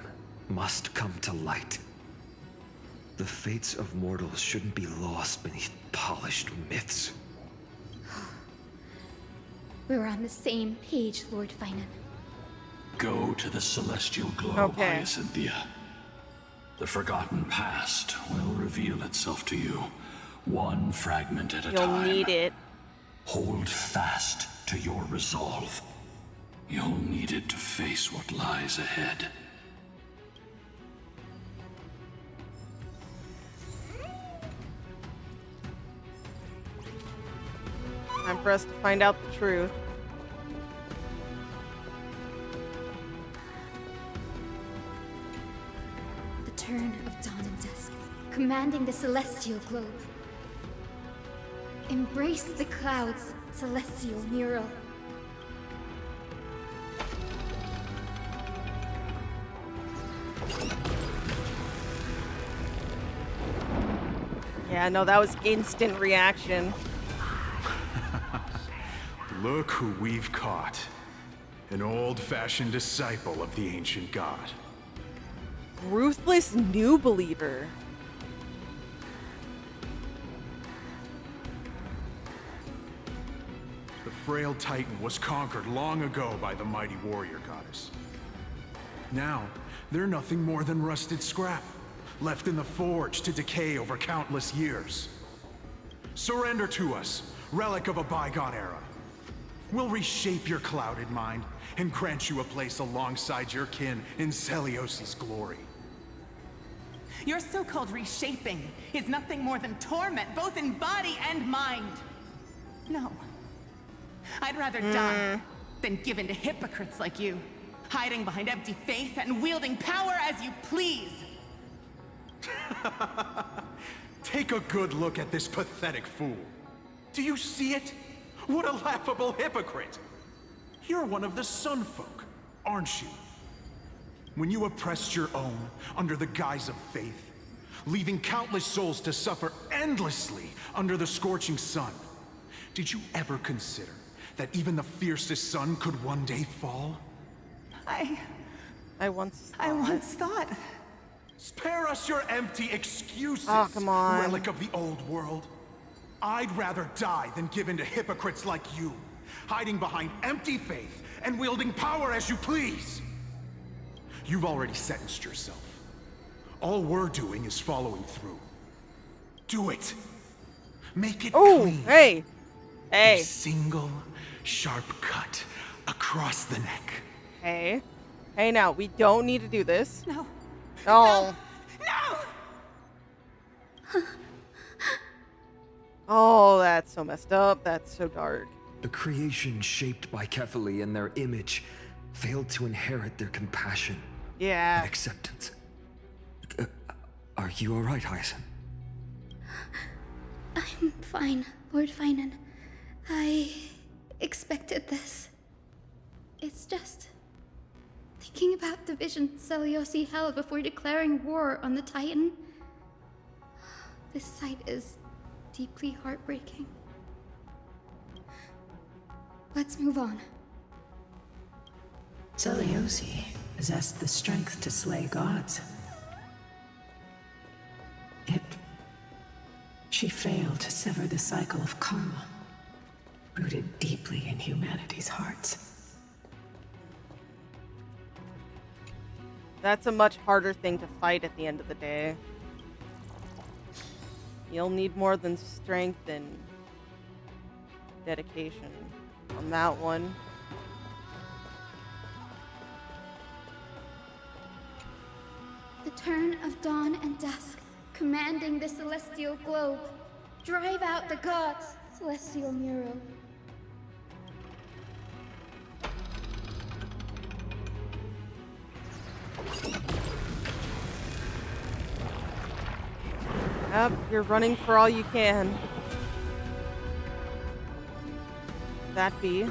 [SPEAKER 15] must come to light. The fates of mortals shouldn't be lost beneath polished myths.
[SPEAKER 9] We're on the same page, Lord Phainon.
[SPEAKER 5] Go to the celestial globe, Hyacinthia. The forgotten past will reveal itself to you one fragment at a
[SPEAKER 1] You'll
[SPEAKER 5] time.
[SPEAKER 1] You'll need it.
[SPEAKER 5] Hold fast to your resolve. You'll need it to face what lies ahead.
[SPEAKER 1] Time for us to find out the truth.
[SPEAKER 9] The turn of dawn and dusk, commanding the celestial globe. Embrace the clouds, celestial mural.
[SPEAKER 1] Yeah, no, that was instant reaction.
[SPEAKER 22] Look who we've caught. An old-fashioned disciple of the ancient god.
[SPEAKER 1] Ruthless new believer.
[SPEAKER 22] The frail titan was conquered long ago by the mighty warrior goddess. Now, they're nothing more than rusted scrap, left in the forge to decay over countless years. Surrender to us, relic of a bygone era. We'll reshape your clouded mind and grant you a place alongside your kin in Seliose's glory.
[SPEAKER 10] Your so-called reshaping is nothing more than torment, both in body and mind. No. I'd rather die than give in to hypocrites like you, hiding behind empty faith and wielding power as you please.
[SPEAKER 22] Take a good look at this pathetic fool. Do you see it? What a laughable hypocrite! You're one of the Sun Folk, aren't you? When you oppressed your own under the guise of faith, leaving countless souls to suffer endlessly under the scorching sun, did you ever consider that even the fiercest sun could one day fall?
[SPEAKER 1] I once
[SPEAKER 10] thought.
[SPEAKER 22] Spare us your empty excuses,
[SPEAKER 1] oh, come on.
[SPEAKER 22] relic of the old world. I'd rather die than give in to hypocrites like you, hiding behind empty faith and wielding power as you please. You've already sentenced yourself. All we're doing is following through. Do it. Make it clean.
[SPEAKER 1] Hey.
[SPEAKER 22] A single sharp cut across the neck.
[SPEAKER 1] Hey. Hey, now, we don't need to do this.
[SPEAKER 10] No.
[SPEAKER 1] Oh.
[SPEAKER 10] No!
[SPEAKER 1] Oh, that's so messed up. That's so dark.
[SPEAKER 15] The creation shaped by Kephili and their image failed to inherit their compassion and acceptance. Are you alright, Hyacine?
[SPEAKER 9] I'm fine, Lord Phainon. I expected this. It's just thinking about the vision Seliose held before declaring war on the Titan. This sight is deeply heartbreaking. Let's move on.
[SPEAKER 13] Seliose possessed the strength to slay gods. Yet, she failed to sever the cycle of karma, rooted deeply in humanity's hearts.
[SPEAKER 1] That's a much harder thing to fight at the end of the day. You'll need more than strength and dedication on that one.
[SPEAKER 9] The turn of dawn and dusk, commanding the celestial globe. Drive out the gods, celestial mural.
[SPEAKER 1] Yep, you're running for all you can. That be.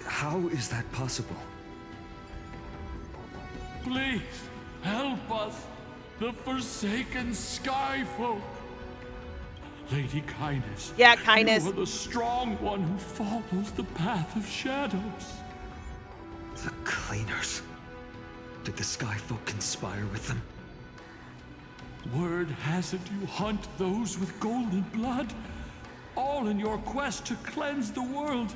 [SPEAKER 15] How is that possible?
[SPEAKER 6] Please, help us, the forsaken sky folk. Lady Caenis.
[SPEAKER 1] Yeah, Caenis.
[SPEAKER 6] You are the strong one who follows the path of shadows.
[SPEAKER 15] The cleaners. Did the sky folk conspire with them?
[SPEAKER 6] Word has it you hunt those with golden blood, all in your quest to cleanse the world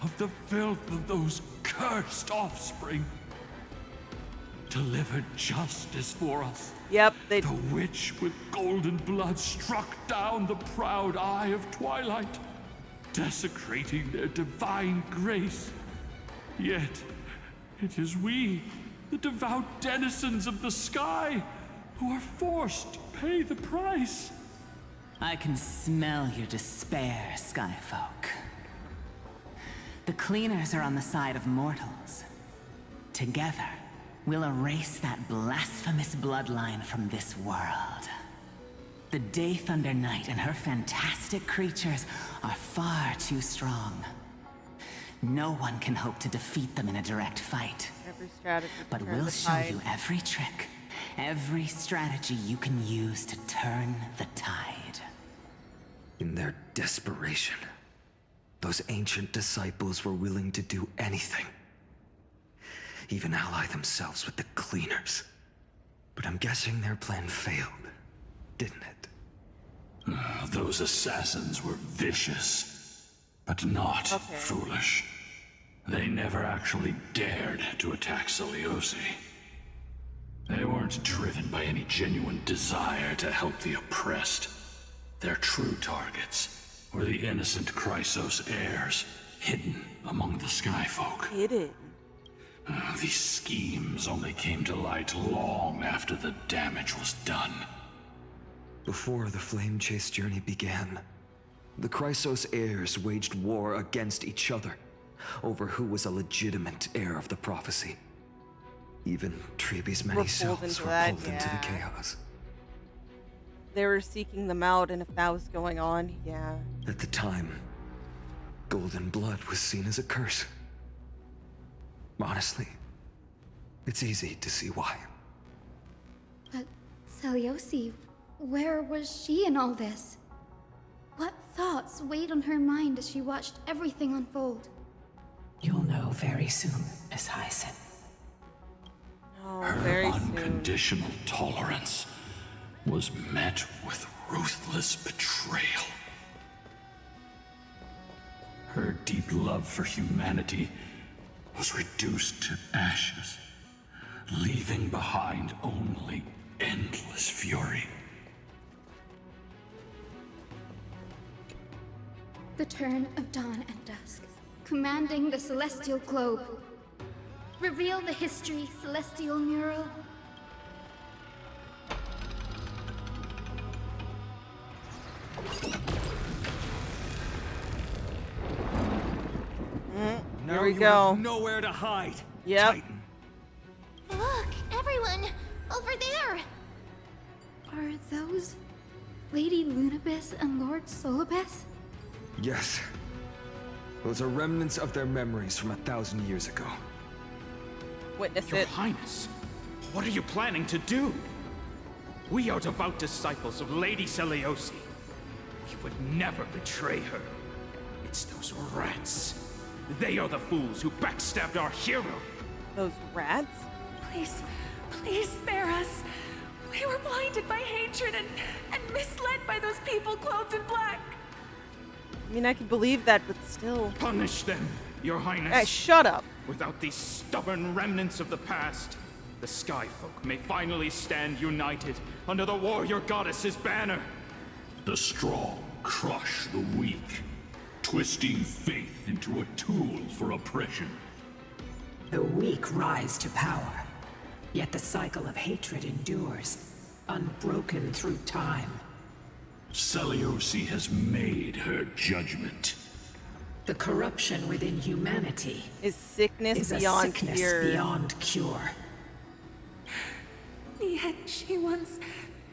[SPEAKER 6] of the filth of those cursed offspring. delivered justice for us.
[SPEAKER 1] Yep,
[SPEAKER 6] The witch with golden blood struck down the proud eye of twilight, desecrating their divine grace. Yet, it is we, the devout denizens of the sky, who are forced to pay the price.
[SPEAKER 10] I can smell your despair, Skyfolk. The cleaners are on the side of mortals. Together, we'll erase that blasphemous bloodline from this world. The Day Thunder Knight and her fantastic creatures are far too strong. No one can hope to defeat them in a direct fight.
[SPEAKER 1] Every strategy.
[SPEAKER 10] But we'll show you every trick, every strategy you can use to turn the tide.
[SPEAKER 8] In their desperation, those ancient disciples were willing to do anything. Even ally themselves with the cleaners. But I'm guessing their plan failed, didn't it?
[SPEAKER 6] Those assassins were vicious, but not foolish. They never actually dared to attack Seliose. They weren't driven by any genuine desire to help the oppressed. Their true targets were the innocent Chrysos heirs, hidden among the Skyfolk.
[SPEAKER 1] Hidden?
[SPEAKER 6] These schemes only came to light long after the damage was done.
[SPEAKER 8] Before the flame chase journey began, the Chrysos heirs waged war against each other over who was a legitimate heir of the prophecy. Even Tribbie's many selves were pulled into the chaos.
[SPEAKER 1] They were seeking them out, and if that was going on, yeah.
[SPEAKER 8] At the time, golden blood was seen as a curse. Honestly, it's easy to see why.
[SPEAKER 9] But Seliose, where was she in all this? What thoughts weighed on her mind as she watched everything unfold?
[SPEAKER 13] You'll know very soon, Miss Hyacin.
[SPEAKER 1] Oh,
[SPEAKER 6] Her unconditional tolerance was met with ruthless betrayal. Her deep love for humanity was reduced to ashes, leaving behind only endless fury.
[SPEAKER 9] The turn of dawn and dusk, commanding the celestial globe. Reveal the history, celestial mural.
[SPEAKER 1] Here we go.
[SPEAKER 15] Have nowhere to hide.
[SPEAKER 1] Yep.
[SPEAKER 15] Titan.
[SPEAKER 2] Look, everyone! Over there!
[SPEAKER 9] Are those Lady Lunabis and Lord Solabis?
[SPEAKER 8] Yes. Those are remnants of their memories from 1,000 years ago.
[SPEAKER 1] Witness
[SPEAKER 22] Your
[SPEAKER 1] it.
[SPEAKER 22] Highness, what are you planning to do? We are devout disciples of Lady Seliose. We would never betray her. It's those rats. They are the fools who backstabbed our hero.
[SPEAKER 1] Those rats?
[SPEAKER 7] Please, please spare us. We were blinded by hatred and misled by those people clothed in black.
[SPEAKER 1] I mean, I could believe that, but still.
[SPEAKER 22] Punish them, Your Highness.
[SPEAKER 1] Hey, shut up.
[SPEAKER 22] Without these stubborn remnants of the past, the Skyfolk may finally stand united under the warrior goddess's banner.
[SPEAKER 6] The strong crush the weak, twisting faith into a tool for oppression.
[SPEAKER 13] The weak rise to power, yet the cycle of hatred endures, unbroken through time.
[SPEAKER 6] Seliose has made her judgment.
[SPEAKER 13] The corruption within humanity
[SPEAKER 1] is sickness
[SPEAKER 13] is
[SPEAKER 1] beyond
[SPEAKER 13] a sickness
[SPEAKER 1] cure.
[SPEAKER 13] beyond cure.
[SPEAKER 7] Yet she once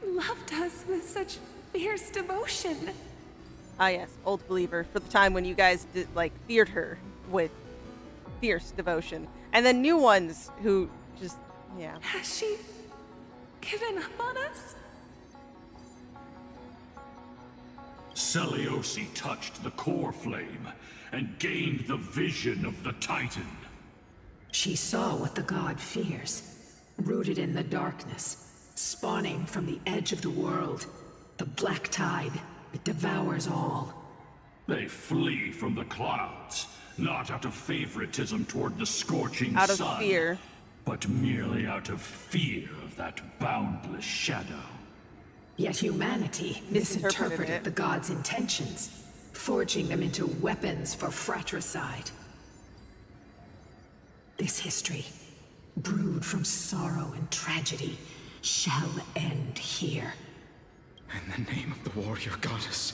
[SPEAKER 7] loved us with such fierce devotion.
[SPEAKER 1] Ah, yes, old believer. For the time when you guys did, feared her with fierce devotion, and then new ones who just, yeah.
[SPEAKER 7] Has she given up on us?
[SPEAKER 6] Seliose touched the Coreflame and gained the vision of the Titan.
[SPEAKER 13] She saw what the god fears, rooted in the darkness, spawning from the edge of the world. The black tide, it devours all.
[SPEAKER 6] They flee from the clouds, not out of favoritism toward the scorching
[SPEAKER 1] Out of
[SPEAKER 6] sun,
[SPEAKER 1] fear.
[SPEAKER 6] but merely out of fear of that boundless shadow.
[SPEAKER 13] Yet humanity misinterpreted the gods' intentions, forging them into weapons for fratricide. This history, brewed from sorrow and tragedy, shall end here.
[SPEAKER 22] In the name of the warrior goddess,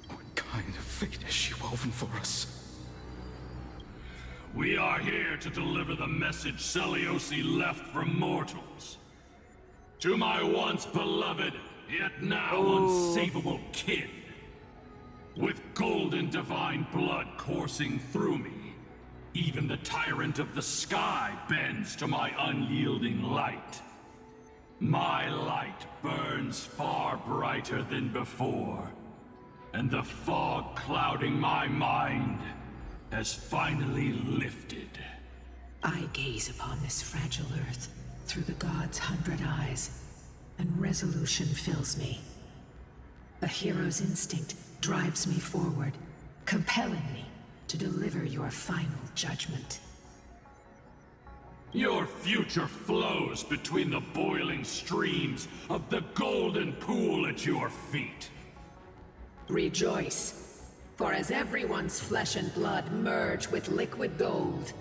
[SPEAKER 22] what kind of fate has she woven for us?
[SPEAKER 6] We are here to deliver the message Seliose left for mortals. To my once beloved, yet now unsavable kin. With golden divine blood coursing through me, even the tyrant of the sky bends to my unyielding light. My light burns far brighter than before, and the fog clouding my mind has finally lifted.
[SPEAKER 13] I gaze upon this fragile earth through the gods' 100 eyes, and resolution fills me. A hero's instinct drives me forward, compelling me to deliver your final judgment.
[SPEAKER 6] Your future flows between the boiling streams of the golden pool at your feet.
[SPEAKER 13] Rejoice, for as everyone's flesh and blood merge with liquid gold,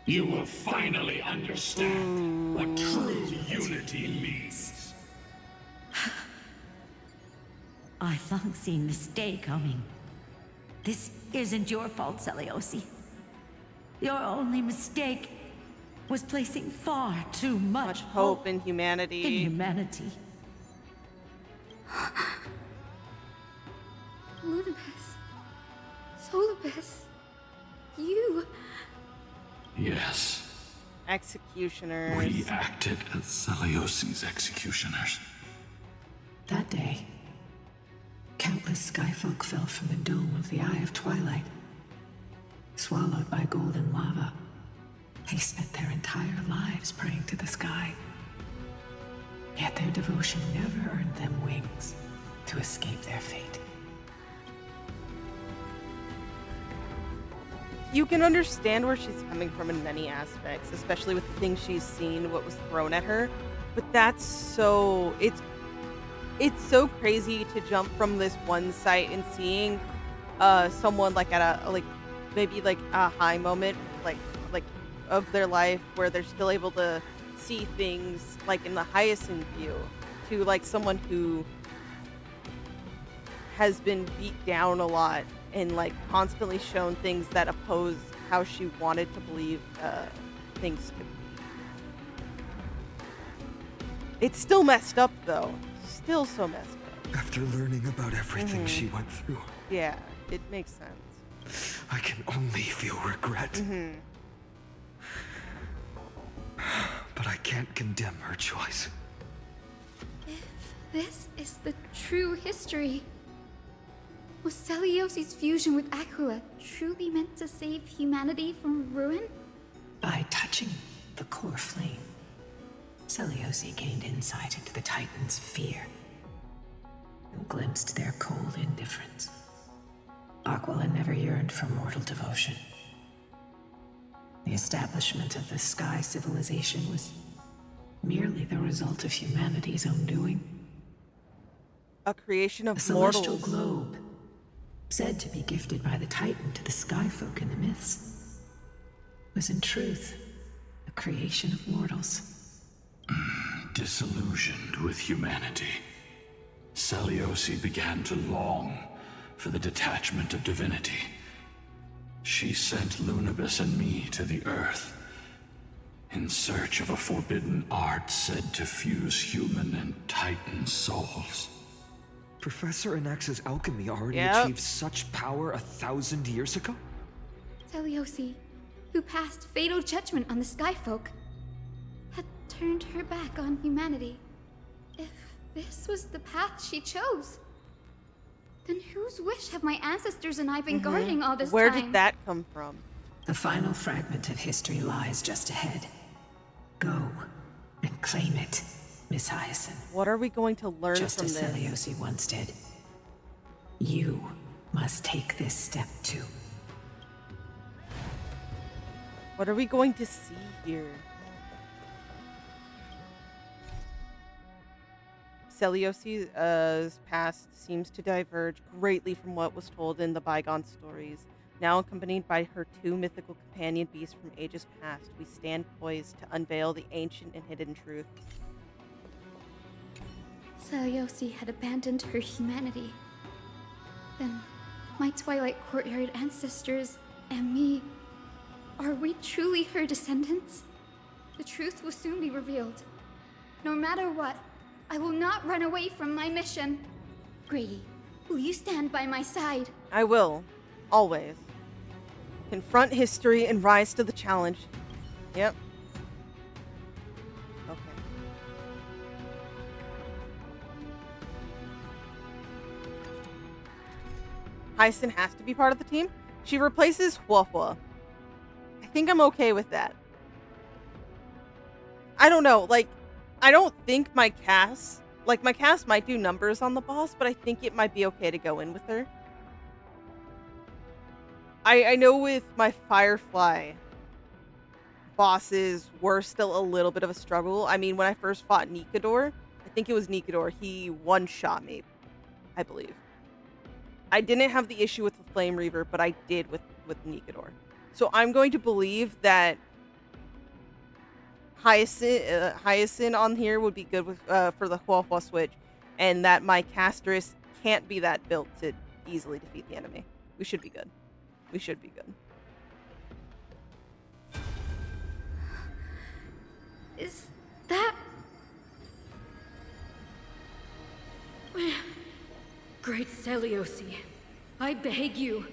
[SPEAKER 6] you will finally understand what true unity means.
[SPEAKER 19] I thought seeing this day coming. This isn't your fault, Seliose. Your only mistake was placing far too much
[SPEAKER 1] hope in humanity.
[SPEAKER 19] In humanity.
[SPEAKER 9] Lunabis. Solabis. You.
[SPEAKER 6] Yes.
[SPEAKER 1] Executioners.
[SPEAKER 6] We acted as Seliose's executioners.
[SPEAKER 13] That day, countless skyfolk fell from the dome of the Eye of Twilight. Swallowed by golden lava, they spent their entire lives praying to the sky. Yet their devotion never earned them wings to escape their fate.
[SPEAKER 1] You can understand where she's coming from in many aspects, especially with the things she's seen, what was thrown at her. But that's so... It's so crazy to jump from this one site and seeing someone like at a maybe a high moment like of their life where they're still able to see things like in the Hyacine view, to like someone who has been beat down a lot and like constantly shown things that oppose how she wanted to believe things to be. It's still messed up though. Still so messed up.
[SPEAKER 8] After learning about everything she went through.
[SPEAKER 1] Yeah, it makes sense.
[SPEAKER 8] I can only feel regret. But I can't condemn her choice.
[SPEAKER 9] If this is the true history, was Seliose's fusion with Aquila truly meant to save humanity from ruin?
[SPEAKER 13] By touching the Coreflame, Seliose gained insight into the Titans' fear and glimpsed their cold indifference. Aquila never yearned for mortal devotion. The establishment of the Sky civilization was merely the result of humanity's own doing.
[SPEAKER 1] A creation of
[SPEAKER 13] the celestial globe, said to be gifted by the Titan to the Skyfolk in the myths, was in truth a creation of mortals.
[SPEAKER 6] Disillusioned with humanity, Seliose began to long for the detachment of divinity. She sent Lunabis and me to the Earth in search of a forbidden art said to fuse human and Titan souls.
[SPEAKER 8] Professor Anax's alchemy already achieved such power 1,000 years ago?
[SPEAKER 9] Seliose, who passed fatal judgment on the Skyfolk, had turned her back on humanity. If this was the path she chose, then whose wish have my ancestors and I been guarding all this time?
[SPEAKER 1] Where did that come from?
[SPEAKER 13] The final fragment of history lies just ahead. Go and claim it, Miss Hyacine.
[SPEAKER 1] What are we going to learn
[SPEAKER 13] just
[SPEAKER 1] from
[SPEAKER 13] as
[SPEAKER 1] this?
[SPEAKER 13] Seliose once did. You must take this step too.
[SPEAKER 1] What are we going to see here? Seliose's past seems to diverge greatly from what was told in the bygone stories. Now accompanied by her two mythical companion beasts from ages past, we stand poised to unveil the ancient and hidden truth.
[SPEAKER 9] Seliose had abandoned her humanity. Then, my Twilight Courtyard ancestors and me, are we truly her descendants? The truth will soon be revealed. No matter what, I will not run away from my mission. Grady, will you stand by my side?
[SPEAKER 1] I will. Always. Confront history and rise to the challenge. Yep. Okay. Hyacine has to be part of the team. She replaces Huahua. I think I'm okay with that. I don't know, like, I don't think my cast might do numbers on the boss, but I think it might be okay to go in with her. I know with my Firefly bosses were still a little bit of a struggle. I mean, when I first fought Nikador, I think it was Nikador, he one-shot me, I believe. I didn't have the issue with the Flame Reaver, but I did with Nikador. So I'm going to believe that Hyacine on here would be good with for the Huahua switch, and that my Castress can't be that built to easily defeat the enemy. We should be good. We should be good.
[SPEAKER 9] Is that...
[SPEAKER 11] Great Seliose, I beg you,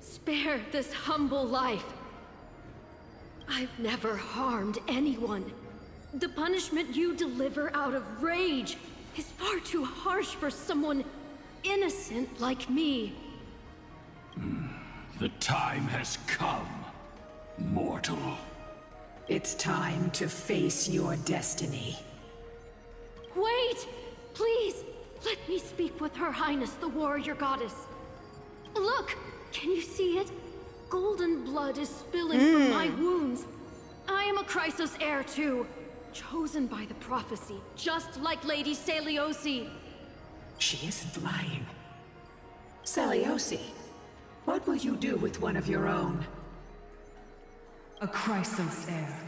[SPEAKER 11] spare this humble life. I've never harmed anyone. The punishment you deliver out of rage is far too harsh for someone innocent like me.
[SPEAKER 6] The time has come, mortal.
[SPEAKER 13] It's time to face your destiny.
[SPEAKER 11] Wait! Please, let me speak with Her Highness, the warrior goddess. Look! Can you see it? Golden blood is spilling from my wounds. I am a Chrysos heir too, chosen by the prophecy, just like Lady Seliose.
[SPEAKER 13] She isn't lying. Seliose, what will you do with one of your own?
[SPEAKER 10] A Chrysos heir.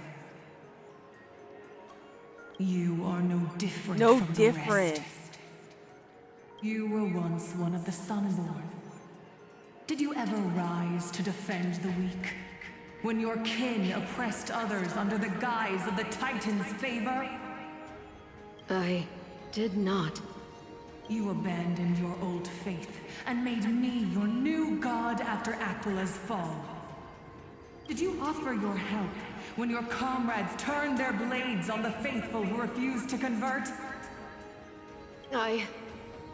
[SPEAKER 10] You are no different from the rest. You were once one of the Sunborn. Did you ever rise to defend the weak? When your kin oppressed others under the guise of the Titan's favor?
[SPEAKER 11] I did not.
[SPEAKER 10] You abandoned your old faith and made me your new god after Aquila's fall. Did you offer your help when your comrades turned their blades on the faithful who refused to convert?
[SPEAKER 11] I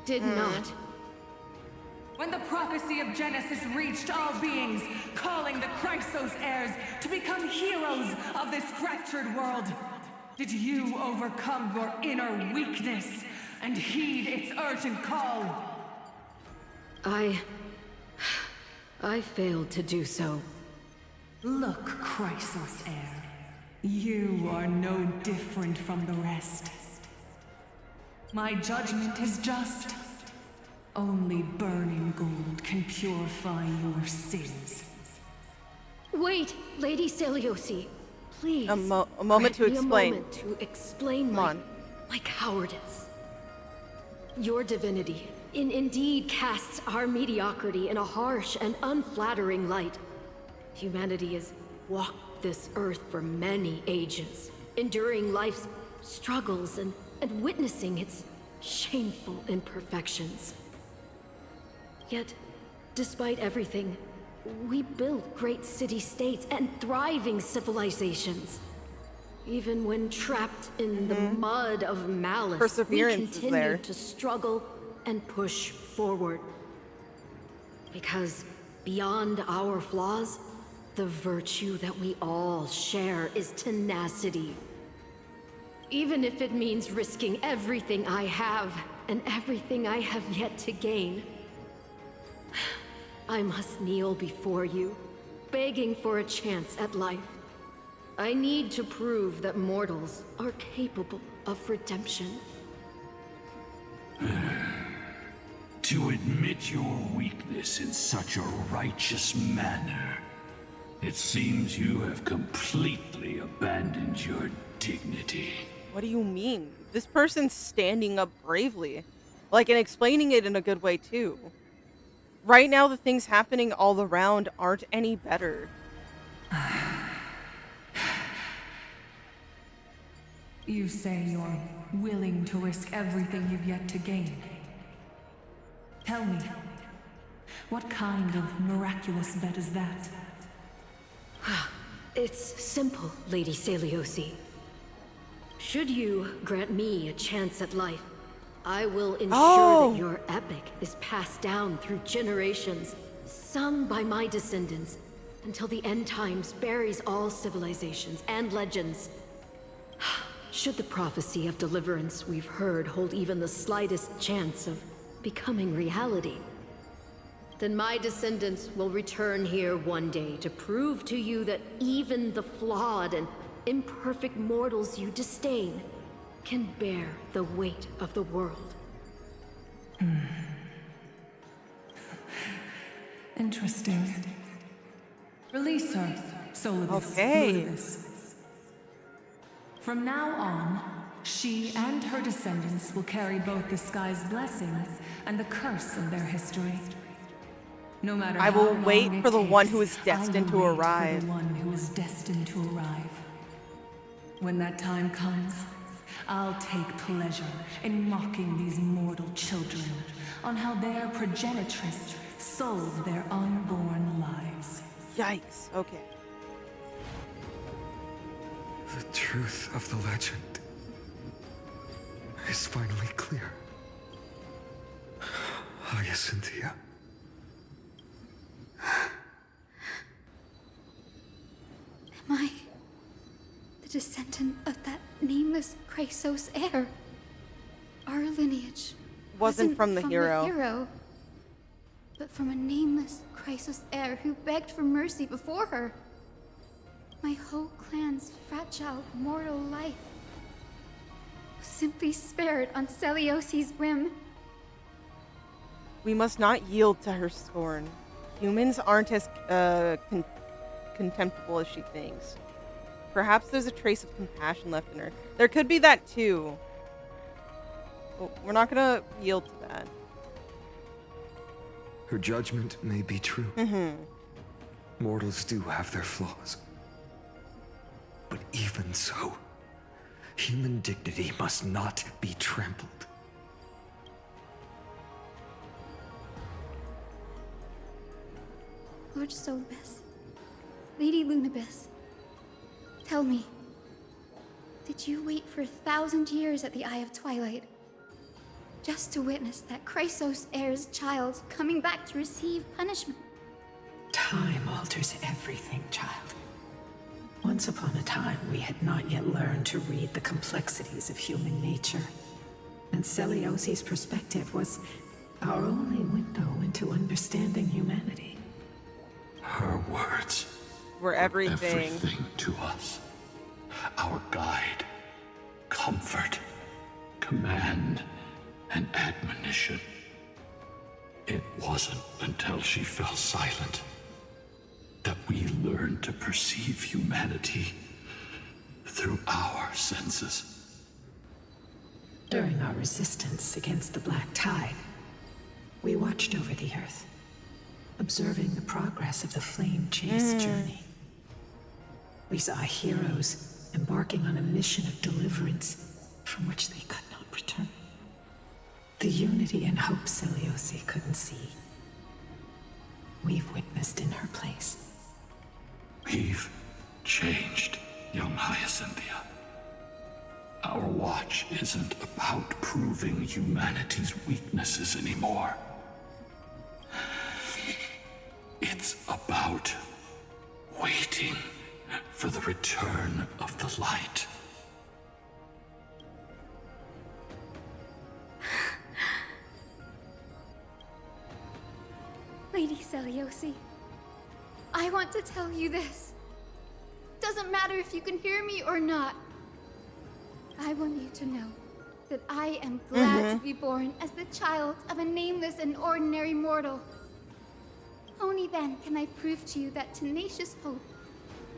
[SPEAKER 11] did not.
[SPEAKER 10] When the prophecy of Genesis reached all beings, calling the Chrysos heirs to become heroes of this fractured world, did you overcome your inner weakness and heed its urgent call?
[SPEAKER 11] I failed to do so.
[SPEAKER 10] Look, Chrysos heir, you are no different from the rest. My judgment is just. Only burning gold can purify your sins.
[SPEAKER 11] Wait, Lady Seliose, please.
[SPEAKER 1] A moment to explain.
[SPEAKER 11] A moment to explain my cowardice. Your divinity indeed casts our mediocrity in a harsh and unflattering light. Humanity has walked this earth for many ages, enduring life's struggles and witnessing its shameful imperfections. Yet, despite everything, we built great city-states and thriving civilizations. Even when trapped in the mud of malice,
[SPEAKER 1] Perseverance
[SPEAKER 11] we
[SPEAKER 1] is there.
[SPEAKER 11] continued to struggle and push forward. Because beyond our flaws, the virtue that we all share is tenacity. Even if it means risking everything I have and everything I have yet to gain. I must kneel before you, begging for a chance at life. I need to prove that mortals are capable of redemption.
[SPEAKER 6] To admit your weakness in such a righteous manner, it seems you have completely abandoned your dignity.
[SPEAKER 1] What do you mean? This person's standing up bravely. Like, and explaining it in a good way, too. Right now, the things happening all around aren't any better.
[SPEAKER 18] You say you're willing to risk everything you've yet to gain. Tell me, what kind of miraculous bet is that?
[SPEAKER 11] It's simple, Lady Seliose. Should you grant me a chance at life, I will ensure that your epic is passed down through generations, sung by my descendants, until the end times buries all civilizations and legends. Should the prophecy of deliverance we've heard hold even the slightest chance of becoming reality, then my descendants will return here one day to prove to you that even the flawed and imperfect mortals you disdain can bear the weight of the world.
[SPEAKER 18] Interesting. Release her, Solabis.
[SPEAKER 1] Okay.
[SPEAKER 18] Lunabis. From now on, she and her descendants will carry both the sky's blessings and the curse of their history. No matter
[SPEAKER 1] I will
[SPEAKER 18] how
[SPEAKER 1] wait
[SPEAKER 18] long
[SPEAKER 1] for
[SPEAKER 18] it
[SPEAKER 1] the one who
[SPEAKER 18] takes,
[SPEAKER 1] is destined
[SPEAKER 18] I will
[SPEAKER 1] to
[SPEAKER 18] wait
[SPEAKER 1] arrive.
[SPEAKER 18] For the one who is destined to arrive. When that time comes, I'll take pleasure in mocking these mortal children on how their progenitress sold their unborn lives.
[SPEAKER 1] Yikes. Okay.
[SPEAKER 8] The truth of the legend is finally clear. Hyacinthia.
[SPEAKER 9] Am I the descendant of that nameless Chrysos heir? Our lineage
[SPEAKER 1] Wasn't from the hero.
[SPEAKER 9] But from a nameless Chrysos heir who begged for mercy before her. My whole clan's fragile mortal life was simply spared on Selios's whim.
[SPEAKER 1] We must not yield to her scorn. Humans aren't as contemptible as she thinks. Perhaps there's a trace of compassion left in her. There could be that too. But we're not gonna yield to that.
[SPEAKER 8] Her judgment may be true. Mortals do have their flaws. But even so, human dignity must not be trampled.
[SPEAKER 9] Lord Solabis, Lady Lunabis, tell me, did you wait for 1,000 years at the Eye of Twilight just to witness that Chrysos heir's child coming back to receive punishment?
[SPEAKER 13] Time alters everything, child. Once upon a time, we had not yet learned to read the complexities of human nature. And Seliose's perspective was our only window into understanding humanity.
[SPEAKER 6] Her words
[SPEAKER 1] were everything
[SPEAKER 6] to us. Our guide, comfort, command, and admonition. It wasn't until she fell silent that we learned to perceive humanity through our senses.
[SPEAKER 13] During our resistance against the Black Tide, we watched over the Earth, observing the progress of the Flame Chase journey. We saw heroes embarking on a mission of deliverance from which they could not return. The unity and hope Seliose couldn't see, we've witnessed in her place.
[SPEAKER 6] We've changed, young Hyacinthia. Our watch isn't about proving humanity's weaknesses anymore. It's about waiting for the return of the light.
[SPEAKER 9] Lady Seliose, I want to tell you this. Does doesn't matter if you can hear me or not. I want you to know that I am glad to be born as the child of a nameless and ordinary mortal. Only then can I prove to you that tenacious hope,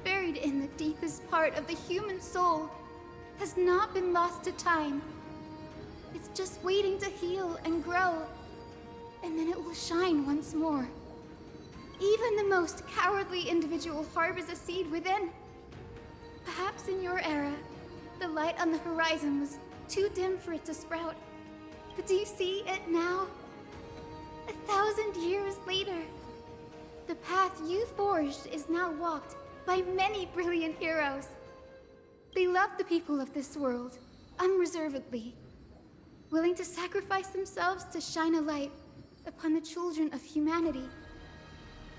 [SPEAKER 9] buried in the deepest part of the human soul, has not been lost to time. It's just waiting to heal and grow, and then it will shine once more. Even the most cowardly individual harbors a seed within. Perhaps in your era, the light on the horizon was too dim for it to sprout. But do you see it now? 1,000 years later, the path you forged is now walked by many brilliant heroes. They love the people of this world, unreservedly, willing to sacrifice themselves to shine a light upon the children of humanity.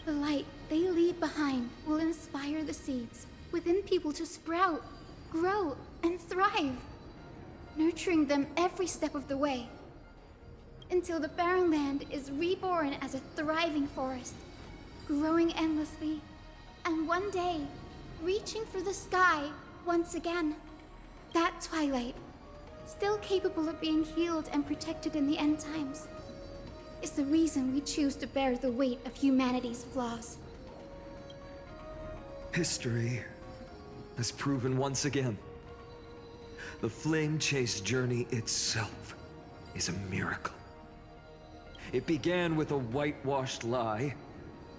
[SPEAKER 9] The light they leave behind will inspire the seeds within people to sprout, grow, and thrive, nurturing them every step of the way, until the barren land is reborn as a thriving forest, growing endlessly, and one day, reaching for the sky once again. That twilight, still capable of being healed and protected in the end times, is the reason we choose to bear the weight of humanity's flaws.
[SPEAKER 8] History has proven once again, the Flame Chase journey itself is a miracle. It began with a whitewashed lie,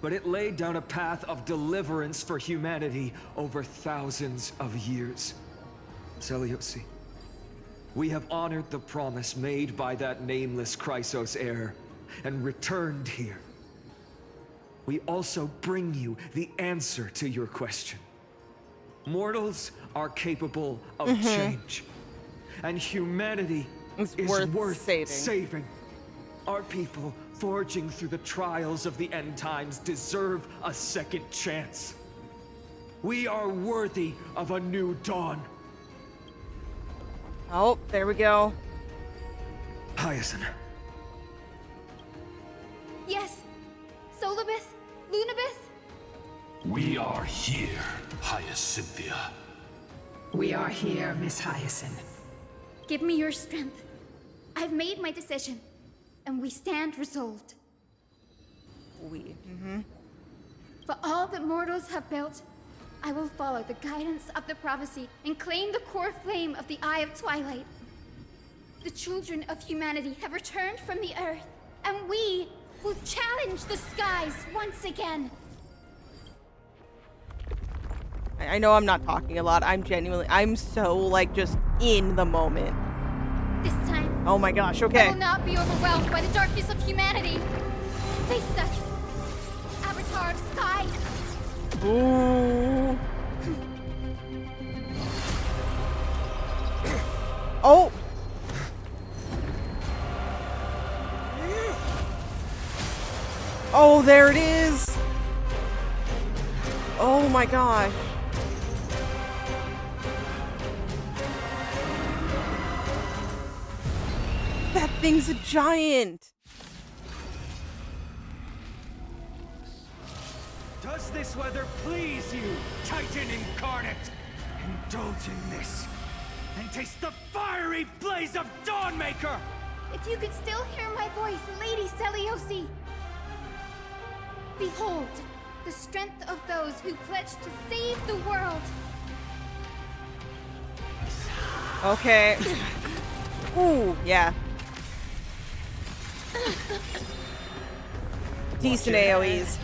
[SPEAKER 8] but it laid down a path of deliverance for humanity over thousands of years. Seliose, we have honored the promise made by that nameless Chrysos heir and returned here. We also bring you the answer to your question. Mortals are capable of change, and humanity is worth saving. Our people, forging through the trials of the end times, deserve a second chance. We are worthy of a new dawn.
[SPEAKER 1] Oh, there we go.
[SPEAKER 8] Hyacine.
[SPEAKER 9] Yes, Solabis, Lunabis.
[SPEAKER 6] We are here, Hyacinthia.
[SPEAKER 13] We are here, Miss Hyacine.
[SPEAKER 9] Give me your strength. I've made my decision, and we stand resolved. For all that mortals have built, I will follow the guidance of the prophecy and claim the Coreflame of the Eye of Twilight. The children of humanity have returned from the earth, and we will challenge the skies once again.
[SPEAKER 1] I know I'm not talking a lot. I'm so, like, just in the moment.
[SPEAKER 9] This time,
[SPEAKER 1] oh my gosh, okay.
[SPEAKER 9] I will not be overwhelmed by the darkness of humanity. Face us, Avatar of Sky.
[SPEAKER 1] Ooh. Oh. Oh, there it is. Oh my gosh. That thing's a giant.
[SPEAKER 15] Does this weather please you, Titan incarnate? Indulge in this, and taste the fiery blaze of Dawnmaker!
[SPEAKER 9] If you could still hear my voice, Lady Seliose. Behold, the strength of those who pledge to save the world.
[SPEAKER 1] Okay. Ooh, yeah. Decent AoEs.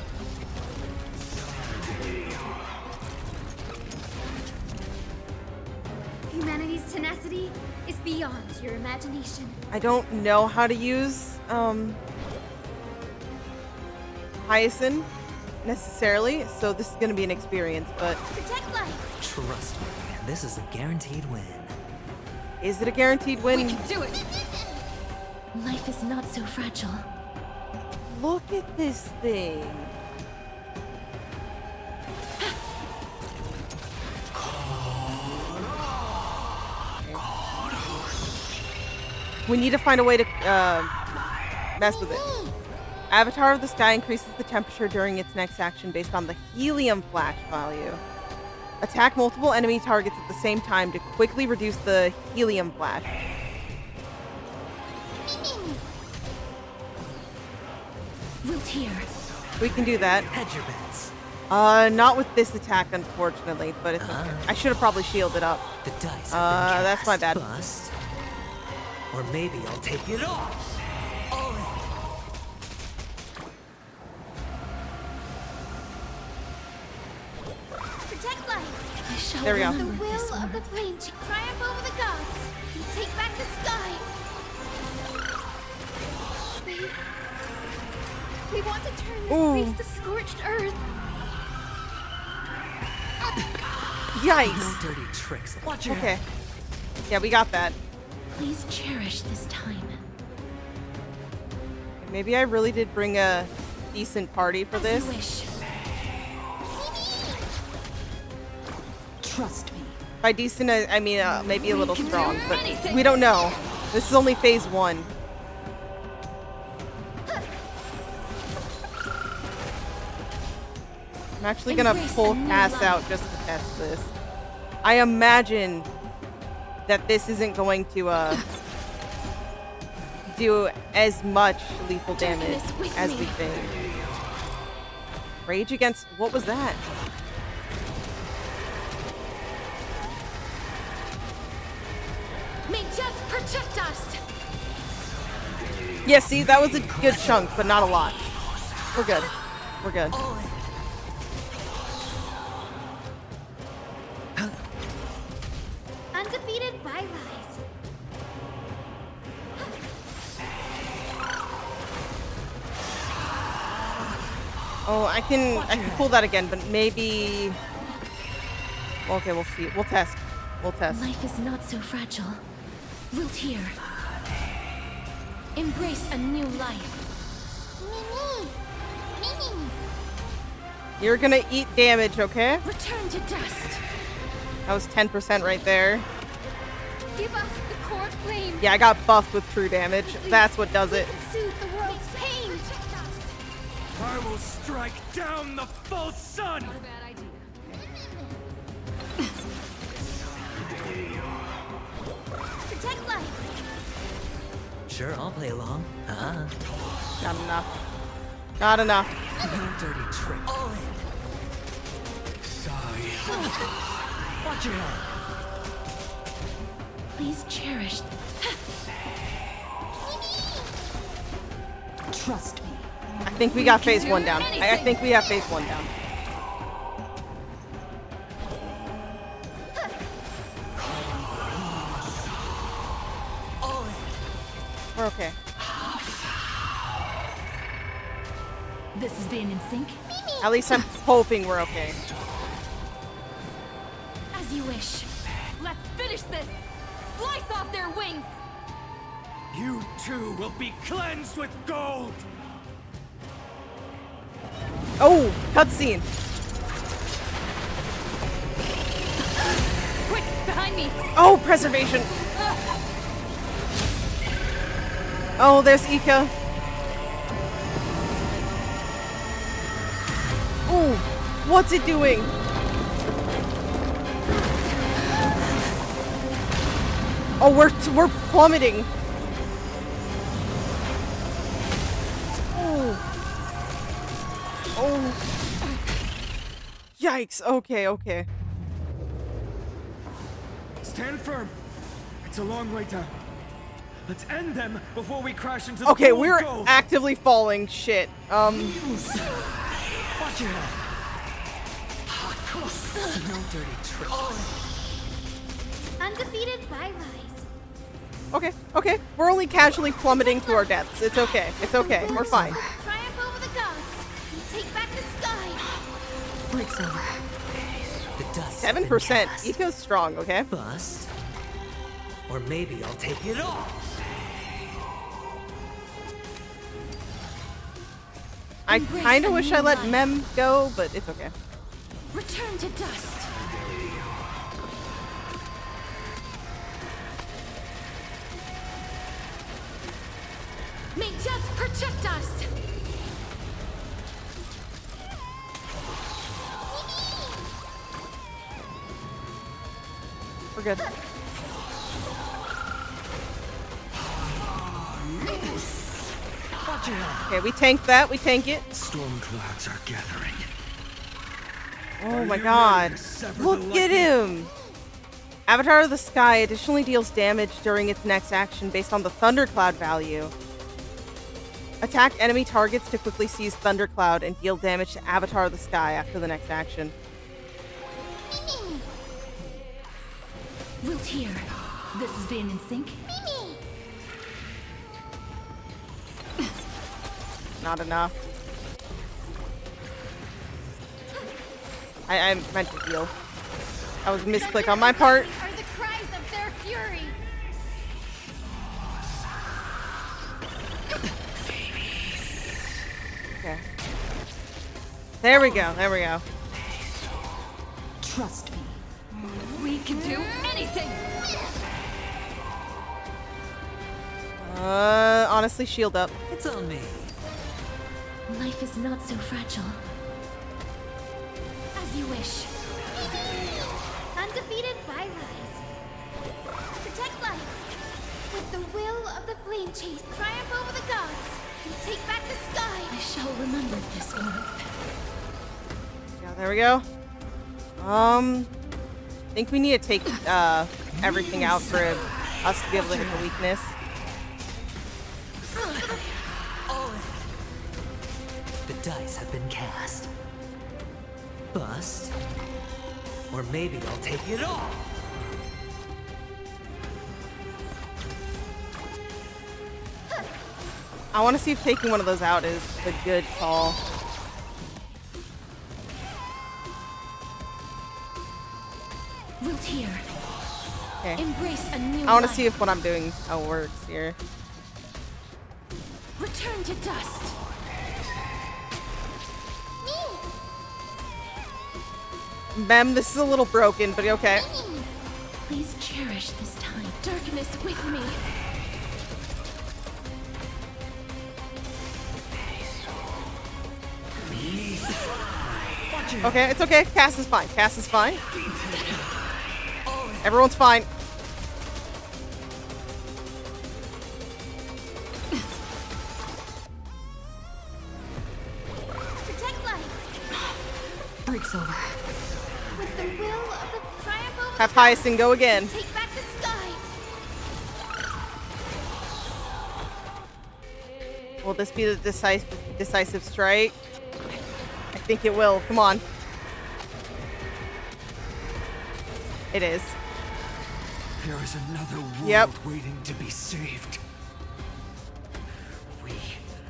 [SPEAKER 9] Humanity's tenacity is beyond your imagination.
[SPEAKER 1] I don't know how to use Hyacine necessarily, so this is gonna be an experience, but
[SPEAKER 9] protect life.
[SPEAKER 20] Trust me, this is a guaranteed win.
[SPEAKER 1] Is it a guaranteed win?
[SPEAKER 11] We can do it. Life is not so fragile.
[SPEAKER 1] Look at this thing. We need to find a way to mess with it. Avatar of the Sky increases the temperature during its next action based on the helium flash value. Attack multiple enemy targets at the same time to quickly reduce the helium flash. We can do that.
[SPEAKER 4] Hedge your bets.
[SPEAKER 1] Not with this attack, unfortunately, but it's okay. I should have probably shielded up.
[SPEAKER 4] The dice
[SPEAKER 1] that's my bad.
[SPEAKER 4] Bust. Or maybe I'll take it off. All in.
[SPEAKER 2] Protect life.
[SPEAKER 9] I shall
[SPEAKER 1] There we go.
[SPEAKER 9] remember
[SPEAKER 2] The will
[SPEAKER 9] this
[SPEAKER 2] of
[SPEAKER 9] one.
[SPEAKER 2] the flame to triumph over the gods and take back the sky. We want to turn this place to scorched earth.
[SPEAKER 1] Yikes.
[SPEAKER 4] No dirty tricks. Watch your
[SPEAKER 1] Okay. Yeah, we got that.
[SPEAKER 2] Please cherish this time.
[SPEAKER 1] Maybe I really did bring a decent party for this.
[SPEAKER 11] Trust me.
[SPEAKER 1] By decent, I mean maybe a little strong, but we don't know. This is only phase 1. I'm actually gonna pull Cass out just to test this. I imagine that this isn't going to do as much lethal damage as we think. Rage against, what was that?
[SPEAKER 2] May death protect us.
[SPEAKER 1] Yeah, see, that was a good chunk, but not a lot. We're good. We're good.
[SPEAKER 2] Undefeated bylies.
[SPEAKER 1] Oh, I can pull that again, but maybe. Okay, we'll see. We'll test. We'll test.
[SPEAKER 2] Life is not so fragile. Wilt here. Embrace a new life.
[SPEAKER 1] You're gonna eat damage, okay?
[SPEAKER 2] Return to dust.
[SPEAKER 1] That was 10% right there.
[SPEAKER 2] Give us the Coreflame.
[SPEAKER 1] Yeah, I got buffed with true damage. That's what does it.
[SPEAKER 2] Soothe the world's pain.
[SPEAKER 15] I will strike down the false sun!
[SPEAKER 11] Not a bad idea.
[SPEAKER 2] Protect life.
[SPEAKER 4] Sure, I'll play along.
[SPEAKER 1] Not enough. Not enough.
[SPEAKER 4] No dirty trick. All in. Watch your head.
[SPEAKER 2] Please cherish.
[SPEAKER 11] Trust me.
[SPEAKER 1] I think we got phase 1 down. I think we have phase 1 down. We're okay.
[SPEAKER 11] This is being in sync.
[SPEAKER 1] At least I'm hoping we're okay.
[SPEAKER 2] As you wish.
[SPEAKER 11] Let's finish this. Slice off their wings.
[SPEAKER 15] You too will be cleansed with gold!
[SPEAKER 1] Oh, cutscene.
[SPEAKER 11] Quick, behind me.
[SPEAKER 1] Oh, preservation. Oh, there's Ika. Ooh, what's it doing? Oh, we're plummeting. Oh. Oh. Yikes. Okay, okay.
[SPEAKER 15] Stand firm. It's a long way down. Let's end them before we crash into the
[SPEAKER 1] Okay,
[SPEAKER 15] pool of
[SPEAKER 1] we're
[SPEAKER 15] gold.
[SPEAKER 1] actively falling. Shit.
[SPEAKER 4] Watch your head. No dirty trick.
[SPEAKER 2] Undefeated bylies.
[SPEAKER 1] Okay, okay. We're only casually plummeting to our deaths. It's okay. It's okay. We're fine.
[SPEAKER 2] Triumph over the gods and take back the sky.
[SPEAKER 11] Breaks over.
[SPEAKER 4] The dust.
[SPEAKER 1] 7%. Eco's strong, okay?
[SPEAKER 4] Bust. Or maybe I'll take it off.
[SPEAKER 1] I kind of wish I let Mem go, but it's okay.
[SPEAKER 2] Return to dust. May death protect us.
[SPEAKER 1] We're good. Okay, we tank that. We tank it.
[SPEAKER 8] Storm clouds are gathering.
[SPEAKER 1] Oh my god. Look at him! Avatar of the Sky additionally deals damage during its next action based on the Thundercloud value. Attack enemy targets to quickly seize Thundercloud and deal damage to Avatar of the Sky after the next action.
[SPEAKER 19] Wilt here. This has been in sync.
[SPEAKER 1] Not enough. I meant to heal. That was a misclick on my part.
[SPEAKER 2] Are the cries of their fury.
[SPEAKER 1] Okay. There we go. There we go.
[SPEAKER 19] Trust me. We can do anything.
[SPEAKER 1] Honestly, shield up.
[SPEAKER 4] It's on me.
[SPEAKER 2] Life is not so fragile. As you wish. Undefeated bylies. Protect life. With the will of the flame chase, triumph over the gods, and take back the sky. I shall remember this one.
[SPEAKER 1] Yeah, there we go. I think we need to take everything out for us to be able to hit the weakness.
[SPEAKER 4] The dice have been cast. Bust. Or maybe I'll take it all.
[SPEAKER 1] I want to see if taking one of those out is a good call.
[SPEAKER 2] Wilt here.
[SPEAKER 1] Okay.
[SPEAKER 2] Embrace a new
[SPEAKER 1] I want to
[SPEAKER 2] life.
[SPEAKER 1] see if what I'm doing works here.
[SPEAKER 2] Return to dust.
[SPEAKER 1] Mem, this is a little broken, but okay.
[SPEAKER 2] Please cherish this time. Darkness with me.
[SPEAKER 1] Okay, it's okay. Cass is fine. Cass is fine. Everyone's fine.
[SPEAKER 2] Protect life.
[SPEAKER 19] Break's over.
[SPEAKER 2] With the will of the triumph over
[SPEAKER 1] Have
[SPEAKER 2] the gods,
[SPEAKER 1] Hyacine go again.
[SPEAKER 2] take back the sky.
[SPEAKER 1] Will this be the decisive strike? I think it will. Come on. It is.
[SPEAKER 8] There is another world
[SPEAKER 1] Yep.
[SPEAKER 8] waiting to be saved. We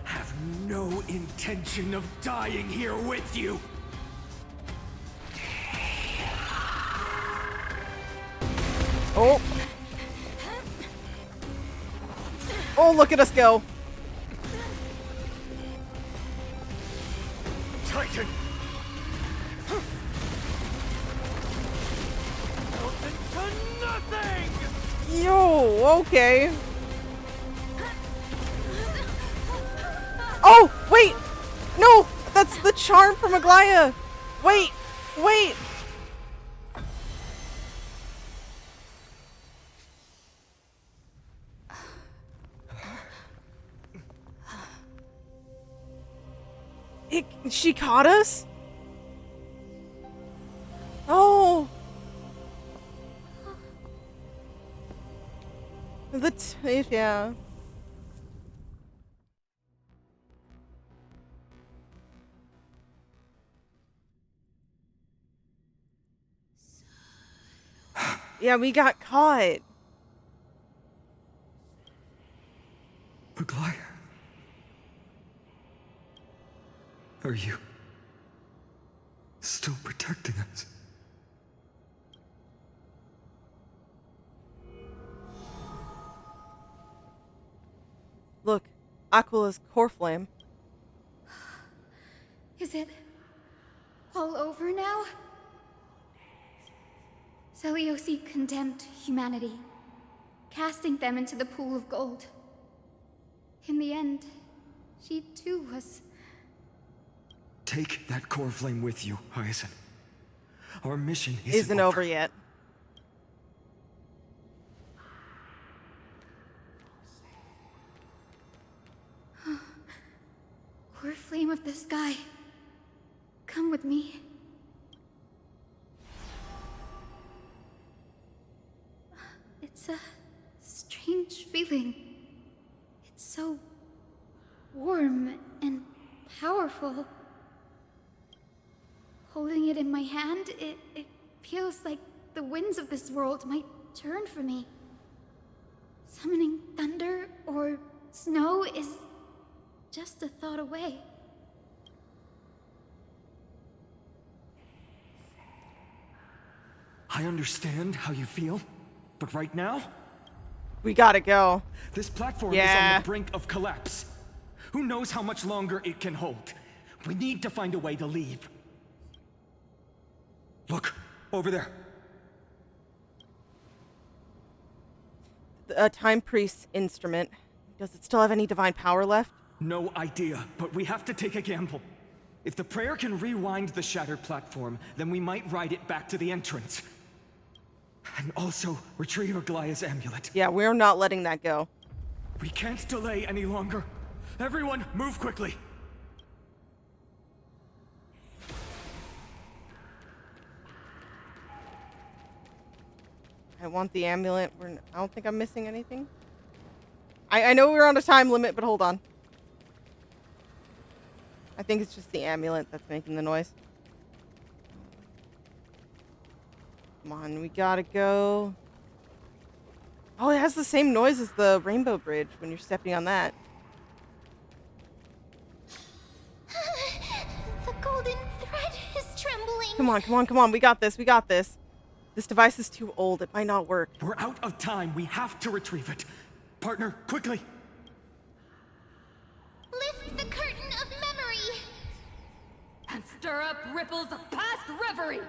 [SPEAKER 8] have no intention of dying here with you.
[SPEAKER 1] Oh. Oh, look at us go.
[SPEAKER 8] Titan!
[SPEAKER 1] Yo, okay. Oh, wait. No, that's the charm from Aglaea. Wait, wait. She caught us? Oh. Yeah. Yeah, we got caught.
[SPEAKER 8] Aglaea. Are you still protecting us?
[SPEAKER 1] Look, Aquila's Coreflame.
[SPEAKER 9] Is it all over now? Seliose condemned humanity, casting them into the pool of gold. In the end, she too was...
[SPEAKER 8] Take that Coreflame with you, Hyacine. Our mission
[SPEAKER 1] Isn't over yet.
[SPEAKER 9] Coreflame of the sky, come with me. It's a strange feeling. It's so warm and powerful. Holding it in my hand, it feels like the winds of this world might turn for me. Summoning thunder or snow is just a thought away.
[SPEAKER 15] I understand how you feel, but right now...
[SPEAKER 1] We gotta go.
[SPEAKER 15] This platform is on the brink of collapse. Who knows how much longer it can hold? We need to find a way to leave. Look, over there.
[SPEAKER 1] A Time Priest's instrument. Does it still have any divine power left?
[SPEAKER 15] No idea, but we have to take a gamble. If the prayer can rewind the shattered platform, then we might ride it back to the entrance. And also retrieve Aglaea's amulet.
[SPEAKER 1] Yeah, we're not letting that go.
[SPEAKER 15] We can't delay any longer. Everyone, move quickly.
[SPEAKER 1] I want the amulet. I don't think I'm missing anything. I know we're on a time limit, but hold on. I think it's just the amulet that's making the noise. Come on, we gotta go. Oh, it has the same noise as the Rainbow Bridge when you're stepping on that.
[SPEAKER 2] The golden thread is trembling.
[SPEAKER 1] Come on, come on, come on. We got this. We got this. This device is too old. It might not work.
[SPEAKER 15] We're out of time. We have to retrieve it. Partner, quickly.
[SPEAKER 2] Lift the curtain of memory.
[SPEAKER 11] And stir up ripples of past reverie.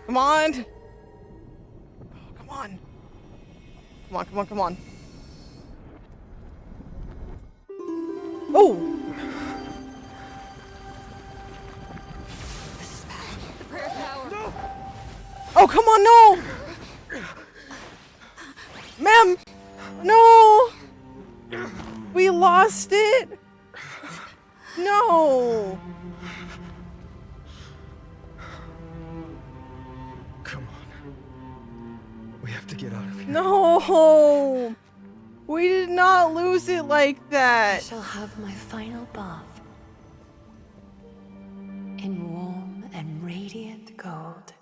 [SPEAKER 1] Come on. Oh, come on. Come on, come on, come on. Oh!
[SPEAKER 11] The prayer power. No!
[SPEAKER 1] Oh, come on, no! Ma'am! No! We lost it! No!
[SPEAKER 15] Come on. We have to get out of here.
[SPEAKER 1] No! We did not lose it like that!
[SPEAKER 12] I shall have my final bath in warm and radiant gold.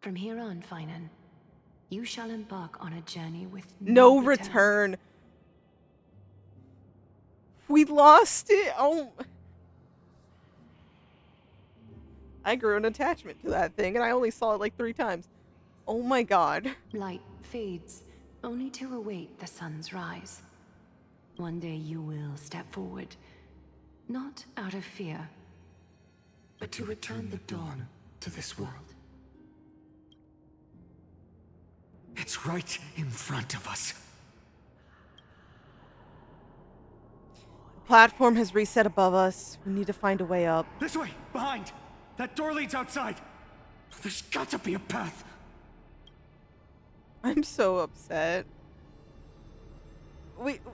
[SPEAKER 12] From here on, Phainon, you shall embark on a journey with
[SPEAKER 1] no return. We lost it. Oh. I grew an attachment to that thing, and I only saw it like 3 times. Oh my god.
[SPEAKER 12] Light fades, only to await the sun's rise. One day you will step forward, not out of fear, but to return the dawn to this world.
[SPEAKER 15] It's right in front of us.
[SPEAKER 1] The platform has reset above us. We need to find a way up.
[SPEAKER 15] This way, behind. That door leads outside. There's got to be a path.
[SPEAKER 1] I'm so upset.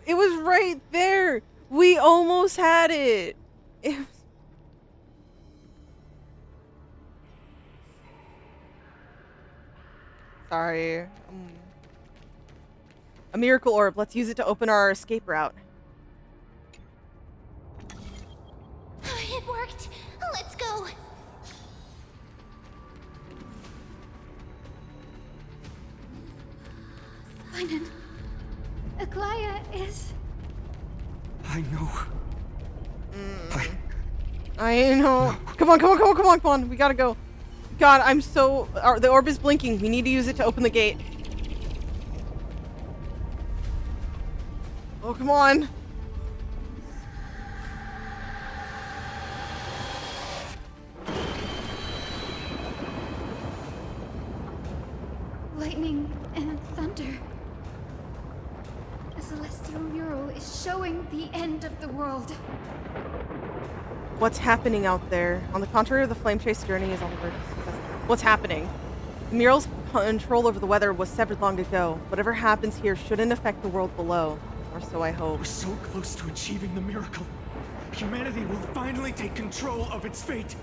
[SPEAKER 1] It was right there. We almost had it. It was... Sorry. A miracle orb. Let's use it to open our escape route.
[SPEAKER 2] It worked. Let's go.
[SPEAKER 9] Phainon. Aglaea is...
[SPEAKER 15] I know.
[SPEAKER 1] I know. No. Come on, come on, come on, come on, come on. We gotta go. God, I'm so... the orb is blinking. We need to use it to open the gate. Oh, come on.
[SPEAKER 9] Lightning and thunder. A celestial mural is showing the end of the world.
[SPEAKER 1] What's happening out there? On the contrary of the flame chase journey is on the verge of success. What's happening? The mural's control over the weather was severed long ago. Whatever happens here shouldn't affect the world below. Or so I hope.
[SPEAKER 15] We're so close to achieving the miracle. Humanity will finally take control of its fate.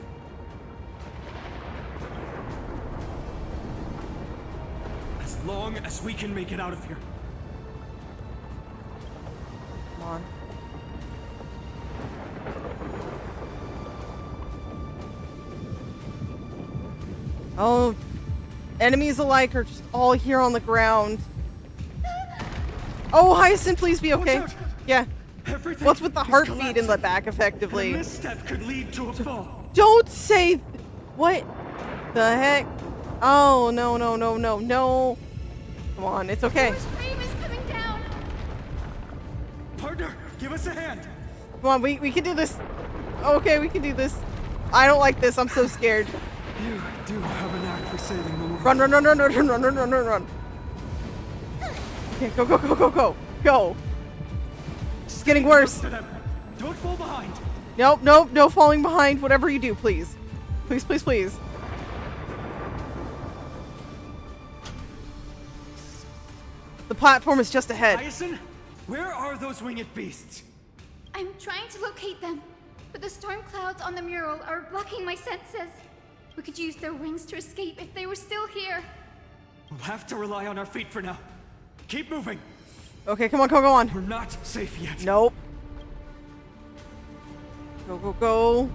[SPEAKER 15] As long as we can make it out of here.
[SPEAKER 1] Come on. Oh, enemies alike are just all here on the ground. Oh, Hyacine, please be okay. Yeah.
[SPEAKER 15] Everything
[SPEAKER 1] What's with the heartbeat in the back, effectively?
[SPEAKER 15] A misstep could lead to a fall.
[SPEAKER 1] Don't say... What the heck? Oh, no, no, no, no, no. Come on, it's okay.
[SPEAKER 2] Flame is coming down.
[SPEAKER 15] Partner, give us a hand.
[SPEAKER 1] Come on, we can do this. Okay, we can do this. I don't like this. I'm so scared.
[SPEAKER 15] You do have a knack for saving the world.
[SPEAKER 1] Run, run, run, run, run, run, run, run, run, run. Okay, go, go, go, go, go, go. It's getting worse.
[SPEAKER 15] Don't fall behind.
[SPEAKER 1] Nope, nope, no falling behind. Whatever you do, please. Please, please, please. The platform is just ahead.
[SPEAKER 15] Hyacine, where are those winged beasts?
[SPEAKER 2] I'm trying to locate them, but the storm clouds on the mural are blocking my senses. We could use their wings to escape if they were still here.
[SPEAKER 15] We'll have to rely on our feet for now. Keep moving.
[SPEAKER 1] Okay, come on, come on, come on.
[SPEAKER 15] We're not safe yet.
[SPEAKER 1] Nope. Go, go, go.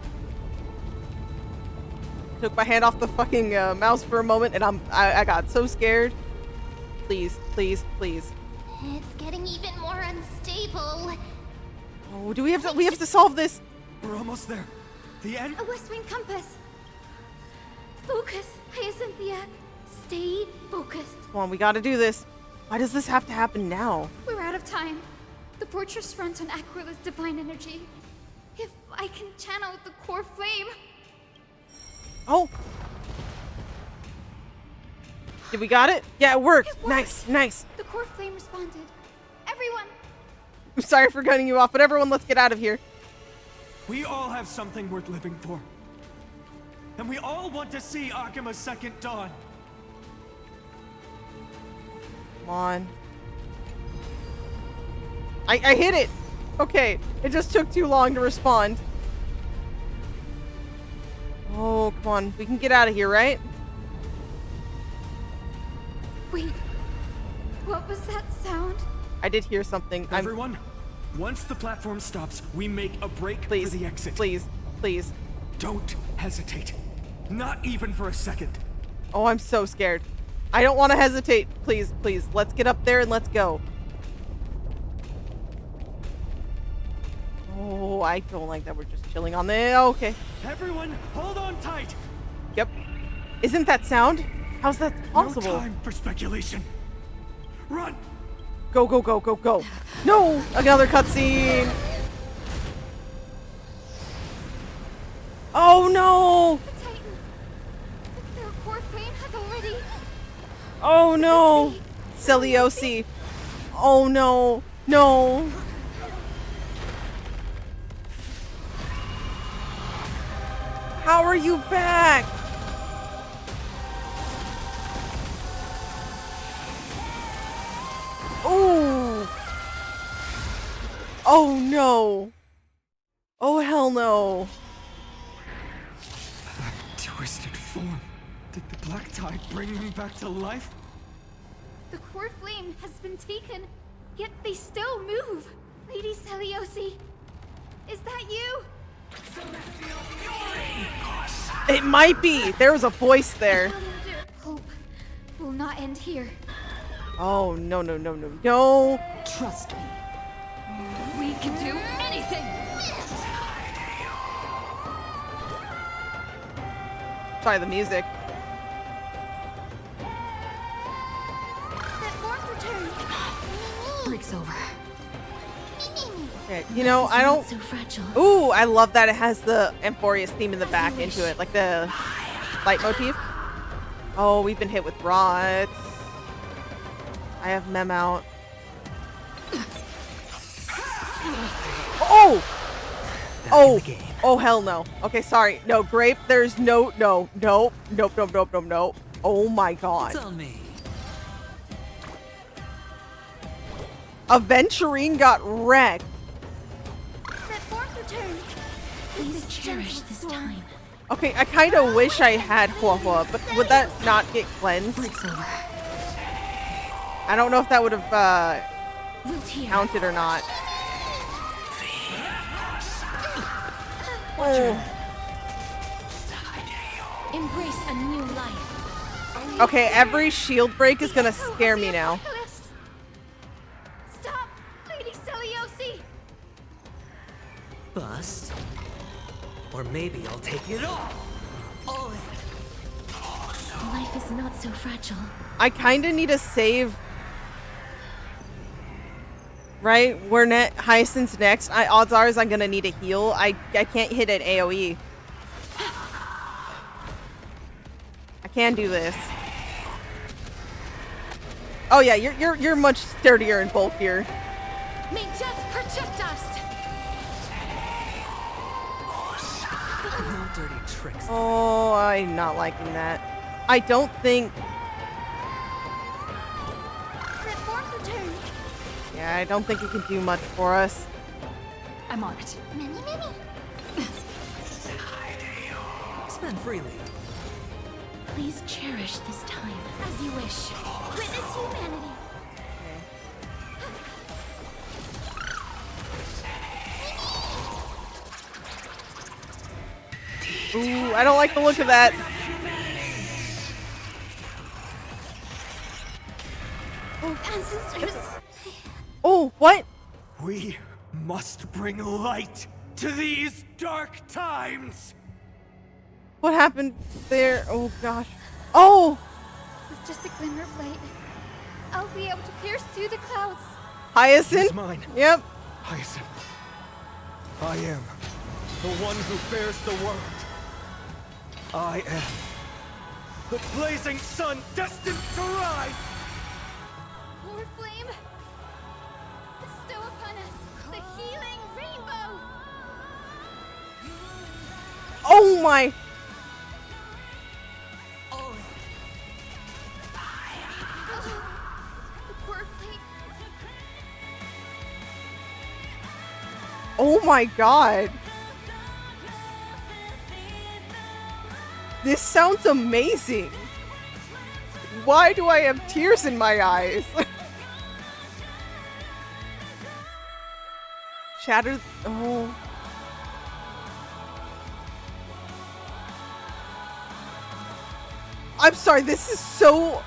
[SPEAKER 1] Took my hand off the fucking mouse for a moment, and I got so scared. Please, please, please.
[SPEAKER 2] It's getting even more unstable.
[SPEAKER 1] Oh, do we have to solve this?
[SPEAKER 15] We're almost there. The end.
[SPEAKER 2] A west wind compass. Focus, Hyacinthia. Stay focused.
[SPEAKER 1] Come on, we gotta do this. Why does this have to happen now?
[SPEAKER 2] We're out of time. The fortress runs on Aquila's divine energy. If I can channel the Coreflame.
[SPEAKER 1] Oh. Did we got it? Yeah, it worked. Nice, nice.
[SPEAKER 2] The Coreflame responded. Everyone.
[SPEAKER 1] I'm sorry for cutting you off, but everyone, let's get out of here.
[SPEAKER 15] We all have something worth living for. And we all want to see Okhema's second dawn.
[SPEAKER 1] Come on. I hit it. Okay, it just took too long to respond. Oh, come on. We can get out of here, right?
[SPEAKER 2] Wait. What was that sound?
[SPEAKER 1] I did hear something.
[SPEAKER 15] Everyone, once the platform stops, we make a break for the exit.
[SPEAKER 1] Please, please.
[SPEAKER 15] Don't hesitate. Not even for a second.
[SPEAKER 1] Oh, I'm so scared. I don't want to hesitate. Please, please. Let's get up there and let's go. Oh, I don't like that we're just chilling on there. Okay.
[SPEAKER 15] Everyone, hold on tight.
[SPEAKER 1] Yep. Isn't that sound? How's that possible?
[SPEAKER 15] No time for speculation. Run.
[SPEAKER 1] Go, go, go, go, go. No! Another cutscene. Oh, no!
[SPEAKER 2] The Titan. Their Coreflame has already...
[SPEAKER 1] Oh, no! Seliose. Oh, no. No. How are you back? Oh. Oh no. Oh hell no.
[SPEAKER 15] That twisted form. Did the black tide bring them back to life?
[SPEAKER 2] The Coreflame has been taken, yet they still move. Lady Seliose, is that you?
[SPEAKER 1] It might be. There was a voice there.
[SPEAKER 2] Hope will not end here.
[SPEAKER 1] Oh no no no no no.
[SPEAKER 11] Trust me. We can do anything.
[SPEAKER 1] Try the music.
[SPEAKER 2] That warmth returned.
[SPEAKER 11] Break's over.
[SPEAKER 1] Okay, you know, I don't...
[SPEAKER 11] So fragile.
[SPEAKER 1] Ooh, I love that it has the Amphoreus theme in the back into it, like the light motif. Oh, we've been hit with rot. I have mem out. Oh! Oh! Oh, hell no. Okay, sorry. No, grape, there's no, nope, nope, nope, nope, nope, nope. Oh my god.
[SPEAKER 4] It's on me.
[SPEAKER 1] Aventurine got wrecked.
[SPEAKER 2] That form return.
[SPEAKER 11] Please cherish this time.
[SPEAKER 1] Okay, I kind of wish I had Hua, but would that not get cleansed? I don't know if that would have counted or not. Oh.
[SPEAKER 11] Embrace a new life.
[SPEAKER 1] Okay, every shield break is gonna scare me now.
[SPEAKER 2] Stop, Lady Seliose.
[SPEAKER 4] Bust. Or maybe I'll take it all. All in.
[SPEAKER 11] Life is not so fragile.
[SPEAKER 1] I kind of need a save. Right? We're Hyacine's next. Odds are I'm gonna need a heal. I can't hit an AoE. I can do this. Oh yeah, you're much sturdier and bulkier.
[SPEAKER 11] May death protect us.
[SPEAKER 4] No dirty tricks.
[SPEAKER 1] Oh, I'm not liking that. I don't think. Yeah, I don't think it can do much for us.
[SPEAKER 11] I'm on it.
[SPEAKER 2] Many.
[SPEAKER 4] Spend freely.
[SPEAKER 11] Please cherish this time.
[SPEAKER 2] As you wish. Witness humanity.
[SPEAKER 1] Ooh, I don't like the look of that.
[SPEAKER 2] Oh, ancestors.
[SPEAKER 1] Oh, what?
[SPEAKER 15] We must bring light to these dark times.
[SPEAKER 1] What happened there? Oh gosh. Oh!
[SPEAKER 9] With just a glimmer of light, I'll be able to pierce through the clouds.
[SPEAKER 1] Hyacinth?
[SPEAKER 15] He's mine.
[SPEAKER 1] Yep.
[SPEAKER 15] Hyacinth. I am the one who bears the world. I am the blazing sun destined to rise.
[SPEAKER 2] Coreflame, bestow upon us the healing rainbow.
[SPEAKER 1] Oh my! Oh my god. This sounds amazing. Why do I have tears in my eyes? Shattered. Oh. I'm sorry, this is so.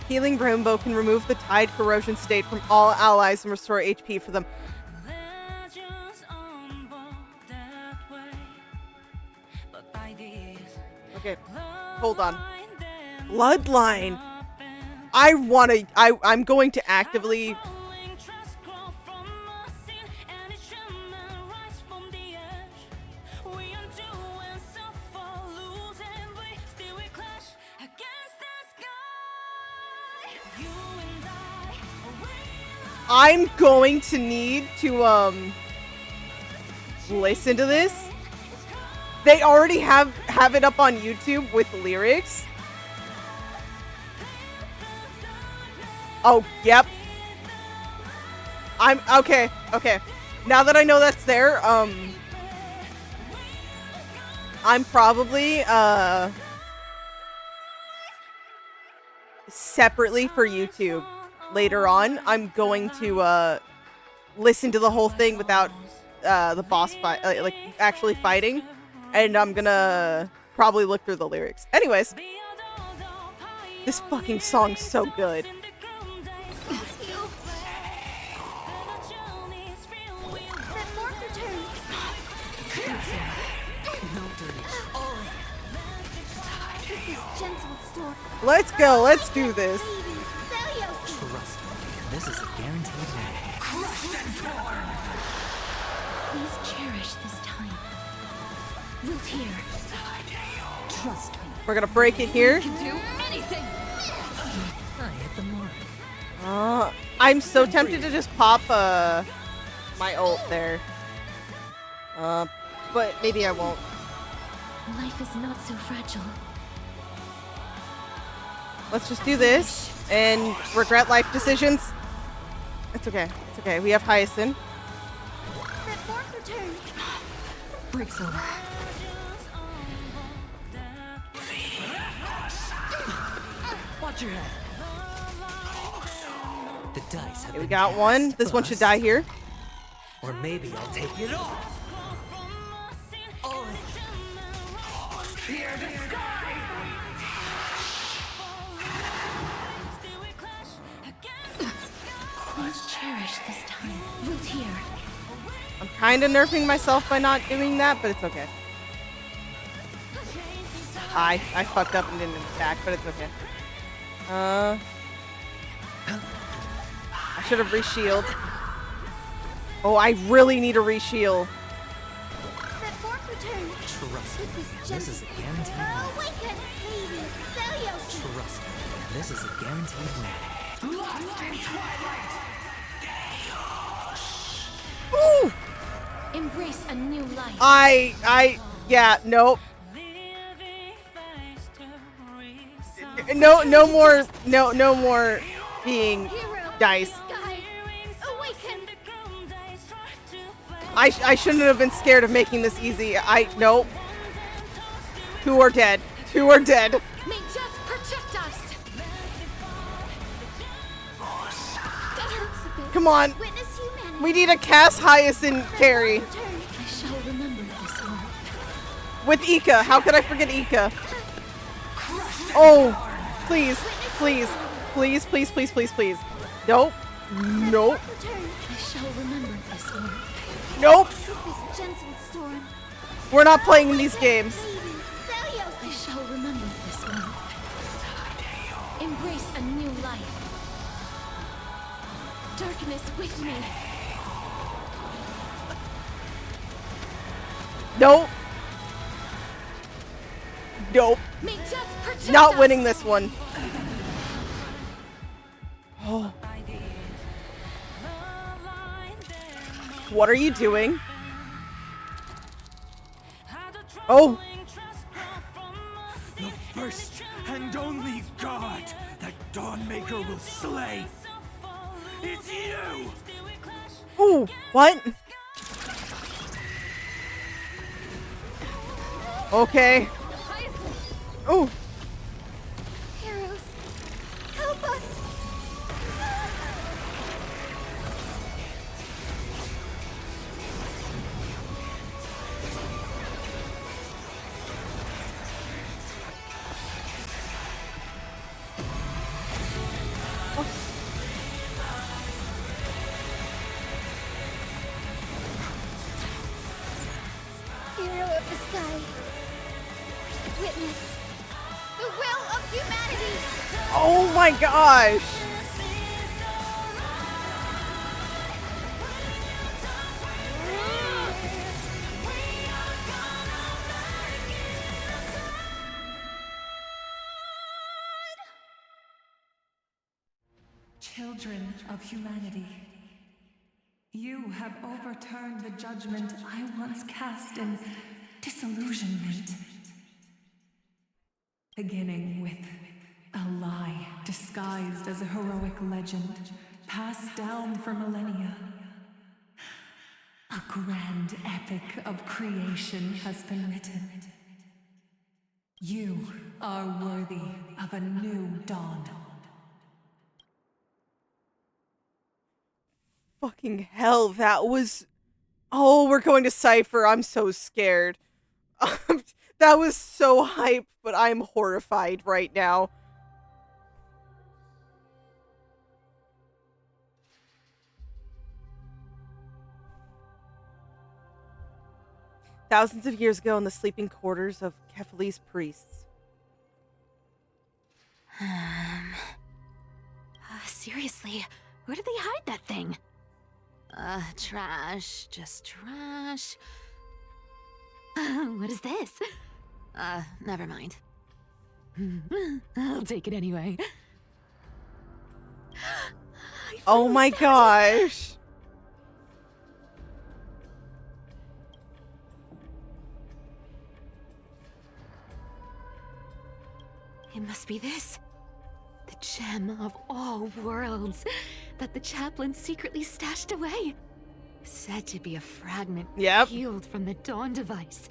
[SPEAKER 1] Healing Rainbow can remove the tide corrosion state from all allies and restore HP for them. Okay, hold on. Bloodline. I'm going to actively. I'm going to need to listen to this. They already have it up on YouTube with lyrics. Oh, yep. I'm okay. Now that I know that's there, I'm probably separately for YouTube later on, I'm going to listen to the whole thing without the boss fight, like actually fighting. And I'm gonna probably look through the lyrics. Anyways, this fucking song's so good. Let's go. Let's do this.
[SPEAKER 4] Trust me. This is a guaranteed win.
[SPEAKER 11] Crushed and torn. Please cherish this time. Root here. Trust me.
[SPEAKER 1] We're gonna break it here.
[SPEAKER 11] Can do anything.
[SPEAKER 4] I hit the mark.
[SPEAKER 1] I'm so tempted to just pop my ult there. But maybe I won't.
[SPEAKER 11] Life is not so fragile.
[SPEAKER 1] Let's just do this and regret life decisions. It's okay. It's okay. We have Hyacine.
[SPEAKER 2] That fourth return.
[SPEAKER 11] Break's over.
[SPEAKER 4] Watch your head. The dice have
[SPEAKER 1] Okay, we
[SPEAKER 4] been
[SPEAKER 1] got
[SPEAKER 4] cast,
[SPEAKER 1] one. This one should die here.
[SPEAKER 4] Or maybe I'll take it off. Oh.
[SPEAKER 13] Hear the sky!
[SPEAKER 2] Please cherish this time. Root here.
[SPEAKER 1] I'm kind of nerfing myself by not doing that, but it's okay. I fucked up and didn't attack, but it's okay. I should have re-shield. Oh, I really need a re-shield.
[SPEAKER 2] That fourth return.
[SPEAKER 4] Trust me. This is a guaranteed win.
[SPEAKER 2] Awaken, Hades, Seliose.
[SPEAKER 4] Trust me. This is a guaranteed win.
[SPEAKER 13] Lost in twilight!
[SPEAKER 1] Ooh!
[SPEAKER 2] Embrace a new life.
[SPEAKER 1] Yeah, nope. No more being dice. I shouldn't have been scared of making this easy. Nope. 2 are dead. 2 are dead.
[SPEAKER 2] May death protect us. That hurts a bit.
[SPEAKER 1] Come on.
[SPEAKER 2] Witness humanity.
[SPEAKER 1] We need a cast Hyacine carry.
[SPEAKER 2] I shall remember this one.
[SPEAKER 1] With Ika. How could I forget Ika? Oh, please, please, please, please, please, please, please. Nope. Nope.
[SPEAKER 2] I shall remember this one.
[SPEAKER 1] Nope.
[SPEAKER 2] This gentle storm.
[SPEAKER 1] We're not playing these games.
[SPEAKER 2] I shall remember this one. Embrace a new life. Darkness with me.
[SPEAKER 1] Nope. Nope.
[SPEAKER 2] May death protect
[SPEAKER 1] Not
[SPEAKER 2] us.
[SPEAKER 1] winning this one. Oh. What are you doing? Oh.
[SPEAKER 22] The first and only god that Dawnmaker will slay. It's you!
[SPEAKER 1] Ooh, what? Okay. Ooh.
[SPEAKER 2] Heroes, help us! Hero of the sky, witness the will of humanity!
[SPEAKER 1] Oh my gosh.
[SPEAKER 18] Children of humanity, you have overturned the judgment I once cast in disillusionment. Beginning with a lie disguised as a heroic legend, passed down for millennia. A grand epic of creation has been written. You are worthy of a new dawn.
[SPEAKER 1] Fucking hell, that was... Oh, we're going to Cipher. I'm so scared. That was so hype, but I'm horrified right now. Thousands of years ago in the sleeping quarters of Kefali's priests.
[SPEAKER 3] Seriously, where did they hide that thing? Trash. Just trash. What is this? Never mind. I'll take it anyway.
[SPEAKER 1] Oh my gosh.
[SPEAKER 3] It must be this. The gem of all worlds.
[SPEAKER 11] that the chaplain secretly stashed away. Said to be a fragment peeled from the Dawn device.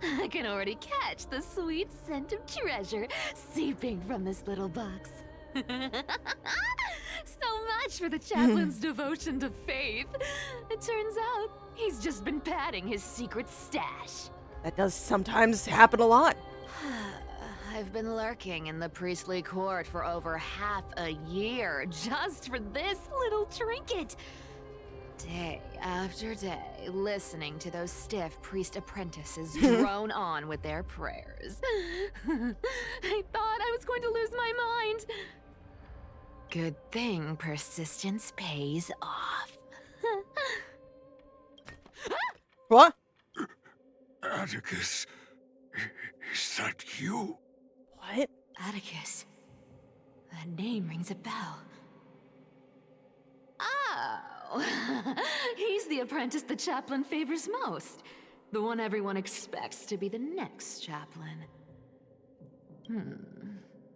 [SPEAKER 11] I can already catch the sweet scent of treasure seeping from this little box. So much for the chaplain's devotion to faith. It turns out he's just been padding his secret stash.
[SPEAKER 1] That does sometimes happen a lot.
[SPEAKER 3] I've been lurking in the priestly court for over half a year just for this little trinket. Day after day, listening to those stiff priest apprentices drone on with their prayers. I thought I was going to lose my mind. Good thing persistence pays off.
[SPEAKER 1] What?
[SPEAKER 5] Atticus, is that you?
[SPEAKER 1] What?
[SPEAKER 11] Atticus. That name rings a bell.
[SPEAKER 3] Oh,
[SPEAKER 11] He's the apprentice the chaplain favors most. The one everyone expects to be the next chaplain.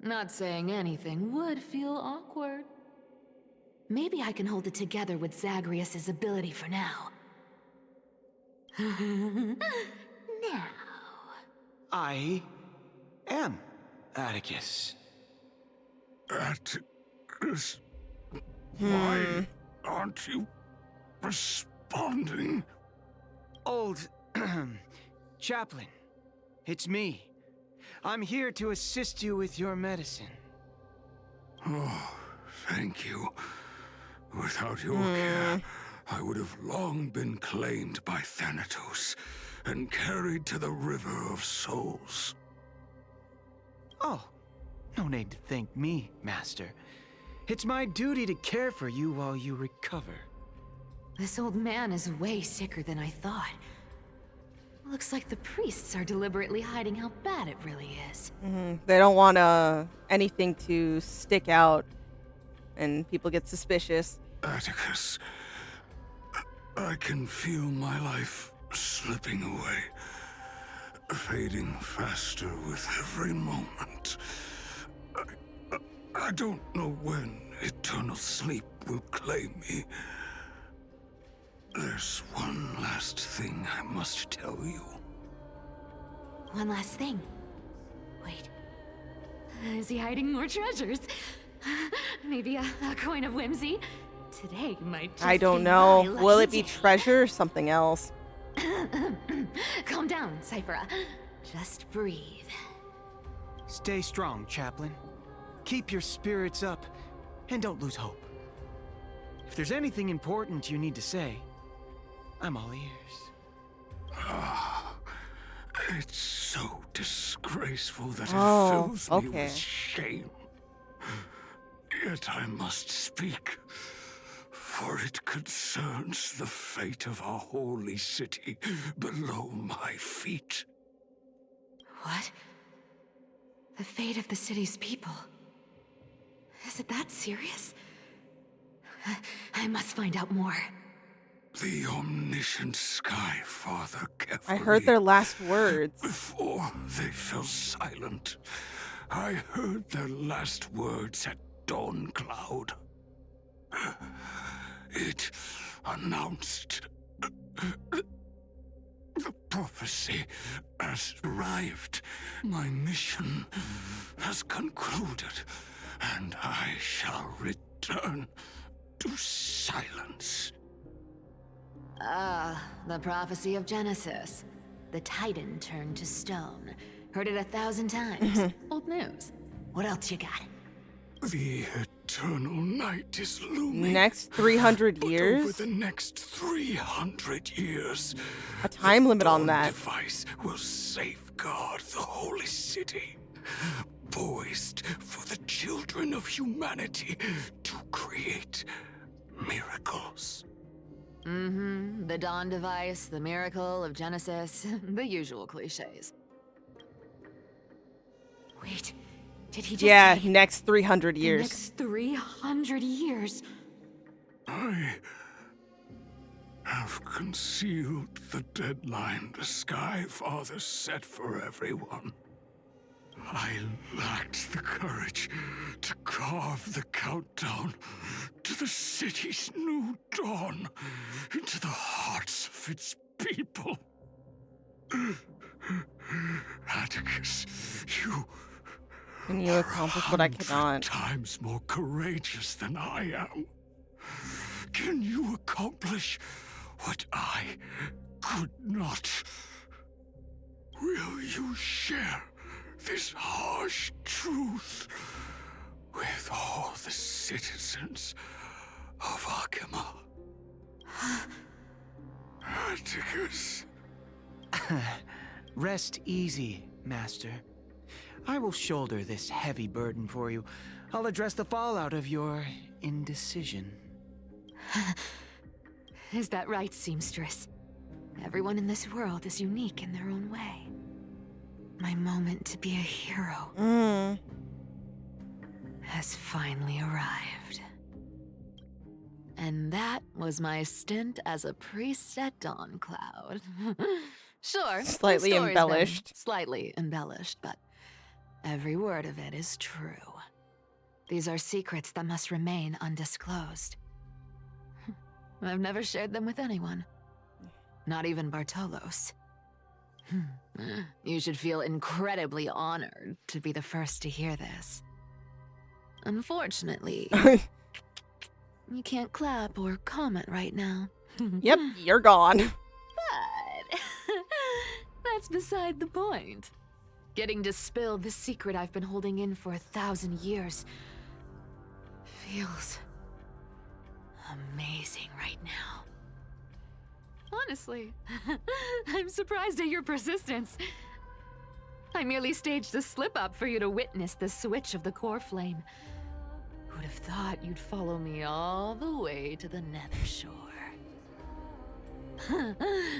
[SPEAKER 3] Not saying anything would feel awkward.
[SPEAKER 11] Maybe I can hold it together with Zagreus's ability for now. Now.
[SPEAKER 16] I am Atticus.
[SPEAKER 5] Atticus, why aren't you responding?
[SPEAKER 16] Old chaplain, it's me. I'm here to assist you with your medicine.
[SPEAKER 5] Oh, thank you. Without your care, I would have long been claimed by Thanatos and carried to the River of Souls.
[SPEAKER 16] Oh, no need to thank me, Master. It's my duty to care for you while you recover.
[SPEAKER 11] This old man is way sicker than I thought. Looks like the priests are deliberately hiding how bad it really is.
[SPEAKER 1] They don't want anything to stick out and people get suspicious.
[SPEAKER 5] Atticus, I can feel my life slipping away, fading faster with every moment. I don't know when eternal sleep will claim me. There's one last thing I must tell you.
[SPEAKER 11] One last thing. Wait. Is he hiding more treasures? Maybe a coin of whimsy? Today might just
[SPEAKER 1] I don't
[SPEAKER 11] be
[SPEAKER 1] know.
[SPEAKER 11] my lucky
[SPEAKER 1] Will it be
[SPEAKER 11] day.
[SPEAKER 1] treasure or something else?
[SPEAKER 11] Calm down, Cipher. Just breathe.
[SPEAKER 16] Stay strong, Chaplain. Keep your spirits up, and don't lose hope. If there's anything important you need to say, I'm all ears.
[SPEAKER 5] It's so disgraceful that it fills me with shame. Yet I must speak, for it concerns the fate of our holy city below my feet.
[SPEAKER 11] What? The fate of the city's people? Is it that serious? I must find out more.
[SPEAKER 5] The omniscient Sky Father kept
[SPEAKER 1] I heard their last words.
[SPEAKER 5] Before they fell silent, I heard their last words at Dawn Cloud. It announced the prophecy has arrived. My mission has concluded, and I shall return to silence.
[SPEAKER 3] The prophecy of Genesis. The Titan turned to stone. Heard it 1,000 times. Old news. What else you got?
[SPEAKER 5] The eternal night is looming.
[SPEAKER 1] Next 300
[SPEAKER 5] Over
[SPEAKER 1] years?
[SPEAKER 5] the next 300 years,
[SPEAKER 1] A time limit on that.
[SPEAKER 5] the device will safeguard the holy city, poised for the children of humanity to create miracles.
[SPEAKER 3] The Dawn device, the miracle of Genesis, the usual cliches.
[SPEAKER 11] Wait, did he just
[SPEAKER 1] Yeah,
[SPEAKER 11] say
[SPEAKER 1] next 300
[SPEAKER 11] the
[SPEAKER 1] years.
[SPEAKER 11] next 300 years?
[SPEAKER 5] I have concealed the deadline the Sky Father set for everyone. I lacked the courage to carve the countdown to the city's new dawn into the hearts of its people. Atticus, you
[SPEAKER 1] Can you accomplish what I cannot?
[SPEAKER 5] times more courageous than I am. Can you accomplish what I could not? Will you share this harsh truth with all the citizens of Okhema? Atticus.
[SPEAKER 16] Rest easy, Master. I will shoulder this heavy burden for you. I'll address the fallout of your indecision.
[SPEAKER 3] Is that right, seamstress? Everyone in this world is unique in their own way. My moment to be a hero has finally arrived. And that was my stint as a priest at Dawn Cloud. Sure, the
[SPEAKER 1] Slightly
[SPEAKER 3] story's been
[SPEAKER 1] embellished.
[SPEAKER 3] Slightly embellished, but every word of it is true. These are secrets that must remain undisclosed. I've never shared them with anyone. Not even Bartholos. You should feel incredibly honored to be the first to hear this. Unfortunately, you can't clap or comment right now.
[SPEAKER 1] Yep, you're gone.
[SPEAKER 3] But that's beside the point. Getting to spill the secret I've been holding in for 1,000 years feels amazing right now. Honestly, I'm surprised at your persistence. I merely staged a slip-up for you to witness the switch of the Coreflame. Who'd have thought you'd follow me all the way to the Nether Shore?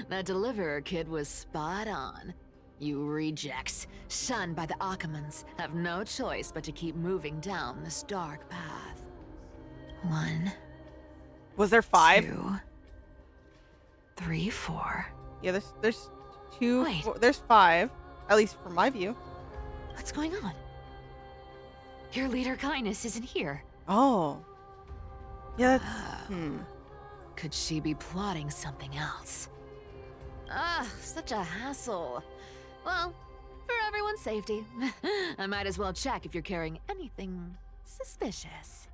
[SPEAKER 3] That deliverer kid was spot on. You rejects, shunned by the Okhemans, have no choice but to keep moving down this dark path. 1.
[SPEAKER 1] Was there 5?
[SPEAKER 3] 2, 3, 4.
[SPEAKER 1] Yeah, there's 2.
[SPEAKER 3] Wait.
[SPEAKER 1] 4, there's 5, at least from my view.
[SPEAKER 3] What's going on? Your leader Caenis isn't here.
[SPEAKER 1] Oh. Yeah, that's...
[SPEAKER 3] Could she be plotting something else? Ah, such a hassle. Well, for everyone's safety, I might as well check if you're carrying anything suspicious.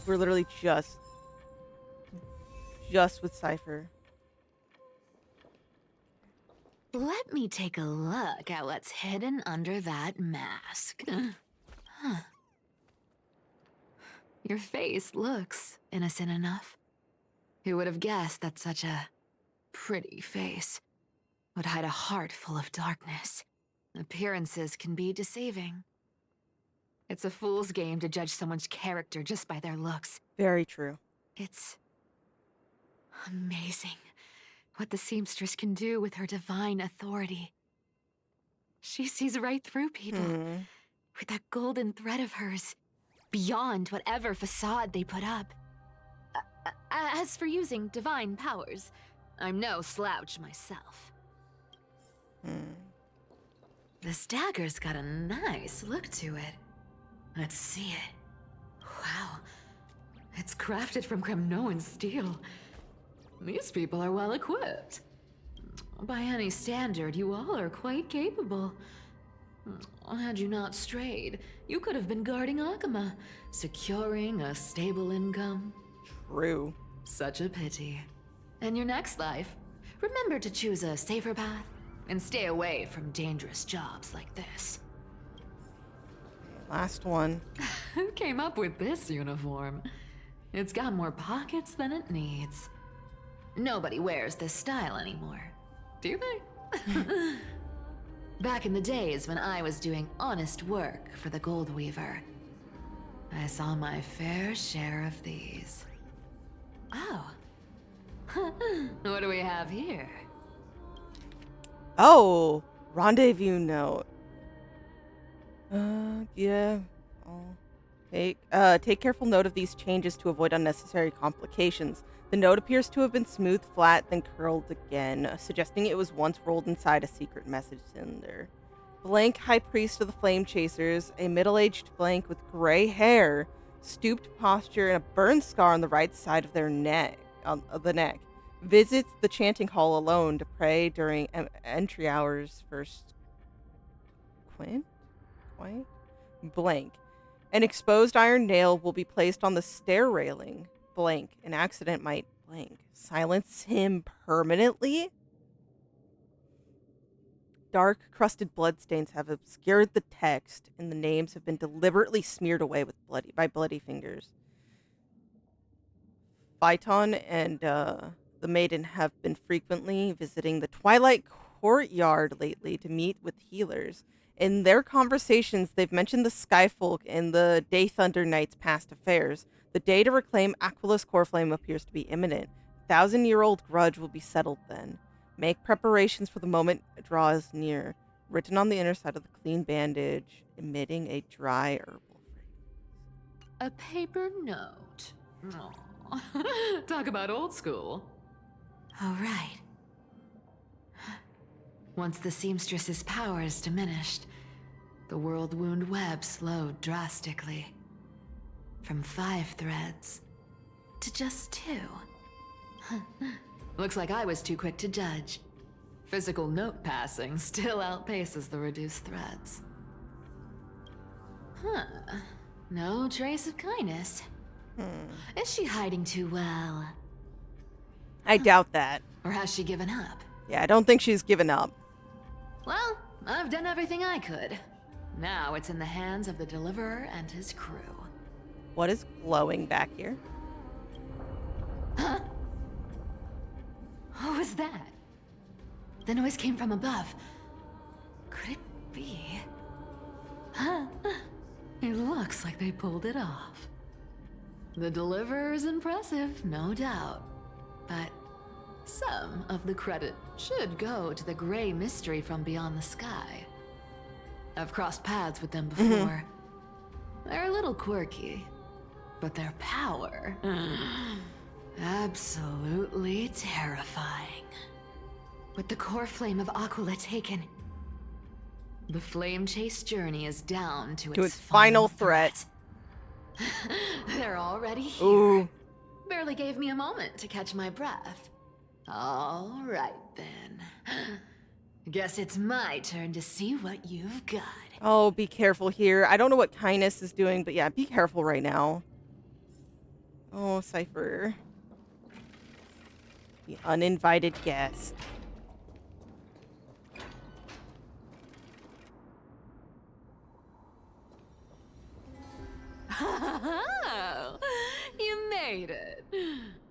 [SPEAKER 1] We're literally just with Cipher.
[SPEAKER 3] Let me take a look at what's hidden under that mask. Huh. Your face looks innocent enough. Who would have guessed that such a pretty face would hide a heart full of darkness? Appearances can be deceiving. It's a fool's game to judge someone's character just by their looks.
[SPEAKER 1] Very true.
[SPEAKER 3] It's amazing what the seamstress can do with her divine authority. She sees right through people with that golden thread of hers, beyond whatever facade they put up. As for using divine powers, I'm no slouch myself. This dagger's got a nice look to it. Let's see it. Wow. It's crafted from Cremnoan steel. These people are well equipped. By any standard, you all are quite capable. Had you not strayed, you could have been guarding Okhema, securing a stable income.
[SPEAKER 1] True.
[SPEAKER 3] Such a pity. In your next life, remember to choose a safer path and stay away from dangerous jobs like this.
[SPEAKER 1] Last one.
[SPEAKER 3] Who came up with this uniform? It's got more pockets than it needs. Nobody wears this style anymore, do they? Back in the days when I was doing honest work for the Gold Weaver, I saw my fair share of these. Oh. What do we have here?
[SPEAKER 1] Oh, rendezvous note. Yeah. Take careful note of these changes to avoid unnecessary complications. The note appears to have been smoothed flat, then curled again, suggesting it was once rolled inside a secret message cylinder. Blank, High Priest of the Flame Chasers, a middle-aged blank with gray hair, stooped posture, and a burn scar on the right side of their neck, visits the chanting hall alone to pray during entry hours. First quint? Blank. An exposed iron nail will be placed on the stair railing. Blank. An accident might blank. Silence him permanently? Dark, crusted bloodstains have obscured the text, and the names have been deliberately smeared away with by bloody fingers. Phainon and the maiden have been frequently visiting the Twilight Courtyard lately to meet with healers. In their conversations, they've mentioned the Skyfolk and the Day Thunder Knight's past affairs. The day to reclaim Aquila's Coreflame appears to be imminent. 1,000-year-old grudge will be settled then. Make preparations for the moment it draws near. Written on the inner side of the clean bandage, emitting a dry herbal fragrance.
[SPEAKER 3] A paper note. Aw. Talk about old school. All right. Once the seamstress's power is diminished, the world wound web slowed drastically. From 5 threads to just 2. Looks like I was too quick to judge. Physical note passing still outpaces the reduced threads. No trace of Caenis. Is she hiding too well?
[SPEAKER 1] I doubt that.
[SPEAKER 3] Or has she given up?
[SPEAKER 1] Yeah, I don't think she's given up.
[SPEAKER 3] Well, I've done everything I could. Now it's in the hands of the Deliverer and his crew.
[SPEAKER 1] What is glowing back here?
[SPEAKER 3] Huh? What was that? The noise came from above. Could it be? Huh? It looks like they pulled it off. The Deliverer is impressive, no doubt. But some of the credit should go to the gray mystery from beyond the sky. I've crossed paths with them before. They're a little quirky, but their power... absolutely terrifying. With the Coreflame of Aquila taken, the flame chase journey is down to its
[SPEAKER 1] final threat.
[SPEAKER 3] They're already here.
[SPEAKER 1] Ooh.
[SPEAKER 3] Barely gave me a moment to catch my breath. All right then. Guess it's my turn to see what you've got.
[SPEAKER 1] Oh, be careful here. I don't know what Caenis is doing, but yeah, be careful right now. Oh, Cipher. The uninvited guest.
[SPEAKER 3] Oh, you made it.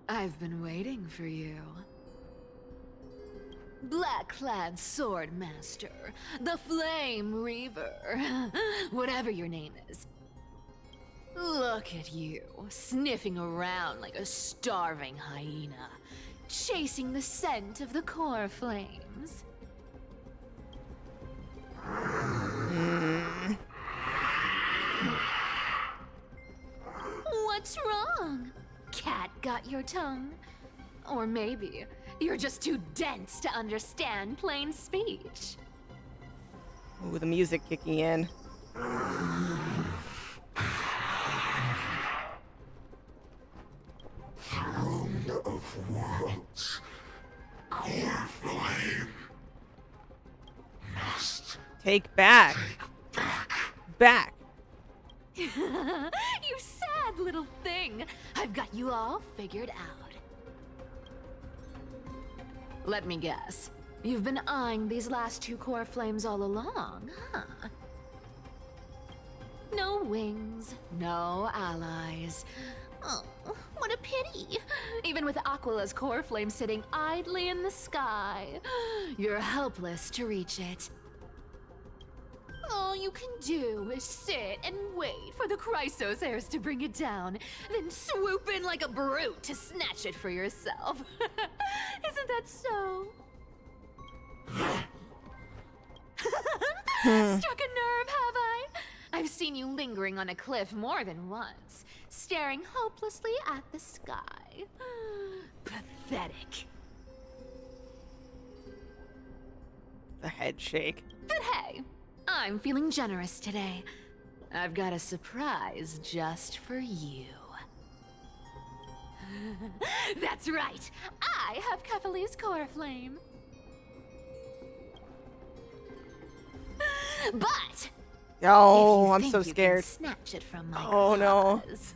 [SPEAKER 3] I've been waiting for you. Black-clad sword master, the Flame Reaver, whatever your name is. Look at you, sniffing around like a starving hyena, chasing the scent of the Coreflames. What's wrong? Cat got your tongue? Or maybe you're just too dense to understand plain speech.
[SPEAKER 1] Ooh, the music kicking in.
[SPEAKER 5] Throne of worlds, Coreflame must
[SPEAKER 1] take back. Back.
[SPEAKER 3] You sad little thing. I've got you all figured out. Let me guess. You've been eyeing these last 2 Coreflames all along, huh? No wings, no allies. Oh, what a pity. Even with Aquila's Coreflame sitting idly in the sky, you're helpless to reach it. All you can do is sit and wait for the Chrysos heirs to bring it down, then swoop in like a brute to snatch it for yourself. Isn't that so? Struck a nerve, have I? I've seen you lingering on a cliff more than once, staring hopelessly at the sky. pathetic.
[SPEAKER 1] The head shake.
[SPEAKER 3] But hey, I'm feeling generous today. I've got a surprise just for you. That's right. I have Kephalu's Coreflame. But
[SPEAKER 1] Oh,
[SPEAKER 3] if you
[SPEAKER 1] I'm
[SPEAKER 3] think
[SPEAKER 1] so
[SPEAKER 3] you can
[SPEAKER 1] scared.
[SPEAKER 3] snatch it from my
[SPEAKER 1] Oh no.
[SPEAKER 3] claws,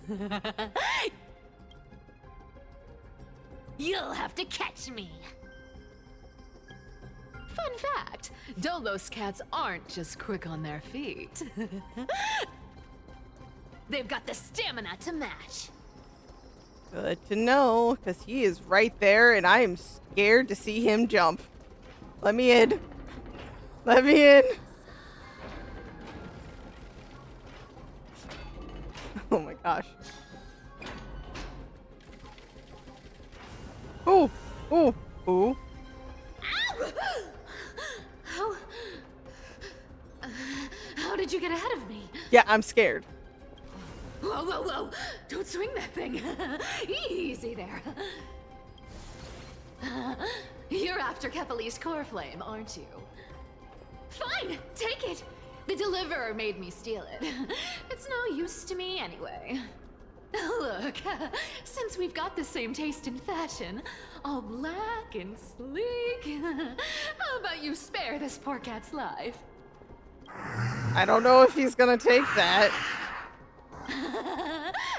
[SPEAKER 3] you'll have to catch me. Fun fact, Dolos cats aren't just quick on their feet. They've got the stamina to match.
[SPEAKER 1] Good to know, because he is right there, and I am scared to see him jump. Let me in. Let me in. Oh my gosh. Oh, oh, oh.
[SPEAKER 3] How did you get ahead of me?
[SPEAKER 1] Yeah, I'm scared.
[SPEAKER 3] Whoa, whoa, whoa! Don't swing that thing! Easy there. You're after Kephalu's Coreflame, aren't you? Fine, take it! The deliverer made me steal it. It's no use to me anyway. Look, since we've got the same taste in fashion, all black and sleek, how about you spare this poor cat's life?
[SPEAKER 1] I don't know if he's gonna take that.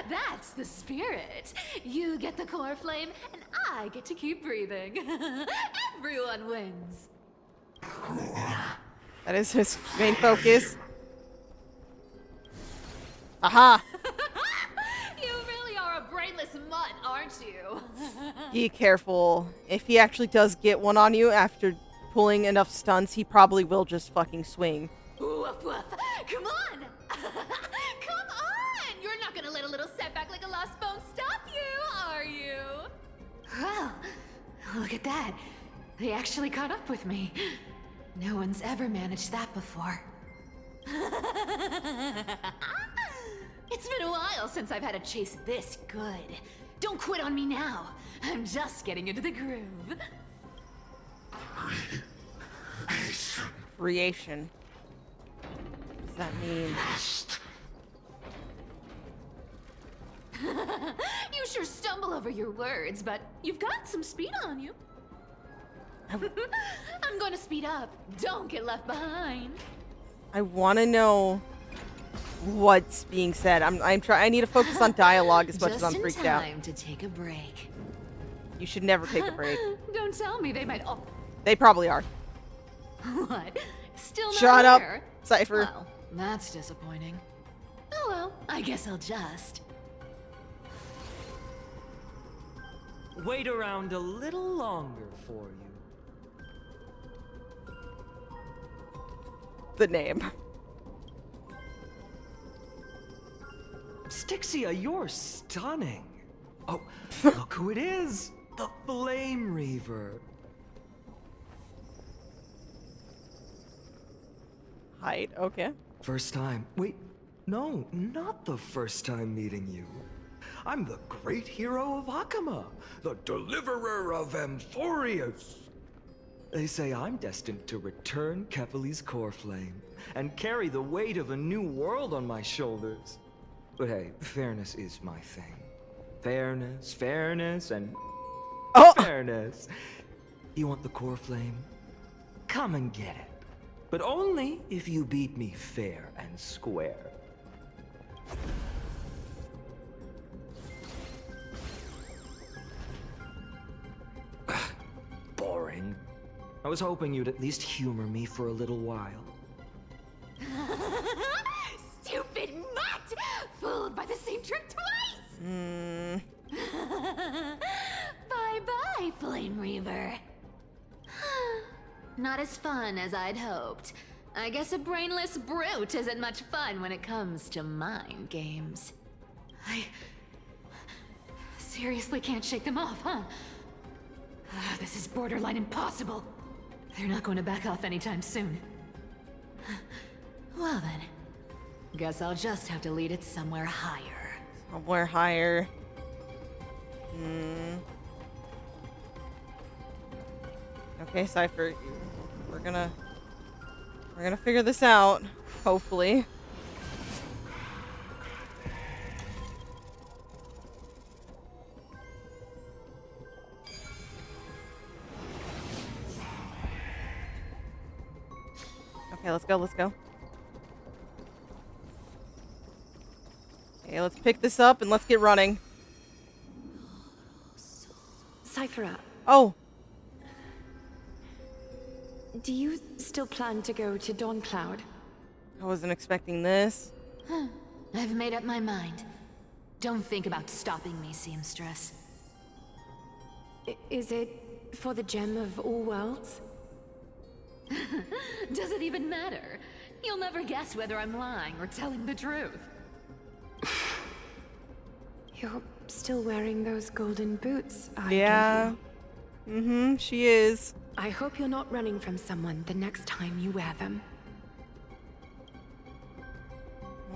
[SPEAKER 3] That's the spirit. You get the Coreflame, and I get to keep breathing. Everyone wins.
[SPEAKER 1] That is his main focus. Aha!
[SPEAKER 3] You really are a brainless mutt, aren't you?
[SPEAKER 1] Be careful. If he actually does get one on you after pulling enough stunts, he probably will just fucking swing.
[SPEAKER 3] Woof, woof. Come on! Come on! You're not gonna let a little setback like a lost bone stop you, are you? Well, look at that. They actually caught up with me. No one's ever managed that before. It's been a while since I've had a chase this good. Don't quit on me now. I'm just getting into the groove.
[SPEAKER 1] Creation. What does that mean?
[SPEAKER 3] You sure stumble over your words, but you've got some speed on you. I'm going to speed up. Don't get left behind.
[SPEAKER 1] I want to know what's being said. I need to focus on dialogue as much as I'm freaked out.
[SPEAKER 3] Just in time to take a break.
[SPEAKER 1] You should never take a break.
[SPEAKER 3] Don't tell me they might. Oh.
[SPEAKER 1] They probably are.
[SPEAKER 3] What? Still not
[SPEAKER 1] Shut up,
[SPEAKER 3] there?
[SPEAKER 1] Cipher.
[SPEAKER 3] Well, that's disappointing. Oh well, I guess I'll just.
[SPEAKER 8] Wait around a little longer for you.
[SPEAKER 1] The name.
[SPEAKER 8] Styxia, you're stunning. Oh, look who it is. The Flame Reaver.
[SPEAKER 1] Height, okay.
[SPEAKER 8] First time. Wait, no, not the first time meeting you. I'm the great hero of Okhema, the deliverer of Amphoreus. They say I'm destined to return Kephalu's Coreflame and carry the weight of a new world on my shoulders. But hey, fairness is my thing. Fairness, and fairness. You want the Coreflame? Come and get it. But only if you beat me fair and square. Boring. I was hoping you'd at least humor me for a little while.
[SPEAKER 3] Stupid mutt! Fooled by the same trick twice! Bye-bye, Flame Reaver. Not as fun as I'd hoped. I guess a brainless brute isn't much fun when it comes to mind games. I seriously can't shake them off, huh? This is borderline impossible. They're not going to back off anytime soon. Well then, guess I'll just have to lead it somewhere higher.
[SPEAKER 1] Somewhere higher. Okay, Cipher, we're gonna figure this out, hopefully. Okay, let's go, let's go. Okay, let's pick this up and let's get running.
[SPEAKER 11] Cipher.
[SPEAKER 1] Oh.
[SPEAKER 11] Do you still plan to go to Dawn Cloud?
[SPEAKER 1] I wasn't expecting this.
[SPEAKER 3] I've made up my mind. Don't think about stopping me, seamstress.
[SPEAKER 11] Is it for the gem of all worlds?
[SPEAKER 3] Does it even matter? You'll never guess whether I'm lying or telling the truth.
[SPEAKER 11] You're still wearing those golden boots I
[SPEAKER 1] Yeah.
[SPEAKER 11] gave you.
[SPEAKER 1] Mm-hmm, she is.
[SPEAKER 11] I hope you're not running from someone the next time you wear them.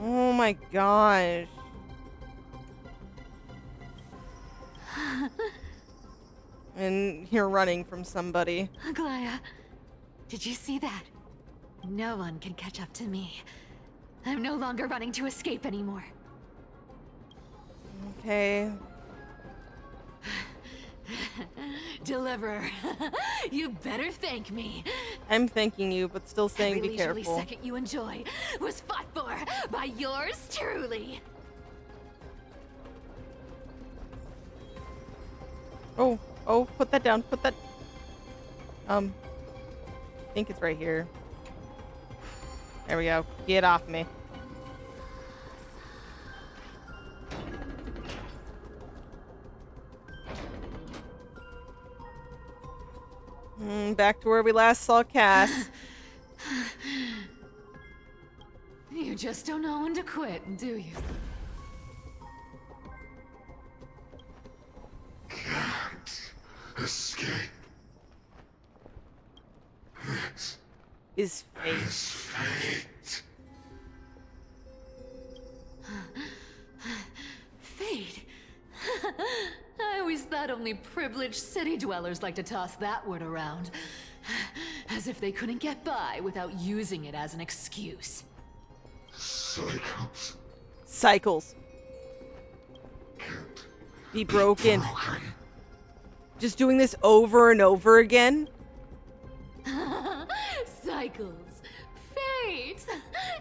[SPEAKER 1] Oh my gosh. And you're running from somebody.
[SPEAKER 3] Aglaea, did you see that? No one can catch up to me. I'm no longer running to escape anymore.
[SPEAKER 1] Okay.
[SPEAKER 3] Deliverer, you better thank me.
[SPEAKER 1] I'm thanking you, but still saying
[SPEAKER 3] Every
[SPEAKER 1] be
[SPEAKER 3] leisurely
[SPEAKER 1] careful.
[SPEAKER 3] second you enjoy was fought for by yours truly.
[SPEAKER 1] Oh, put that down, put that... I think it's right here. There we go. Get off me. Back to where we last saw Cass.
[SPEAKER 3] You just don't know when to quit, do you?
[SPEAKER 14] Can't escape. This
[SPEAKER 1] is fate.
[SPEAKER 14] Is fate.
[SPEAKER 3] Fate? I always thought only privileged city dwellers like to toss that word around. As if they couldn't get by without using it as an excuse.
[SPEAKER 14] Cycles.
[SPEAKER 1] Cycles. Be broken. Just doing this over and over again?
[SPEAKER 3] Cycles. Fate.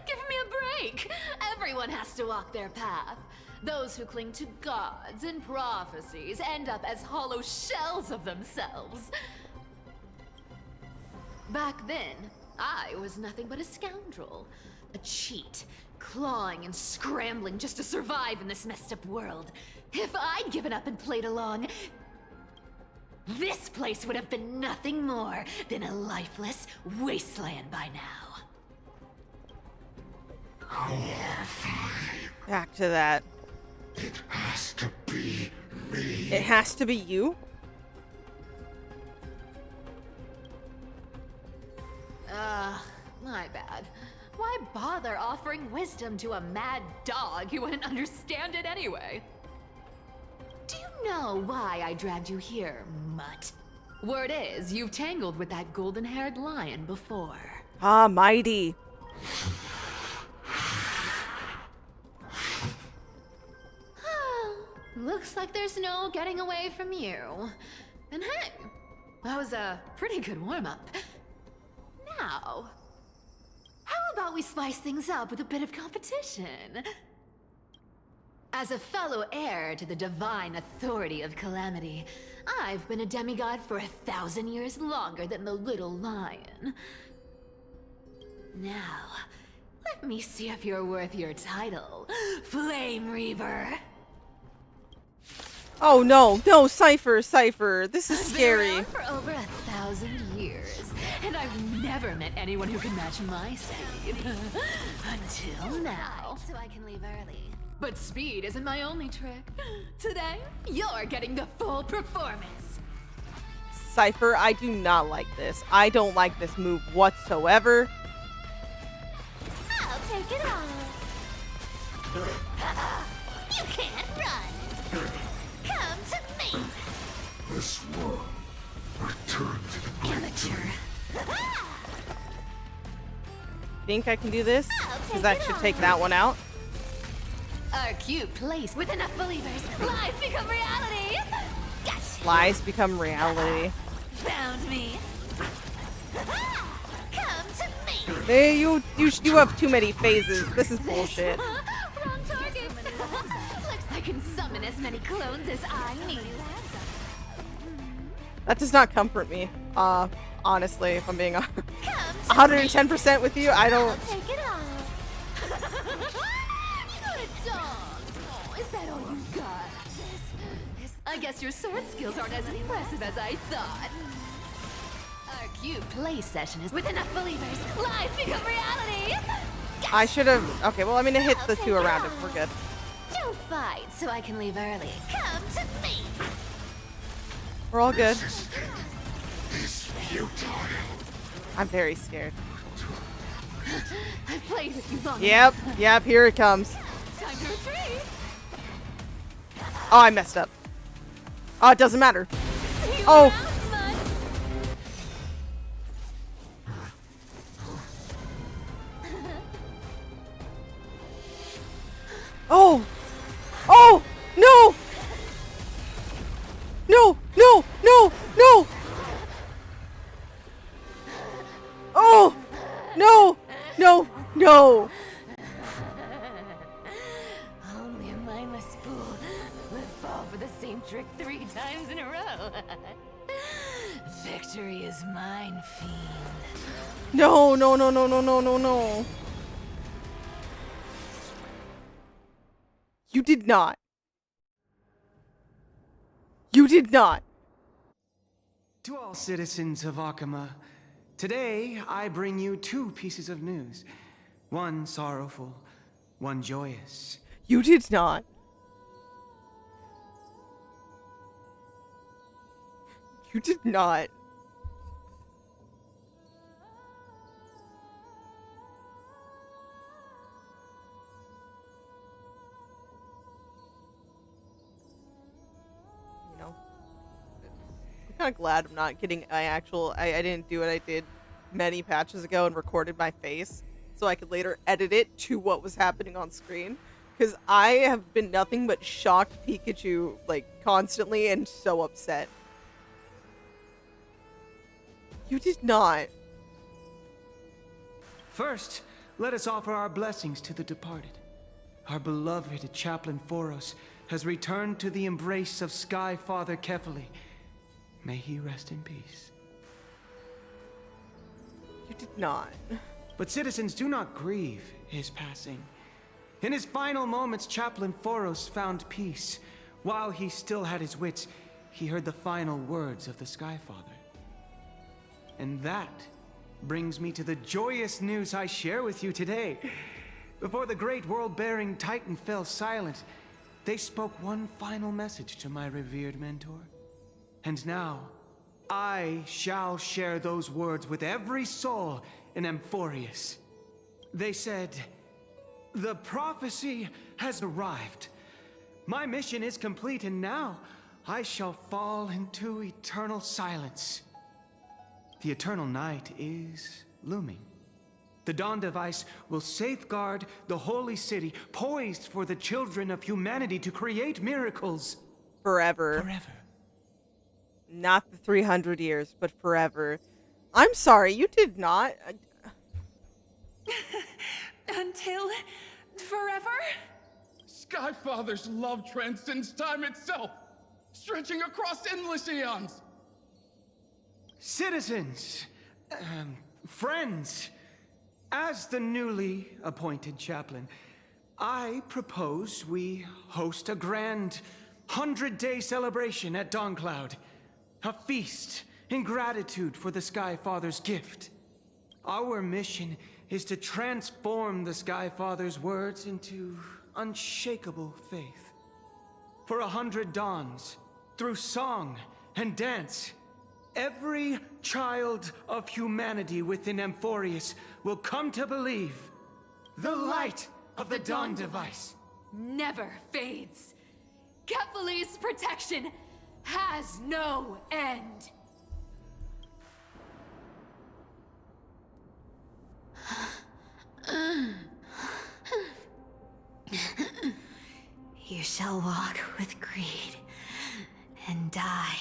[SPEAKER 3] Give me a break. Everyone has to walk their path. Those who cling to gods and prophecies end up as hollow shells of themselves. Back then, I was nothing but a scoundrel. A cheat, clawing and scrambling just to survive in this messed up world. If I'd given up and played along, this place would have been nothing more than a lifeless wasteland by now.
[SPEAKER 1] Back to that.
[SPEAKER 14] It has to be me.
[SPEAKER 1] It has to be you?
[SPEAKER 3] My bad. Why bother offering wisdom to a mad dog who wouldn't understand it anyway? Do you know why I dragged you here, mutt? Word is, you've tangled with that golden-haired lion before.
[SPEAKER 1] Ah, mighty.
[SPEAKER 3] Looks like there's no getting away from you. And hey, that was a pretty good warm-up. Now, how about we spice things up with a bit of competition? As a fellow heir to the divine authority of Calamity, I've been a demigod for 1,000 years longer than the little lion. Now, let me see if you're worth your title, Flame Reaver.
[SPEAKER 1] Oh no, no, Cipher, this is scary.
[SPEAKER 3] Been around for over 1,000 years, and I've never met anyone who can match my speed. Until now. So I can leave early. But speed isn't my only trick. Today, you're getting the full performance.
[SPEAKER 1] Cipher, I do not like this. I don't like this move whatsoever.
[SPEAKER 2] I'll take it off. You can't run. Come to me.
[SPEAKER 14] This one
[SPEAKER 1] Think I can do this? Because that should take that one out.
[SPEAKER 3] Our cute place with enough believers. Lies become reality. Gotcha.
[SPEAKER 1] Lies become reality.
[SPEAKER 3] Found me. Come to me.
[SPEAKER 1] Hey, you have too many phases. This is bullshit.
[SPEAKER 3] Wrong target. Looks I can summon as many clones as I need.
[SPEAKER 1] That does not comfort me. Honestly, if I'm being 110% with you, I don't.
[SPEAKER 3] Take it off. Good dog. Oh, is that all you got? I guess your sword skills aren't as impressive as I thought. Our cute play session is with enough believers. Lies become reality.
[SPEAKER 1] I should have. Okay, well, I'm gonna hit the 2 around it. We're good.
[SPEAKER 3] Don't fight, so I can leave early. Come to me.
[SPEAKER 1] We're all good.
[SPEAKER 14] Is futile.
[SPEAKER 1] I'm very scared.
[SPEAKER 3] I've played with you long
[SPEAKER 1] Yep,
[SPEAKER 3] enough.
[SPEAKER 1] yep, here it comes.
[SPEAKER 3] Time to retreat.
[SPEAKER 1] Oh, I messed up. Oh, it doesn't matter. Oh. Oh. Oh, no. No, no, no, no. Oh, no, no, no.
[SPEAKER 3] Only a mindless fool would fall for the same trick 3 times in a row. Victory is mine, fiend.
[SPEAKER 1] No, no, no, no, no, no, no, no. You did not. You did not.
[SPEAKER 16] To all citizens of Okhema, today I bring you 2 pieces of news. One sorrowful, one joyous.
[SPEAKER 1] You did not. You did not. I'm kind of glad I'm not getting I didn't do what I did many patches ago and recorded my face so I could later edit it to what was happening on screen, because I have been nothing but shocked Pikachu like constantly and so upset. You did not.
[SPEAKER 16] First, let us offer our blessings to the departed. Our beloved Chaplain Phainons has returned to the embrace of Sky Father Kefali. May he rest in peace.
[SPEAKER 1] You did not.
[SPEAKER 16] But citizens, do not grieve his passing. In his final moments, Chaplain Phainons found peace. While he still had his wits, he heard the final words of the Sky Father. And that brings me to the joyous news I share with you today. Before the great world-bearing Titan fell silent, they spoke one final message to my revered mentor. And now, I shall share those words with every soul in Amphoreus. They said, "The prophecy has arrived. My mission is complete, and now I shall fall into eternal silence. The eternal night is looming. The dawn device will safeguard the holy city, poised for the children of humanity to create miracles.
[SPEAKER 1] Forever.
[SPEAKER 16] Forever.
[SPEAKER 1] Not the 300 years, but forever. I'm sorry, you did not.
[SPEAKER 7] Until forever?
[SPEAKER 17] Skyfather's love transcends time itself, stretching across endless eons.
[SPEAKER 16] Citizens, friends, as the newly appointed chaplain, I propose we host a grand 100-day celebration at Dawncloud. A feast in gratitude for the Sky Father's gift. Our mission is to transform the Sky Father's words into unshakable faith. For 100 dawns, through song and dance, every child of humanity within Amphoreus will come to believe the light of the dawn device
[SPEAKER 7] never fades. Kefali's protection has no end.
[SPEAKER 3] You shall walk with greed and die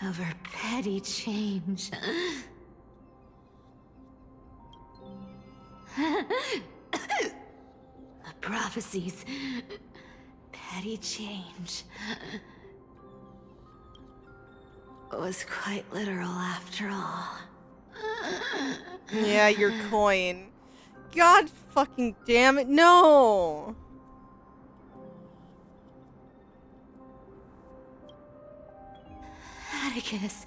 [SPEAKER 3] over petty change. The prophecies. Petty change. Was quite literal after all.
[SPEAKER 1] Yeah, your coin. God fucking damn it, no!
[SPEAKER 3] Atticus.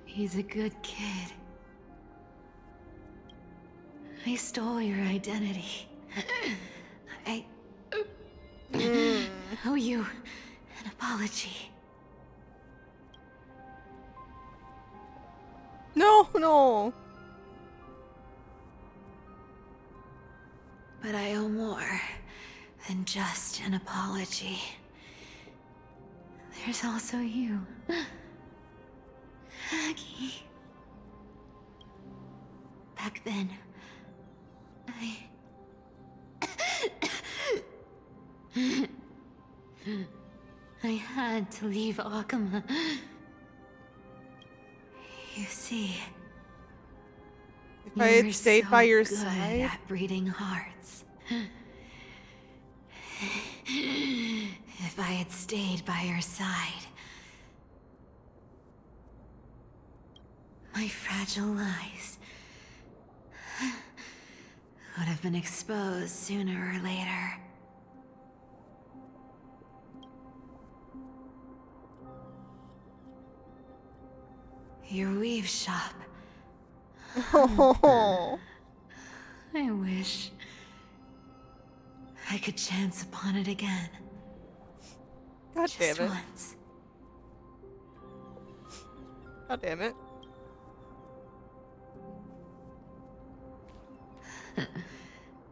[SPEAKER 3] He's a good kid. I stole your identity. I owe you an apology.
[SPEAKER 1] No.
[SPEAKER 3] But I owe more than just an apology. There's also you, Aggy. Back then, I had to leave Okhema. You see,
[SPEAKER 1] if I had stayed by your
[SPEAKER 3] good
[SPEAKER 1] side,
[SPEAKER 3] at breeding hearts. If I had stayed by your side, my fragile lies would have been exposed sooner or later. Your weave shop.
[SPEAKER 1] Oh.
[SPEAKER 3] I wish I could chance upon it again.
[SPEAKER 1] God
[SPEAKER 3] Just
[SPEAKER 1] damn it.
[SPEAKER 3] once.
[SPEAKER 1] God damn it.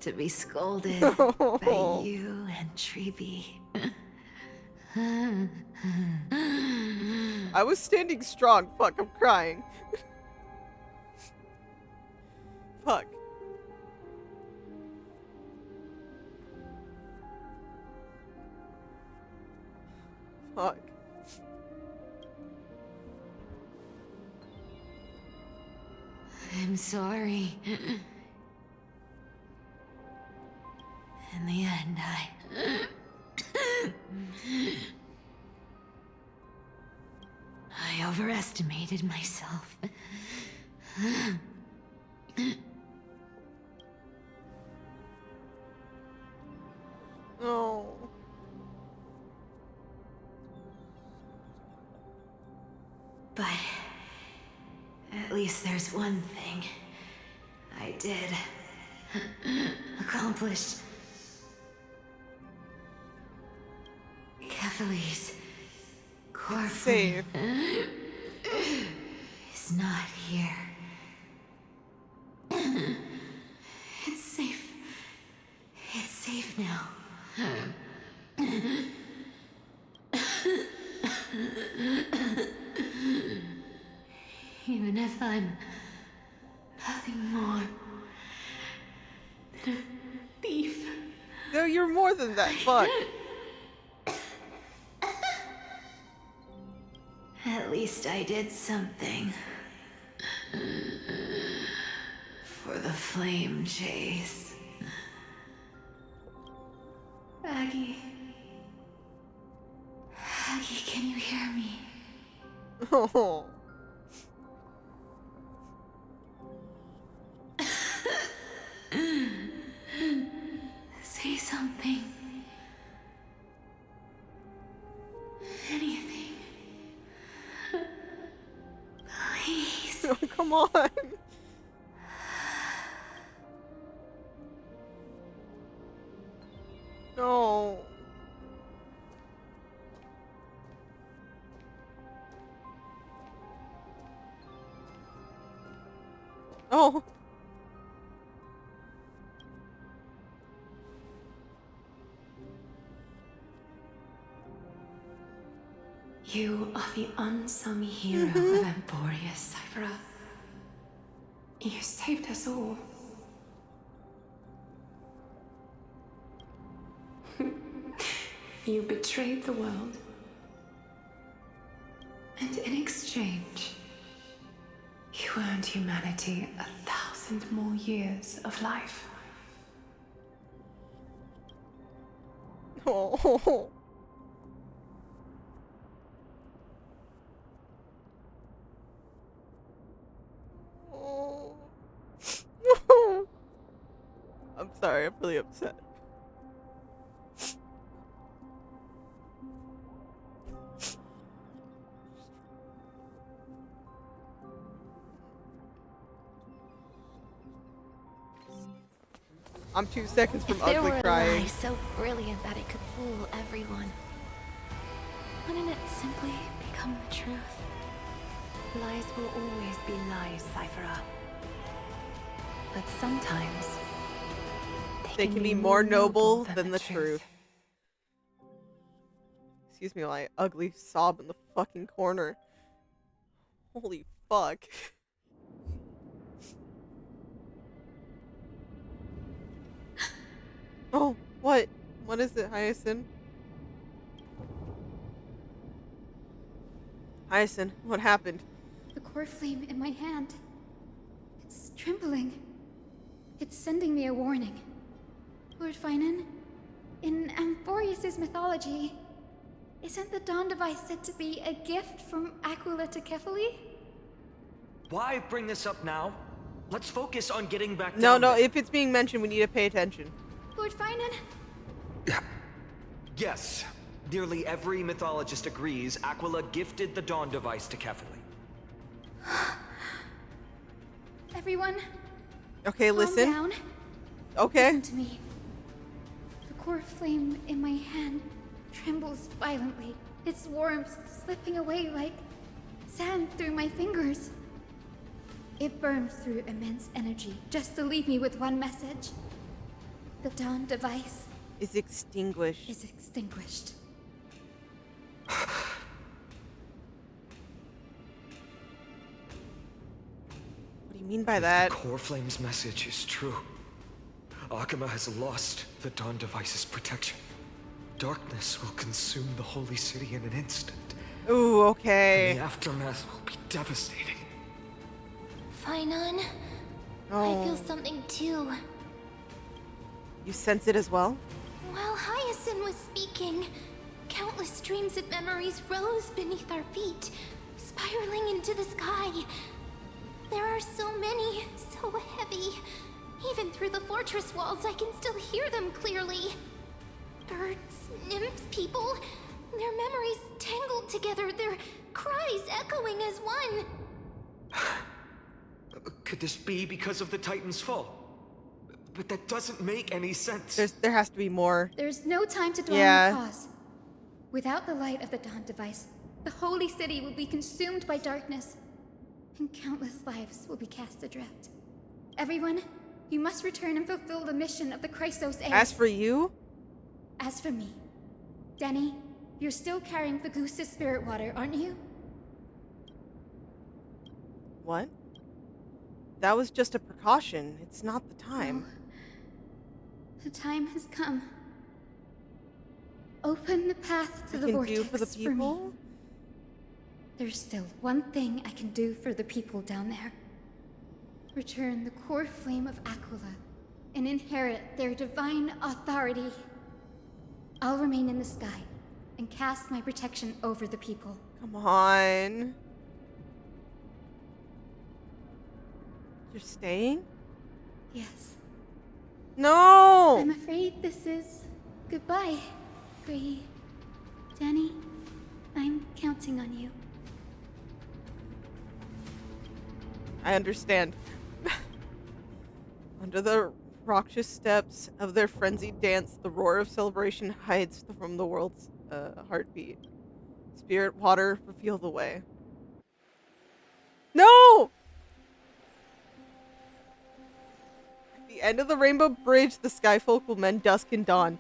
[SPEAKER 3] To be scolded by you and Tribbie.
[SPEAKER 1] I was standing strong. Fuck, I'm crying. Fuck. Fuck.
[SPEAKER 3] I'm sorry. In the end, I overestimated myself.
[SPEAKER 1] No.
[SPEAKER 3] But at least there's one thing I did accomplish. Kephalese, Coreflame is not here. It's safe. It's safe now. Even if I'm nothing more than a thief.
[SPEAKER 1] No, you're more than that. Fuck.
[SPEAKER 3] At least I did something. For the flame chase. Aggy. Aggy, can you hear me?
[SPEAKER 1] Oh.
[SPEAKER 3] Say something. Anything. Please.
[SPEAKER 1] Oh, come on. No. Oh.
[SPEAKER 12] You are the unsung hero of Amporeus, Cipher. You saved us all. You betrayed the world. And in exchange, you earned humanity 1,000 more years of life.
[SPEAKER 1] Oh. I'm sorry, I'm really upset. I'm 2 seconds from
[SPEAKER 2] If there
[SPEAKER 1] ugly
[SPEAKER 2] were a
[SPEAKER 1] crying.
[SPEAKER 2] lie so brilliant that it could fool everyone, wouldn't it simply become the truth?
[SPEAKER 12] Lies will always be lies, Cipher. But sometimes
[SPEAKER 1] they can be more noble than the truth. Excuse me while I ugly sob in the fucking corner. Holy fuck. Oh, what? What is it, Hyacine? Hyacine, what happened?
[SPEAKER 9] The Coreflame in my hand. It's trembling. It's sending me a warning. Lord Phainon, in Amphoreus' mythology, isn't the Dawn device said to be a gift from Aquila to Kefali?
[SPEAKER 8] Why bring this up now? Let's focus on getting back
[SPEAKER 1] No,
[SPEAKER 8] down
[SPEAKER 1] no,
[SPEAKER 8] there.
[SPEAKER 1] if it's being mentioned, we need to pay attention.
[SPEAKER 9] Lord Phainon?
[SPEAKER 8] Yes. Nearly every mythologist agrees Aquila gifted the Dawn device to Kefali.
[SPEAKER 9] Everyone,
[SPEAKER 1] okay,
[SPEAKER 9] calm
[SPEAKER 1] listen.
[SPEAKER 9] down.
[SPEAKER 1] Okay.
[SPEAKER 9] Listen to me. The Coreflame in my hand trembles violently, its warmth slipping away like sand through my fingers. It burns through immense energy just to leave me with one message. The Dawn device
[SPEAKER 1] is extinguished.
[SPEAKER 9] Is extinguished.
[SPEAKER 1] What do you mean by that?
[SPEAKER 8] The Coreflame's message is true. Okhema has lost the Dawn device's protection. Darkness will consume the holy city in an instant.
[SPEAKER 1] Ooh, okay.
[SPEAKER 8] And the aftermath will be devastating.
[SPEAKER 2] Phainon, I feel something too.
[SPEAKER 1] You sense it as well?
[SPEAKER 2] While Hyacine was speaking, countless streams of memories rose beneath our feet, spiraling into the sky. There are so many, so heavy. Even through the fortress walls, I can still hear them clearly. Birds, nymphs, people, their memories tangled together, their cries echoing as one.
[SPEAKER 8] Could this be because of the Titan's fall? But that doesn't make any sense.
[SPEAKER 1] There has to be more.
[SPEAKER 9] There's no time to dwell on the cause. Without the light of the Dawn device, the holy city will be consumed by darkness, and countless lives will be cast adrift. Everyone, you must return and fulfill the mission of the Chrysos heirs.
[SPEAKER 1] As for you?
[SPEAKER 9] As for me. Denny, you're still carrying the goose's spirit water, aren't you?
[SPEAKER 1] What? That was just a precaution. It's not the time.
[SPEAKER 9] No. The time has come. Open the path to the vortex
[SPEAKER 1] for the people?
[SPEAKER 9] me. There's still one thing I can do for the people down there. Return the Coreflame of Aquila and inherit their divine authority. I'll remain in the sky and cast my protection over the people.
[SPEAKER 1] Come on. You're staying?
[SPEAKER 9] Yes.
[SPEAKER 1] No!
[SPEAKER 9] I'm afraid this is goodbye, Gray. Danny, I'm counting on you.
[SPEAKER 1] I understand. Under the raucous steps of their frenzied dance, the roar of celebration hides from the world's heartbeat. Spirit water, reveal the way. No! At the end of the Rainbow Bridge, the Skyfolk will mend dusk and dawn.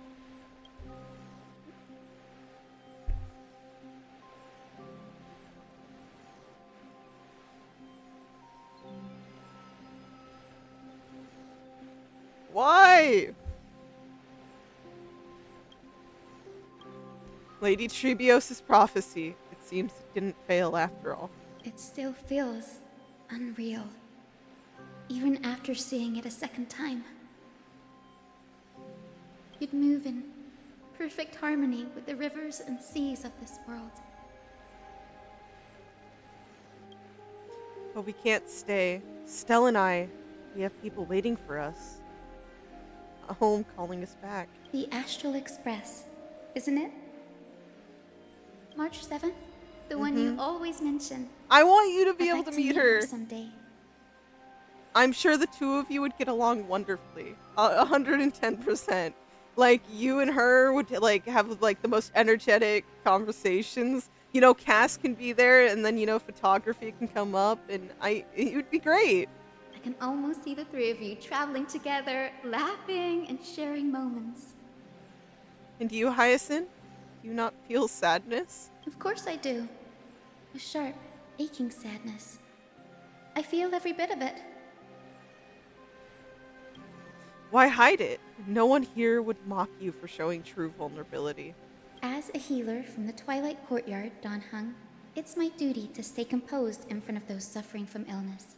[SPEAKER 1] Yay! Lady Tribios' prophecy. It seems it didn't fail after all.
[SPEAKER 9] It still feels unreal, even after seeing it a second time. You'd move in perfect harmony with the rivers and seas of this world.
[SPEAKER 1] But we can't stay. Stell and I, we have people waiting for us. A home calling us back.
[SPEAKER 9] The Astral Express, isn't it? March 7th? The one you always mention.
[SPEAKER 1] I want you to be able
[SPEAKER 9] like
[SPEAKER 1] to meet her
[SPEAKER 9] someday.
[SPEAKER 1] I'm sure the two of you would get along wonderfully. 110%. Like, you and her would, like, have, like, the most energetic conversations. You know, Cass can be there, and then, you know, photography can come up, and it would be great.
[SPEAKER 9] I can almost see the three of you traveling together, laughing and sharing moments.
[SPEAKER 1] And you, Hyacinth? Do you not feel sadness?
[SPEAKER 9] Of course I do. A sharp, aching sadness. I feel every bit of it.
[SPEAKER 1] Why hide it? No one here would mock you for showing true vulnerability.
[SPEAKER 9] As a healer from the Twilight Courtyard, Don Hung, it's my duty to stay composed in front of those suffering from illness.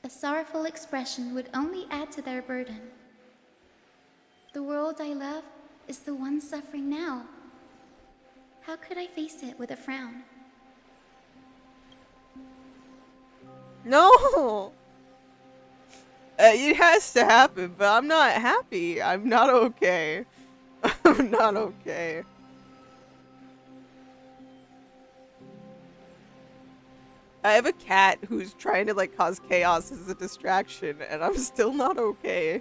[SPEAKER 9] A sorrowful expression would only add to their burden. The world I love is the one suffering now. How could I face it with a frown?
[SPEAKER 1] No! It has to happen, but I'm not happy. I'm not okay. I'm not okay. I have a cat who's trying to, like, cause chaos as a distraction, and I'm still not okay.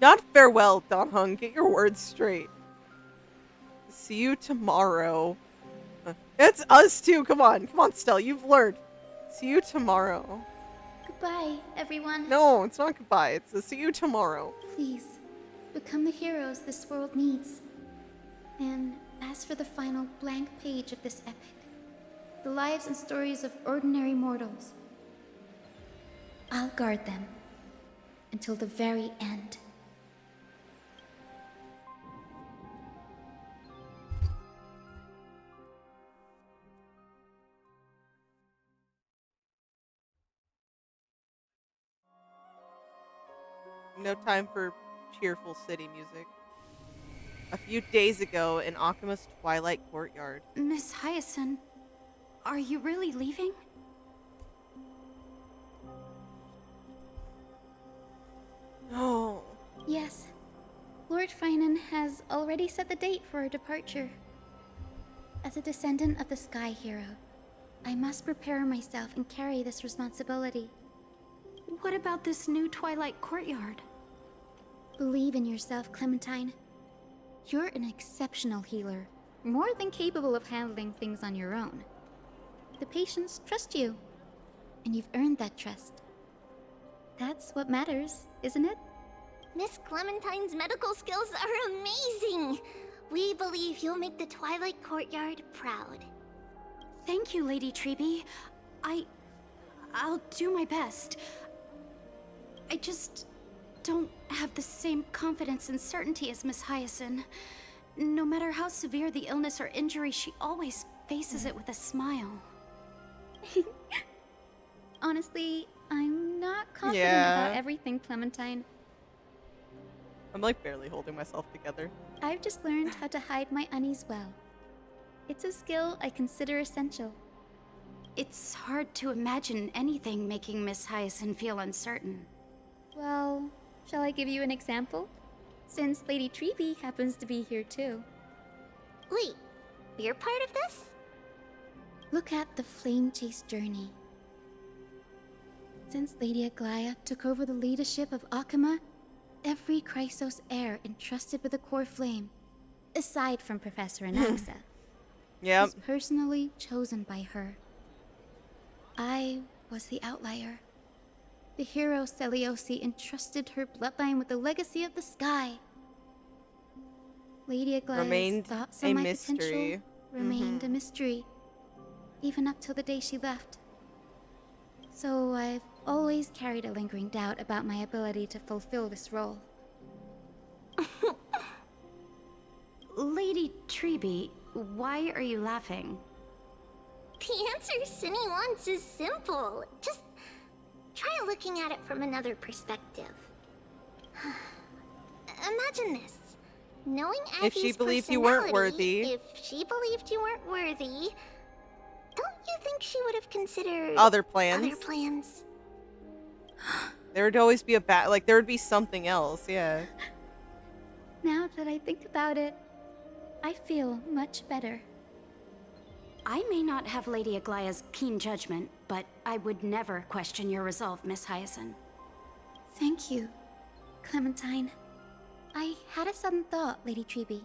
[SPEAKER 1] Not farewell, Don Hung. Get your words straight. See you tomorrow. It's us too. Come on. Come on, Stell. You've learned. See you tomorrow.
[SPEAKER 9] Goodbye, everyone.
[SPEAKER 1] No, it's not goodbye. It's a see you tomorrow.
[SPEAKER 9] Please, become the heroes this world needs. And as for the final blank page of this epic, the lives and stories of ordinary mortals, I'll guard them until the very end.
[SPEAKER 1] No time for cheerful city music. A few days ago in Okhema's Twilight Courtyard.
[SPEAKER 2] Miss Hyacine, are you really leaving?
[SPEAKER 1] No.
[SPEAKER 9] Yes. Lord Phainon has already set the date for our departure. As a descendant of the Sky Hero, I must prepare myself and carry this responsibility.
[SPEAKER 2] What about this new Twilight Courtyard?
[SPEAKER 9] Believe in yourself, Clementine. You're an exceptional healer, more than capable of handling things on your own. The patients trust you, and you've earned that trust. That's what matters, isn't it?
[SPEAKER 2] Miss Clementine's medical skills are amazing! We believe you'll make the Twilight Courtyard proud. Thank you, Lady Tribbie. I'll do my best. I just don't have the same confidence and certainty as Miss Hyacine. No matter how severe the illness or injury, she always faces it with a smile.
[SPEAKER 9] Honestly, I'm not confident about everything, Clementine.
[SPEAKER 1] I'm like barely holding myself together.
[SPEAKER 9] I've just learned how to hide my unease well. It's a skill I consider essential.
[SPEAKER 2] It's hard to imagine anything making Miss Hyacine feel uncertain.
[SPEAKER 9] Well, shall I give you an example? Since Lady Tribbie happens to be here too.
[SPEAKER 2] Wait, you're part of this?
[SPEAKER 9] Look at the Flame Chase journey. Since Lady Aglaea took over the leadership of Okhema, every Chrysos heir entrusted with the Coreflame, aside from Professor Anaxa, was personally chosen by her. I was the outlier. The hero Seliose entrusted her bloodline with the legacy of the sky. Lady Aglaea's thoughts on my potential remained a mystery, even up till the day she left. So I've always carried a lingering doubt about my ability to fulfill this role.
[SPEAKER 10] Lady Tribbie, why are you laughing?
[SPEAKER 2] The answer Cindy wants is simple. Just try looking at it from another perspective. Imagine this. Knowing Aggy's
[SPEAKER 1] If she believed you weren't worthy.
[SPEAKER 2] If she believed you weren't worthy, don't you think she would have considered
[SPEAKER 1] Other plans?
[SPEAKER 2] Other plans?
[SPEAKER 1] There would always be a like there would be something else, yeah.
[SPEAKER 9] Now that I think about it, I feel much better.
[SPEAKER 10] I may not have Lady Aglaea's keen judgment, but I would never question your resolve, Miss Hyacine.
[SPEAKER 9] Thank you, Clementine. I had a sudden thought, Lady Tribbie.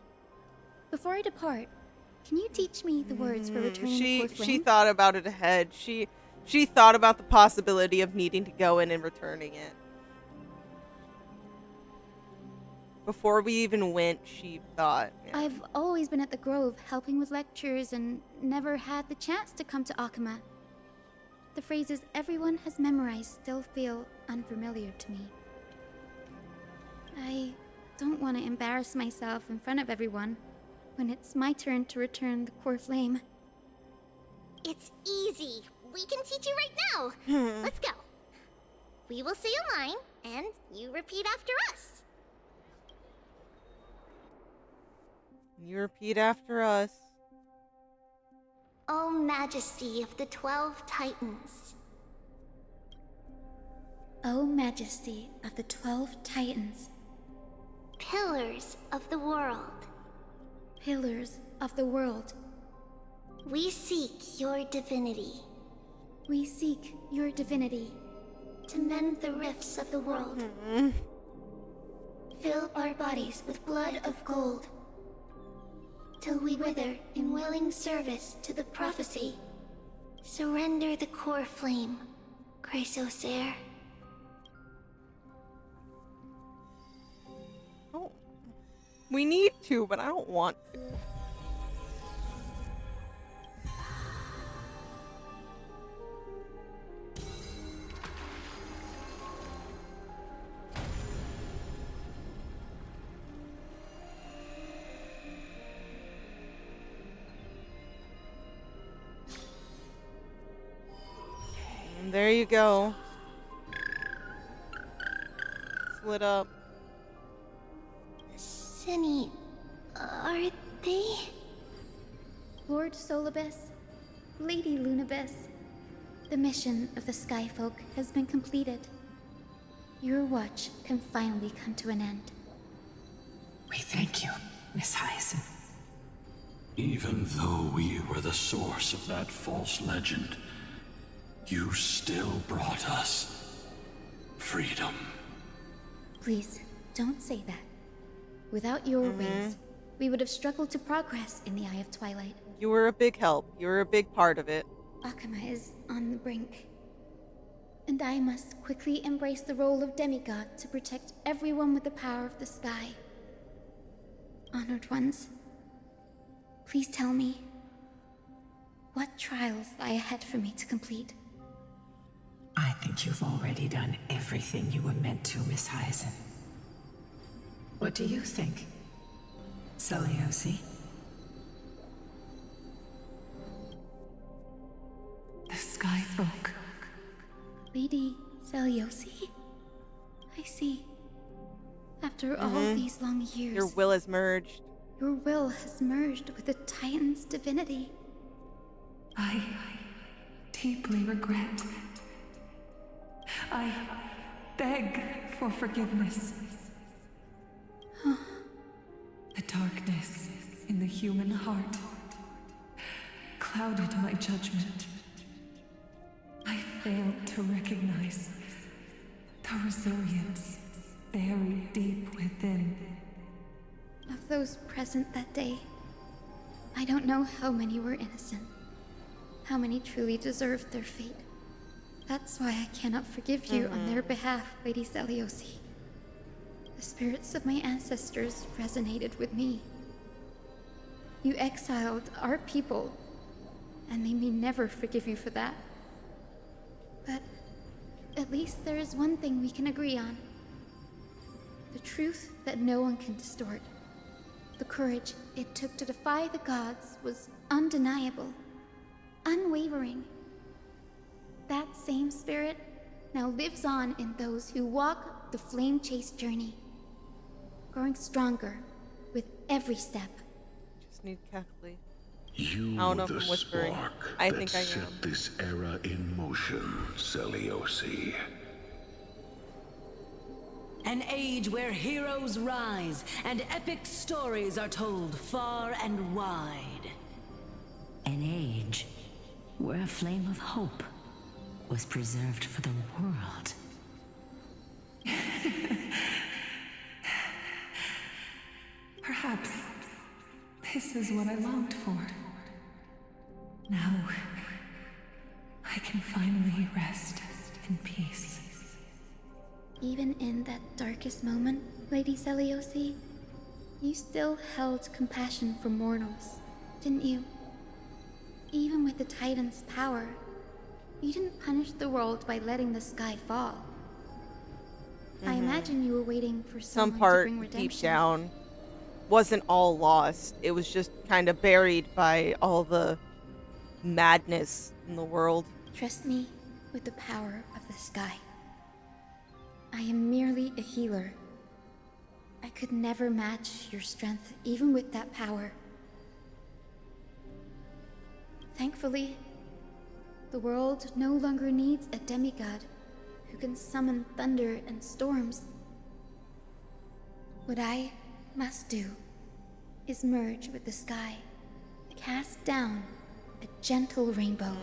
[SPEAKER 9] Before I depart, can you teach me the words for returning the Coreflame?
[SPEAKER 1] She thought about it ahead. She thought about the possibility of needing to go in and returning it. Before we even went, she thought. Yeah.
[SPEAKER 9] I've always been at the Grove helping with lectures and never had the chance to come to Okhema. The phrases everyone has memorized still feel unfamiliar to me. I don't want to embarrass myself in front of everyone when it's my turn to return the Coreflame.
[SPEAKER 2] It's easy. We can teach you right now. Let's go. We will say a line, and you repeat after us.
[SPEAKER 1] You repeat after us.
[SPEAKER 2] O Majesty of the 12 Titans.
[SPEAKER 9] O Majesty of the 12 Titans.
[SPEAKER 2] Pillars of the world.
[SPEAKER 9] Pillars of the world.
[SPEAKER 2] We seek your divinity.
[SPEAKER 9] We seek your divinity.
[SPEAKER 2] To mend the rifts of the world. Fill our bodies with blood of gold. Till we wither in willing service to the prophecy. Surrender the Coreflame, Chrysosair.
[SPEAKER 1] Oh, we need to, but I don't want to. There you go. Split up.
[SPEAKER 2] Cindy, are they?
[SPEAKER 9] Lord Solabis, Lady Lunabis, the mission of the Skyfolk has been completed. Your watch can finally come to an end.
[SPEAKER 13] We thank you, Miss Hyacine.
[SPEAKER 6] Even though we were the source of that false legend, you still brought us freedom.
[SPEAKER 9] Please, don't say that. Without your wings, we would have struggled to progress in the Eye of Twilight.
[SPEAKER 1] You were a big help. You were a big part of it.
[SPEAKER 9] Okhema is on the brink. And I must quickly embrace the role of demigod to protect everyone with the power of the sky. Honored ones, please tell me, what trials lie ahead for me to complete?
[SPEAKER 13] I think you've already done everything you were meant to, Miss Hyacine. What do you think, Seliose?
[SPEAKER 18] The Skyfolk.
[SPEAKER 9] Lady Seliose? I see. After all these long years...
[SPEAKER 1] Your will has merged.
[SPEAKER 9] Your will has merged with the Titan's divinity.
[SPEAKER 18] I deeply regret. I beg for forgiveness. The darkness in the human heart clouded my judgment. I failed to recognize the resilience buried deep within.
[SPEAKER 9] Of those present that day, I don't know how many were innocent, how many truly deserved their fate. That's why I cannot forgive you on their behalf, Lady Seliose. The spirits of my ancestors resonated with me. You exiled our people, and they may never forgive you for that. But at least there is one thing we can agree on. The truth that no one can distort. The courage it took to defy the gods was undeniable, unwavering. That same spirit now lives on in those who walk the flame chase journey, growing stronger with every step.
[SPEAKER 1] Just need Kathleen.
[SPEAKER 14] You
[SPEAKER 1] I don't know
[SPEAKER 14] were
[SPEAKER 1] if
[SPEAKER 14] the
[SPEAKER 1] I'm whispering.
[SPEAKER 14] spark
[SPEAKER 1] I
[SPEAKER 14] that
[SPEAKER 1] think I
[SPEAKER 14] set
[SPEAKER 1] am.
[SPEAKER 14] this era in motion, Seliose.
[SPEAKER 20] An age where heroes rise and epic stories are told far and wide.
[SPEAKER 19] An age where a flame of hope was preserved for the world.
[SPEAKER 18] Perhaps this is what I longed for. Now, I can finally rest in peace.
[SPEAKER 9] Even in that darkest moment, Lady Seliose, you still held compassion for mortals, didn't you? Even with the Titan's power, you didn't punish the world by letting the sky fall. I imagine you were waiting for
[SPEAKER 1] Some
[SPEAKER 9] someone to
[SPEAKER 1] part
[SPEAKER 9] bring redemption.
[SPEAKER 1] deep down wasn't all lost. It was just kind of buried by all the madness in the world.
[SPEAKER 9] Trust me with the power of the sky. I am merely a healer. I could never match your strength, even with that power. Thankfully, the world no longer needs a demigod who can summon thunder and storms. What I must do is merge with the sky, cast down a gentle rainbow,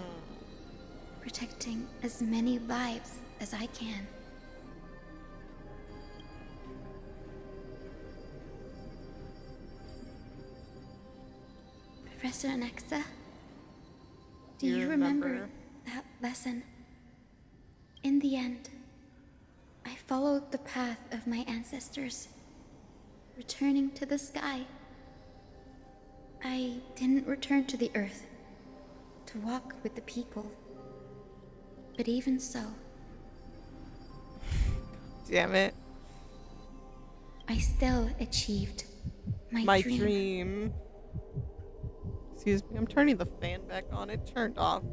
[SPEAKER 9] protecting as many lives as I can. Professor Nexa, do you remember that lesson? In the end, I followed the path of my ancestors, returning to the sky. I didn't return to the earth to walk with the people, but even so,
[SPEAKER 1] Damn it.
[SPEAKER 9] I still achieved my dream.
[SPEAKER 1] Excuse me, I'm turning the fan back on. It turned off.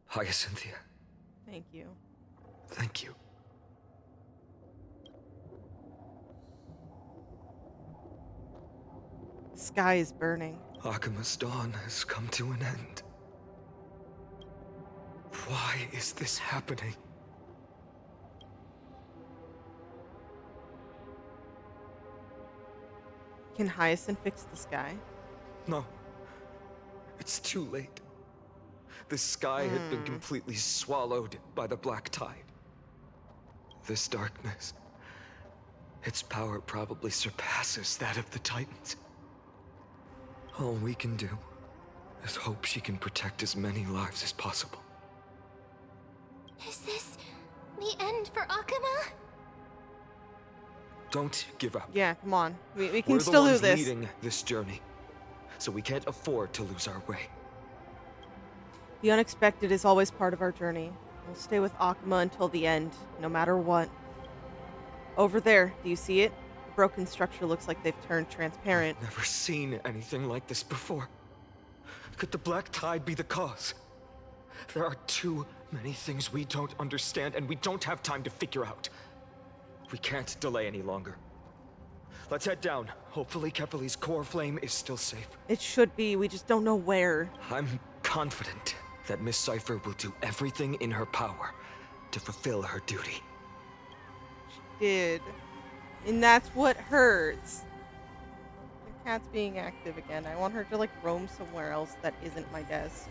[SPEAKER 8] Hyacinthia,
[SPEAKER 1] Thank you.
[SPEAKER 8] thank you.
[SPEAKER 1] Sky is burning.
[SPEAKER 8] Okhema's dawn has come to an end. Why is this happening?
[SPEAKER 1] Can Hyacinth fix the sky?
[SPEAKER 8] No. It's too late. The sky had been completely swallowed by the black tide. This darkness, its power probably surpasses that of the Titans. All we can do is hope she can protect as many lives as possible.
[SPEAKER 2] Is this the end for Okhema?
[SPEAKER 8] Don't give up.
[SPEAKER 1] Yeah, come on. We can
[SPEAKER 8] We're
[SPEAKER 1] still
[SPEAKER 8] the
[SPEAKER 1] do
[SPEAKER 8] ones
[SPEAKER 1] this.
[SPEAKER 8] leading this journey, so we can't afford to lose our way.
[SPEAKER 1] The unexpected is always part of our journey. We'll stay with Okhema until the end, no matter what. Over there, do you see it? The broken structure looks like they've turned transparent.
[SPEAKER 8] Never seen anything like this before. Could the black tide be the cause? There are too many things we don't understand, and we don't have time to figure out. We can't delay any longer. Let's head down. Hopefully Kefali's Coreflame is still safe.
[SPEAKER 1] It should be, we just don't know where.
[SPEAKER 8] I'm confident that Miss Cipher will do everything in her power to fulfill her duty.
[SPEAKER 1] Did. And that's what hurts. The cat's being active again. I want her to, like, roam somewhere else that isn't my desk.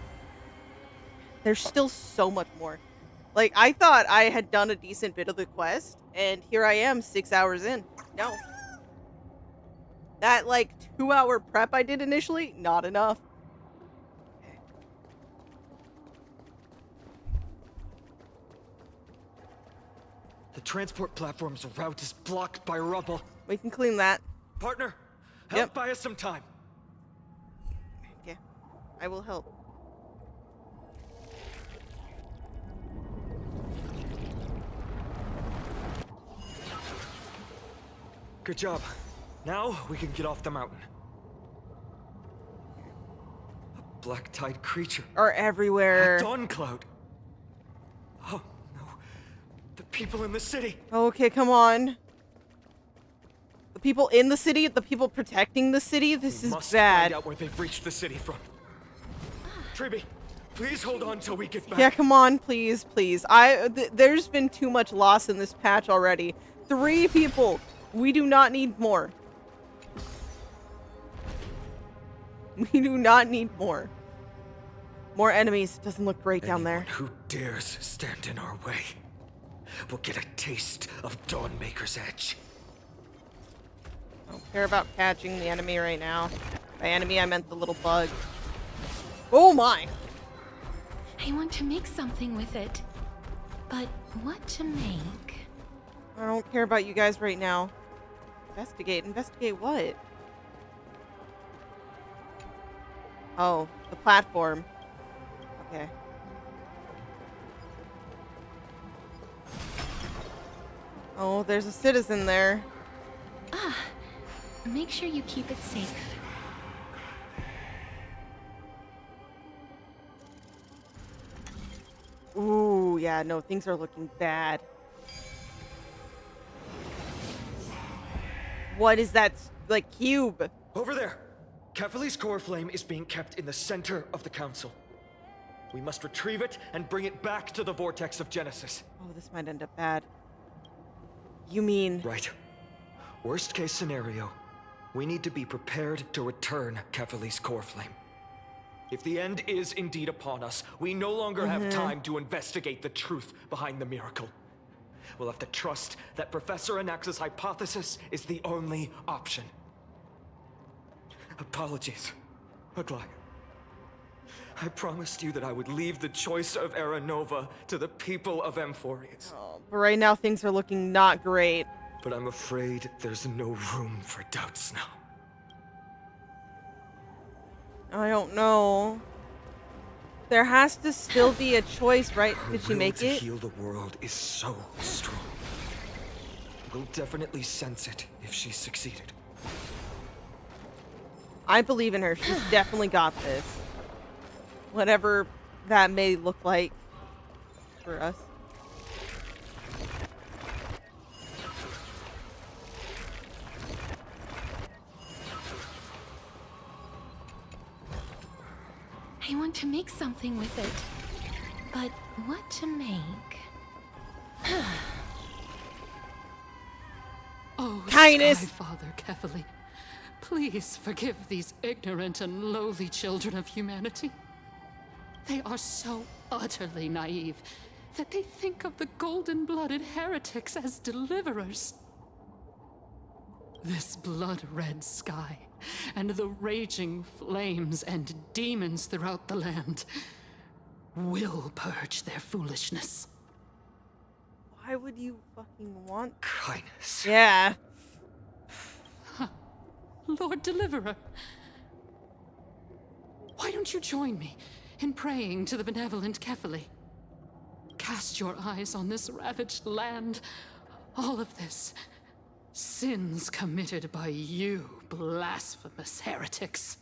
[SPEAKER 1] There's still so much more. Like, I thought I had done a decent bit of the quest, and here I am 6 hours in. No. That, like, 2-hour prep I did initially, not enough.
[SPEAKER 8] The transport platform's route is blocked by rubble.
[SPEAKER 1] We can clean that.
[SPEAKER 8] Partner, help buy us some time.
[SPEAKER 1] Yeah, I will help.
[SPEAKER 8] Good job. Now we can get off the mountain. A black-tide creature.
[SPEAKER 1] Are everywhere.
[SPEAKER 8] A dawn cloud. Oh no. The people in the city.
[SPEAKER 1] Okay, come on. The people in the city? The people protecting the city? This is
[SPEAKER 8] must
[SPEAKER 1] bad.
[SPEAKER 8] Find out where they've reached the city from. Tribbie, please hold on till we get back.
[SPEAKER 1] Yeah, come on, please, please. There's been too much loss in this patch already. 3 people. We do not need more. We do not need more. More enemies. Doesn't look great down there.
[SPEAKER 8] Who dares stand in our way will get a taste of Dawnmaker's edge.
[SPEAKER 1] I don't care about catching the enemy right now. By enemy, I meant the little bug. Oh my!
[SPEAKER 11] I want to make something with it. But what to make?
[SPEAKER 1] I don't care about you guys right now. Investigate. Investigate what? Oh, the platform. Okay. Oh, there's a citizen there.
[SPEAKER 11] Ah, make sure you keep it safe.
[SPEAKER 1] Ooh, yeah, no, things are looking bad. What is that, like, cube?
[SPEAKER 8] Over there! Caephilly's Coreflame is being kept in the center of the council. We must retrieve it and bring it back to the vortex of Genesis.
[SPEAKER 1] Oh, this might end up bad. You mean...
[SPEAKER 8] Right. Worst case scenario, we need to be prepared to return Caephilly's Coreflame. If the end is indeed upon us, we no longer have time to investigate the truth behind the miracle. We'll have to trust that Professor Anax's hypothesis is the only option. Apologies, Aglaea. I promised you that I would leave the choice of Era Nova to the people of Amphoreus.
[SPEAKER 1] Oh, but right now things are looking not great.
[SPEAKER 8] But I'm afraid there's no room for doubts now.
[SPEAKER 1] I don't know. There has to still be a choice, right? Did she make
[SPEAKER 8] Her will
[SPEAKER 1] it?
[SPEAKER 8] to heal the world is so strong. We'll definitely sense it if she succeeded.
[SPEAKER 1] I believe in her. She's definitely got this. Whatever that may look like for us.
[SPEAKER 11] I want to make something with it. But what to make?
[SPEAKER 7] Oh,
[SPEAKER 1] Caenis!
[SPEAKER 7] Father Caephilly, please forgive these ignorant and lowly children of humanity. They are so utterly naive that they think of the golden-blooded heretics as deliverers. This blood-red sky and the raging flames and demons throughout the land will purge their foolishness.
[SPEAKER 1] Why would you fucking want...
[SPEAKER 8] Caenis.
[SPEAKER 1] Yeah.
[SPEAKER 7] Lord Deliverer, why don't you join me in praying to the benevolent Caephilly? Cast your eyes on this ravaged land. All of this, sins committed by you, blasphemous heretics.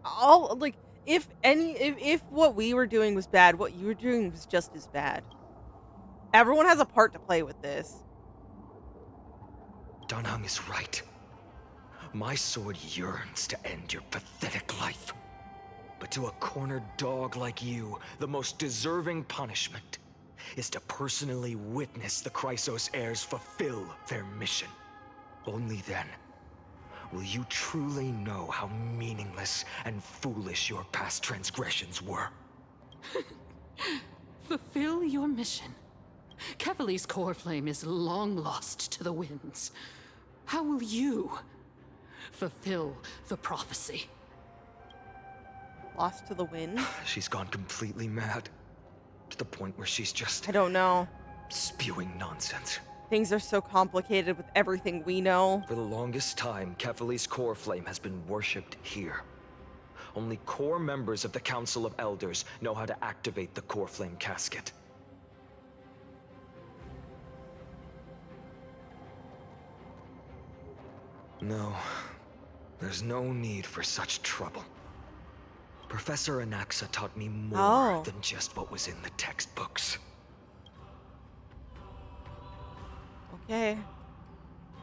[SPEAKER 1] All, like, if what we were doing was bad, what you were doing was just as bad. Everyone has a part to play with this.
[SPEAKER 8] Danhang is right. My sword yearns to end your pathetic life. But to a cornered dog like you, the most deserving punishment is to personally witness the Chrysos heirs fulfill their mission. Only then will you truly know how meaningless and foolish your past transgressions were.
[SPEAKER 7] Fulfill your mission. Caephilly's Coreflame is long lost to the winds. How will you fulfill the prophecy?
[SPEAKER 1] Lost to the wind?
[SPEAKER 8] She's gone completely mad. To the point where she's just...
[SPEAKER 1] I don't know.
[SPEAKER 8] Spewing nonsense.
[SPEAKER 1] Things are so complicated with everything we know.
[SPEAKER 8] For the longest time, Kefali's Coreflame has been worshipped here. Only core members of the Council of Elders know how to activate the Coreflame casket. No, there's no need for such trouble. Professor Anaxa taught me more than just what was in the textbooks.
[SPEAKER 1] Okay.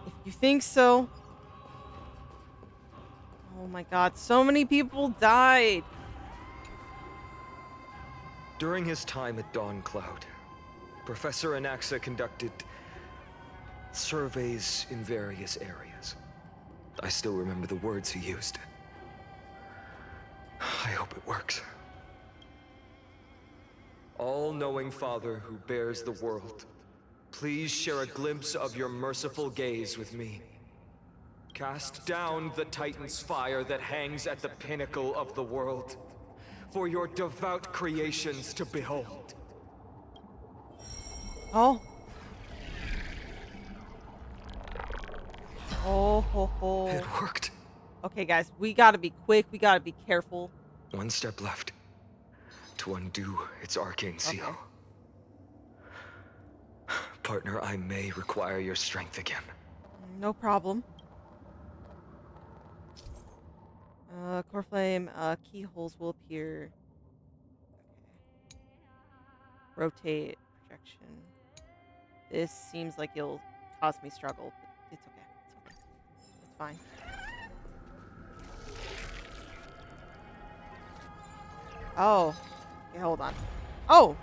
[SPEAKER 1] If you think so. Oh my god, so many people died.
[SPEAKER 8] During his time at Dawn Cloud, Professor Anaxa conducted surveys in various areas. I still remember the words he used. I hope it works. All-knowing Father who bears the world, please share a glimpse of your merciful gaze with me. Cast down the Titan's fire that hangs at the pinnacle of the world, for your devout creations to behold.
[SPEAKER 1] Oh. Oh ho ho.
[SPEAKER 8] It worked.
[SPEAKER 1] Okay, guys, we gotta be quick. We gotta be careful.
[SPEAKER 8] One step left to undo its arcane seal. Partner, I may require your strength again.
[SPEAKER 1] No problem. Coreflame, keyholes will appear. Okay. Rotate, projection. This seems like it'll cause me struggle, but it's okay. It's okay. It's fine. Oh. Okay, hold on. Oh!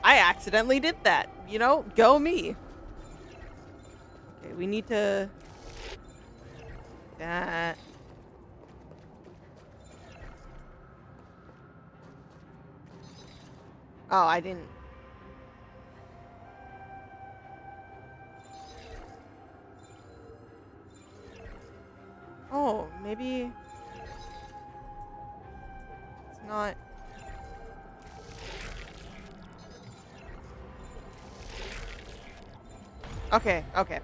[SPEAKER 1] I accidentally did that. You know, go me. Okay, we need to... That... Oh, I didn't... Oh, maybe... It's not... Okay, okay.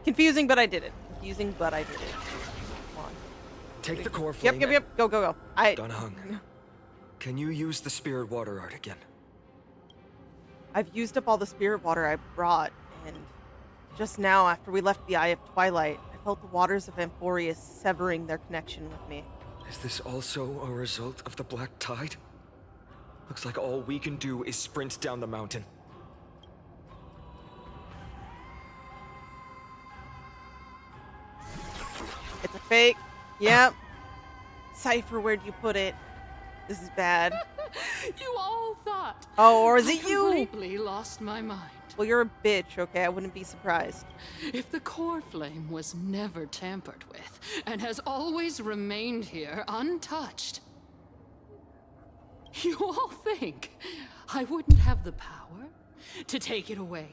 [SPEAKER 1] Confusing, but I did it. Confusing, but I did it. Come on.
[SPEAKER 8] Take the Coreflame.
[SPEAKER 1] Yep. Go, go, go.
[SPEAKER 8] Dunhung, can you use the spirit water art again?
[SPEAKER 1] I've used up all the spirit water I brought, and just now, after we left the Eye of Twilight, I felt the waters of Amphoreus severing their connection with me.
[SPEAKER 8] Is this also a result of the Black Tide? Looks like all we can do is sprint down the mountain.
[SPEAKER 1] It's a fake. Yep. Cipher, where'd you put it? This is bad.
[SPEAKER 7] You all thought.
[SPEAKER 1] Oh, or is
[SPEAKER 7] I
[SPEAKER 1] it you?
[SPEAKER 7] completely lost my mind.
[SPEAKER 1] Well, you're a bitch, okay? I wouldn't be surprised.
[SPEAKER 7] If the Coreflame was never tampered with, and has always remained here untouched, you all think I wouldn't have the power to take it away?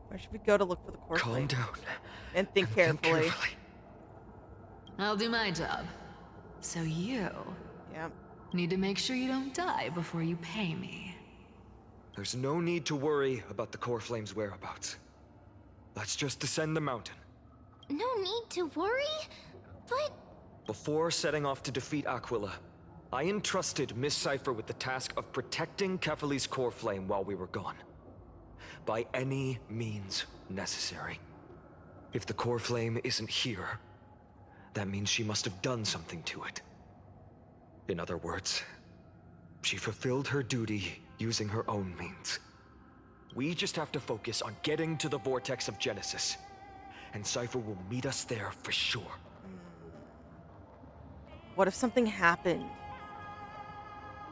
[SPEAKER 1] Where should we go to look for the Coreflame?
[SPEAKER 8] Calm down.
[SPEAKER 1] And think carefully.
[SPEAKER 3] I'll do my job. So you need to make sure you don't die before you pay me.
[SPEAKER 8] There's no need to worry about the Coreflame's whereabouts. Let's just descend the mountain.
[SPEAKER 2] No need to worry, but...
[SPEAKER 8] Before setting off to defeat Aquila, I entrusted Miss Cipher with the task of protecting Kefali's Coreflame while we were gone. By any means necessary. If the Coreflame isn't here, that means she must have done something to it. In other words, she fulfilled her duty using her own means. We just have to focus on getting to the Vortex of Genesis, and Cipher will meet us there for sure.
[SPEAKER 1] What if something happened?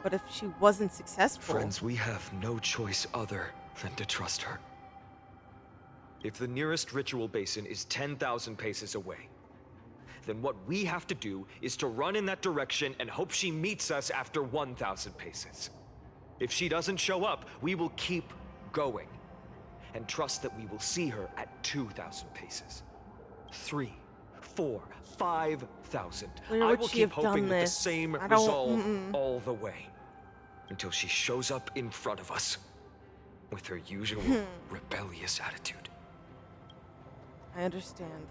[SPEAKER 1] What if she wasn't successful?
[SPEAKER 8] Friends, we have no choice other than to trust her. If the nearest ritual basin is 10,000 paces away, then what we have to do is to run in that direction and hope she meets us after 1,000 paces. If she doesn't show up, we will keep going. And trust that we will see her at 2,000 paces. 3, 4, 5,000.
[SPEAKER 1] Where
[SPEAKER 8] I
[SPEAKER 1] would
[SPEAKER 8] will
[SPEAKER 1] she
[SPEAKER 8] keep
[SPEAKER 1] have done
[SPEAKER 8] hoping with the
[SPEAKER 1] this?
[SPEAKER 8] same
[SPEAKER 1] I don't-
[SPEAKER 8] resolve all the way. Until she shows up in front of us. With her usual rebellious attitude.
[SPEAKER 1] I understand.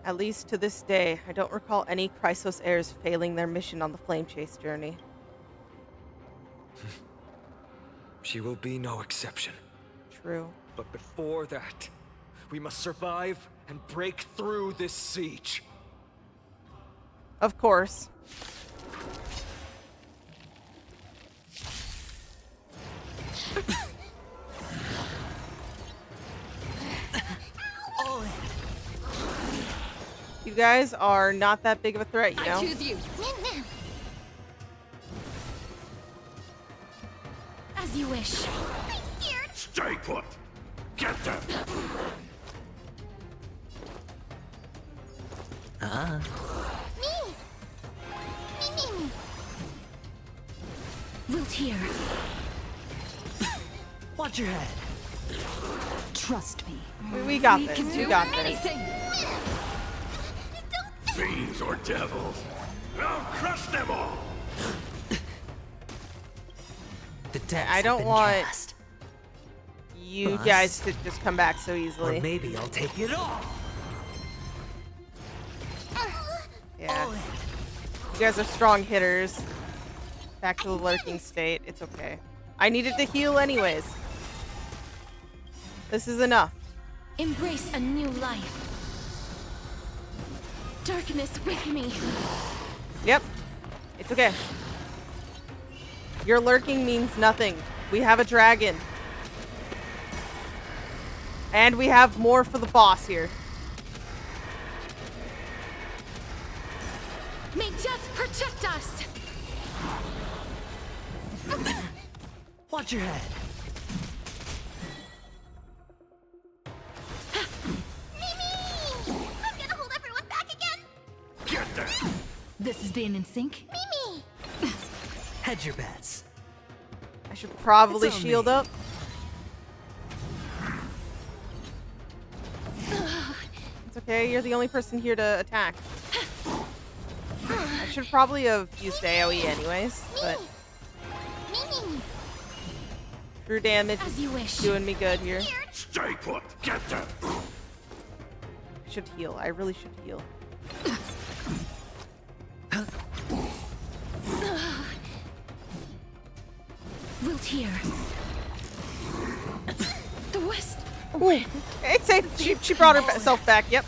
[SPEAKER 1] At least to this day, I don't recall any Chrysos heirs failing their mission on the Flame Chase journey.
[SPEAKER 8] She will be no exception.
[SPEAKER 1] True.
[SPEAKER 8] But before that, we must survive and break through this siege.
[SPEAKER 1] Of course. You guys are not that big of a threat, you know?
[SPEAKER 11] I choose you.
[SPEAKER 2] As you wish.
[SPEAKER 14] Stay put! Get them!
[SPEAKER 2] Me! Me! Wilt here.
[SPEAKER 4] Watch your head. Trust me.
[SPEAKER 1] We got
[SPEAKER 11] We
[SPEAKER 1] this.
[SPEAKER 11] can
[SPEAKER 1] We
[SPEAKER 11] do
[SPEAKER 1] got this.
[SPEAKER 11] anything.
[SPEAKER 14] Fiends or devils, I'll crush them all!
[SPEAKER 4] The dice
[SPEAKER 1] I
[SPEAKER 4] have
[SPEAKER 1] don't
[SPEAKER 4] been
[SPEAKER 1] want
[SPEAKER 4] cast.
[SPEAKER 1] you
[SPEAKER 4] Us?
[SPEAKER 1] guys to just come back so easily.
[SPEAKER 4] Or maybe I'll take it all.
[SPEAKER 1] Yeah. You guys are strong hitters. Back to the lurking state. It's okay. I needed to heal anyways. This is enough.
[SPEAKER 2] Embrace a new life. Darkness with me.
[SPEAKER 1] Yep. It's okay. Your lurking means nothing. We have a dragon. And we have more for the boss here.
[SPEAKER 2] May death protect us.
[SPEAKER 4] Watch your head.
[SPEAKER 2] I'm gonna hold everyone back again.
[SPEAKER 14] Get them!
[SPEAKER 20] This is being in sync?
[SPEAKER 2] Mimi!
[SPEAKER 4] Hedge your bets.
[SPEAKER 1] I should probably
[SPEAKER 4] It's on
[SPEAKER 1] shield
[SPEAKER 4] me.
[SPEAKER 1] up. It's okay, you're the only person here to attack. I should probably have used AoE anyways, but
[SPEAKER 2] Mimi!
[SPEAKER 1] true damage
[SPEAKER 2] As you wish.
[SPEAKER 1] is doing me good here.
[SPEAKER 14] Stay put! Get them!
[SPEAKER 1] I should heal. I really should heal.
[SPEAKER 2] Wilt here. The West.
[SPEAKER 1] Ooh. It's safe. She brought herself back. Yep.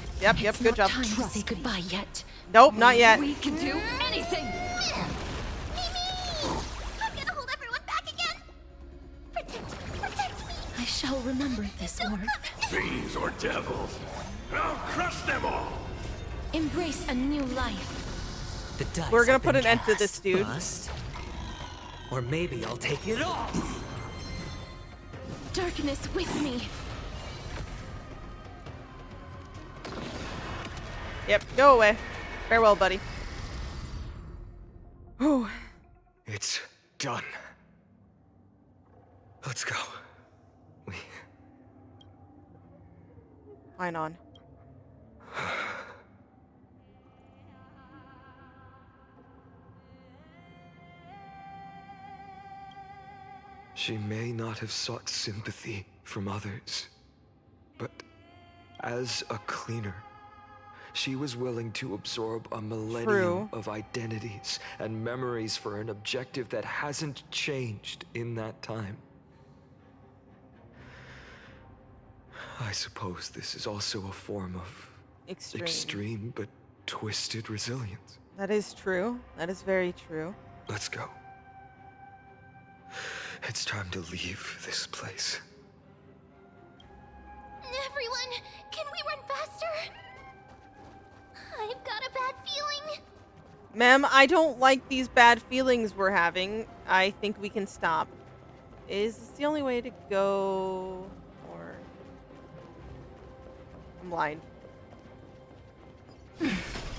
[SPEAKER 1] Good job.
[SPEAKER 2] Time to say goodbye yet.
[SPEAKER 1] Nope, not yet.
[SPEAKER 11] We can do anything.
[SPEAKER 2] I'm gonna hold everyone back again. Protect me. I shall remember this word.
[SPEAKER 14] Fiends or devils, I'll crush them all!
[SPEAKER 2] Embrace a new life.
[SPEAKER 4] The dice
[SPEAKER 1] We're gonna
[SPEAKER 4] have
[SPEAKER 1] put
[SPEAKER 4] been
[SPEAKER 1] an end to
[SPEAKER 4] cast.
[SPEAKER 1] this dude.
[SPEAKER 4] Bust. Or maybe I'll take it all.
[SPEAKER 2] Darkness with me.
[SPEAKER 1] Yep, go away. Farewell, buddy. Whew.
[SPEAKER 8] It's done. Let's go.
[SPEAKER 1] Phainon.
[SPEAKER 8] She may not have sought sympathy from others, but as a cleaner, she was willing to absorb a millennium of identities and memories for an objective that hasn't changed in that time. I suppose this is also a form of extreme but twisted resilience.
[SPEAKER 1] That is true. That is very true.
[SPEAKER 8] Let's go. It's time to leave this place.
[SPEAKER 2] Everyone, can we run faster? I've got a bad feeling.
[SPEAKER 1] Ma'am, I don't like these bad feelings we're having. I think we can stop. Is this the only way to go? Or... I'm blind.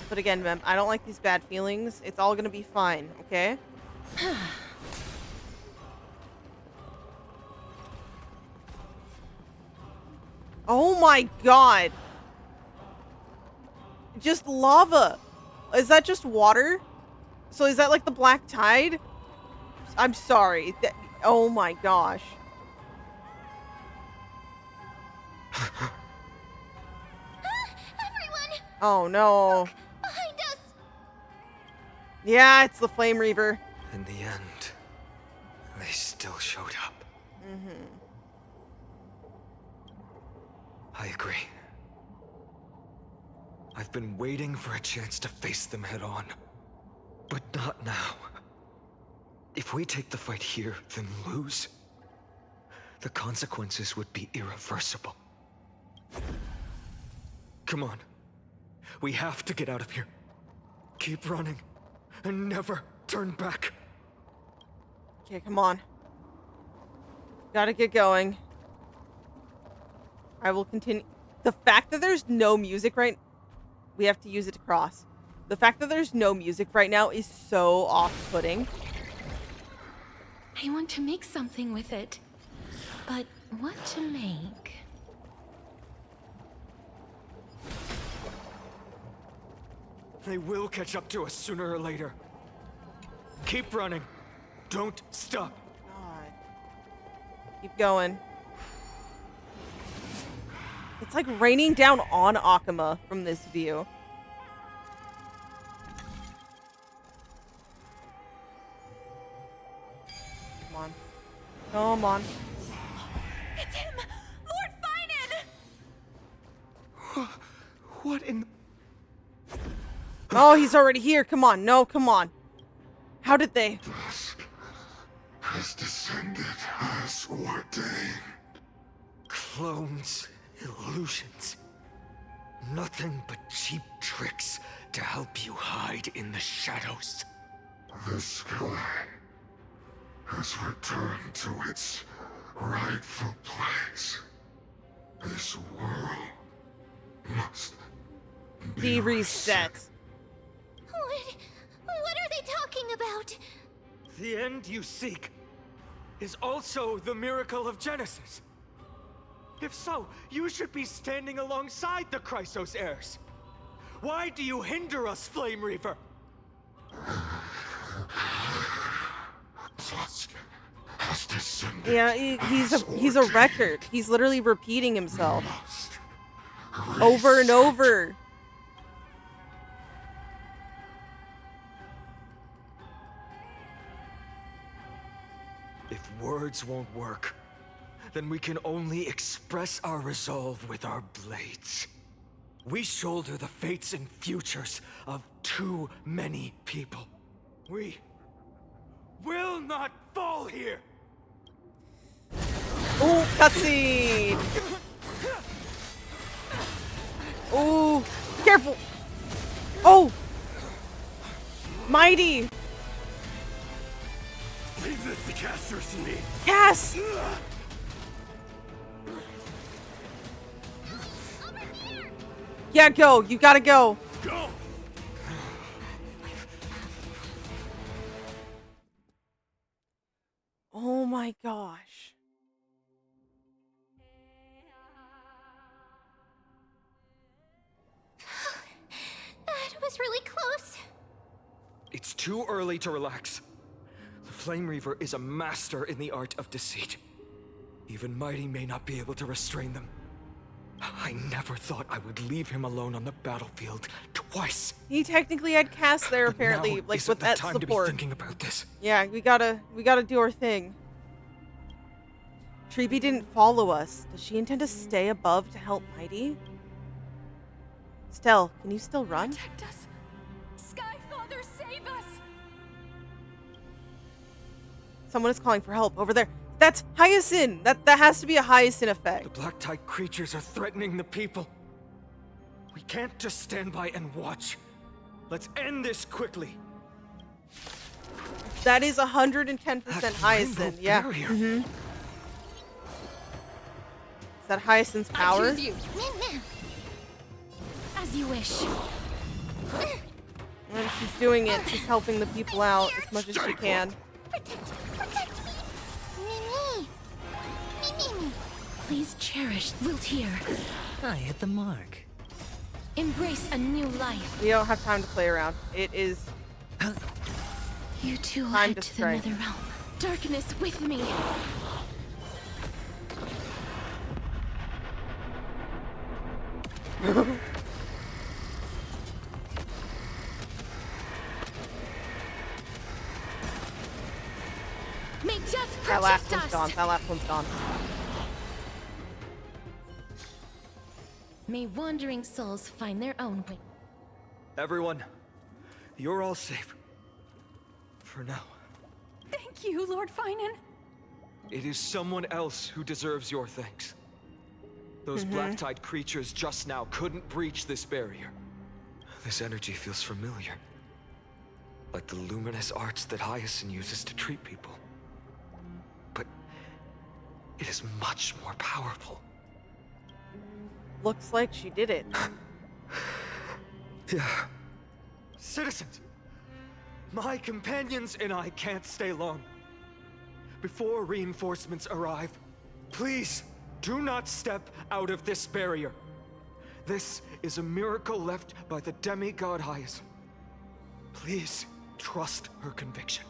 [SPEAKER 1] But again, ma'am, I don't like these bad feelings. It's all gonna be fine, okay? Oh my god. Just lava. Is that just water? So is that like the black tide? I'm sorry. Oh my gosh.
[SPEAKER 2] Everyone!
[SPEAKER 1] Oh no.
[SPEAKER 2] Look, behind us!
[SPEAKER 1] Yeah, it's the Flame Reaver.
[SPEAKER 8] In the end, they still showed up.
[SPEAKER 1] Mm-hmm.
[SPEAKER 8] I agree. I've been waiting for a chance to face them head on. But not now. If we take the fight here, then lose, the consequences would be irreversible. Come on. We have to get out of here. Keep running, and never turn back.
[SPEAKER 1] Okay, come on. Gotta get going. I will continue. The fact that there's no music right... We have to use it to cross. The fact that there's no music right now is so off-putting.
[SPEAKER 11] I want to make something with it. But what to make?
[SPEAKER 8] They will catch up to us sooner or later. Keep running. Don't stop.
[SPEAKER 1] God. Keep going. It's like raining down on Okhema from this view. Come on. Come on.
[SPEAKER 2] It's him! Lord Phainon!
[SPEAKER 8] What in...
[SPEAKER 1] Oh, he's already here. Come on. No, come on. How did they...
[SPEAKER 5] Dusk has descended as ordained.
[SPEAKER 8] Clones, illusions. Nothing but cheap tricks to help you hide in the shadows.
[SPEAKER 5] The sky has returned to its rightful place. This world must
[SPEAKER 1] be reset.
[SPEAKER 2] What are they talking about?
[SPEAKER 8] The end you seek is also the miracle of Genesis. If so, you should be standing alongside the Chrysos heirs. Why do you hinder us, Flame Reaver?
[SPEAKER 5] Dusk has descended.
[SPEAKER 1] Yeah, he's a record. He's literally repeating himself over and over.
[SPEAKER 8] If words won't work, then we can only express our resolve with our blades. We shoulder the fates and futures of too many people. We will not fall here!
[SPEAKER 1] Oh, cutscene! Oh, careful! Oh! Mighty!
[SPEAKER 6] Leave this to casters and me.
[SPEAKER 1] Yes! Yeah, go. You gotta go.
[SPEAKER 6] Go!
[SPEAKER 1] Oh my gosh.
[SPEAKER 2] That was really close.
[SPEAKER 8] It's too early to relax. The Flame Reaver is a master in the art of deceit. Even Mighty may not be able to restrain them. I never thought I would leave him alone on the battlefield twice.
[SPEAKER 1] He technically had Cass there,
[SPEAKER 8] But
[SPEAKER 1] apparently,
[SPEAKER 8] now
[SPEAKER 1] like
[SPEAKER 8] isn't
[SPEAKER 1] with
[SPEAKER 8] the
[SPEAKER 1] that
[SPEAKER 8] time
[SPEAKER 1] support.
[SPEAKER 8] to be thinking about this.
[SPEAKER 1] Yeah, we gotta do our thing. Tribbie didn't follow us. Does she intend to stay above to help Mighty? Stell, can you still run?
[SPEAKER 11] Protect us! Sky Father, save us!
[SPEAKER 1] Someone is calling for help over there. That's Hyacine! That has to be a Hyacine effect.
[SPEAKER 8] The Black Tide creatures are threatening the people. We can't just stand by and watch. Let's end this quickly.
[SPEAKER 1] That is 110% Hyacine. Yeah. Mm-hmm. Is that Hyacine's power?
[SPEAKER 2] I choose you. As you wish.
[SPEAKER 1] And she's doing it. She's helping the people out as much as she can.
[SPEAKER 2] Protect me. Me.
[SPEAKER 11] Please cherish Wiltier.
[SPEAKER 4] I hit the mark.
[SPEAKER 11] Embrace a new life.
[SPEAKER 1] We don't have time to play around. It is
[SPEAKER 11] You two
[SPEAKER 1] time
[SPEAKER 11] head
[SPEAKER 1] to
[SPEAKER 11] to the
[SPEAKER 1] strike.
[SPEAKER 11] Nether Realm. Darkness with me. May death
[SPEAKER 1] That last
[SPEAKER 11] protect
[SPEAKER 1] one's
[SPEAKER 11] us.
[SPEAKER 1] gone. That last one's gone.
[SPEAKER 11] May wandering souls find their own way.
[SPEAKER 8] Everyone, you're all safe. For now.
[SPEAKER 11] Thank you, Lord Phainon.
[SPEAKER 8] It is someone else who deserves your thanks. Those black-tide creatures just now couldn't breach this barrier. This energy feels familiar. Like the luminous arts that Hyacine uses to treat people. But it is much more powerful.
[SPEAKER 1] Looks like she did it.
[SPEAKER 8] Yeah. Citizens! My companions and I can't stay long. Before reinforcements arrive, please do not step out of this barrier. This is a miracle left by the demigod Hyacine. Please trust her conviction.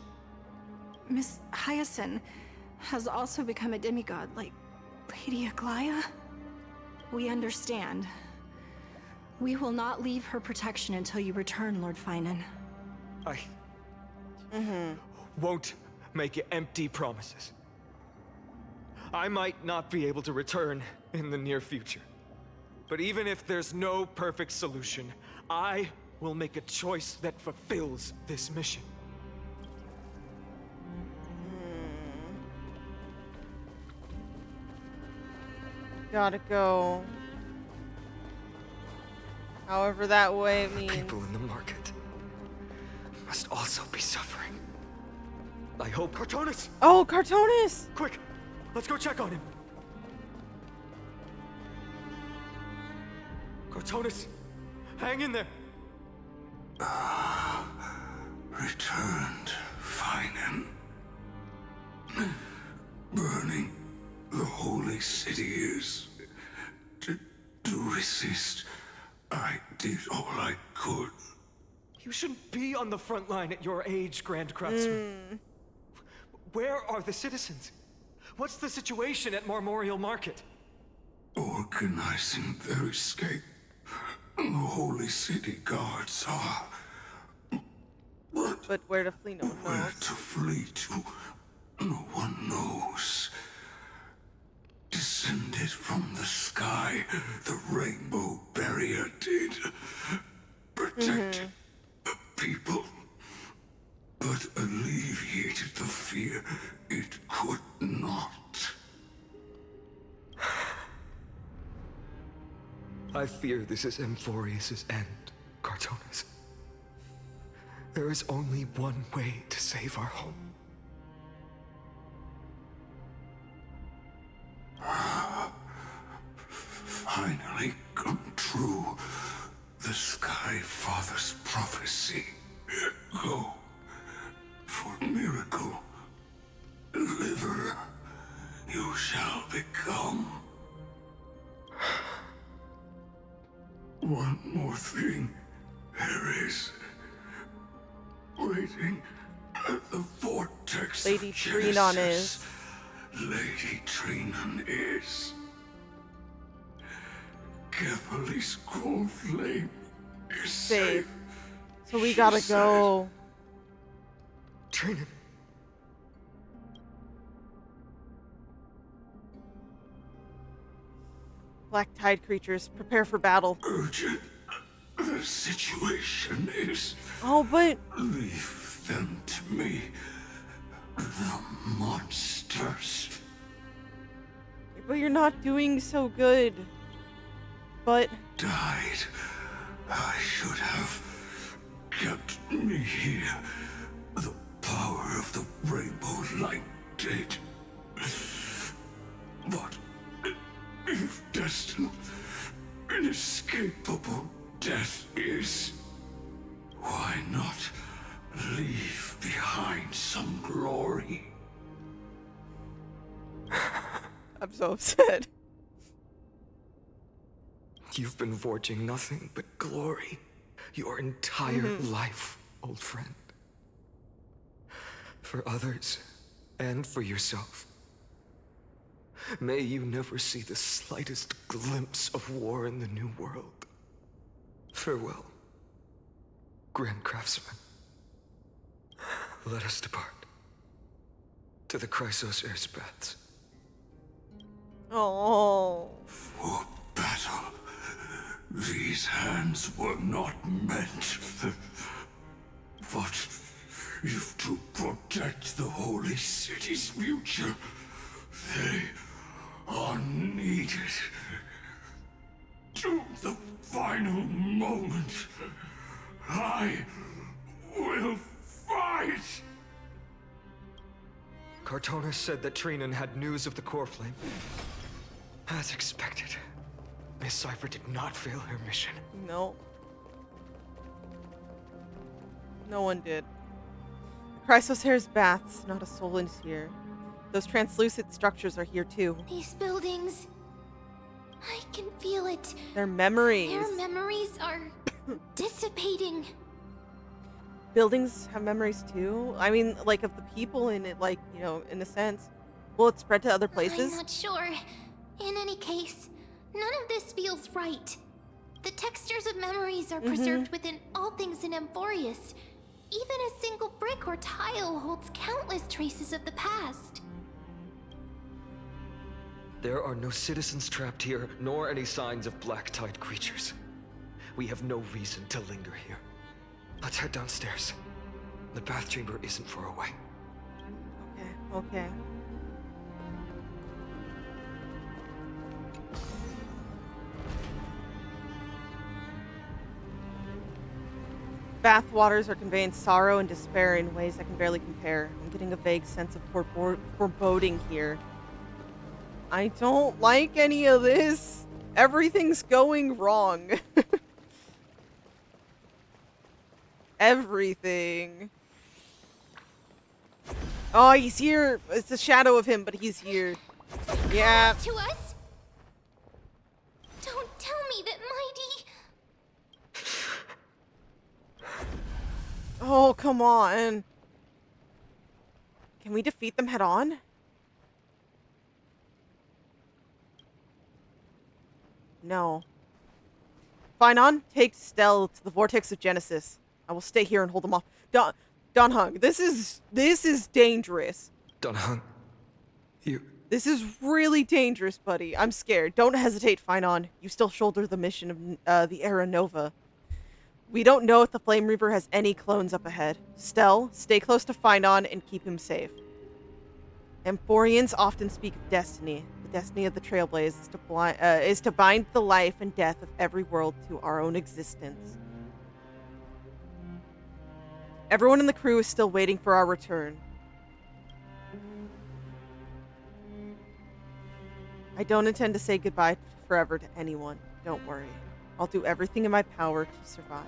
[SPEAKER 15] Miss Hyacine has also become a demigod, like Lady Aglaea? We understand. We will not leave her protection until you return, Lord Phainon.
[SPEAKER 8] I won't make empty promises. I might not be able to return in the near future. But even if there's no perfect solution, I will make a choice that fulfills this mission.
[SPEAKER 1] Gotta go. However that way means.
[SPEAKER 8] People in the market must also be suffering. I hope Cartonis!
[SPEAKER 1] Oh, Cartonis!
[SPEAKER 8] Quick, let's go check on him. Cartonis, hang in there.
[SPEAKER 5] Returned, Phainon. Burning the holy city is to resist. I did all I could.
[SPEAKER 8] You shouldn't be on the front line at your age, Grand Craftsman. Where are the citizens? What's the situation at Marmorial Market?
[SPEAKER 5] Organizing their escape. The holy city guards are.
[SPEAKER 1] But where to flee, no one knows.
[SPEAKER 5] Where to flee to, no one knows. Descended from the sky, the rainbow barrier did. Protected the people, but alleviated the fear it could not.
[SPEAKER 8] I fear this is Amphoreus' end, Cartonis. There is only one way to save our home.
[SPEAKER 5] Finally come true. The Sky Father's prophecy. Go. For miracle. Deliver. You shall become. One more thing. There is. Waiting at the vortex.
[SPEAKER 1] Lady Phainon is.
[SPEAKER 5] Lady Phainon is. Carefully's Coreflame is safe.
[SPEAKER 1] So we gotta go.
[SPEAKER 8] Phainon.
[SPEAKER 1] Black tide creatures, prepare for battle.
[SPEAKER 5] Urgent. The situation is.
[SPEAKER 1] Oh, but.
[SPEAKER 5] Leave them to me. The monsters.
[SPEAKER 1] But you're not doing so good. But.
[SPEAKER 5] Died. I should have kept me here. The power of the rainbow light did. But if destined, inescapable death is, why not leave behind some glory?
[SPEAKER 1] I'm so upset.
[SPEAKER 8] You've been forging nothing but glory your entire life, old friend. For others, and for yourself. May you never see the slightest glimpse of war in the New World. Farewell, Grand Craftsman. Let us depart. To the Chrysos Air's baths.
[SPEAKER 1] Oh.
[SPEAKER 5] For battle. These hands were not meant. But if to protect the Holy City's future, they are needed. To the final moment, I will fight!
[SPEAKER 8] Cartonis said that Trinon had news of the Coreflame. As expected, Miss Cipher did not fail her mission.
[SPEAKER 1] No. No one did. Chrysos Hair's baths, not a soul is here. Those translucent structures are here too.
[SPEAKER 2] These buildings... I can feel it.
[SPEAKER 1] Their memories.
[SPEAKER 2] Their memories are dissipating.
[SPEAKER 1] Buildings have memories too? I mean, like, of the people in it, like, you know, in a sense. Will it spread to other places?
[SPEAKER 2] I'm not sure. In any case, none of this feels right. The textures of memories are preserved within all things in Amphoreus. Even a single brick or tile holds countless traces of the past.
[SPEAKER 8] There are no citizens trapped here, nor any signs of black tide creatures. We have no reason to linger here. Let's head downstairs. The bath chamber isn't far away.
[SPEAKER 1] Okay. Bath waters are conveying sorrow and despair in ways I can barely compare. I'm getting a vague sense of foreboding here. I don't like any of this. Everything's going wrong. Everything. Oh, he's here. It's a shadow of him, but he's here. Yeah.
[SPEAKER 2] To us? Don't tell me that mighty...
[SPEAKER 1] Oh, come on. Can we defeat them head on? No. Phainon, take Stell to the Vortex of Genesis. I will stay here and hold them off. Don-Hung, this is dangerous.
[SPEAKER 8] Don-Hung, you...
[SPEAKER 1] This is really dangerous, buddy. I'm scared. Don't hesitate, Phainon. You still shoulder the mission of the Era Nova. We don't know if the Flame Reaver has any clones up ahead. Stell, stay close to Phainon and keep him safe. Amphoreans often speak of destiny. The destiny of the Trailblazer is to bind the life and death of every world to our own existence. Everyone in the crew is still waiting for our return. I don't intend to say goodbye forever to anyone. Don't worry. I'll do everything in my power to survive.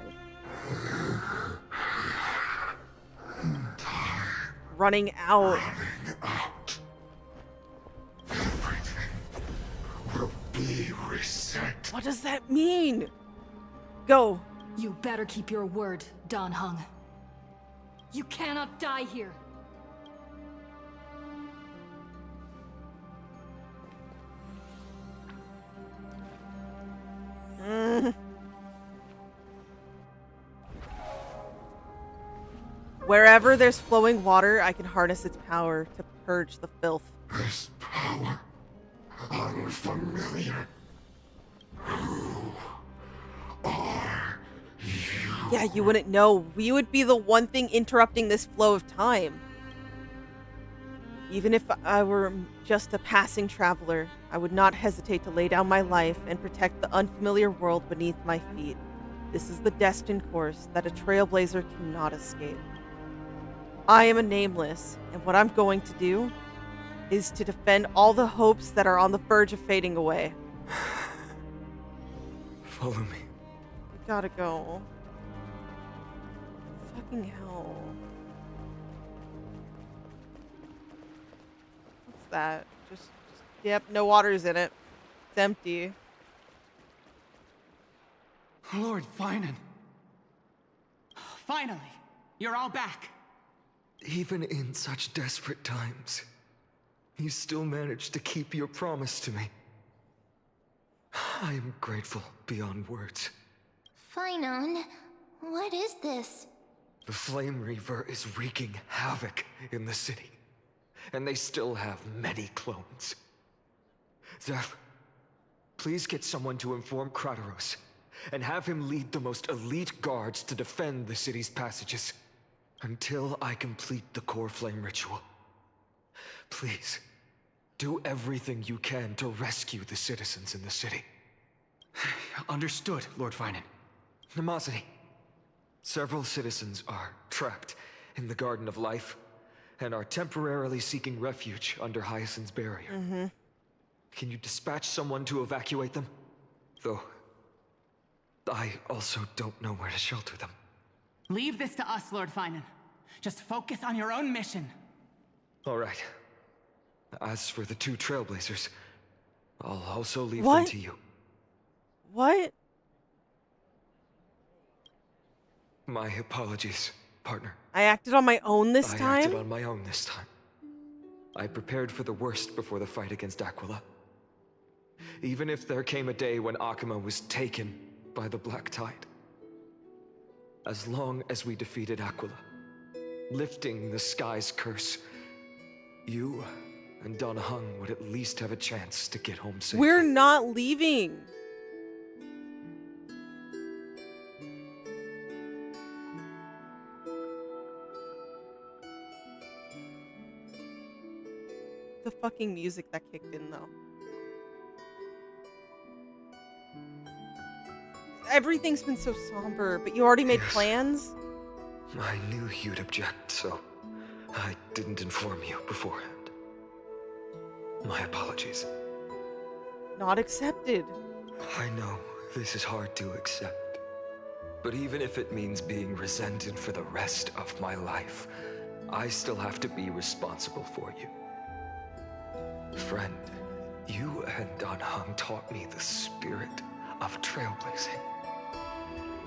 [SPEAKER 1] Running out.
[SPEAKER 5] Will be reset.
[SPEAKER 1] What does that mean? Go.
[SPEAKER 11] You better keep your word, Don-Hung. You cannot die here.
[SPEAKER 1] Wherever there's flowing water, I can harness its power to purge the filth.
[SPEAKER 5] This power, unfamiliar. Who are you?
[SPEAKER 1] Yeah, you wouldn't know. We would be the one thing interrupting this flow of time. Even if I were just a passing traveler, I would not hesitate to lay down my life and protect the unfamiliar world beneath my feet. This is the destined course that a Trailblazer cannot escape. I am a nameless, and what I'm going to do is to defend all the hopes that are on the verge of fading away.
[SPEAKER 8] Follow me.
[SPEAKER 1] I gotta go. Fucking hell. What's that? Just yep, no water's in it. It's empty.
[SPEAKER 16] Lord Phainon.
[SPEAKER 21] Finally, you're all back.
[SPEAKER 8] Even in such desperate times, you still managed to keep your promise to me. I am grateful beyond words.
[SPEAKER 2] Phainon, what is this?
[SPEAKER 8] The Flame Reaver is wreaking havoc in the city, and they still have many clones. Zeph, please get someone to inform Kratos, and have him lead the most elite guards to defend the city's passages, until I complete the Coreflame ritual. Please, do everything you can to rescue the citizens in the city.
[SPEAKER 16] Understood, Lord Phainon.
[SPEAKER 8] Nemosity. Several citizens are trapped in the Garden of Life, and are temporarily seeking refuge under Hyacine's barrier. Can you dispatch someone to evacuate them? Though, I also don't know where to shelter them.
[SPEAKER 21] Leave this to us, Lord Phainon. Just focus on your own mission.
[SPEAKER 8] All right. As for the 2 Trailblazers, I'll also leave them to you.
[SPEAKER 1] What?
[SPEAKER 8] My apologies, partner.
[SPEAKER 1] I acted on my own this time?
[SPEAKER 8] I acted on my own this time. I prepared for the worst before the fight against Aquila. Even if there came a day when Okhema was taken by the Black Tide. As long as we defeated Aquila, lifting the sky's curse, you and Dan Heng would at least have a chance to get home safely.
[SPEAKER 1] We're not leaving. The fucking music that kicked in, though. Everything's been so somber, but you already made plans?
[SPEAKER 8] I knew you'd object, so I didn't inform you beforehand. My apologies.
[SPEAKER 1] Not accepted.
[SPEAKER 8] I know this is hard to accept, but even if it means being resented for the rest of my life, I still have to be responsible for you. Friend, you and Dan Heng taught me the spirit of trailblazing.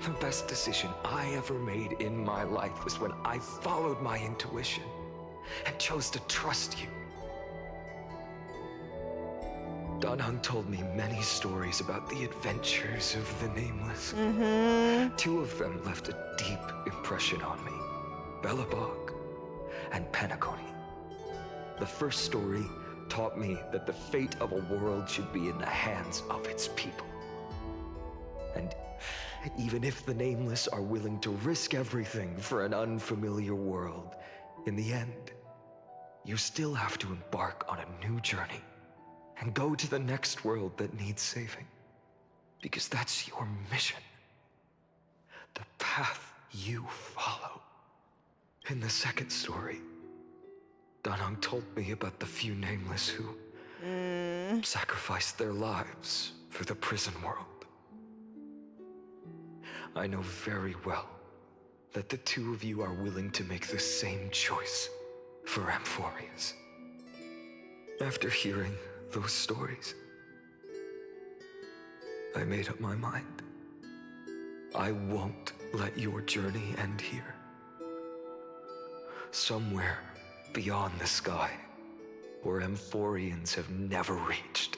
[SPEAKER 8] The best decision I ever made in my life was when I followed my intuition and chose to trust you. Dan Heng told me many stories about the adventures of the Nameless. 2 of them left a deep impression on me. Belobog and Penacony. The first story taught me that the fate of a world should be in the hands of its people. And even if the Nameless are willing to risk everything for an unfamiliar world, in the end, you still have to embark on a new journey and go to the next world that needs saving. Because that's your mission. The path you follow. In the second story, Dan Heng told me about the few Nameless who sacrificed their lives for the prison world. I know very well that the 2 of you are willing to make the same choice for Amphoreus. After hearing those stories, I made up my mind. I won't let your journey end here. Somewhere beyond the sky, where Amphoreans have never reached,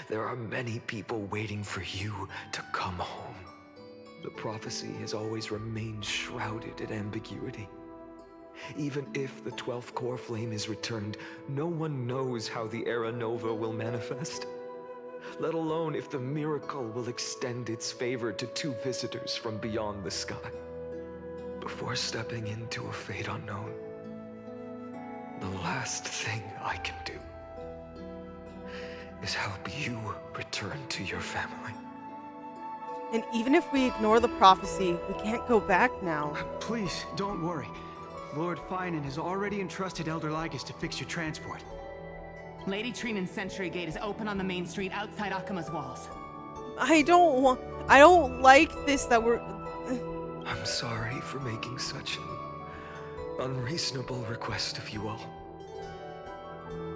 [SPEAKER 8] there are many people waiting for you to come home. The prophecy has always remained shrouded in ambiguity. Even if the 12th Coreflame is returned, no one knows how the Era Nova will manifest, let alone if the miracle will extend its favor to 2 visitors from beyond the sky. Before stepping into a fate unknown, the last thing I can do is help you return to your family.
[SPEAKER 1] And even if we ignore the prophecy, we can't go back now.
[SPEAKER 16] Please, don't worry. Lord Phainon has already entrusted Elder Lygus to fix your transport.
[SPEAKER 21] Lady Trinan's Sentry Gate is open on the main street outside Okhema's walls.
[SPEAKER 1] I don't like this that we're...
[SPEAKER 8] I'm sorry for making such an unreasonable request of you all.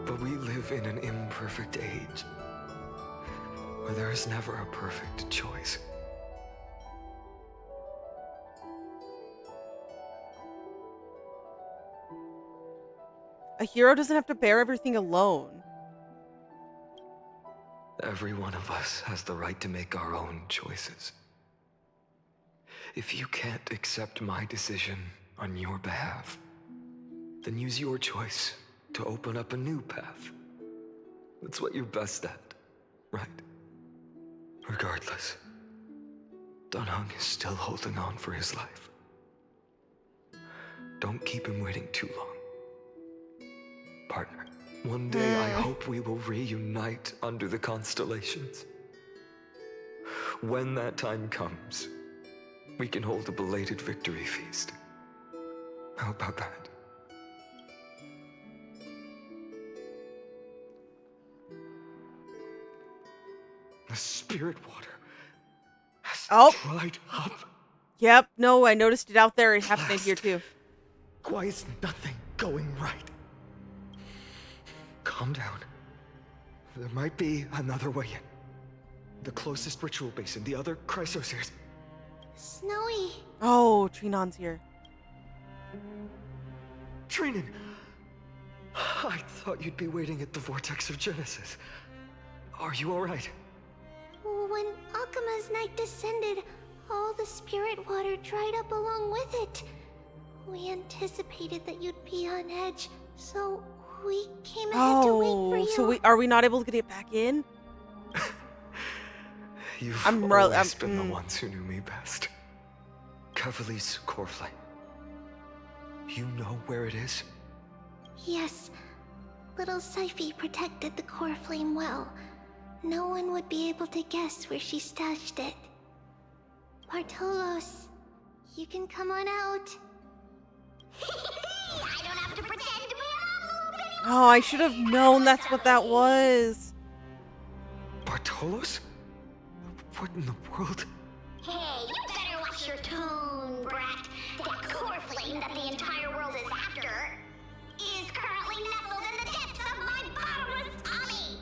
[SPEAKER 8] But we live in an imperfect age, where there is never a perfect choice.
[SPEAKER 1] A hero doesn't have to bear everything alone.
[SPEAKER 8] Every one of us has the right to make our own choices. If you can't accept my decision on your behalf, then use your choice to open up a new path. That's what you're best at, right? Regardless, Dunhung is still holding on for his life. Don't keep him waiting too long. Partner, one day I hope we will reunite under the constellations. When that time comes, we can hold a belated victory feast. How about that? The spirit water has dried up.
[SPEAKER 1] Yep, no, I noticed it out there. It happened here too.
[SPEAKER 8] Why is nothing going right? Calm down. There might be another way in. The closest ritual basin, the other chrysospheres.
[SPEAKER 2] Snowy.
[SPEAKER 1] Oh, Trinon's here.
[SPEAKER 8] Trinon! I thought you'd be waiting at the Vortex of Genesis. Are you alright?
[SPEAKER 2] When Okhema's night descended, all the spirit water dried up along with it. We anticipated that you'd be on edge, so we came ahead to wait for you.
[SPEAKER 1] So are we not able to get it back in?
[SPEAKER 8] You've always been the ones who knew me best. Kefali's Coreflame. You know where it is?
[SPEAKER 2] Yes. Little Cipher protected the Coreflame well. No one would be able to guess where she stashed it. Bartholos, you can come on out. I don't have to pretend to be an envelope anymore.
[SPEAKER 1] Oh, I should have known that's what that was.
[SPEAKER 8] Bartholos? What in the world?
[SPEAKER 2] Hey, you better watch your tone, brat. That Coreflame that the entire world is after is currently nestled in the depths of my bottomless tummy.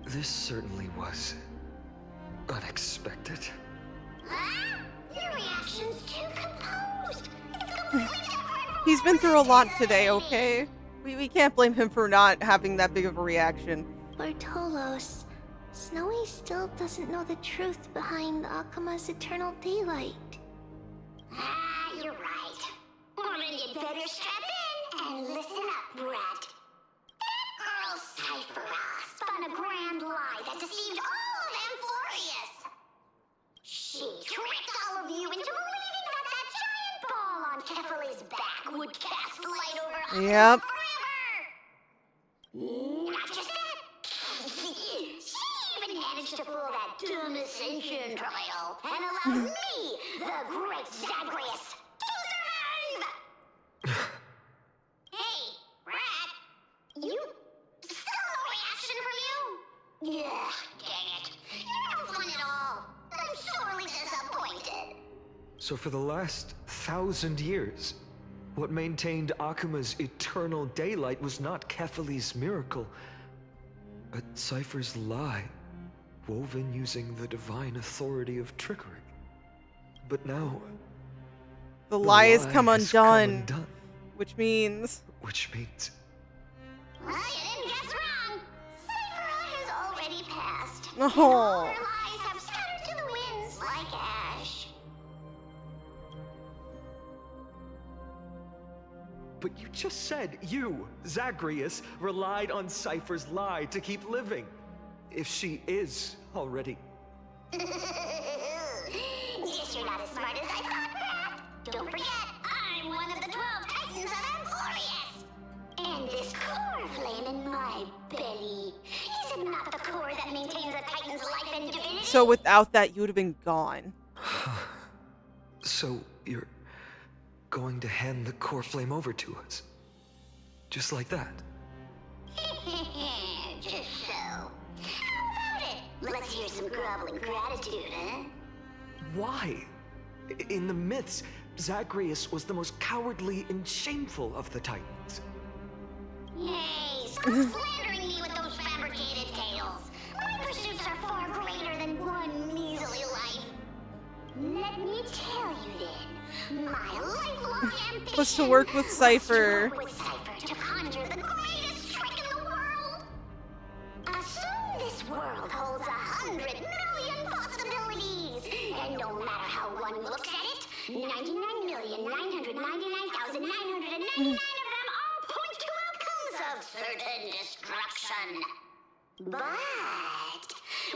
[SPEAKER 8] This certainly was unexpected.
[SPEAKER 2] Huh? Your reaction's too composed. It's completely different.
[SPEAKER 1] He's been through a lot today, okay? We can't blame him for not having that big of a reaction.
[SPEAKER 2] Bartholos, Snowy still doesn't know the truth behind Okhema's eternal daylight. You're right. Well, then you'd better strap in and listen up, brat. That girl Cipher spun a grand lie that deceived all of Amphoreus. She tricked all of you into believing that giant ball on Kefali's back would cast light over us
[SPEAKER 1] Yep.
[SPEAKER 2] forever. Not just that. She even managed to pull that dumb ascension trial and allowed me, the great Zagreus, to survive! Hey, Rat, you still no reaction from you? Yeah, dang it. You're no fun at all. I'm sorely disappointed.
[SPEAKER 8] So for the last 1,000 years, what maintained Okhema's eternal daylight was not Kefali's miracle, but Cipher's lie, woven using the divine authority of trickery. But now...
[SPEAKER 1] The lie has come undone. Which means...
[SPEAKER 8] Which means...
[SPEAKER 2] Well, you didn't guess wrong. Cipher has already passed.
[SPEAKER 1] Oh.
[SPEAKER 2] And all her lies have scattered to the winds like ash.
[SPEAKER 8] But you just said you, Zagreus, relied on Cipher's lie to keep living. If she is already...
[SPEAKER 2] Guess you're not as smart as I thought, Rat. Don't forget, I'm one of the 12 Titans of Amphoreus. And this Coreflame in my belly, is it not the core that maintains a Titan's life and divinity?
[SPEAKER 1] So without that, you would have been gone.
[SPEAKER 8] So you're going to hand the Coreflame over to us? Just like that?
[SPEAKER 2] Just so. How about it? Let's hear some groveling gratitude, huh?
[SPEAKER 8] Why? In the myths, Zagreus was the most cowardly and shameful of the Titans.
[SPEAKER 2] Hey, stop slandering me with those fabricated tales. My pursuits are far greater than one measly life. Let me tell you then, my lifelong ambition
[SPEAKER 1] Was to work with Cipher.
[SPEAKER 2] was to work with Cipher. 99,999,999 of them all point to outcomes of certain destruction. But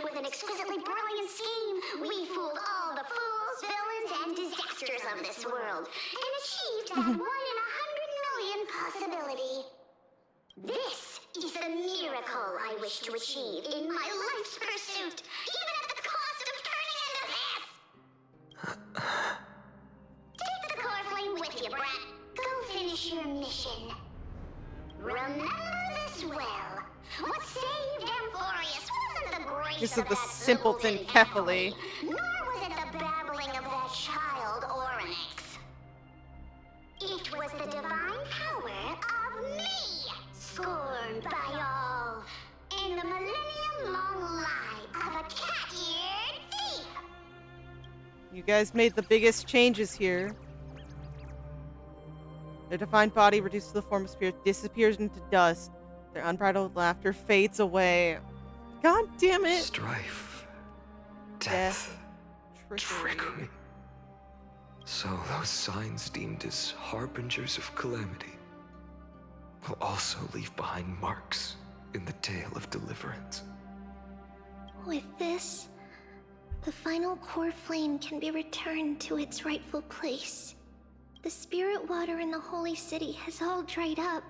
[SPEAKER 2] with an exquisitely brilliant scheme, we fooled all the fools, villains, and disasters of this world, and achieved that 1 in 100 million possibility. This is the miracle I wish to achieve in my life's pursuit, even at the cost of turning into this! Take the Coreflame with you, brat. Go finish your mission. Remember this well. What saved Amphoreus wasn't the grace
[SPEAKER 1] This is
[SPEAKER 2] of
[SPEAKER 1] the
[SPEAKER 2] that
[SPEAKER 1] simpleton Kefali.
[SPEAKER 2] nor was it the babbling of that child Oryx. It was the divine power of me, scorned by all, and the millennium-long lie of a cat-eared thief.
[SPEAKER 1] You guys made the biggest changes here. Their divine body, reduced to the form of spirit, disappears into dust. Their unbridled laughter fades away. God damn it!
[SPEAKER 8] Strife, death, trickery. So those signs deemed as harbingers of calamity will also leave behind marks in the tale of deliverance.
[SPEAKER 2] With this, the final Coreflame can be returned to its rightful place. The spirit water in the holy city has all dried up.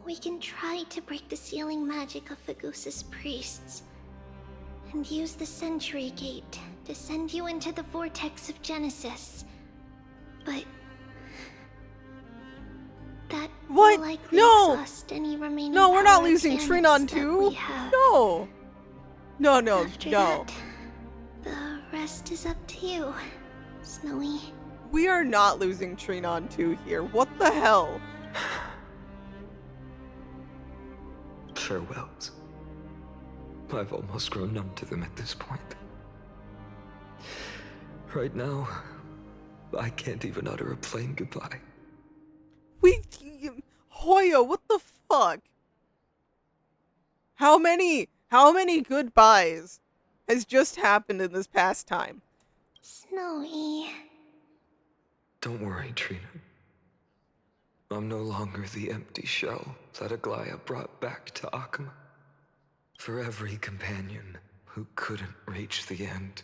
[SPEAKER 2] We can try to break the sealing magic of Fagusa's priests, and use the Century Gate to send you into the vortex of Genesis. But that will likely exhaust any remaining
[SPEAKER 1] No, we're not
[SPEAKER 2] power
[SPEAKER 1] losing
[SPEAKER 2] Caenis
[SPEAKER 1] Trinon
[SPEAKER 2] that
[SPEAKER 1] too.
[SPEAKER 2] we have.
[SPEAKER 1] No. No.
[SPEAKER 2] After
[SPEAKER 1] No.
[SPEAKER 2] that, the rest is up to you, Snowy.
[SPEAKER 1] We are not losing Trinon 2 here. What the hell?
[SPEAKER 8] Farewells. I've almost grown numb to them at this point. Right now, I can't even utter a plain goodbye.
[SPEAKER 1] Hoyo, what the fuck? How many goodbyes has just happened in this past time?
[SPEAKER 2] Snowy.
[SPEAKER 8] Don't worry, Trina. I'm no longer the empty shell that Aglaea brought back to Okhema. For every companion who couldn't reach the end,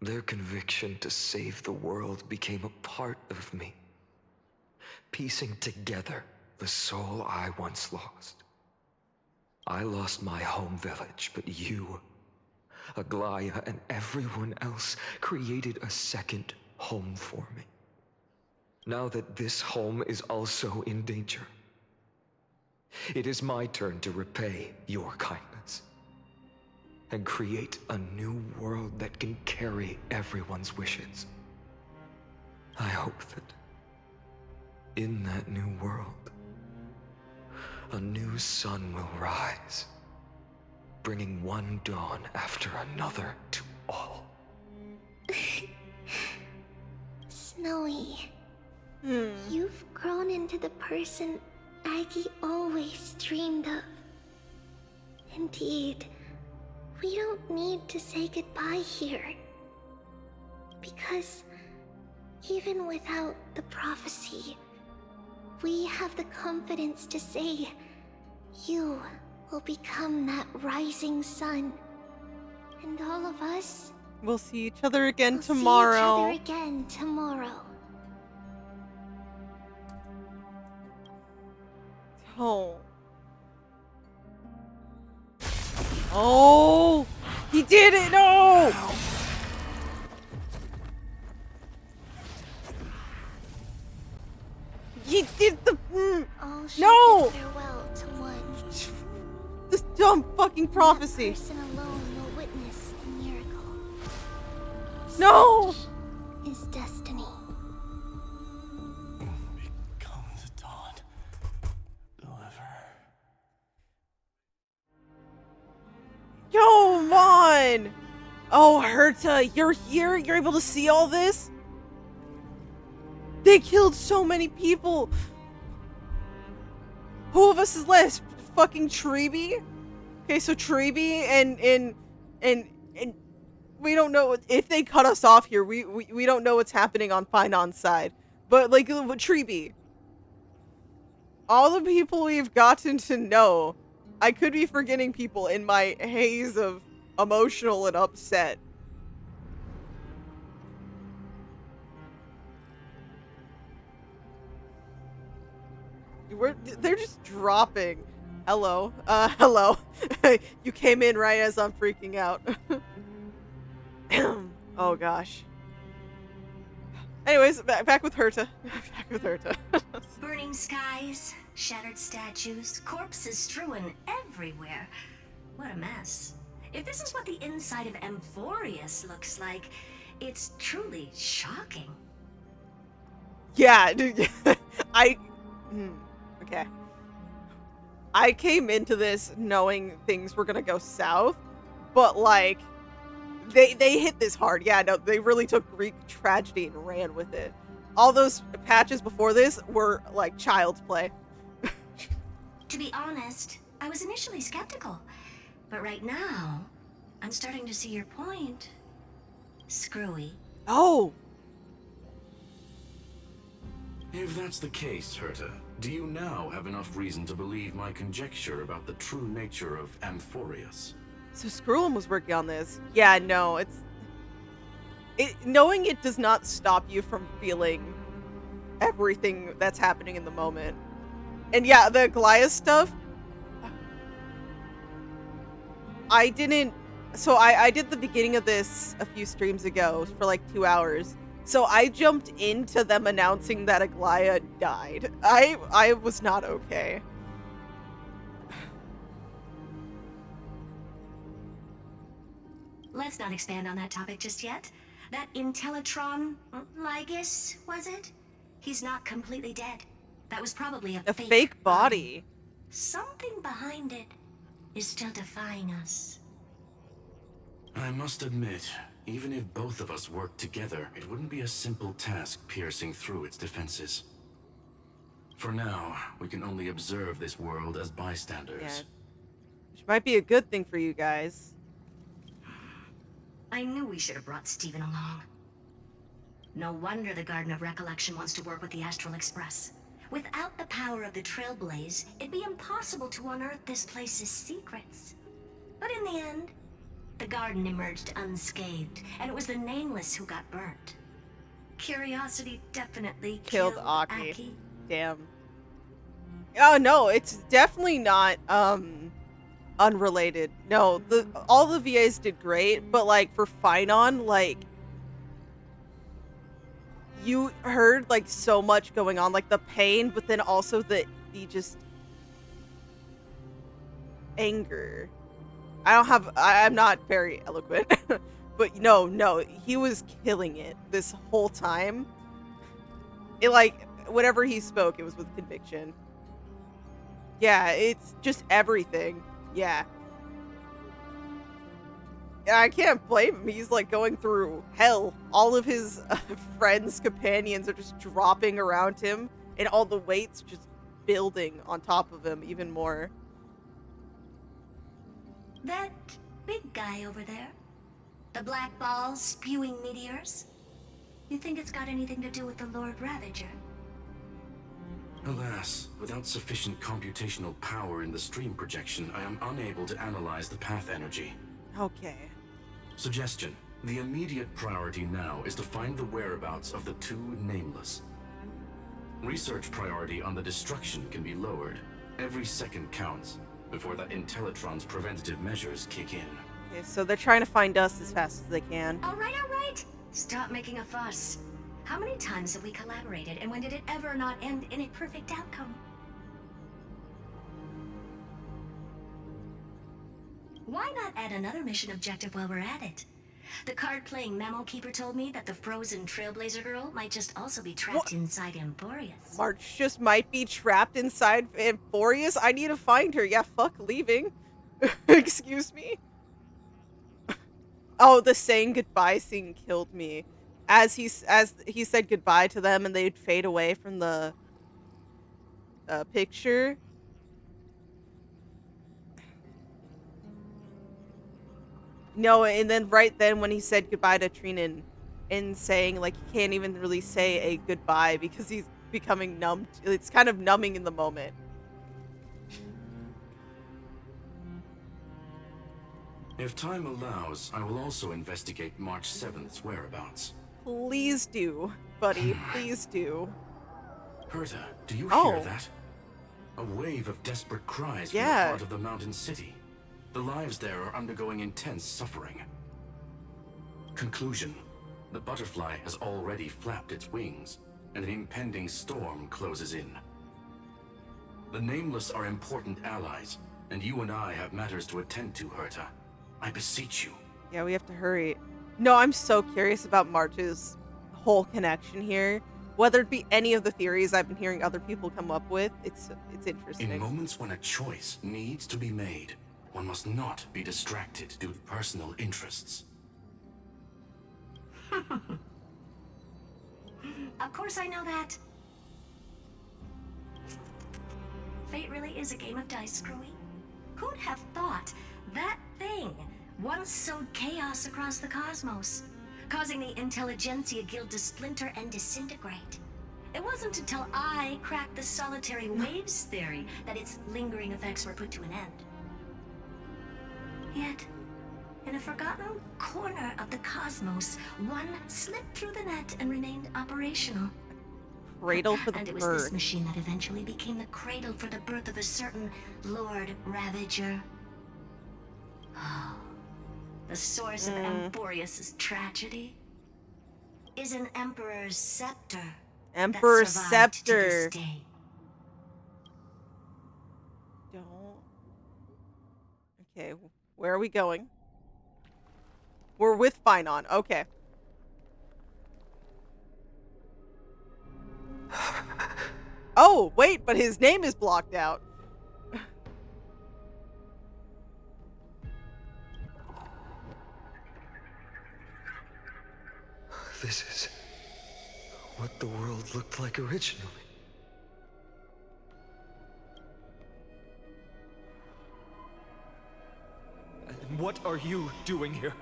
[SPEAKER 8] their conviction to save the world became a part of me, piecing together the soul I once lost. I lost my home village, but you, Aglaea, and everyone else created a second home for me. Now that this home is also in danger, it is my turn to repay your kindness and create a new world that can carry everyone's wishes. I hope that in that new world, a new sun will rise, bringing one dawn after another to all.
[SPEAKER 2] Snowy. You've grown into the person Aggy always dreamed of. Indeed, we don't need to say goodbye here. Because even without the prophecy, we have the confidence to say you will become that rising sun. And all of us
[SPEAKER 1] We'll see each other again
[SPEAKER 2] will
[SPEAKER 1] tomorrow.
[SPEAKER 2] see each other again tomorrow.
[SPEAKER 1] Oh. Oh! He did it! No! He did the. No!
[SPEAKER 2] Farewell to one.
[SPEAKER 1] This dumb fucking prophecy.
[SPEAKER 2] That person alone will witness the miracle.
[SPEAKER 1] No!
[SPEAKER 2] Such is destiny.
[SPEAKER 17] Become the dawn. Deliver.
[SPEAKER 1] Come on! Oh, Herta, you're here? You're able to see all this? They killed so many people. Who of us is left? Fucking Tribbie? Okay, so Tribbie and we don't know if they cut us off here. We don't know what's happening on Phainon's side. But like Tribbie, all the people we've gotten to know, I could be forgetting people in my haze of emotional and upset. They're just dropping. Hello. Hello. You came in right as I'm freaking out. Oh gosh. Anyways, back with Herta. Back with Herta.
[SPEAKER 12] Burning skies, shattered statues, corpses strewn everywhere. What a mess. If this is what the inside of Amphoreus looks like, it's truly shocking.
[SPEAKER 1] Yeah, dude. Okay. I came into this knowing things were gonna go south, but like, they hit this hard. Yeah, no, they really took Greek tragedy and ran with it. All those patches before this were like child's play.
[SPEAKER 12] To be honest, I was initially skeptical, but right now, I'm starting to see your point. Screwy.
[SPEAKER 1] Oh!
[SPEAKER 6] If that's the case, Herta, do you now have enough reason to believe my conjecture about the true nature of Amphoreus?
[SPEAKER 1] So Screwllum was working on this. Yeah, no, knowing it does not stop you from feeling everything that's happening in the moment. And yeah, the Aglaea stuff, I did the beginning of this a few streams ago for like 2 hours. So I jumped into them announcing that Aglaea died. I was not okay.
[SPEAKER 12] Let's not expand on that topic just yet. That Intellitron, Lygus, was it? He's not completely dead. That was probably a
[SPEAKER 1] fake body.
[SPEAKER 12] Something behind it is still defying us.
[SPEAKER 6] I must admit, even if both of us worked together, it wouldn't be a simple task piercing through its defenses. For now, we can only observe this world as bystanders.
[SPEAKER 1] Yeah. Which might be a good thing for you guys.
[SPEAKER 12] I knew we should have brought Steven along. No wonder the Garden of Recollection wants to work with the Astral Express. Without the power of the Trailblaze, it'd be impossible to unearth this place's secrets. But in the end, the garden emerged unscathed, and it was the Nameless who got burnt. Curiosity definitely killed Aggy.
[SPEAKER 1] Damn. Oh no, it's definitely not unrelated. No, all the VAs did great, but like for Phainon, like you heard like so much going on, like the pain, but then also the just anger. I'm not very eloquent, but no, he was killing it this whole time. It like, whenever he spoke, it was with conviction. Yeah, it's just everything. Yeah. I can't blame him. He's like going through hell. All of his friends, companions are just dropping around him, and all the weight's just building on top of him even more.
[SPEAKER 12] That big guy over there, the black balls spewing meteors, you think it's got anything to do with the Lord Ravager?
[SPEAKER 6] Alas, without sufficient computational power in the stream projection, I am unable to analyze the path energy.
[SPEAKER 1] Okay.
[SPEAKER 6] Suggestion. The immediate priority now is to find the whereabouts of the two Nameless. Research priority on the destruction can be lowered. Every second counts before that Intellitron's preventative measures kick in.
[SPEAKER 1] Okay, so they're trying to find us as fast as they can.
[SPEAKER 12] All right. Stop making a fuss. How many times have we collaborated, and when did it ever not end in a perfect outcome? Why not add another mission objective while we're at it? The card-playing memo keeper told me that the frozen Trailblazer girl might just also be trapped inside Amporeus.
[SPEAKER 1] March just might be trapped inside Amphoreus? I need to find her. Yeah, fuck leaving. Excuse me? Oh, the saying goodbye scene killed me. As he said goodbye to them and they'd fade away from the picture. No, and then right then when he said goodbye to Trinan and saying, like, he can't even really say a goodbye because he's becoming numb. It's kind of numbing in the moment.
[SPEAKER 10] If time allows, I will also investigate March 7th's whereabouts.
[SPEAKER 1] Please do, buddy. Please do.
[SPEAKER 10] Herta, do you hear that? A wave of desperate cries from the heart of the mountain city. The lives there are undergoing intense suffering. Conclusion. The butterfly has already flapped its wings, and an impending storm closes in. The Nameless are important allies, and you and I have matters to attend to, Herta. I beseech you.
[SPEAKER 1] Yeah, we have to hurry. No, I'm so curious about March's whole connection here. Whether it be any of the theories I've been hearing other people come up with, it's interesting.
[SPEAKER 10] In moments when a choice needs to be made, one must not be distracted due to personal interests.
[SPEAKER 12] Of course I know that. Fate really is a game of dice, Screwy. Who'd have thought that thing once sowed chaos across the cosmos, causing the Intelligentsia Guild to splinter and disintegrate? It wasn't until I cracked the solitary waves theory that its lingering effects were put to an end. Yet, in a forgotten corner of the cosmos, one slipped through the net and remained operational.
[SPEAKER 1] Cradle for the
[SPEAKER 12] And it was this machine that eventually became the cradle for the birth of a certain Lord Ravager. Oh, the source of Amporeus' tragedy is an Emperor's scepter.
[SPEAKER 1] Emperor's
[SPEAKER 12] that survived to
[SPEAKER 1] scepter.
[SPEAKER 12] this day.
[SPEAKER 1] Don't. Okay, where are we going? We're with Phainon. Okay. Oh, wait, but his name is blocked out.
[SPEAKER 8] This is what the world looked like originally. And what are you doing here?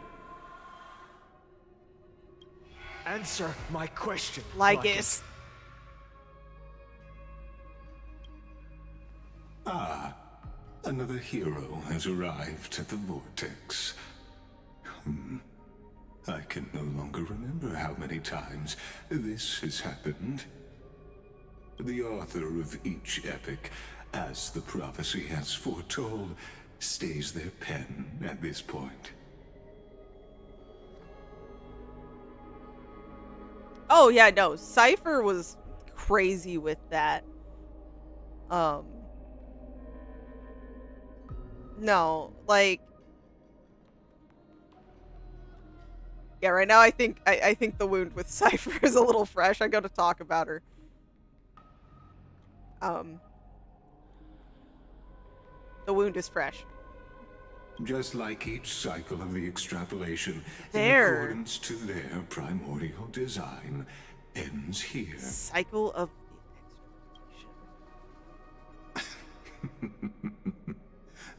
[SPEAKER 8] Answer my question,
[SPEAKER 1] Lygus.
[SPEAKER 5] Ah, another hero has arrived at the vortex. I can no longer remember how many times this has happened. The author of each epic, as the prophecy has foretold, stays their pen at this point.
[SPEAKER 1] Oh, yeah, no. Cipher was crazy with that. No, like... Yeah, right now I think the wound with Cipher is a little fresh. I gotta talk about her. The wound is fresh.
[SPEAKER 5] Just like each cycle of the extrapolation,
[SPEAKER 1] There.
[SPEAKER 5] in accordance to their primordial design, ends here.
[SPEAKER 1] Cycle of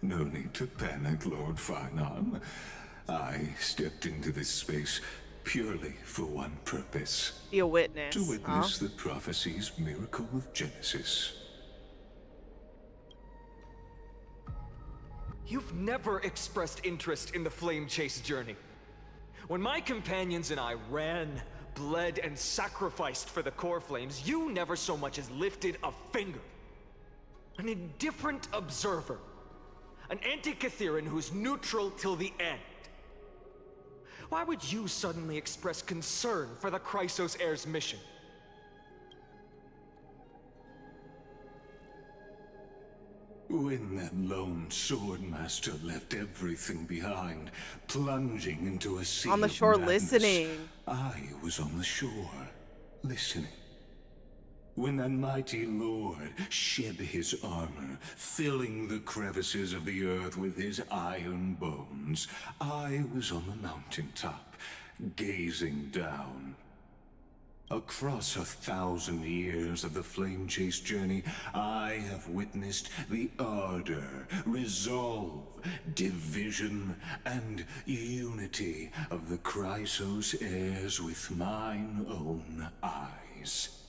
[SPEAKER 5] No need to panic, Lord Phainon. I stepped into this space purely for one purpose.
[SPEAKER 1] Be a witness.
[SPEAKER 5] To witness the prophecy's miracle of Genesis.
[SPEAKER 8] You've never expressed interest in the Flame Chase journey. When my companions and I ran, bled, and sacrificed for the Coreflames, you never so much as lifted a finger. An indifferent observer. An anti-Caetheran who's neutral till the end. Why would you suddenly express concern for the Chrysos Heir's mission?
[SPEAKER 5] When that lone swordmaster left everything behind, plunging into a sea
[SPEAKER 1] on the
[SPEAKER 5] of
[SPEAKER 1] shore
[SPEAKER 5] madness,
[SPEAKER 1] listening.
[SPEAKER 5] I was on the shore, listening. When that mighty lord shed his armor, filling the crevices of the earth with his iron bones, I was on the mountaintop, gazing down. Across 1,000 years of the flame chase journey, I have witnessed the ardor, resolve, division, and unity of the Chrysos heirs with mine own eyes.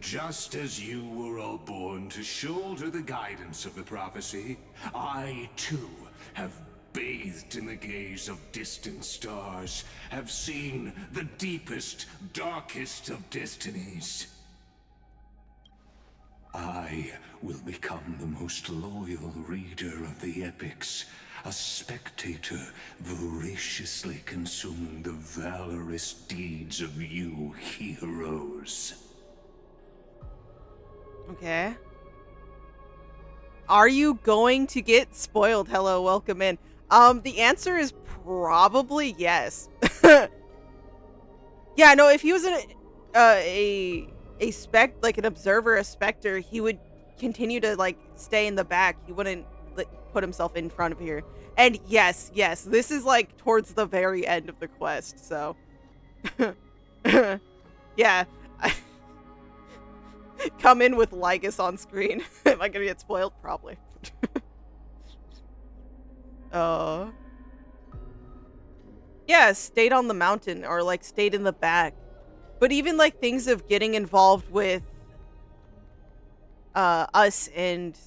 [SPEAKER 5] Just as you were all born to shoulder the guidance of the prophecy, I too have bathed in the gaze of distant stars, have seen the deepest, darkest of destinies. I will become the most loyal reader of the epics, a spectator voraciously consuming the valorous deeds of you heroes.
[SPEAKER 1] Okay. Are you going to get spoiled? Hello, welcome in. The answer is probably yes. Yeah, no, if he was a an observer, a specter, he would continue to like stay in the back. He wouldn't put himself in front of here. And yes, this is like towards the very end of the quest, so yeah. Come in with Lygus on screen. Am I gonna get spoiled? Probably. Yeah, stayed on the mountain or like stayed in the back. But even like things of getting involved with us and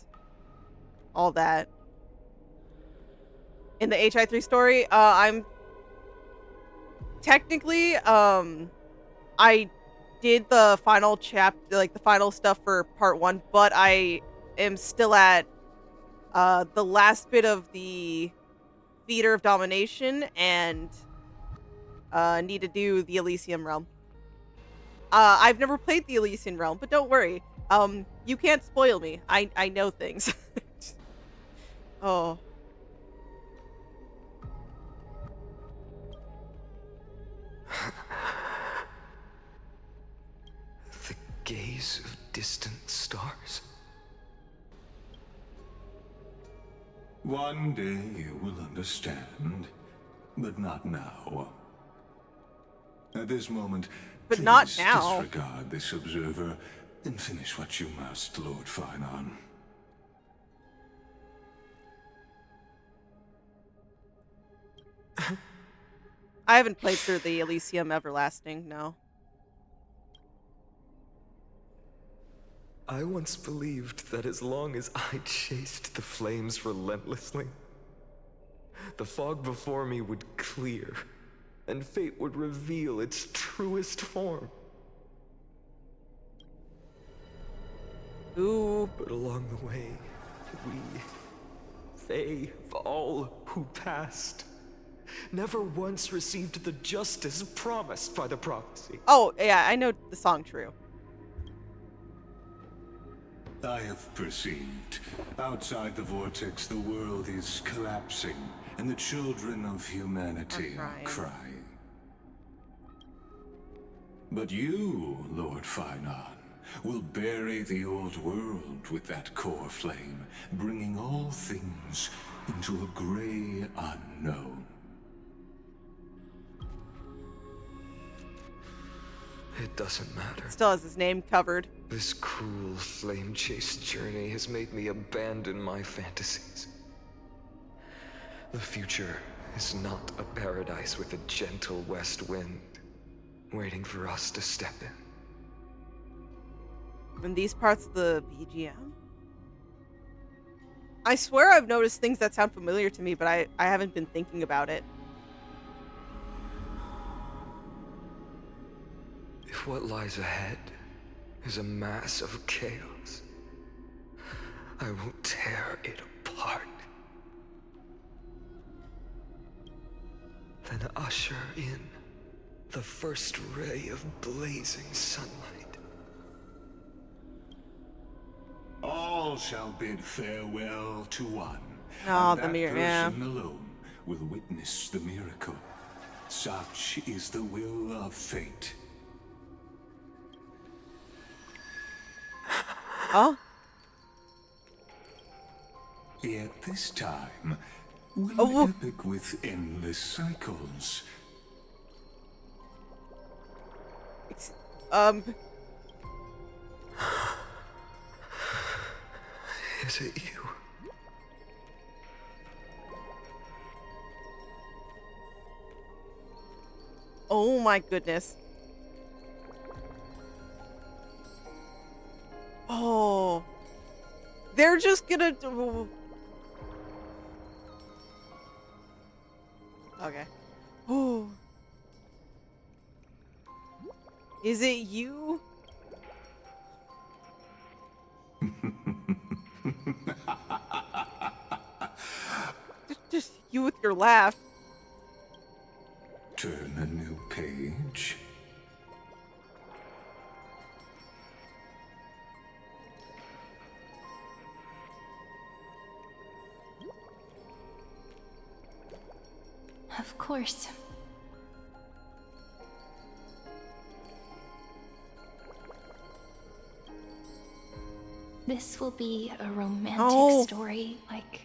[SPEAKER 1] all that. In the HI3 story, I'm technically I did the final chapter, like the final stuff for part 1, but I am still at the last bit of the Theater of Domination and need to do the Elysium Realm. I've never played the Elysian Realm, but don't worry. You can't spoil me. I know things. Oh.
[SPEAKER 8] The gaze of distant stars.
[SPEAKER 5] One day you will understand, but not now. At this moment,
[SPEAKER 1] but
[SPEAKER 5] please
[SPEAKER 1] not now.
[SPEAKER 5] Disregard this observer and finish what you must, Lord Phainon.
[SPEAKER 1] I haven't played through the Elysium Everlasting, no.
[SPEAKER 8] I once believed that as long as I chased the flames relentlessly, the fog before me would clear, and fate would reveal its truest form.
[SPEAKER 1] Ooh.
[SPEAKER 8] But along the way, they, all who passed, never once received the justice promised by the prophecy.
[SPEAKER 1] Oh, yeah, I know the song True.
[SPEAKER 5] I have perceived. Outside the vortex, the world is collapsing, and the children of humanity are crying. But you, Lord Phainon, will bury the old world with that Coreflame, bringing all things into a gray unknown.
[SPEAKER 8] It doesn't matter.
[SPEAKER 1] Still has his name covered.
[SPEAKER 8] This cruel flame chase journey has made me abandon my fantasies. The future is not a paradise with a gentle west wind waiting for us to step in.
[SPEAKER 1] In these parts of the BGM? I swear I've noticed things that sound familiar to me, but I haven't been thinking about it.
[SPEAKER 8] If what lies ahead is a mass of chaos, I will tear it apart. Then usher in the first ray of blazing sunlight.
[SPEAKER 5] All shall bid farewell to one.
[SPEAKER 1] Oh,
[SPEAKER 5] and
[SPEAKER 1] the mirror,
[SPEAKER 5] that person alone will witness the miracle. Such is the will of fate.
[SPEAKER 1] Oh?
[SPEAKER 5] Yet this time, one epic with endless cycles.
[SPEAKER 8] Is it you?
[SPEAKER 1] Oh my goodness. Oh. They're just gonna do... Okay. Oh. Is it you? just you with your laugh.
[SPEAKER 5] Turn a new page.
[SPEAKER 15] Of course. This will be a romantic story like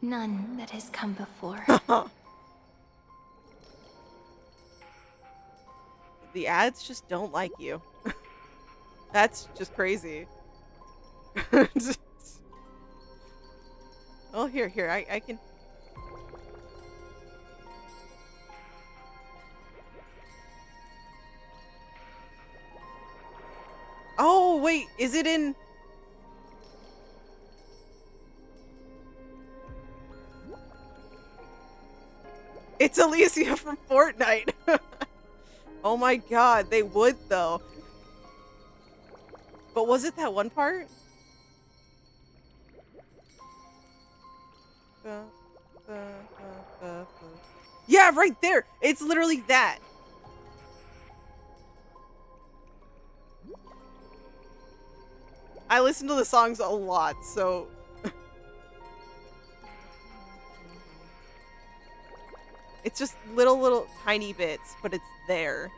[SPEAKER 15] none that has come before.
[SPEAKER 1] The ads just don't like you. That's just crazy. Oh, here, I can... Oh, wait, is it in... It's Alicia from Fortnite. Oh my god, they would though. But was it that one part? Yeah, right there. It's literally that. I listen to the songs a lot, so... It's just little tiny bits, but it's there.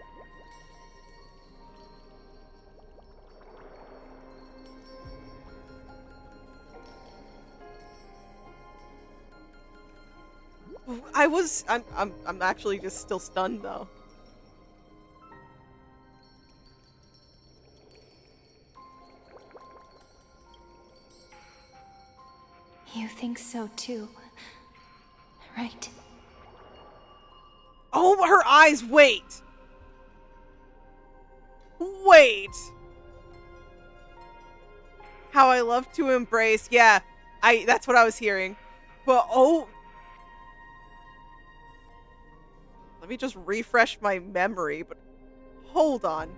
[SPEAKER 1] I'm actually just still stunned though.
[SPEAKER 15] You think so too, right?
[SPEAKER 1] Oh, her eyes, wait! Wait! How I love to embrace, yeah, that's what I was hearing. But, oh... Let me just refresh my memory, but hold on.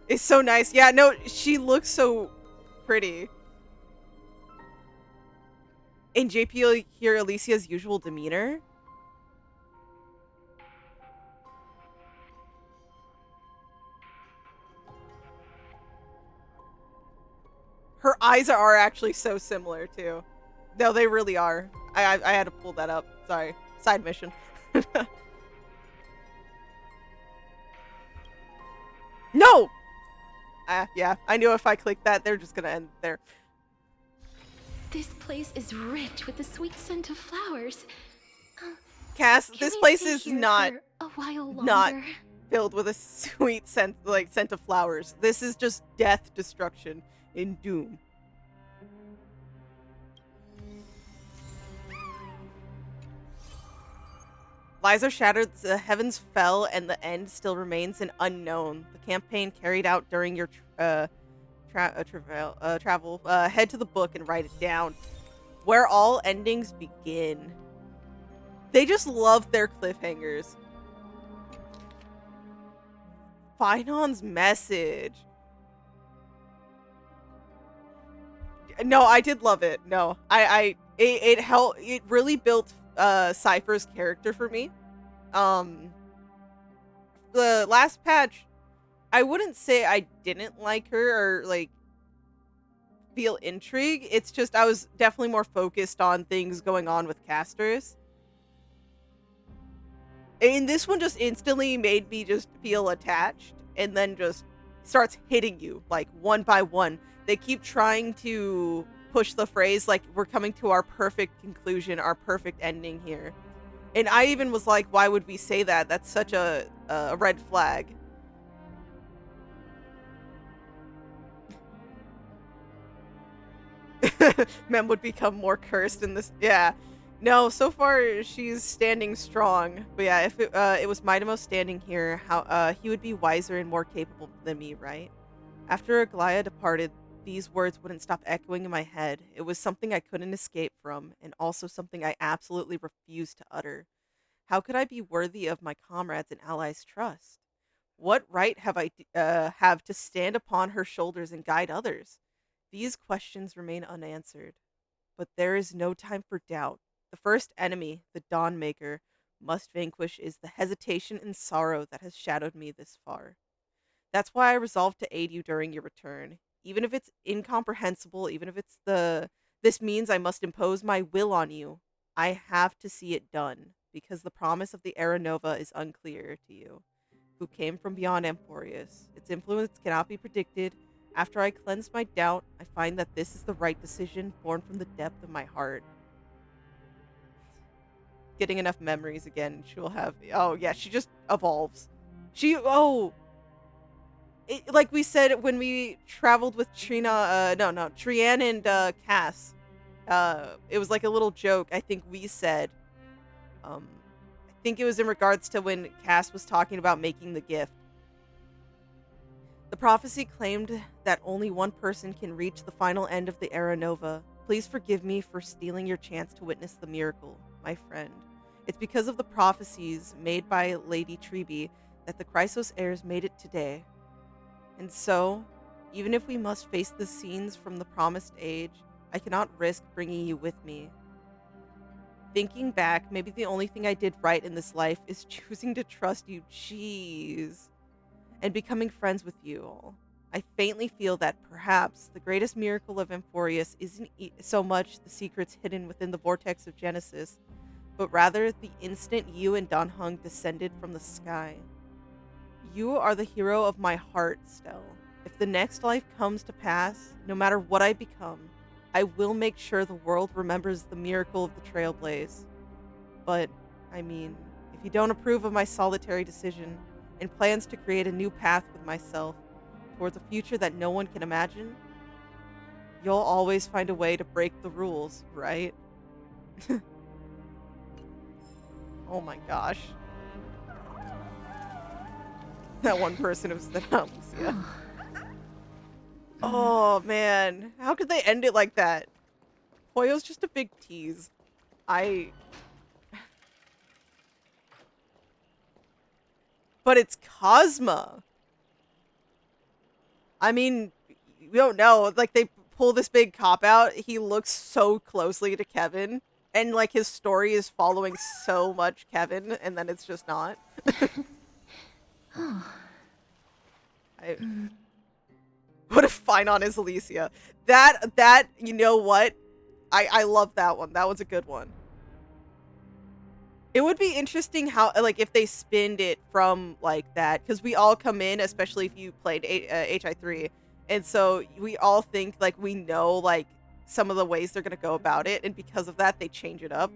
[SPEAKER 1] It's so nice. Yeah, no, she looks so pretty. In JP, you'll hear Alicia's usual demeanor. Her eyes are actually so similar, too. No, they really are. I had to pull that up. Sorry. Side mission. No! Yeah, I knew if I clicked that, they're just gonna end there.
[SPEAKER 11] This place is rich with the sweet scent of flowers.
[SPEAKER 1] Cass, this place is not
[SPEAKER 11] not
[SPEAKER 1] filled with a sweet scent, like scent of flowers. This is just death, destruction, and doom. Lies are shattered, the heavens fell, and the end still remains an unknown. The campaign carried out during your travel. Head to the book and write it down. Where all endings begin. They just love their cliffhangers. Phainon's message. No, I did love it. No, it helped. It really built Cipher's character for me. The last patch, I wouldn't say I didn't like her or like feel intrigue. It's just I was definitely more focused on things going on with casters. And this one just instantly made me just feel attached, and then just starts hitting you like one by one. They keep trying to push the phrase like we're coming to our perfect conclusion, our perfect ending here. And I even was like, why would we say that? That's such a red flag. Mem would become more cursed in this. Yeah. No, so far she's standing strong. But yeah, if it was Midamos standing here, how he would be wiser and more capable than me, right? After Aglaea departed, these words wouldn't stop echoing in my head. It was something I couldn't escape from, and also something I absolutely refused to utter. How could I be worthy of my comrades' and allies' trust? What right have I have to stand upon her shoulders and guide others? These questions remain unanswered. But there is no time for doubt. The first enemy, the Dawnmaker, must vanquish is the hesitation and sorrow that has shadowed me this far. That's why I resolved to aid you during your return. Even if it's incomprehensible, even if it's this means I must impose my will on you, I have to see it done, because the promise of the Era Nova is unclear to you, who came from beyond Amporeus. Its influence cannot be predicted. After I cleanse my doubt, I find that this is the right decision, born from the depth of my heart. Getting enough memories again, she'll have... Oh, yeah, she just evolves. Like we said when we traveled with Trian and Cass. It was like a little joke, I think we said. I think it was in regards to when Cass was talking about making the gift. The prophecy claimed that only one person can reach the final end of the Era Nova. Please forgive me for stealing your chance to witness the miracle, my friend. It's because of the prophecies made by Lady Tribbie that the Chrysos heirs made it today. And so, even if we must face the scenes from the promised age, I cannot risk bringing you with me. Thinking back, maybe the only thing I did right in this life is choosing to trust you, and becoming friends with you all. I faintly feel that perhaps the greatest miracle of Amphoreus isn't so much the secrets hidden within the vortex of Genesis, but rather the instant you and Dan Heng descended from the sky. You are the hero of my heart, Stell. If the next life comes to pass, no matter what I become, I will make sure the world remembers the miracle of the Trailblaze. But, I mean, if you don't approve of my solitary decision, and plans to create a new path with myself towards a future that no one can imagine, you'll always find a way to break the rules, right? Oh my gosh. That one person was the Lucia. Oh man, how could they end it like that? Hoyo's just a big tease. But it's Cosma. I mean, we don't know. Like, they pull this big cop-out. He looks so closely to Kevin. And, like, his story is following so much Kevin. And then it's just not. What if Phainon is Alicia? That, you know what? I love that one. That was a good one. It would be interesting how, like, if they spinned it from, like, that. Because we all come in, especially if you played HI3. And so we all think, like, we know, like, some of the ways they're going to go about it. And because of that, they change it up.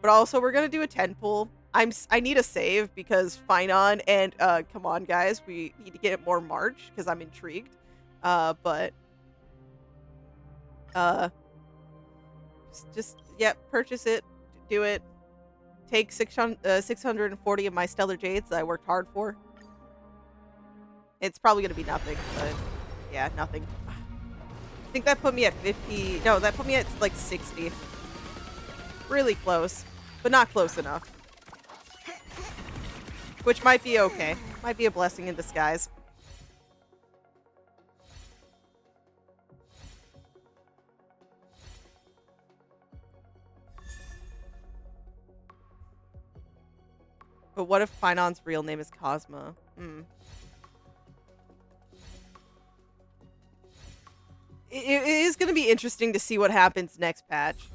[SPEAKER 1] But also, we're going to do a 10 pull. I need a save because Phainon and, come on, guys. We need to get it more March because I'm intrigued. Yeah, purchase it. Do it. Take 640 of my Stellar Jades that I worked hard for. It's probably going to be nothing, but yeah, nothing. I think that put me at 50. No, that put me at like 60. Really close, but not close enough. Which might be okay. Might be a blessing in disguise. But what if Phainon's real name is Cosma? It is going to be interesting to see what happens next patch.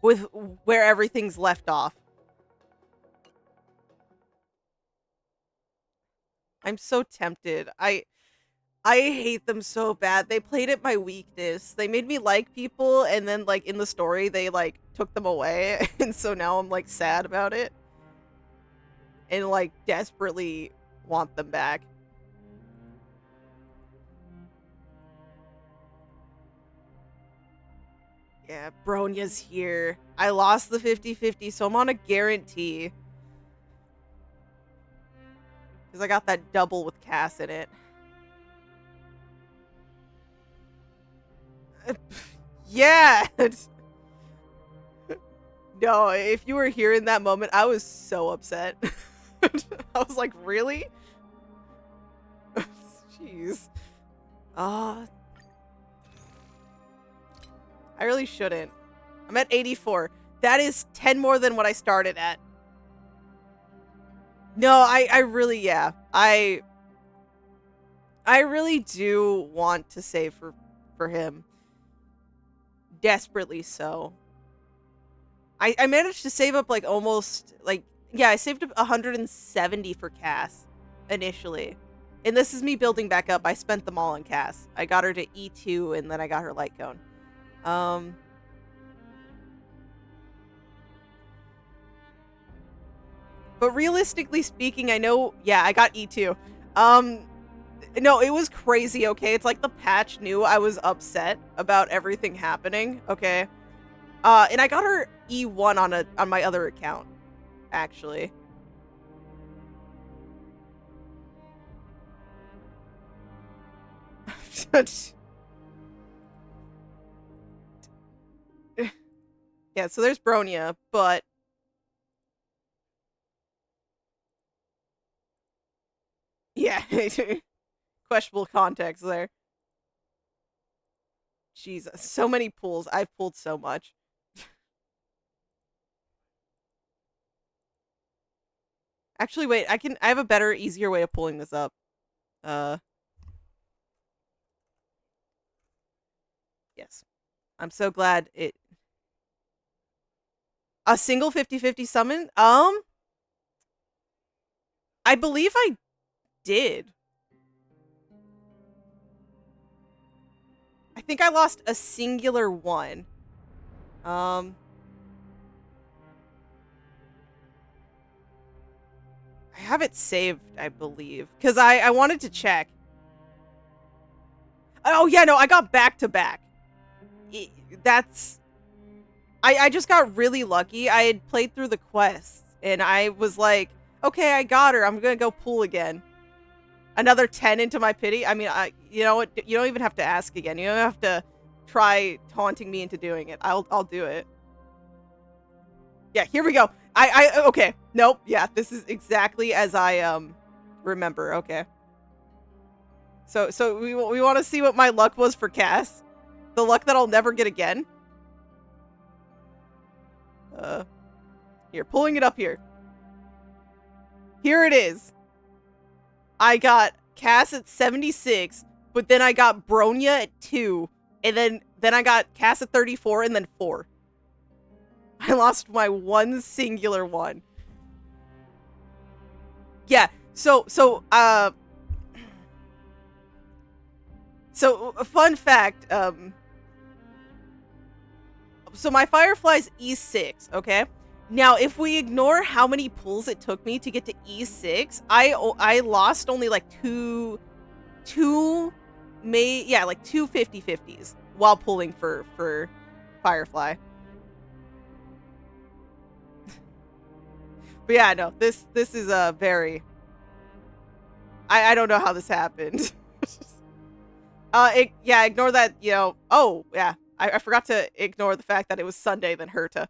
[SPEAKER 1] With where everything's left off. I'm so tempted. I hate them so bad. They played at my weakness. They made me like people, and then, like, in the story, they, like, took them away, and so now I'm, like, sad about it. And, like, desperately want them back. Yeah, Bronya's here. I lost the 50-50, so I'm on a guarantee. Because I got that double with Cass in it. Yeah! No, if you were here in that moment, I was so upset. I was like, really? Jeez. I really shouldn't. I'm at 84. That is 10 more than what I started at. No, I really, yeah. I really do want to save for him. Desperately so. I managed to save up like almost, like, yeah, I saved up 170 for Cass initially. And this is me building back up. I spent them all on Cass. I got her to E2 and then I got her light cone. But realistically speaking, I know, yeah, I got E2. No, it was crazy, okay? It's like the patch knew I was upset about everything happening, okay? And I got her E1 on my other account, actually. Yeah, so there's Bronya, but yeah, questionable context there. Jesus, so many pulls. I've pulled so much. Actually, wait, I have a better, easier way of pulling this up. Yes. I'm so glad it... A single 50-50 summon? I believe I did. I think I lost a singular one. I have it saved, I believe. Because I wanted to check. Oh, yeah, no, I got back-to-back. That's... I just got really lucky. I had played through the quests, and I was like, okay, I got her. I'm gonna go pull again. Another 10 into my pity. I mean, you know what? You don't even have to ask again. You don't have to try taunting me into doing it. I'll do it. Yeah, here we go. Okay. Nope. Yeah, this is exactly as I remember. Okay. So we want to see what my luck was for Cass. The luck that I'll never get again. Here, pulling it up here. Here it is. I got Cass at 76, but then I got Bronya at 2, and then I got Cass at 34, and then 4. I lost my one singular one. Yeah, so a fun fact, so my Firefly's E6, okay? Now, if we ignore how many pulls it took me to get to E6, I lost only like two 50-50s while pulling for Firefly. But yeah, no, this is a very... I don't know how this happened. Yeah, ignore that, you know... Oh, yeah, I forgot to ignore the fact that it was Sunday, then Herta.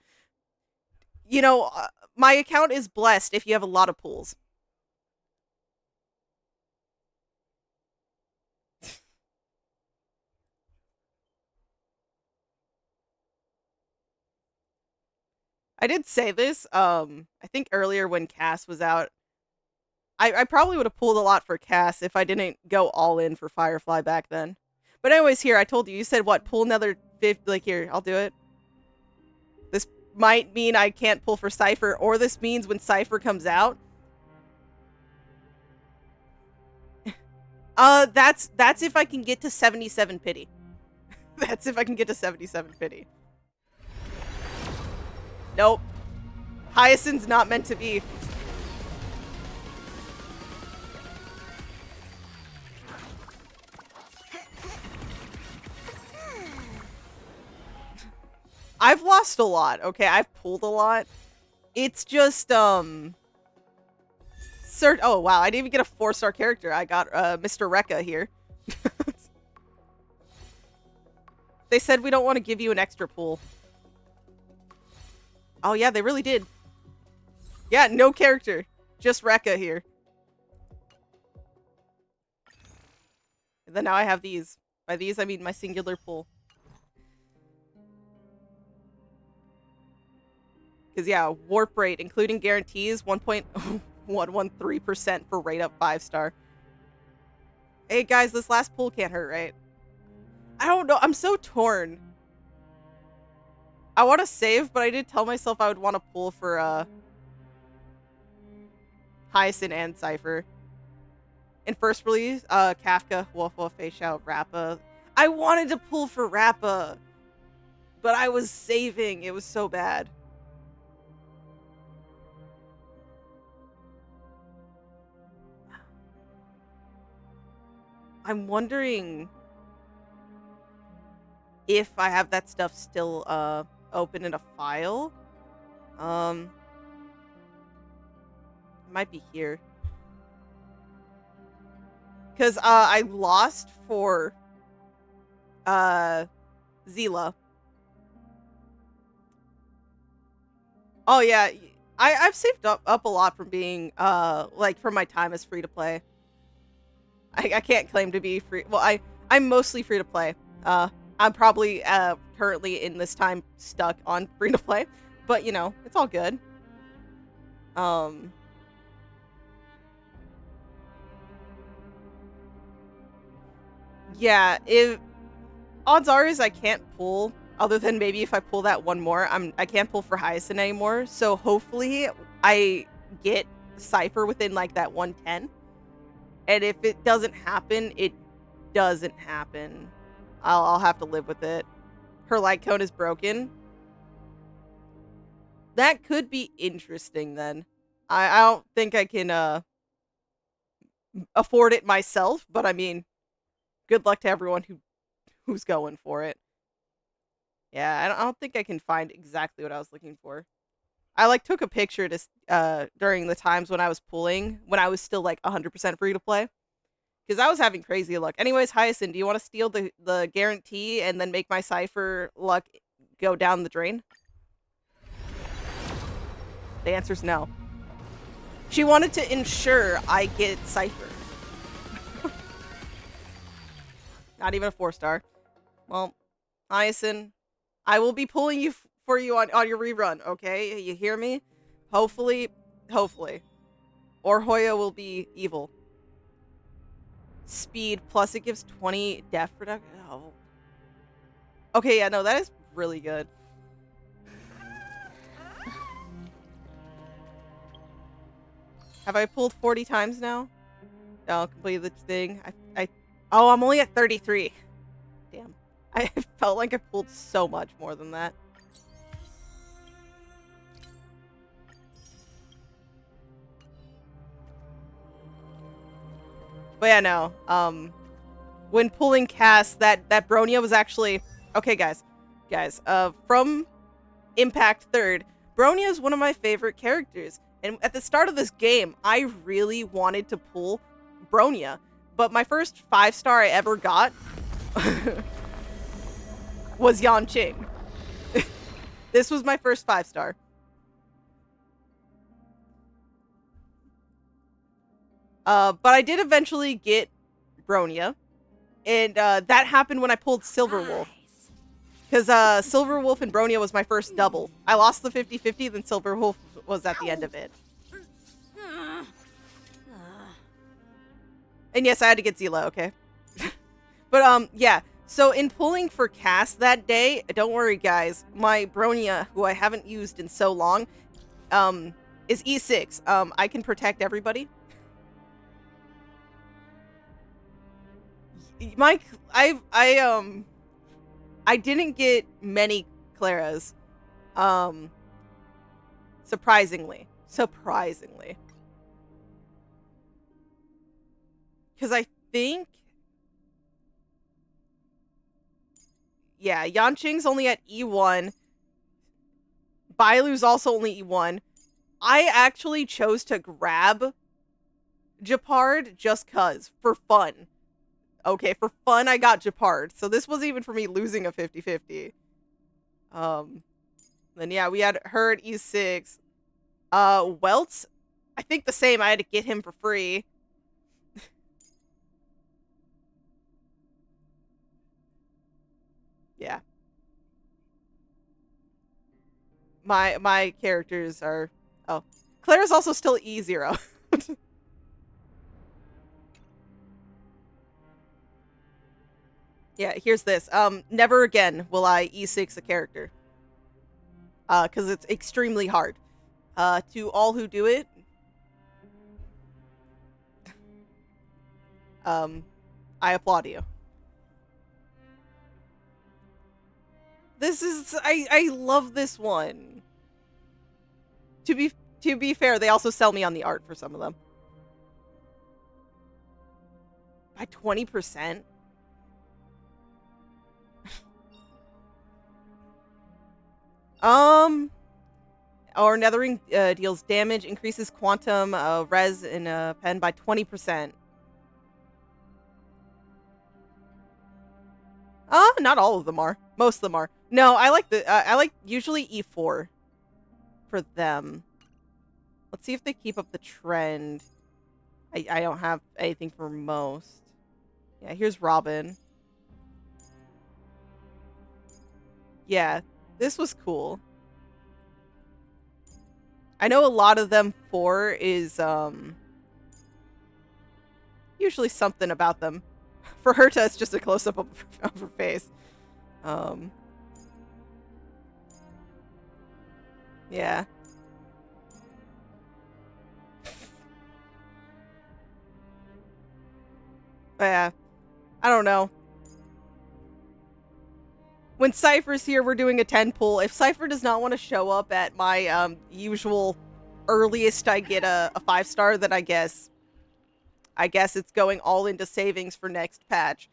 [SPEAKER 1] You know, my account is blessed if you have a lot of pulls. I did say this, I think earlier when Cass was out. I probably would have pulled a lot for Cass if I didn't go all in for Firefly back then. But anyways, here, I told you, you said what, pull another 50, like here, I'll do it. This might mean I can't pull for Cipher, or this means when Cipher comes out. That's if I can get to 77 pity. That's if I can get to 77 pity. Nope. Hyacine's not meant to be. I've lost a lot, okay? I've pulled a lot. It's just, oh, wow, I didn't even get a 4-star character. I got, Mr. Rekka here. They said we don't want to give you an extra pool. Oh, yeah, they really did. Yeah, no character. Just Rekka here. And then now I have these. By these, I mean my singular pool. Because, yeah, warp rate, including guarantees, 1.113% for rate up 5-star. Hey, guys, this last pool can't hurt, right? I don't know. I'm so torn. I want to save, but I did tell myself I would want to pull for, Hyacine and Cipher. In first release, Kafka, Wolf, Facial, Rappa. I wanted to pull for Rappa, but I was saving. It was so bad. I'm wondering if I have that stuff still open in a file. It might be here. Because I lost for Zila. Oh yeah, I've saved up a lot from being like from my time as free to play. I can't claim to be free. Well, I'm mostly free to play. I'm probably currently in this time stuck on free to play, but you know, it's all good. Yeah, if odds are is I can't pull other than maybe if I pull that one more, I can't pull for Hyacine anymore. So hopefully I get Cipher within like that 110. And if it doesn't happen, it doesn't happen. I'll have to live with it. Her light cone is broken. That could be interesting then. I don't think I can afford it myself, but I mean, good luck to everyone who's going for it. Yeah, I don't think I can find exactly what I was looking for. I like took a picture to during the times when I was pulling, when I was still like 100% free to play, because I was having crazy luck. Anyways, Hyacine, do you want to steal the guarantee and then make my Cipher luck go down the drain? The answer's no. She wanted to ensure I get Cipher. Not even a 4-star. Well, Hyacine, I will be pulling you for you on your rerun, okay? You hear me? Hopefully. Or Hoyo will be evil. Speed, plus it gives 20 death reduction. Oh. Okay, yeah, no, that is really good. Have I pulled 40 times now? No, completed the thing. Oh, I'm only at 33. Damn. I felt like I pulled so much more than that. But yeah, no. When pulling cast, that Bronya was actually... Okay, guys. From Impact 3rd, Bronya is one of my favorite characters. And at the start of this game, I really wanted to pull Bronya. But my first 5-star I ever got was Yanqing. This was my first 5-star. But I did eventually get Bronya. And that happened when I pulled Silverwolf. Because Silverwolf and Bronya was my first double. I lost the 50-50, then Silverwolf was at the end of it. And yes, I had to get Zila, okay? But, yeah. So, in pulling for cast that day, don't worry, guys. My Bronya, who I haven't used in so long, is E6. I can protect everybody. I didn't get many Claras. Surprisingly. Surprisingly. Because I think... Yeah, Yanqing's only at E1. Bailu's also only E1. I actually chose to grab Gepard just cuz, for fun. Okay, for fun I got Gepard. So this wasn't even for me losing a 50-50. Then yeah, we had her at E6. Weltz, I think the same. I had to get him for free. Yeah. My characters are... Oh. Claire's also still E0. Yeah, here's this. Never again will I E6 a character. Because it's extremely hard. To all who do it, I applaud you. This is... I love this one. To be fair, they also sell me on the art for some of them. By 20%? Our Nethering deals damage, increases quantum res in a pen by 20%. Not all of them are. Most of them are. No, I like usually E4 for them. Let's see if they keep up the trend. I don't have anything for most. Yeah, here's Robin. Yeah, this was cool. I know a lot of them 4 is usually something about them. For Herta, it's just a close-up of her face. Yeah. But yeah. I don't know. When Cipher's here, we're doing a 10 pull. If Cipher does not want to show up at my usual earliest I get a 5-star, then I guess it's going all into savings for next patch.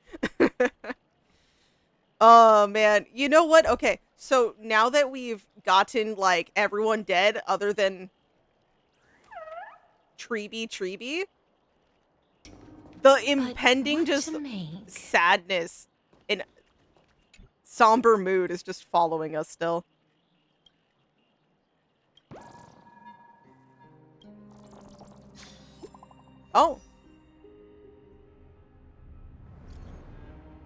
[SPEAKER 1] Oh, man. You know what? Okay, so now that we've gotten, like, everyone dead other than Tribbie, the impending just sadness and somber mood is just following us still. Oh.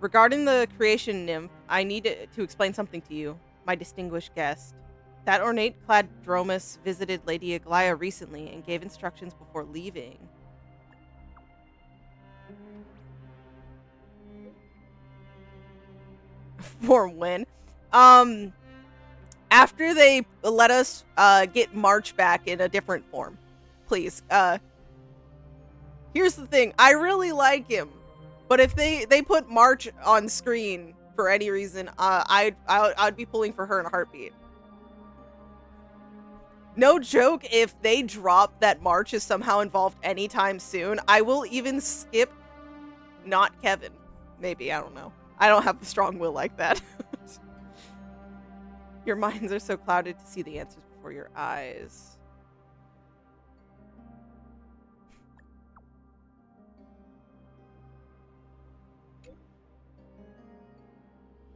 [SPEAKER 1] Regarding the creation nymph, I need to explain something to you, my distinguished guest. That ornate-clad Dromus visited Lady Aglaea recently and gave instructions before leaving. For when? After they let us get March back in a different form. Please. Here's the thing. I really like him. But if they put March on screen for any reason, I'd be pulling for her in a heartbeat. No joke, if they drop that March is somehow involved anytime soon, I will even skip not Kevin. Maybe, I don't know. I don't have a strong will like that. Your minds are so clouded to see the answers before your eyes.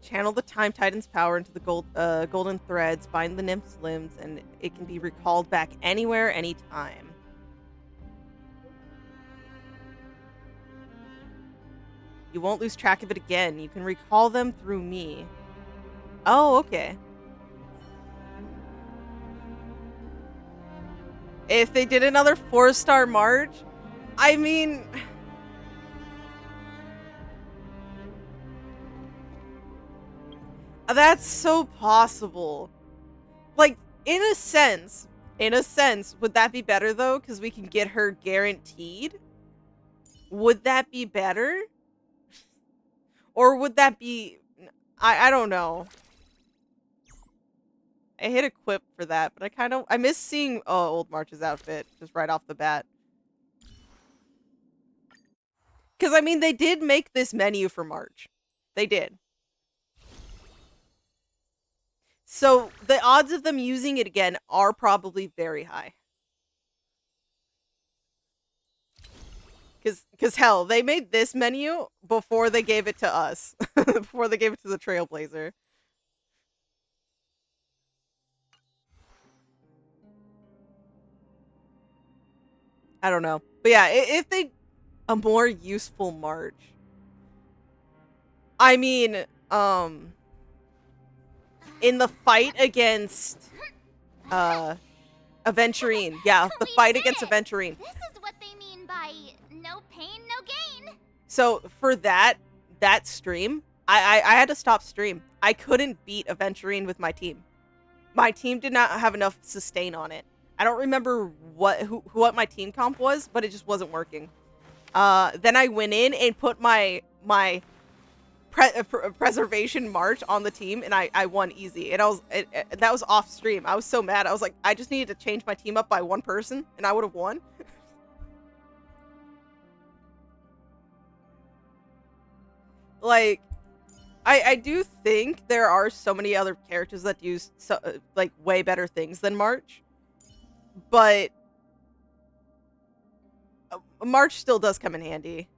[SPEAKER 1] Channel the Time Titan's power into the golden threads, bind the nymph's limbs, and it can be recalled back anywhere, anytime. You won't lose track of it again. You can recall them through me. Oh, okay. If they did another 4-star March, I mean... That's so possible. Like, in a sense, would that be better, though? Because we can get her guaranteed? Would that be better? Or would that be... I don't know. I hit equip for that, but I miss seeing old March's outfit just right off the bat. Because, I mean, they did make this menu for March. They did. So, the odds of them using it again are probably very high. Because hell, they made this menu before they gave it to us. Before they gave it to the Trailblazer. I don't know. But yeah, if they... A more useful March. I mean, in the fight against, Aventurine. Yeah, the fight against Aventurine.
[SPEAKER 2] This is what they mean by no pain, no gain.
[SPEAKER 1] So, for that stream, I had to stop stream. I couldn't beat Aventurine with my team. My team did not have enough sustain on it. I don't remember what my team comp was, but it just wasn't working. Then I went in and put my preservation March on the team, and I won easy. And that was off stream. I was so mad. I was like, I just needed to change my team up by one person, and I would have won. Like, I do think there are so many other characters that use like way better things than March, but March still does come in handy.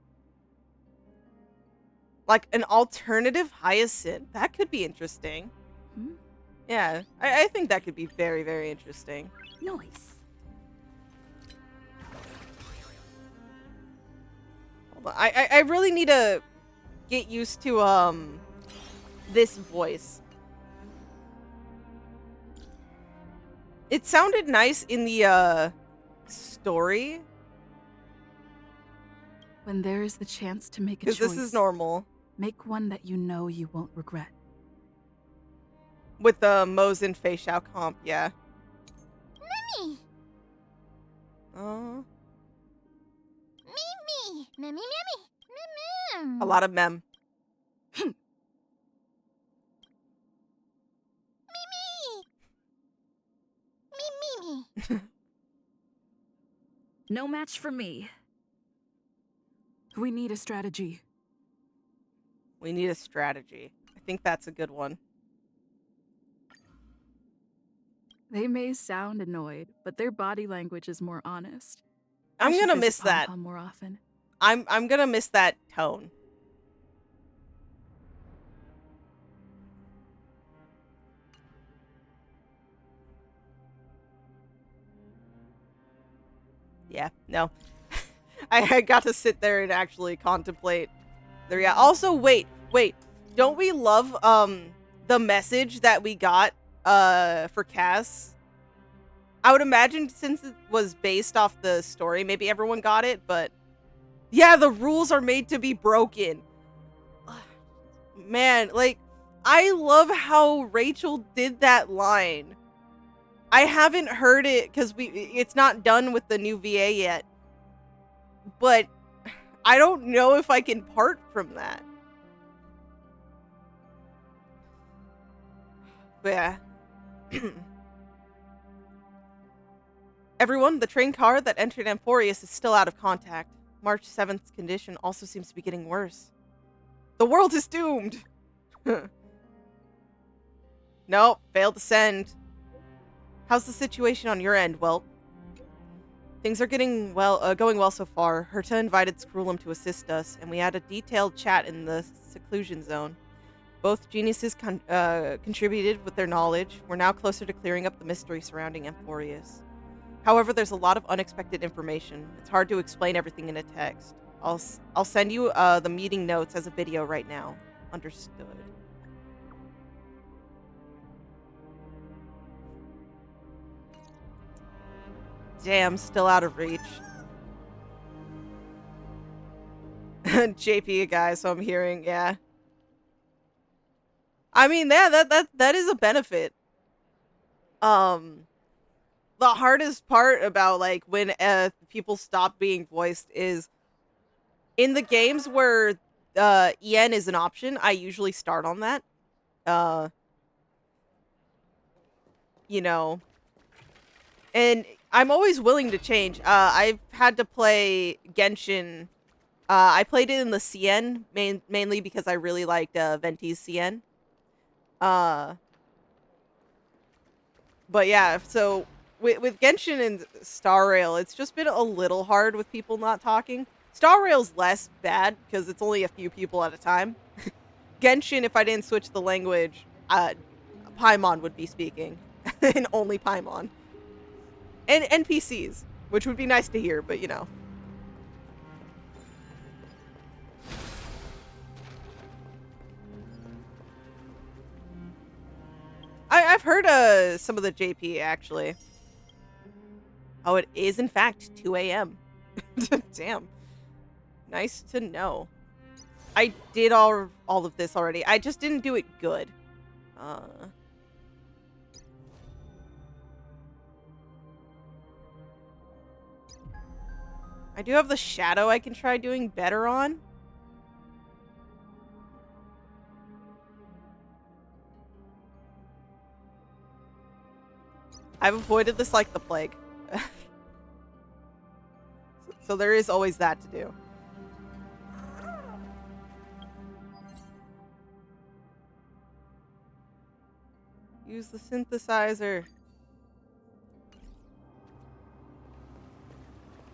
[SPEAKER 1] Like an alternative Hyacine. That could be interesting. Hmm? Yeah, I think that could be very, very interesting.
[SPEAKER 2] Nice.
[SPEAKER 1] Hold on. I really need to get used to this voice. It sounded nice in the story.
[SPEAKER 13] When there is the chance to make a choice,
[SPEAKER 1] because this is normal.
[SPEAKER 13] Make one that you know you won't regret.
[SPEAKER 1] With the Mo's and Fei Xiao comp, yeah.
[SPEAKER 2] Mimi!
[SPEAKER 1] Oh.
[SPEAKER 2] Mimi! Mimi, Mimi! Mimi!
[SPEAKER 1] A lot of mem.
[SPEAKER 2] Mimi!
[SPEAKER 13] No match for me. We need a strategy.
[SPEAKER 1] We need a strategy. I think that's a good one.
[SPEAKER 13] They may sound annoyed, but their body language is more honest.
[SPEAKER 1] I'm gonna miss that.
[SPEAKER 13] More often.
[SPEAKER 1] I'm gonna miss that tone. Yeah, no. I got to sit there and actually contemplate. There, yeah. Also, wait. Don't we love the message that we got for Cass? I would imagine since it was based off the story, maybe everyone got it, but yeah, the rules are made to be broken. Man, like, I love how Rachel did that line. I haven't heard it because it's not done with the new VA yet. But I don't know if I can part from that. But yeah. Everyone, the train car that entered Amphoreus is still out of contact. March 7th's condition also seems to be getting worse. The world is doomed! Nope, failed to send. How's the situation on your end, Whelp? Things are going well so far. Herta invited Screwllum to assist us, and we had a detailed chat in the seclusion zone. Both geniuses contributed with their knowledge. We're now closer to clearing up the mystery surrounding Amphoreus. However, there's a lot of unexpected information. It's hard to explain everything in a text. I'll send you the meeting notes as a video right now. Understood. Damn, still out of reach. JP a guy, so I'm hearing, yeah. I mean, yeah, that is a benefit. The hardest part about, like, when people stop being voiced is in the games where EN is an option, I usually start on that. you know, and I'm always willing to change. I've had to play Genshin. I played it in the CN mainly because I really liked Venti's CN. But yeah, so with Genshin and Star Rail, it's just been a little hard with people not talking. Star Rail's less bad because it's only a few people at a time. Genshin, if I didn't switch the language, Paimon would be speaking. And only Paimon. And NPCs, which would be nice to hear, but you know. I've heard some of the JP, actually. Oh, it is, in fact, 2 a.m. Damn. Nice to know. I did all of this already. I just didn't do it good. I do have the shadow I can try doing better on. I've avoided this like the plague. So there is always that to do. Use the synthesizer.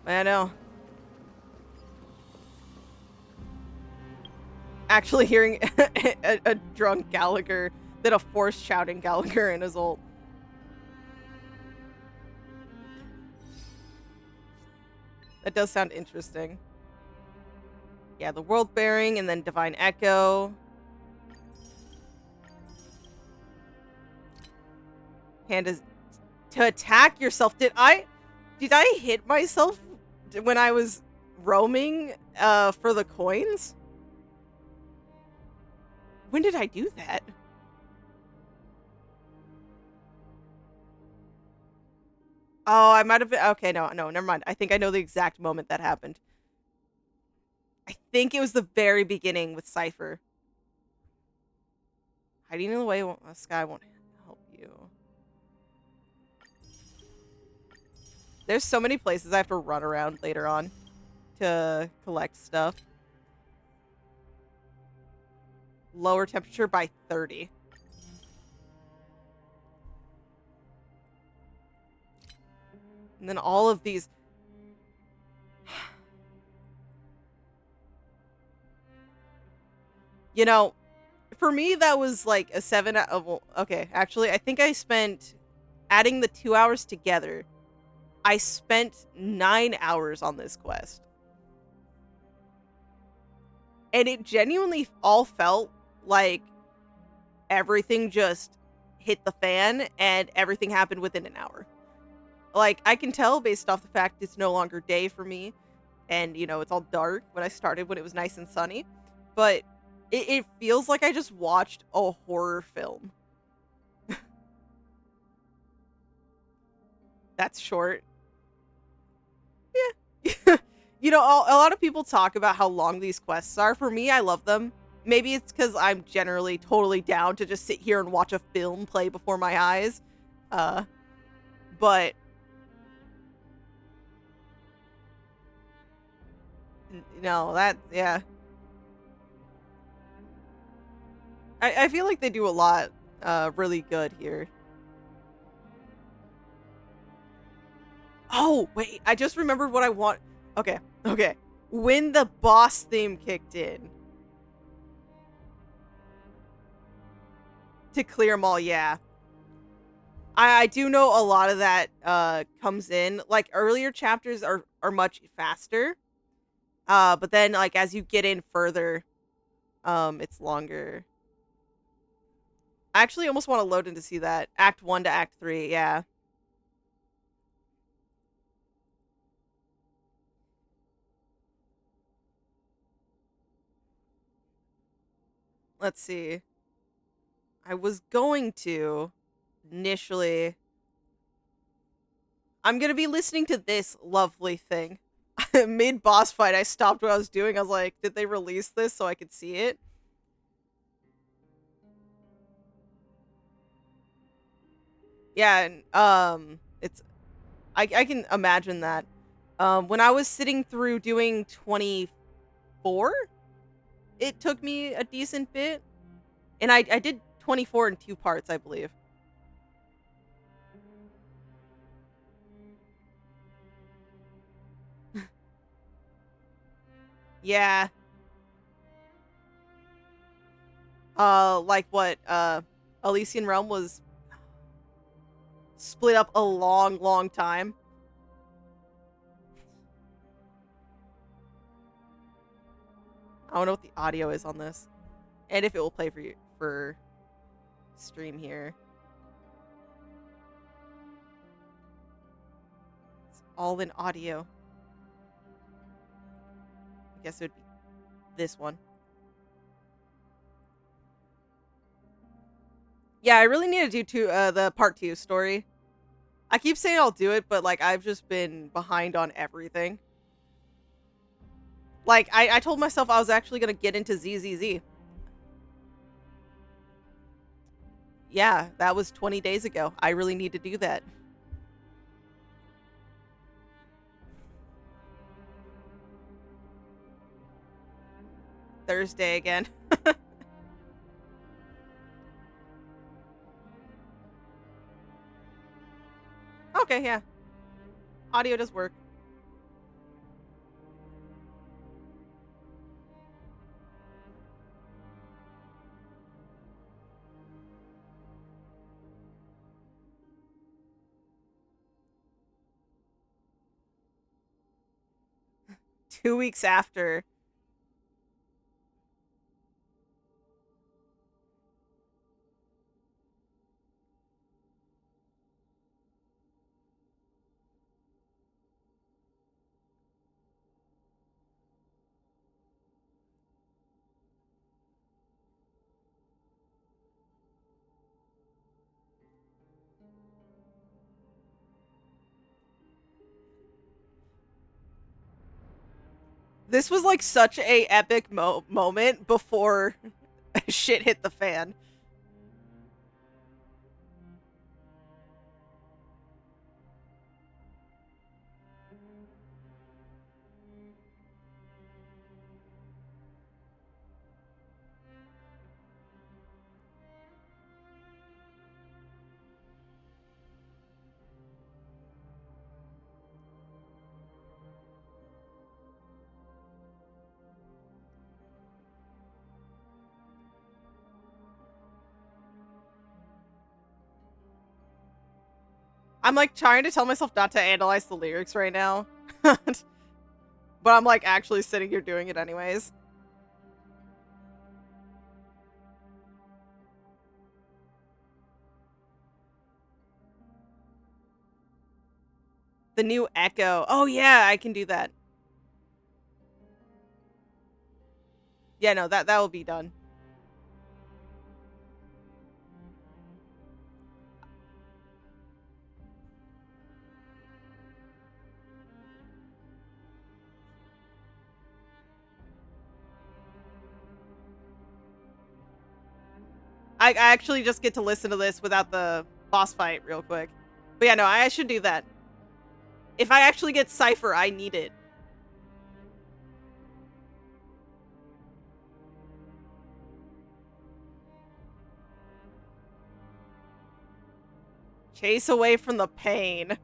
[SPEAKER 1] I know. Actually hearing a drunk Gallagher than a forced shouting Gallagher in his ult. That does sound interesting. Yeah, the World Bearing and then Divine Echo. Pandas to attack yourself. Did I hit myself when I was roaming for the coins? When did I do that? Oh, I might have been... Okay, no, never mind. I think I know the exact moment that happened. I think it was the very beginning with Cipher. Hiding in the way, Sky won't help you. There's so many places I have to run around later on to collect stuff. Lower temperature by 30. And then all of these... You know, for me, that was like a 7... Well, okay, actually, I think I spent... Adding the 2 hours together, I spent 9 hours on this quest. And it genuinely all felt like everything just hit the fan and everything happened within an hour. Like, I can tell based off the fact it's no longer day for me. And, you know, it's all dark when I started when it was nice and sunny. But it feels like I just watched a horror film. That's short. Yeah. You know, a lot of people talk about how long these quests are. For me, I love them. Maybe it's because I'm generally totally down to just sit here and watch a film play before my eyes. But... No, that... Yeah. I feel like they do a lot really good here. Oh, wait. I just remembered what I want. Okay. When the boss theme kicked in. To clear them all, yeah. I do know a lot of that comes in. Like, earlier chapters are much faster. But then, like, as you get in further, it's longer. I actually almost want to load in to see that. Act 1 to Act 3, yeah. Let's see. I was going to initially... I'm going to be listening to this lovely thing. Mid-boss fight, I stopped what I was doing. I was like, did they release this so I could see it? Yeah, and it's I can imagine that. When I was sitting through doing 24, it took me a decent bit. And I did 24 in 2 parts, I believe. Yeah. Like what, Elysian Realm was split up a long time. I don't know what the audio is on this. And if it will play for you for stream here. It's all in audio. I guess it would be this one. Yeah, I really need to do the part 2 story. I keep saying I'll do it, but like I've just been behind on everything. Like I told myself I was actually gonna get into ZZZ. Yeah, that was 20 days ago. I really need to do that. Thursday again. Okay, yeah. Audio does work. Two weeks after. This was like such a epic moment before shit hit the fan. I'm like trying to tell myself not to analyze the lyrics right now. But I'm like actually sitting here doing it anyways. The new Echo. Oh yeah, I can do that. Yeah, no, that will be done. I actually just get to listen to this without the boss fight real quick. But yeah, no, I should do that. If I actually get Cipher, I need it. Chase away from the pain.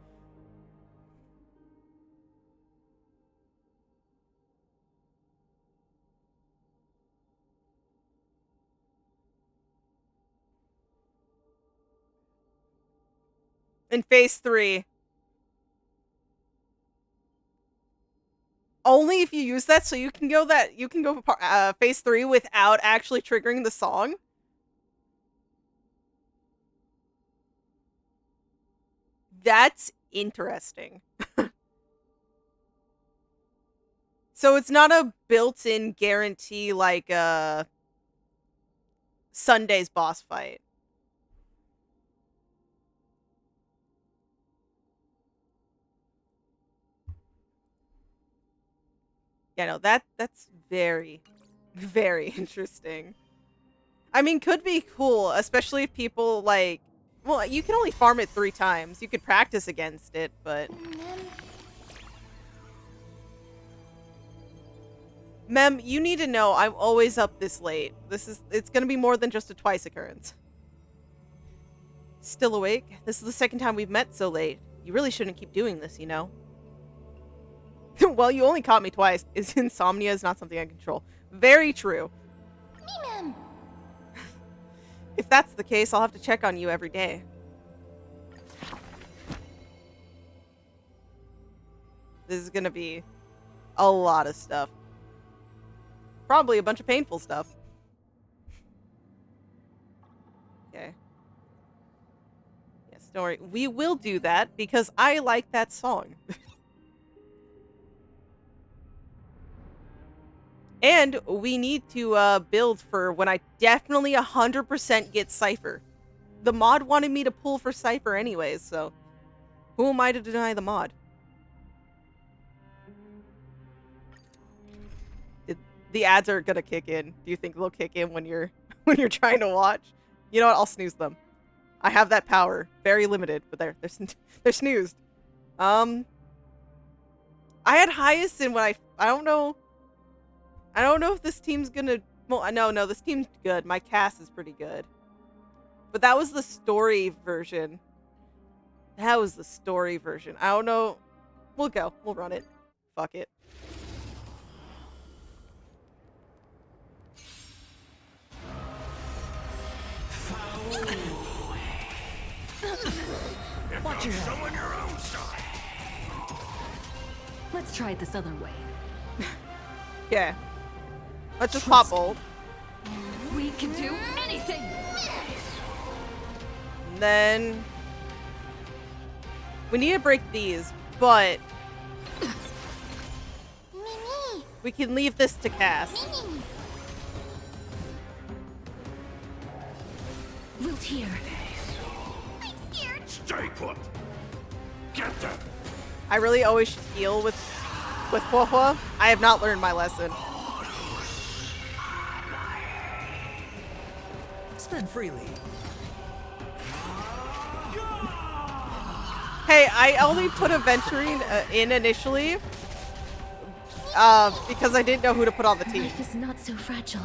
[SPEAKER 1] In phase 3. Only if you use that, so you can go phase 3 without actually triggering the song. That's interesting. So it's not a built-in guarantee like Sunday's boss fight. Yeah, no, that's very, very interesting. I mean, could be cool, especially if people, like, Well, you can only farm it 3 times. You could practice against it, but... Mem, you need to know I'm always up this late. It's gonna be more than just a twice occurrence. Still awake? This is the second time we've met so late. You really shouldn't keep doing this, you know? Well, you only caught me twice. Insomnia is not something I control. Very true.
[SPEAKER 2] Mem.
[SPEAKER 1] If that's the case, I'll have to check on you every day. This is gonna be a lot of stuff. Probably a bunch of painful stuff. Okay. Yes, don't worry. We will do that because I like that song. And we need to build for when I definitely 100% get Cipher. The mod wanted me to pull for Cipher anyways, so who am I to deny the mod? The ads are gonna kick in. Do you think they'll kick in when you're trying to watch? You know what? I'll snooze them. I have that power. Very limited, but they're snoozed. I had Hyacine when I don't know. I don't know if this team's gonna... Well, no, this team's good. My cast is pretty good. But that was the story version. That was the story version. I don't know. We'll go. We'll run it. Fuck it.
[SPEAKER 3] Watch your head. Let's try it this other way.
[SPEAKER 1] Yeah. Let's just pop ult.
[SPEAKER 3] We can do anything!
[SPEAKER 1] And then... we need to break these, but... we can leave this to cast.
[SPEAKER 11] Wilt here.
[SPEAKER 14] Stay put. Get them.
[SPEAKER 1] I really always should heal with Hua. I have not learned my lesson.
[SPEAKER 4] Spend freely.
[SPEAKER 1] Hey, I only put Aventurine in initially because I didn't know who to put on the team.
[SPEAKER 11] Life is not so fragile.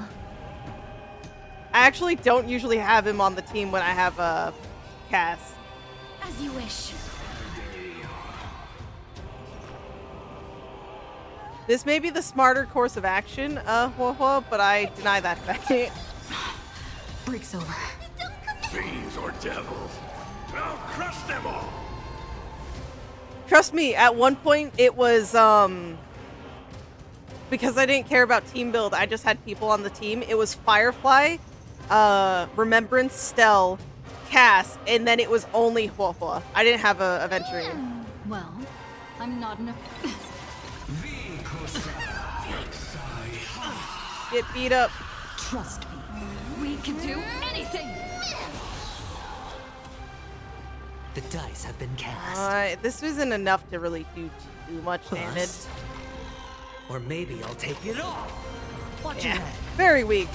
[SPEAKER 1] I actually don't usually have him on the team when I have Cass.
[SPEAKER 11] As you wish.
[SPEAKER 1] This may be the smarter course of action, Hua, but I deny that fact.
[SPEAKER 3] Break's over.
[SPEAKER 14] Fiends or devils, I'll crush them all.
[SPEAKER 1] Trust me, at one point it was, because I didn't care about team build, I just had people on the team. It was Firefly, Remembrance, Stell, Cass, and then it was only Hua. I didn't have a Aventurine.
[SPEAKER 3] Well, I'm not enough.
[SPEAKER 1] Get beat up.
[SPEAKER 3] Trust me. We can do anything!
[SPEAKER 4] The dice have been cast.
[SPEAKER 1] This isn't enough to really do too much damage.
[SPEAKER 4] Or maybe I'll take it all. Watch
[SPEAKER 1] Yeah,
[SPEAKER 4] your head.
[SPEAKER 1] very weak.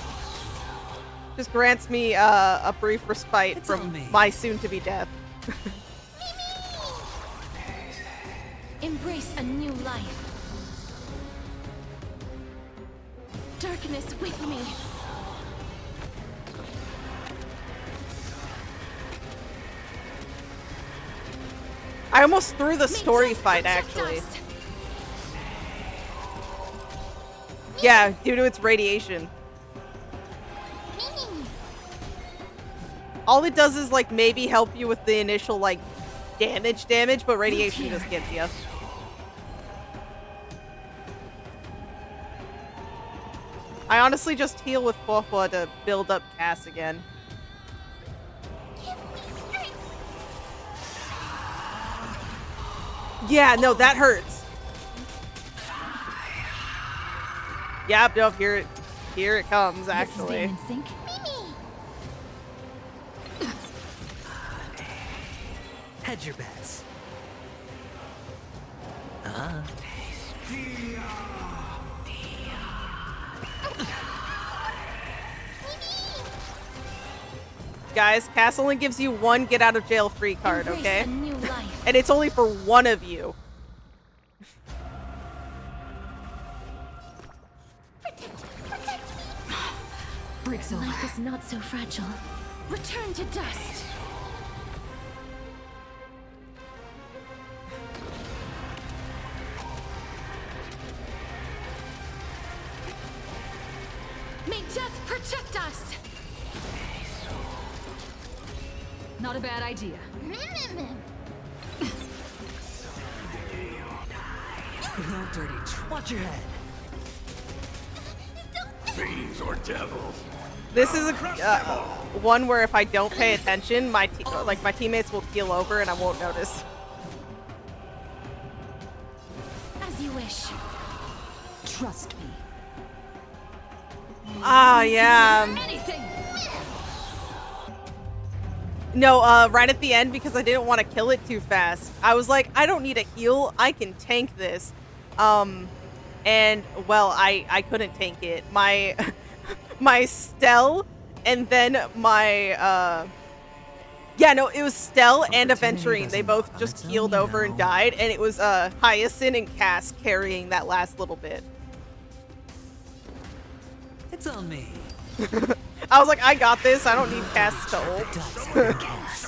[SPEAKER 1] Just grants me a brief respite from my soon-to-be death.
[SPEAKER 11] Embrace a new life. Darkness with me.
[SPEAKER 1] I almost threw the story fight, actually. Yeah, due to its radiation. All it does is, like, maybe help you with the initial, like, damage, but radiation just gets you. I honestly just heal with Hua to build up Cass again. Yeah, no, that hurts. Yep, no, here it comes, actually.
[SPEAKER 4] Hedge your bets.
[SPEAKER 1] Guys, Cass only gives you one get out of jail free card,
[SPEAKER 2] Embrace
[SPEAKER 1] okay?
[SPEAKER 2] a new life.
[SPEAKER 1] And it's only for one of you.
[SPEAKER 11] Breaks over.
[SPEAKER 2] Life is not so fragile. Return to dust.
[SPEAKER 11] May death protect us! Not a bad idea.
[SPEAKER 4] No dirty. Watch your head.
[SPEAKER 14] Fiends or devils.
[SPEAKER 1] This is a one where if I don't pay attention, my teammates will keel over and I won't notice.
[SPEAKER 2] As you wish.
[SPEAKER 11] Trust me.
[SPEAKER 1] Ah, yeah.
[SPEAKER 11] Anything.
[SPEAKER 1] No, right at the end because I didn't want to kill it too fast. I was like, I don't need a heal. I can tank this. And well, I couldn't tank it. My my Stel and then my yeah, no, it was Stel and Aventurine. They both just keeled over and died, and it was Hyacine and Cass carrying that last little bit.
[SPEAKER 4] It's on me.
[SPEAKER 1] I was like, I got this. I don't need Cass to ult.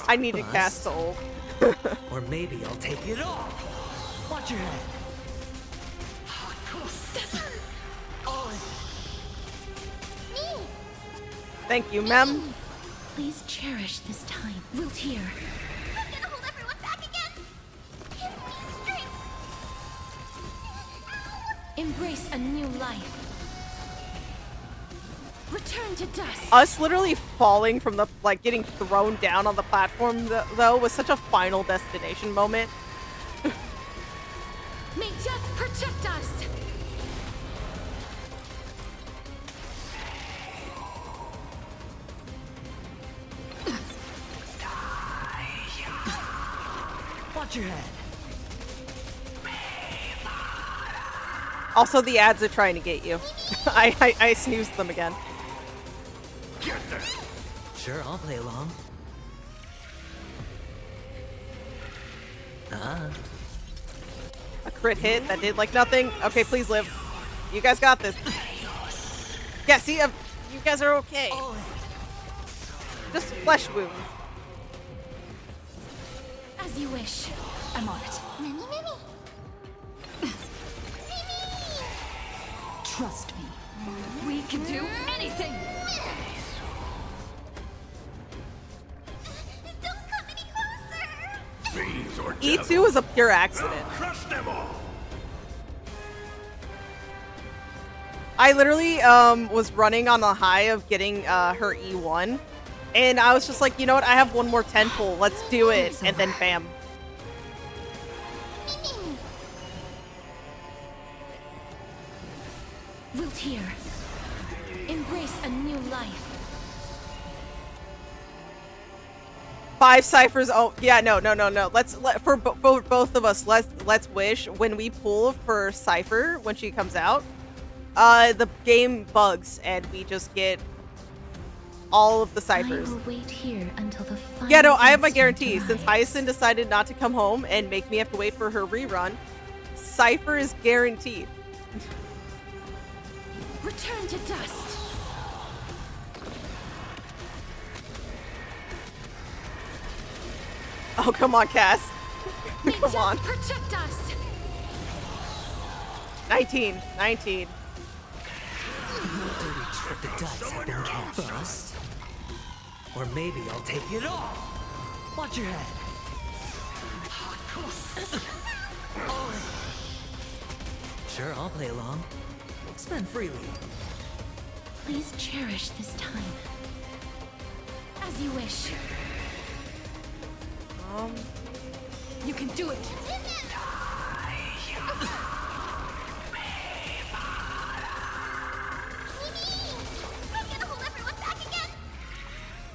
[SPEAKER 1] I needed Cass to ult.
[SPEAKER 4] Or maybe I'll take it all. Watch your head.
[SPEAKER 1] Thank you, Mem.
[SPEAKER 2] Please cherish this time. Wilt here.
[SPEAKER 12] I'm gonna hold everyone back again. Give me strength.
[SPEAKER 2] Embrace a new life. Return to dust.
[SPEAKER 1] Us literally falling from the, like, getting thrown down on the platform, though, was such a final destination moment.
[SPEAKER 11] May death protect us!
[SPEAKER 4] Watch your head.
[SPEAKER 1] Also, the ads are trying to get you. I snoozed them again.
[SPEAKER 4] Sure, I'll play along.
[SPEAKER 1] A crit hit that did like nothing. Okay, please live. You guys got this. Yeah, see, you guys are okay. Just flesh wound.
[SPEAKER 2] As you wish.
[SPEAKER 11] I'm on it. Trust me. We can do anything!
[SPEAKER 12] Don't come any closer.
[SPEAKER 14] Fiends or
[SPEAKER 1] E2 was a pure accident.
[SPEAKER 14] Crush them all.
[SPEAKER 1] I literally was running on the high of getting her E1. And I was just like, you know what? I have one more 10 pull. Let's do it. And then bam.
[SPEAKER 2] Wilt here. Embrace a new life.
[SPEAKER 1] 5 ciphers. Oh yeah, no. For both of us, let's wish when we pull for Cipher when she comes out, the game bugs and we just get all of the ciphers.
[SPEAKER 2] I will wait here until the final.
[SPEAKER 1] Yeah, no, I have my guarantee. Since Hyacine decided not to come home and make me have to wait for her rerun, Cipher is guaranteed.
[SPEAKER 2] Return to dust.
[SPEAKER 1] Oh, come on, Cass. Come on.
[SPEAKER 11] Protect us.
[SPEAKER 1] 19.
[SPEAKER 4] The dice have been cast. Bust. Or maybe I'll take it all. Watch your head. Sure, I'll play along. Spend freely.
[SPEAKER 2] Please cherish this time. As you wish.
[SPEAKER 11] You can do it.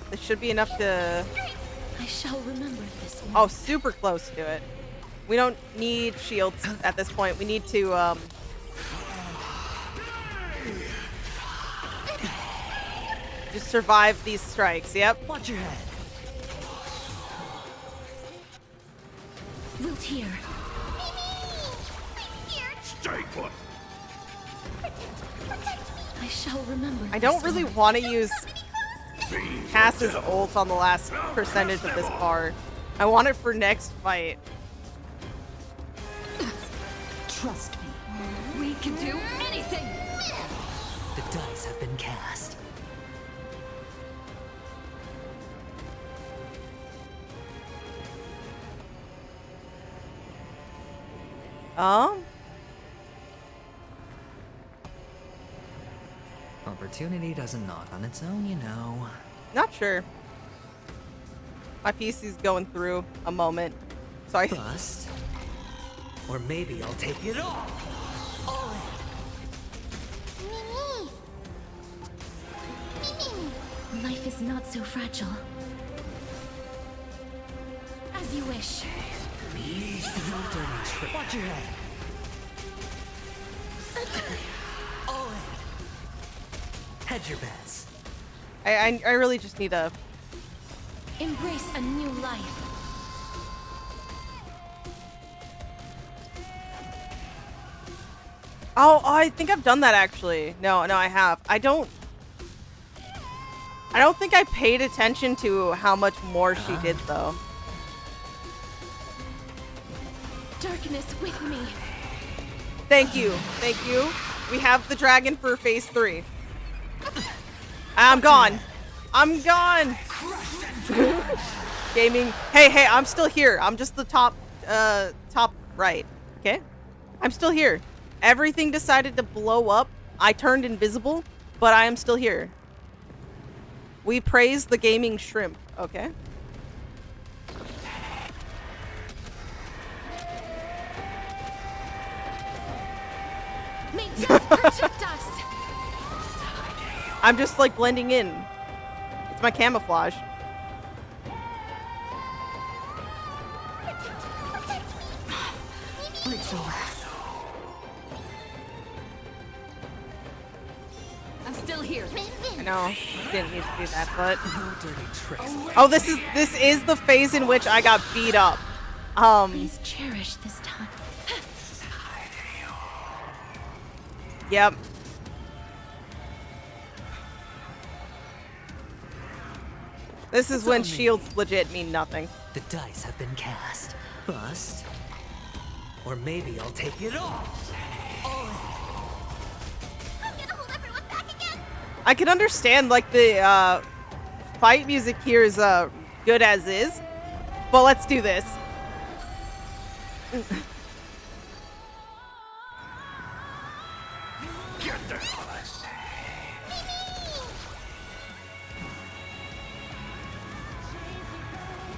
[SPEAKER 1] This should be enough to...
[SPEAKER 2] I shall remember this one.
[SPEAKER 1] Oh, super close to it. We don't need shields at this point. We need to, Just survive these strikes. Yep.
[SPEAKER 20] Watch your head.
[SPEAKER 2] Wilt here.
[SPEAKER 14] Stay put.
[SPEAKER 2] I shall remember.
[SPEAKER 1] I don't really want to use Cass's ult on the last percentage of this part. I want it for next fight.
[SPEAKER 20] Trust me. We can do anything.
[SPEAKER 4] The dice have been cast. Opportunity doesn't knock on its own, you know.
[SPEAKER 1] Not sure. My PC's going through a moment. So I
[SPEAKER 4] Bust. Or maybe I'll take it all.
[SPEAKER 2] Life is not so fragile. As you wish.
[SPEAKER 20] Watch your head.
[SPEAKER 4] Hedge your bets.
[SPEAKER 1] I really just need a
[SPEAKER 2] Embrace a new life.
[SPEAKER 1] Oh, I think I've done that actually. No, I have. I don't think I paid attention to how much more she did though.
[SPEAKER 2] Darkness with me.
[SPEAKER 1] Thank you. Thank you. We have the dragon for phase 3. I'm gone. I'm gone. Gaming. Hey, I'm still here. I'm just the top right. Okay? I'm still here. Everything decided to blow up. I turned invisible, but I am still here. We praise the gaming shrimp. Okay?
[SPEAKER 2] May death protect us.
[SPEAKER 1] I'm just like blending in. It's my camouflage.
[SPEAKER 20] Break's over. I'm still here.
[SPEAKER 1] I know. Didn't need to do that, but oh, this is the phase in which I got beat up.
[SPEAKER 2] Please cherish this time.
[SPEAKER 1] Yep. This is when shields legit mean nothing.
[SPEAKER 4] The dice have been cast. Bust. Or maybe I'll take it all.
[SPEAKER 1] I can understand like the fight music here is good as is, but let's do this.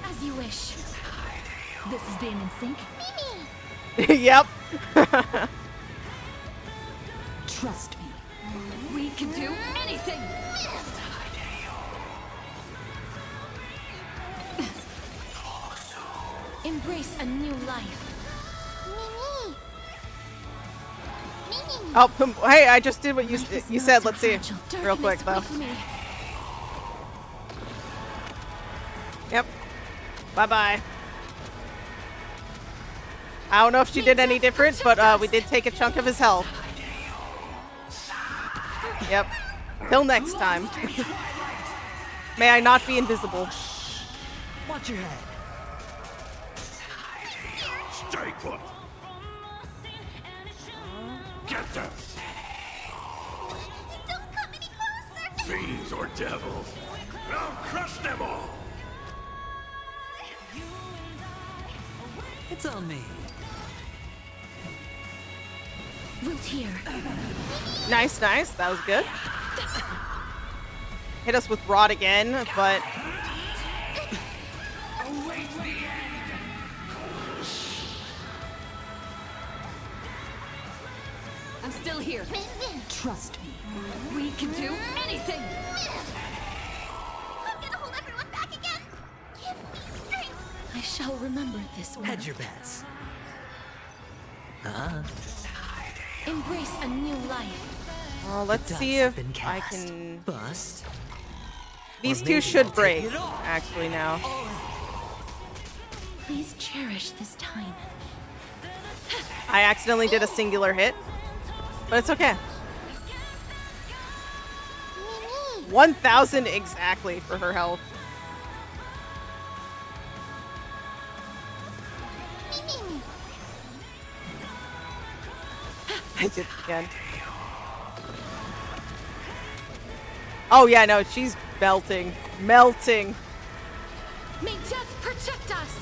[SPEAKER 2] As you wish.
[SPEAKER 20] This is being in sync.
[SPEAKER 1] Yep.
[SPEAKER 20] Trust me. We can do anything.
[SPEAKER 2] Embrace a new life.
[SPEAKER 1] Oh, hey, I just did what you said. Let's see. Real quick, though. Yep. Bye-bye. I don't know if she did any different, but we did take a chunk of his health. Yep. Till next time. May I not be invisible.
[SPEAKER 20] Watch your head.
[SPEAKER 14] Stay put. Get them.
[SPEAKER 2] Don't come any closer.
[SPEAKER 14] Fiends or devils. I'll crush them all.
[SPEAKER 4] It's on me.
[SPEAKER 2] Wilt here.
[SPEAKER 1] Nice. That was good. Hit us with Rod again, but...
[SPEAKER 20] I'm still here. Trust me. We can do anything.
[SPEAKER 2] I'm gonna hold everyone back again. Give me strength. I shall remember this one.
[SPEAKER 4] Hedge your bets.
[SPEAKER 2] Embrace a new life.
[SPEAKER 1] Let's see if I can...
[SPEAKER 4] Bust.
[SPEAKER 1] These two should break, actually, now.
[SPEAKER 2] Please cherish this time.
[SPEAKER 1] I accidentally did a singular hit, but it's okay. 1,000 exactly for her health. I did it again. Oh yeah, no, she's melting. Melting.
[SPEAKER 11] May death protect us!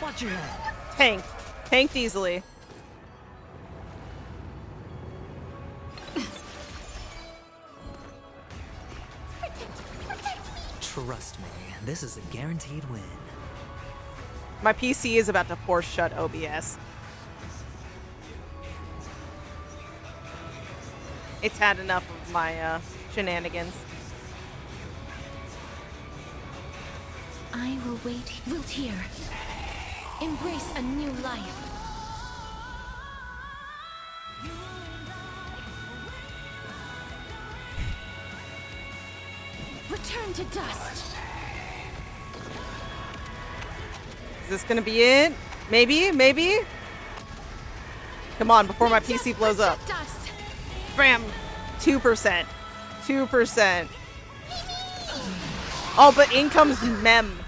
[SPEAKER 4] Watch your head.
[SPEAKER 1] Tanked. Tanked easily.
[SPEAKER 4] Trust me, this is a guaranteed win.
[SPEAKER 1] My PC is about to force shut OBS. It's had enough of my shenanigans.
[SPEAKER 2] I will wilt here. Embrace a new life. Return to dust.
[SPEAKER 1] Is this gonna be it? Maybe? Maybe? Come on, before my PC blows up. Bam! 2%. 2%. Oh, but in comes Mem.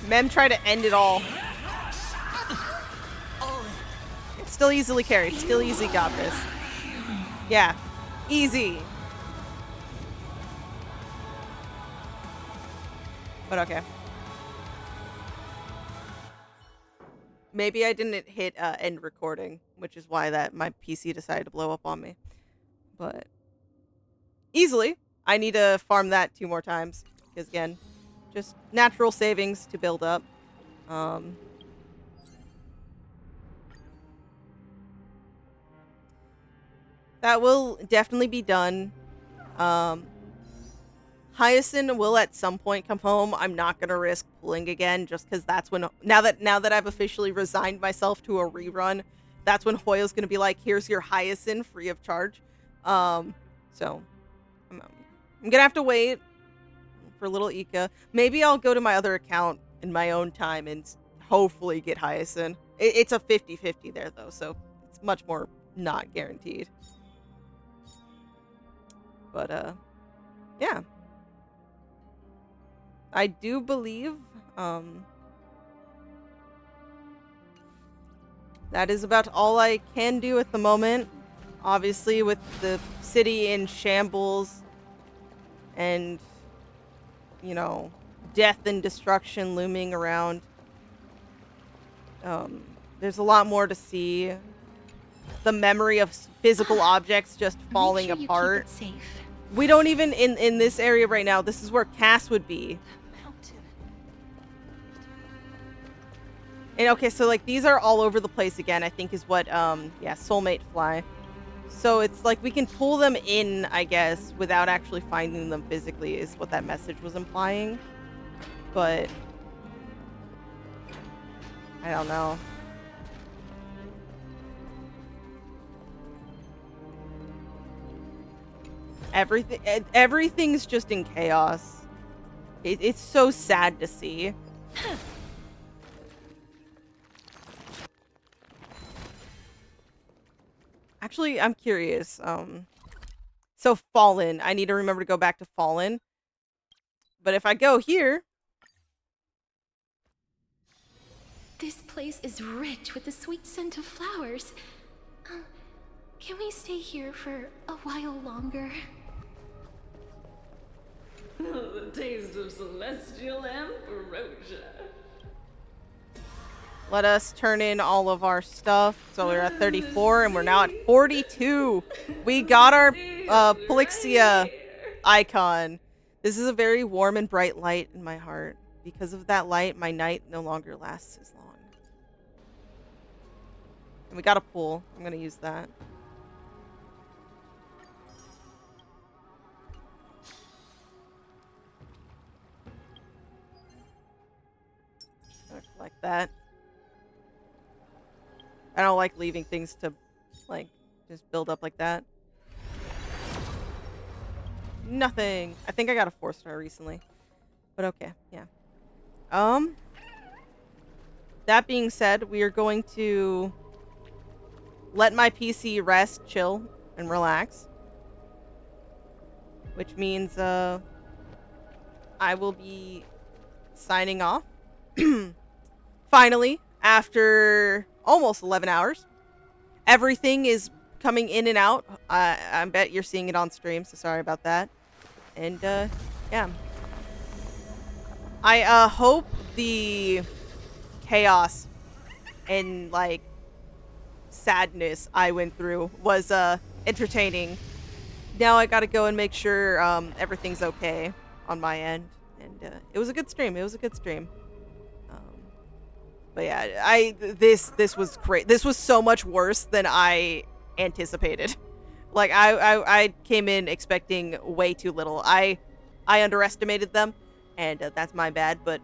[SPEAKER 1] Mem tried to end it all. It's still easily carried. Still easy got this. Yeah. Easy. But okay. Maybe I didn't hit end recording, which is why that my PC decided to blow up on me. But easily. I need to farm that 2 more times. Because again, just natural savings to build up. That will definitely be done. Hyacine will at some point come home. I'm not gonna risk pulling again, just because that's when now that I've officially resigned myself to a rerun, that's when Hoyo's gonna be like, "Here's your Hyacine free of charge." So I'm gonna have to wait for little Ika. Maybe I'll go to my other account in my own time and hopefully get Hyacine. It's a 50-50 there though, so it's much more not guaranteed. But yeah. I do believe that is about all I can do at the moment. Obviously, with the city in shambles and, you know, death and destruction looming around, there's a lot more to see. The memory of physical objects just falling apart. We don't even, in this area right now, this is where Cass would be. And okay, so like these are all over the place again, I think is what, yeah, soulmate fly. So it's like we can pull them in, I guess, without actually finding them physically is what that message was implying. But I don't know. Everything's just in chaos. It's so sad to see. Actually, I'm curious. So Fallen. I need to remember to go back to Fallen. But if I go here...
[SPEAKER 2] This place is rich with the sweet scent of flowers. Can we stay here for a while longer?
[SPEAKER 19] The taste of celestial ambrosia.
[SPEAKER 1] Let us turn in all of our stuff. So we're at 34 and we're now at 42. We got our Polixia icon. This is a very warm and bright light in my heart. Because of that light, my night no longer lasts as long. And we got a pool. I'm going to use that. Like that. I don't like leaving things to, like, just build up like that. Nothing. I think I got a 4-star recently. But okay, yeah. That being said, we are going to let my PC rest, chill, and relax. Which means, I will be signing off. Finally, after almost 11 hours. Everything is coming in and out. I bet you're seeing it on stream, so sorry about that. And, yeah. I, hope the chaos and, like, sadness I went through was, entertaining. Now I gotta go and make sure, everything's okay on my end. And, it was a good stream. It was a good stream. But yeah, this was great. This was so much worse than I anticipated. Like, I came in expecting way too little. I underestimated them, and that's my bad. But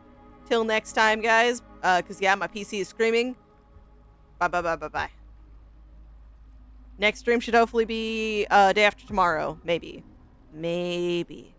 [SPEAKER 1] till next time, guys, because yeah, my PC is screaming. Bye. Next stream should hopefully be day after tomorrow, maybe. Bye.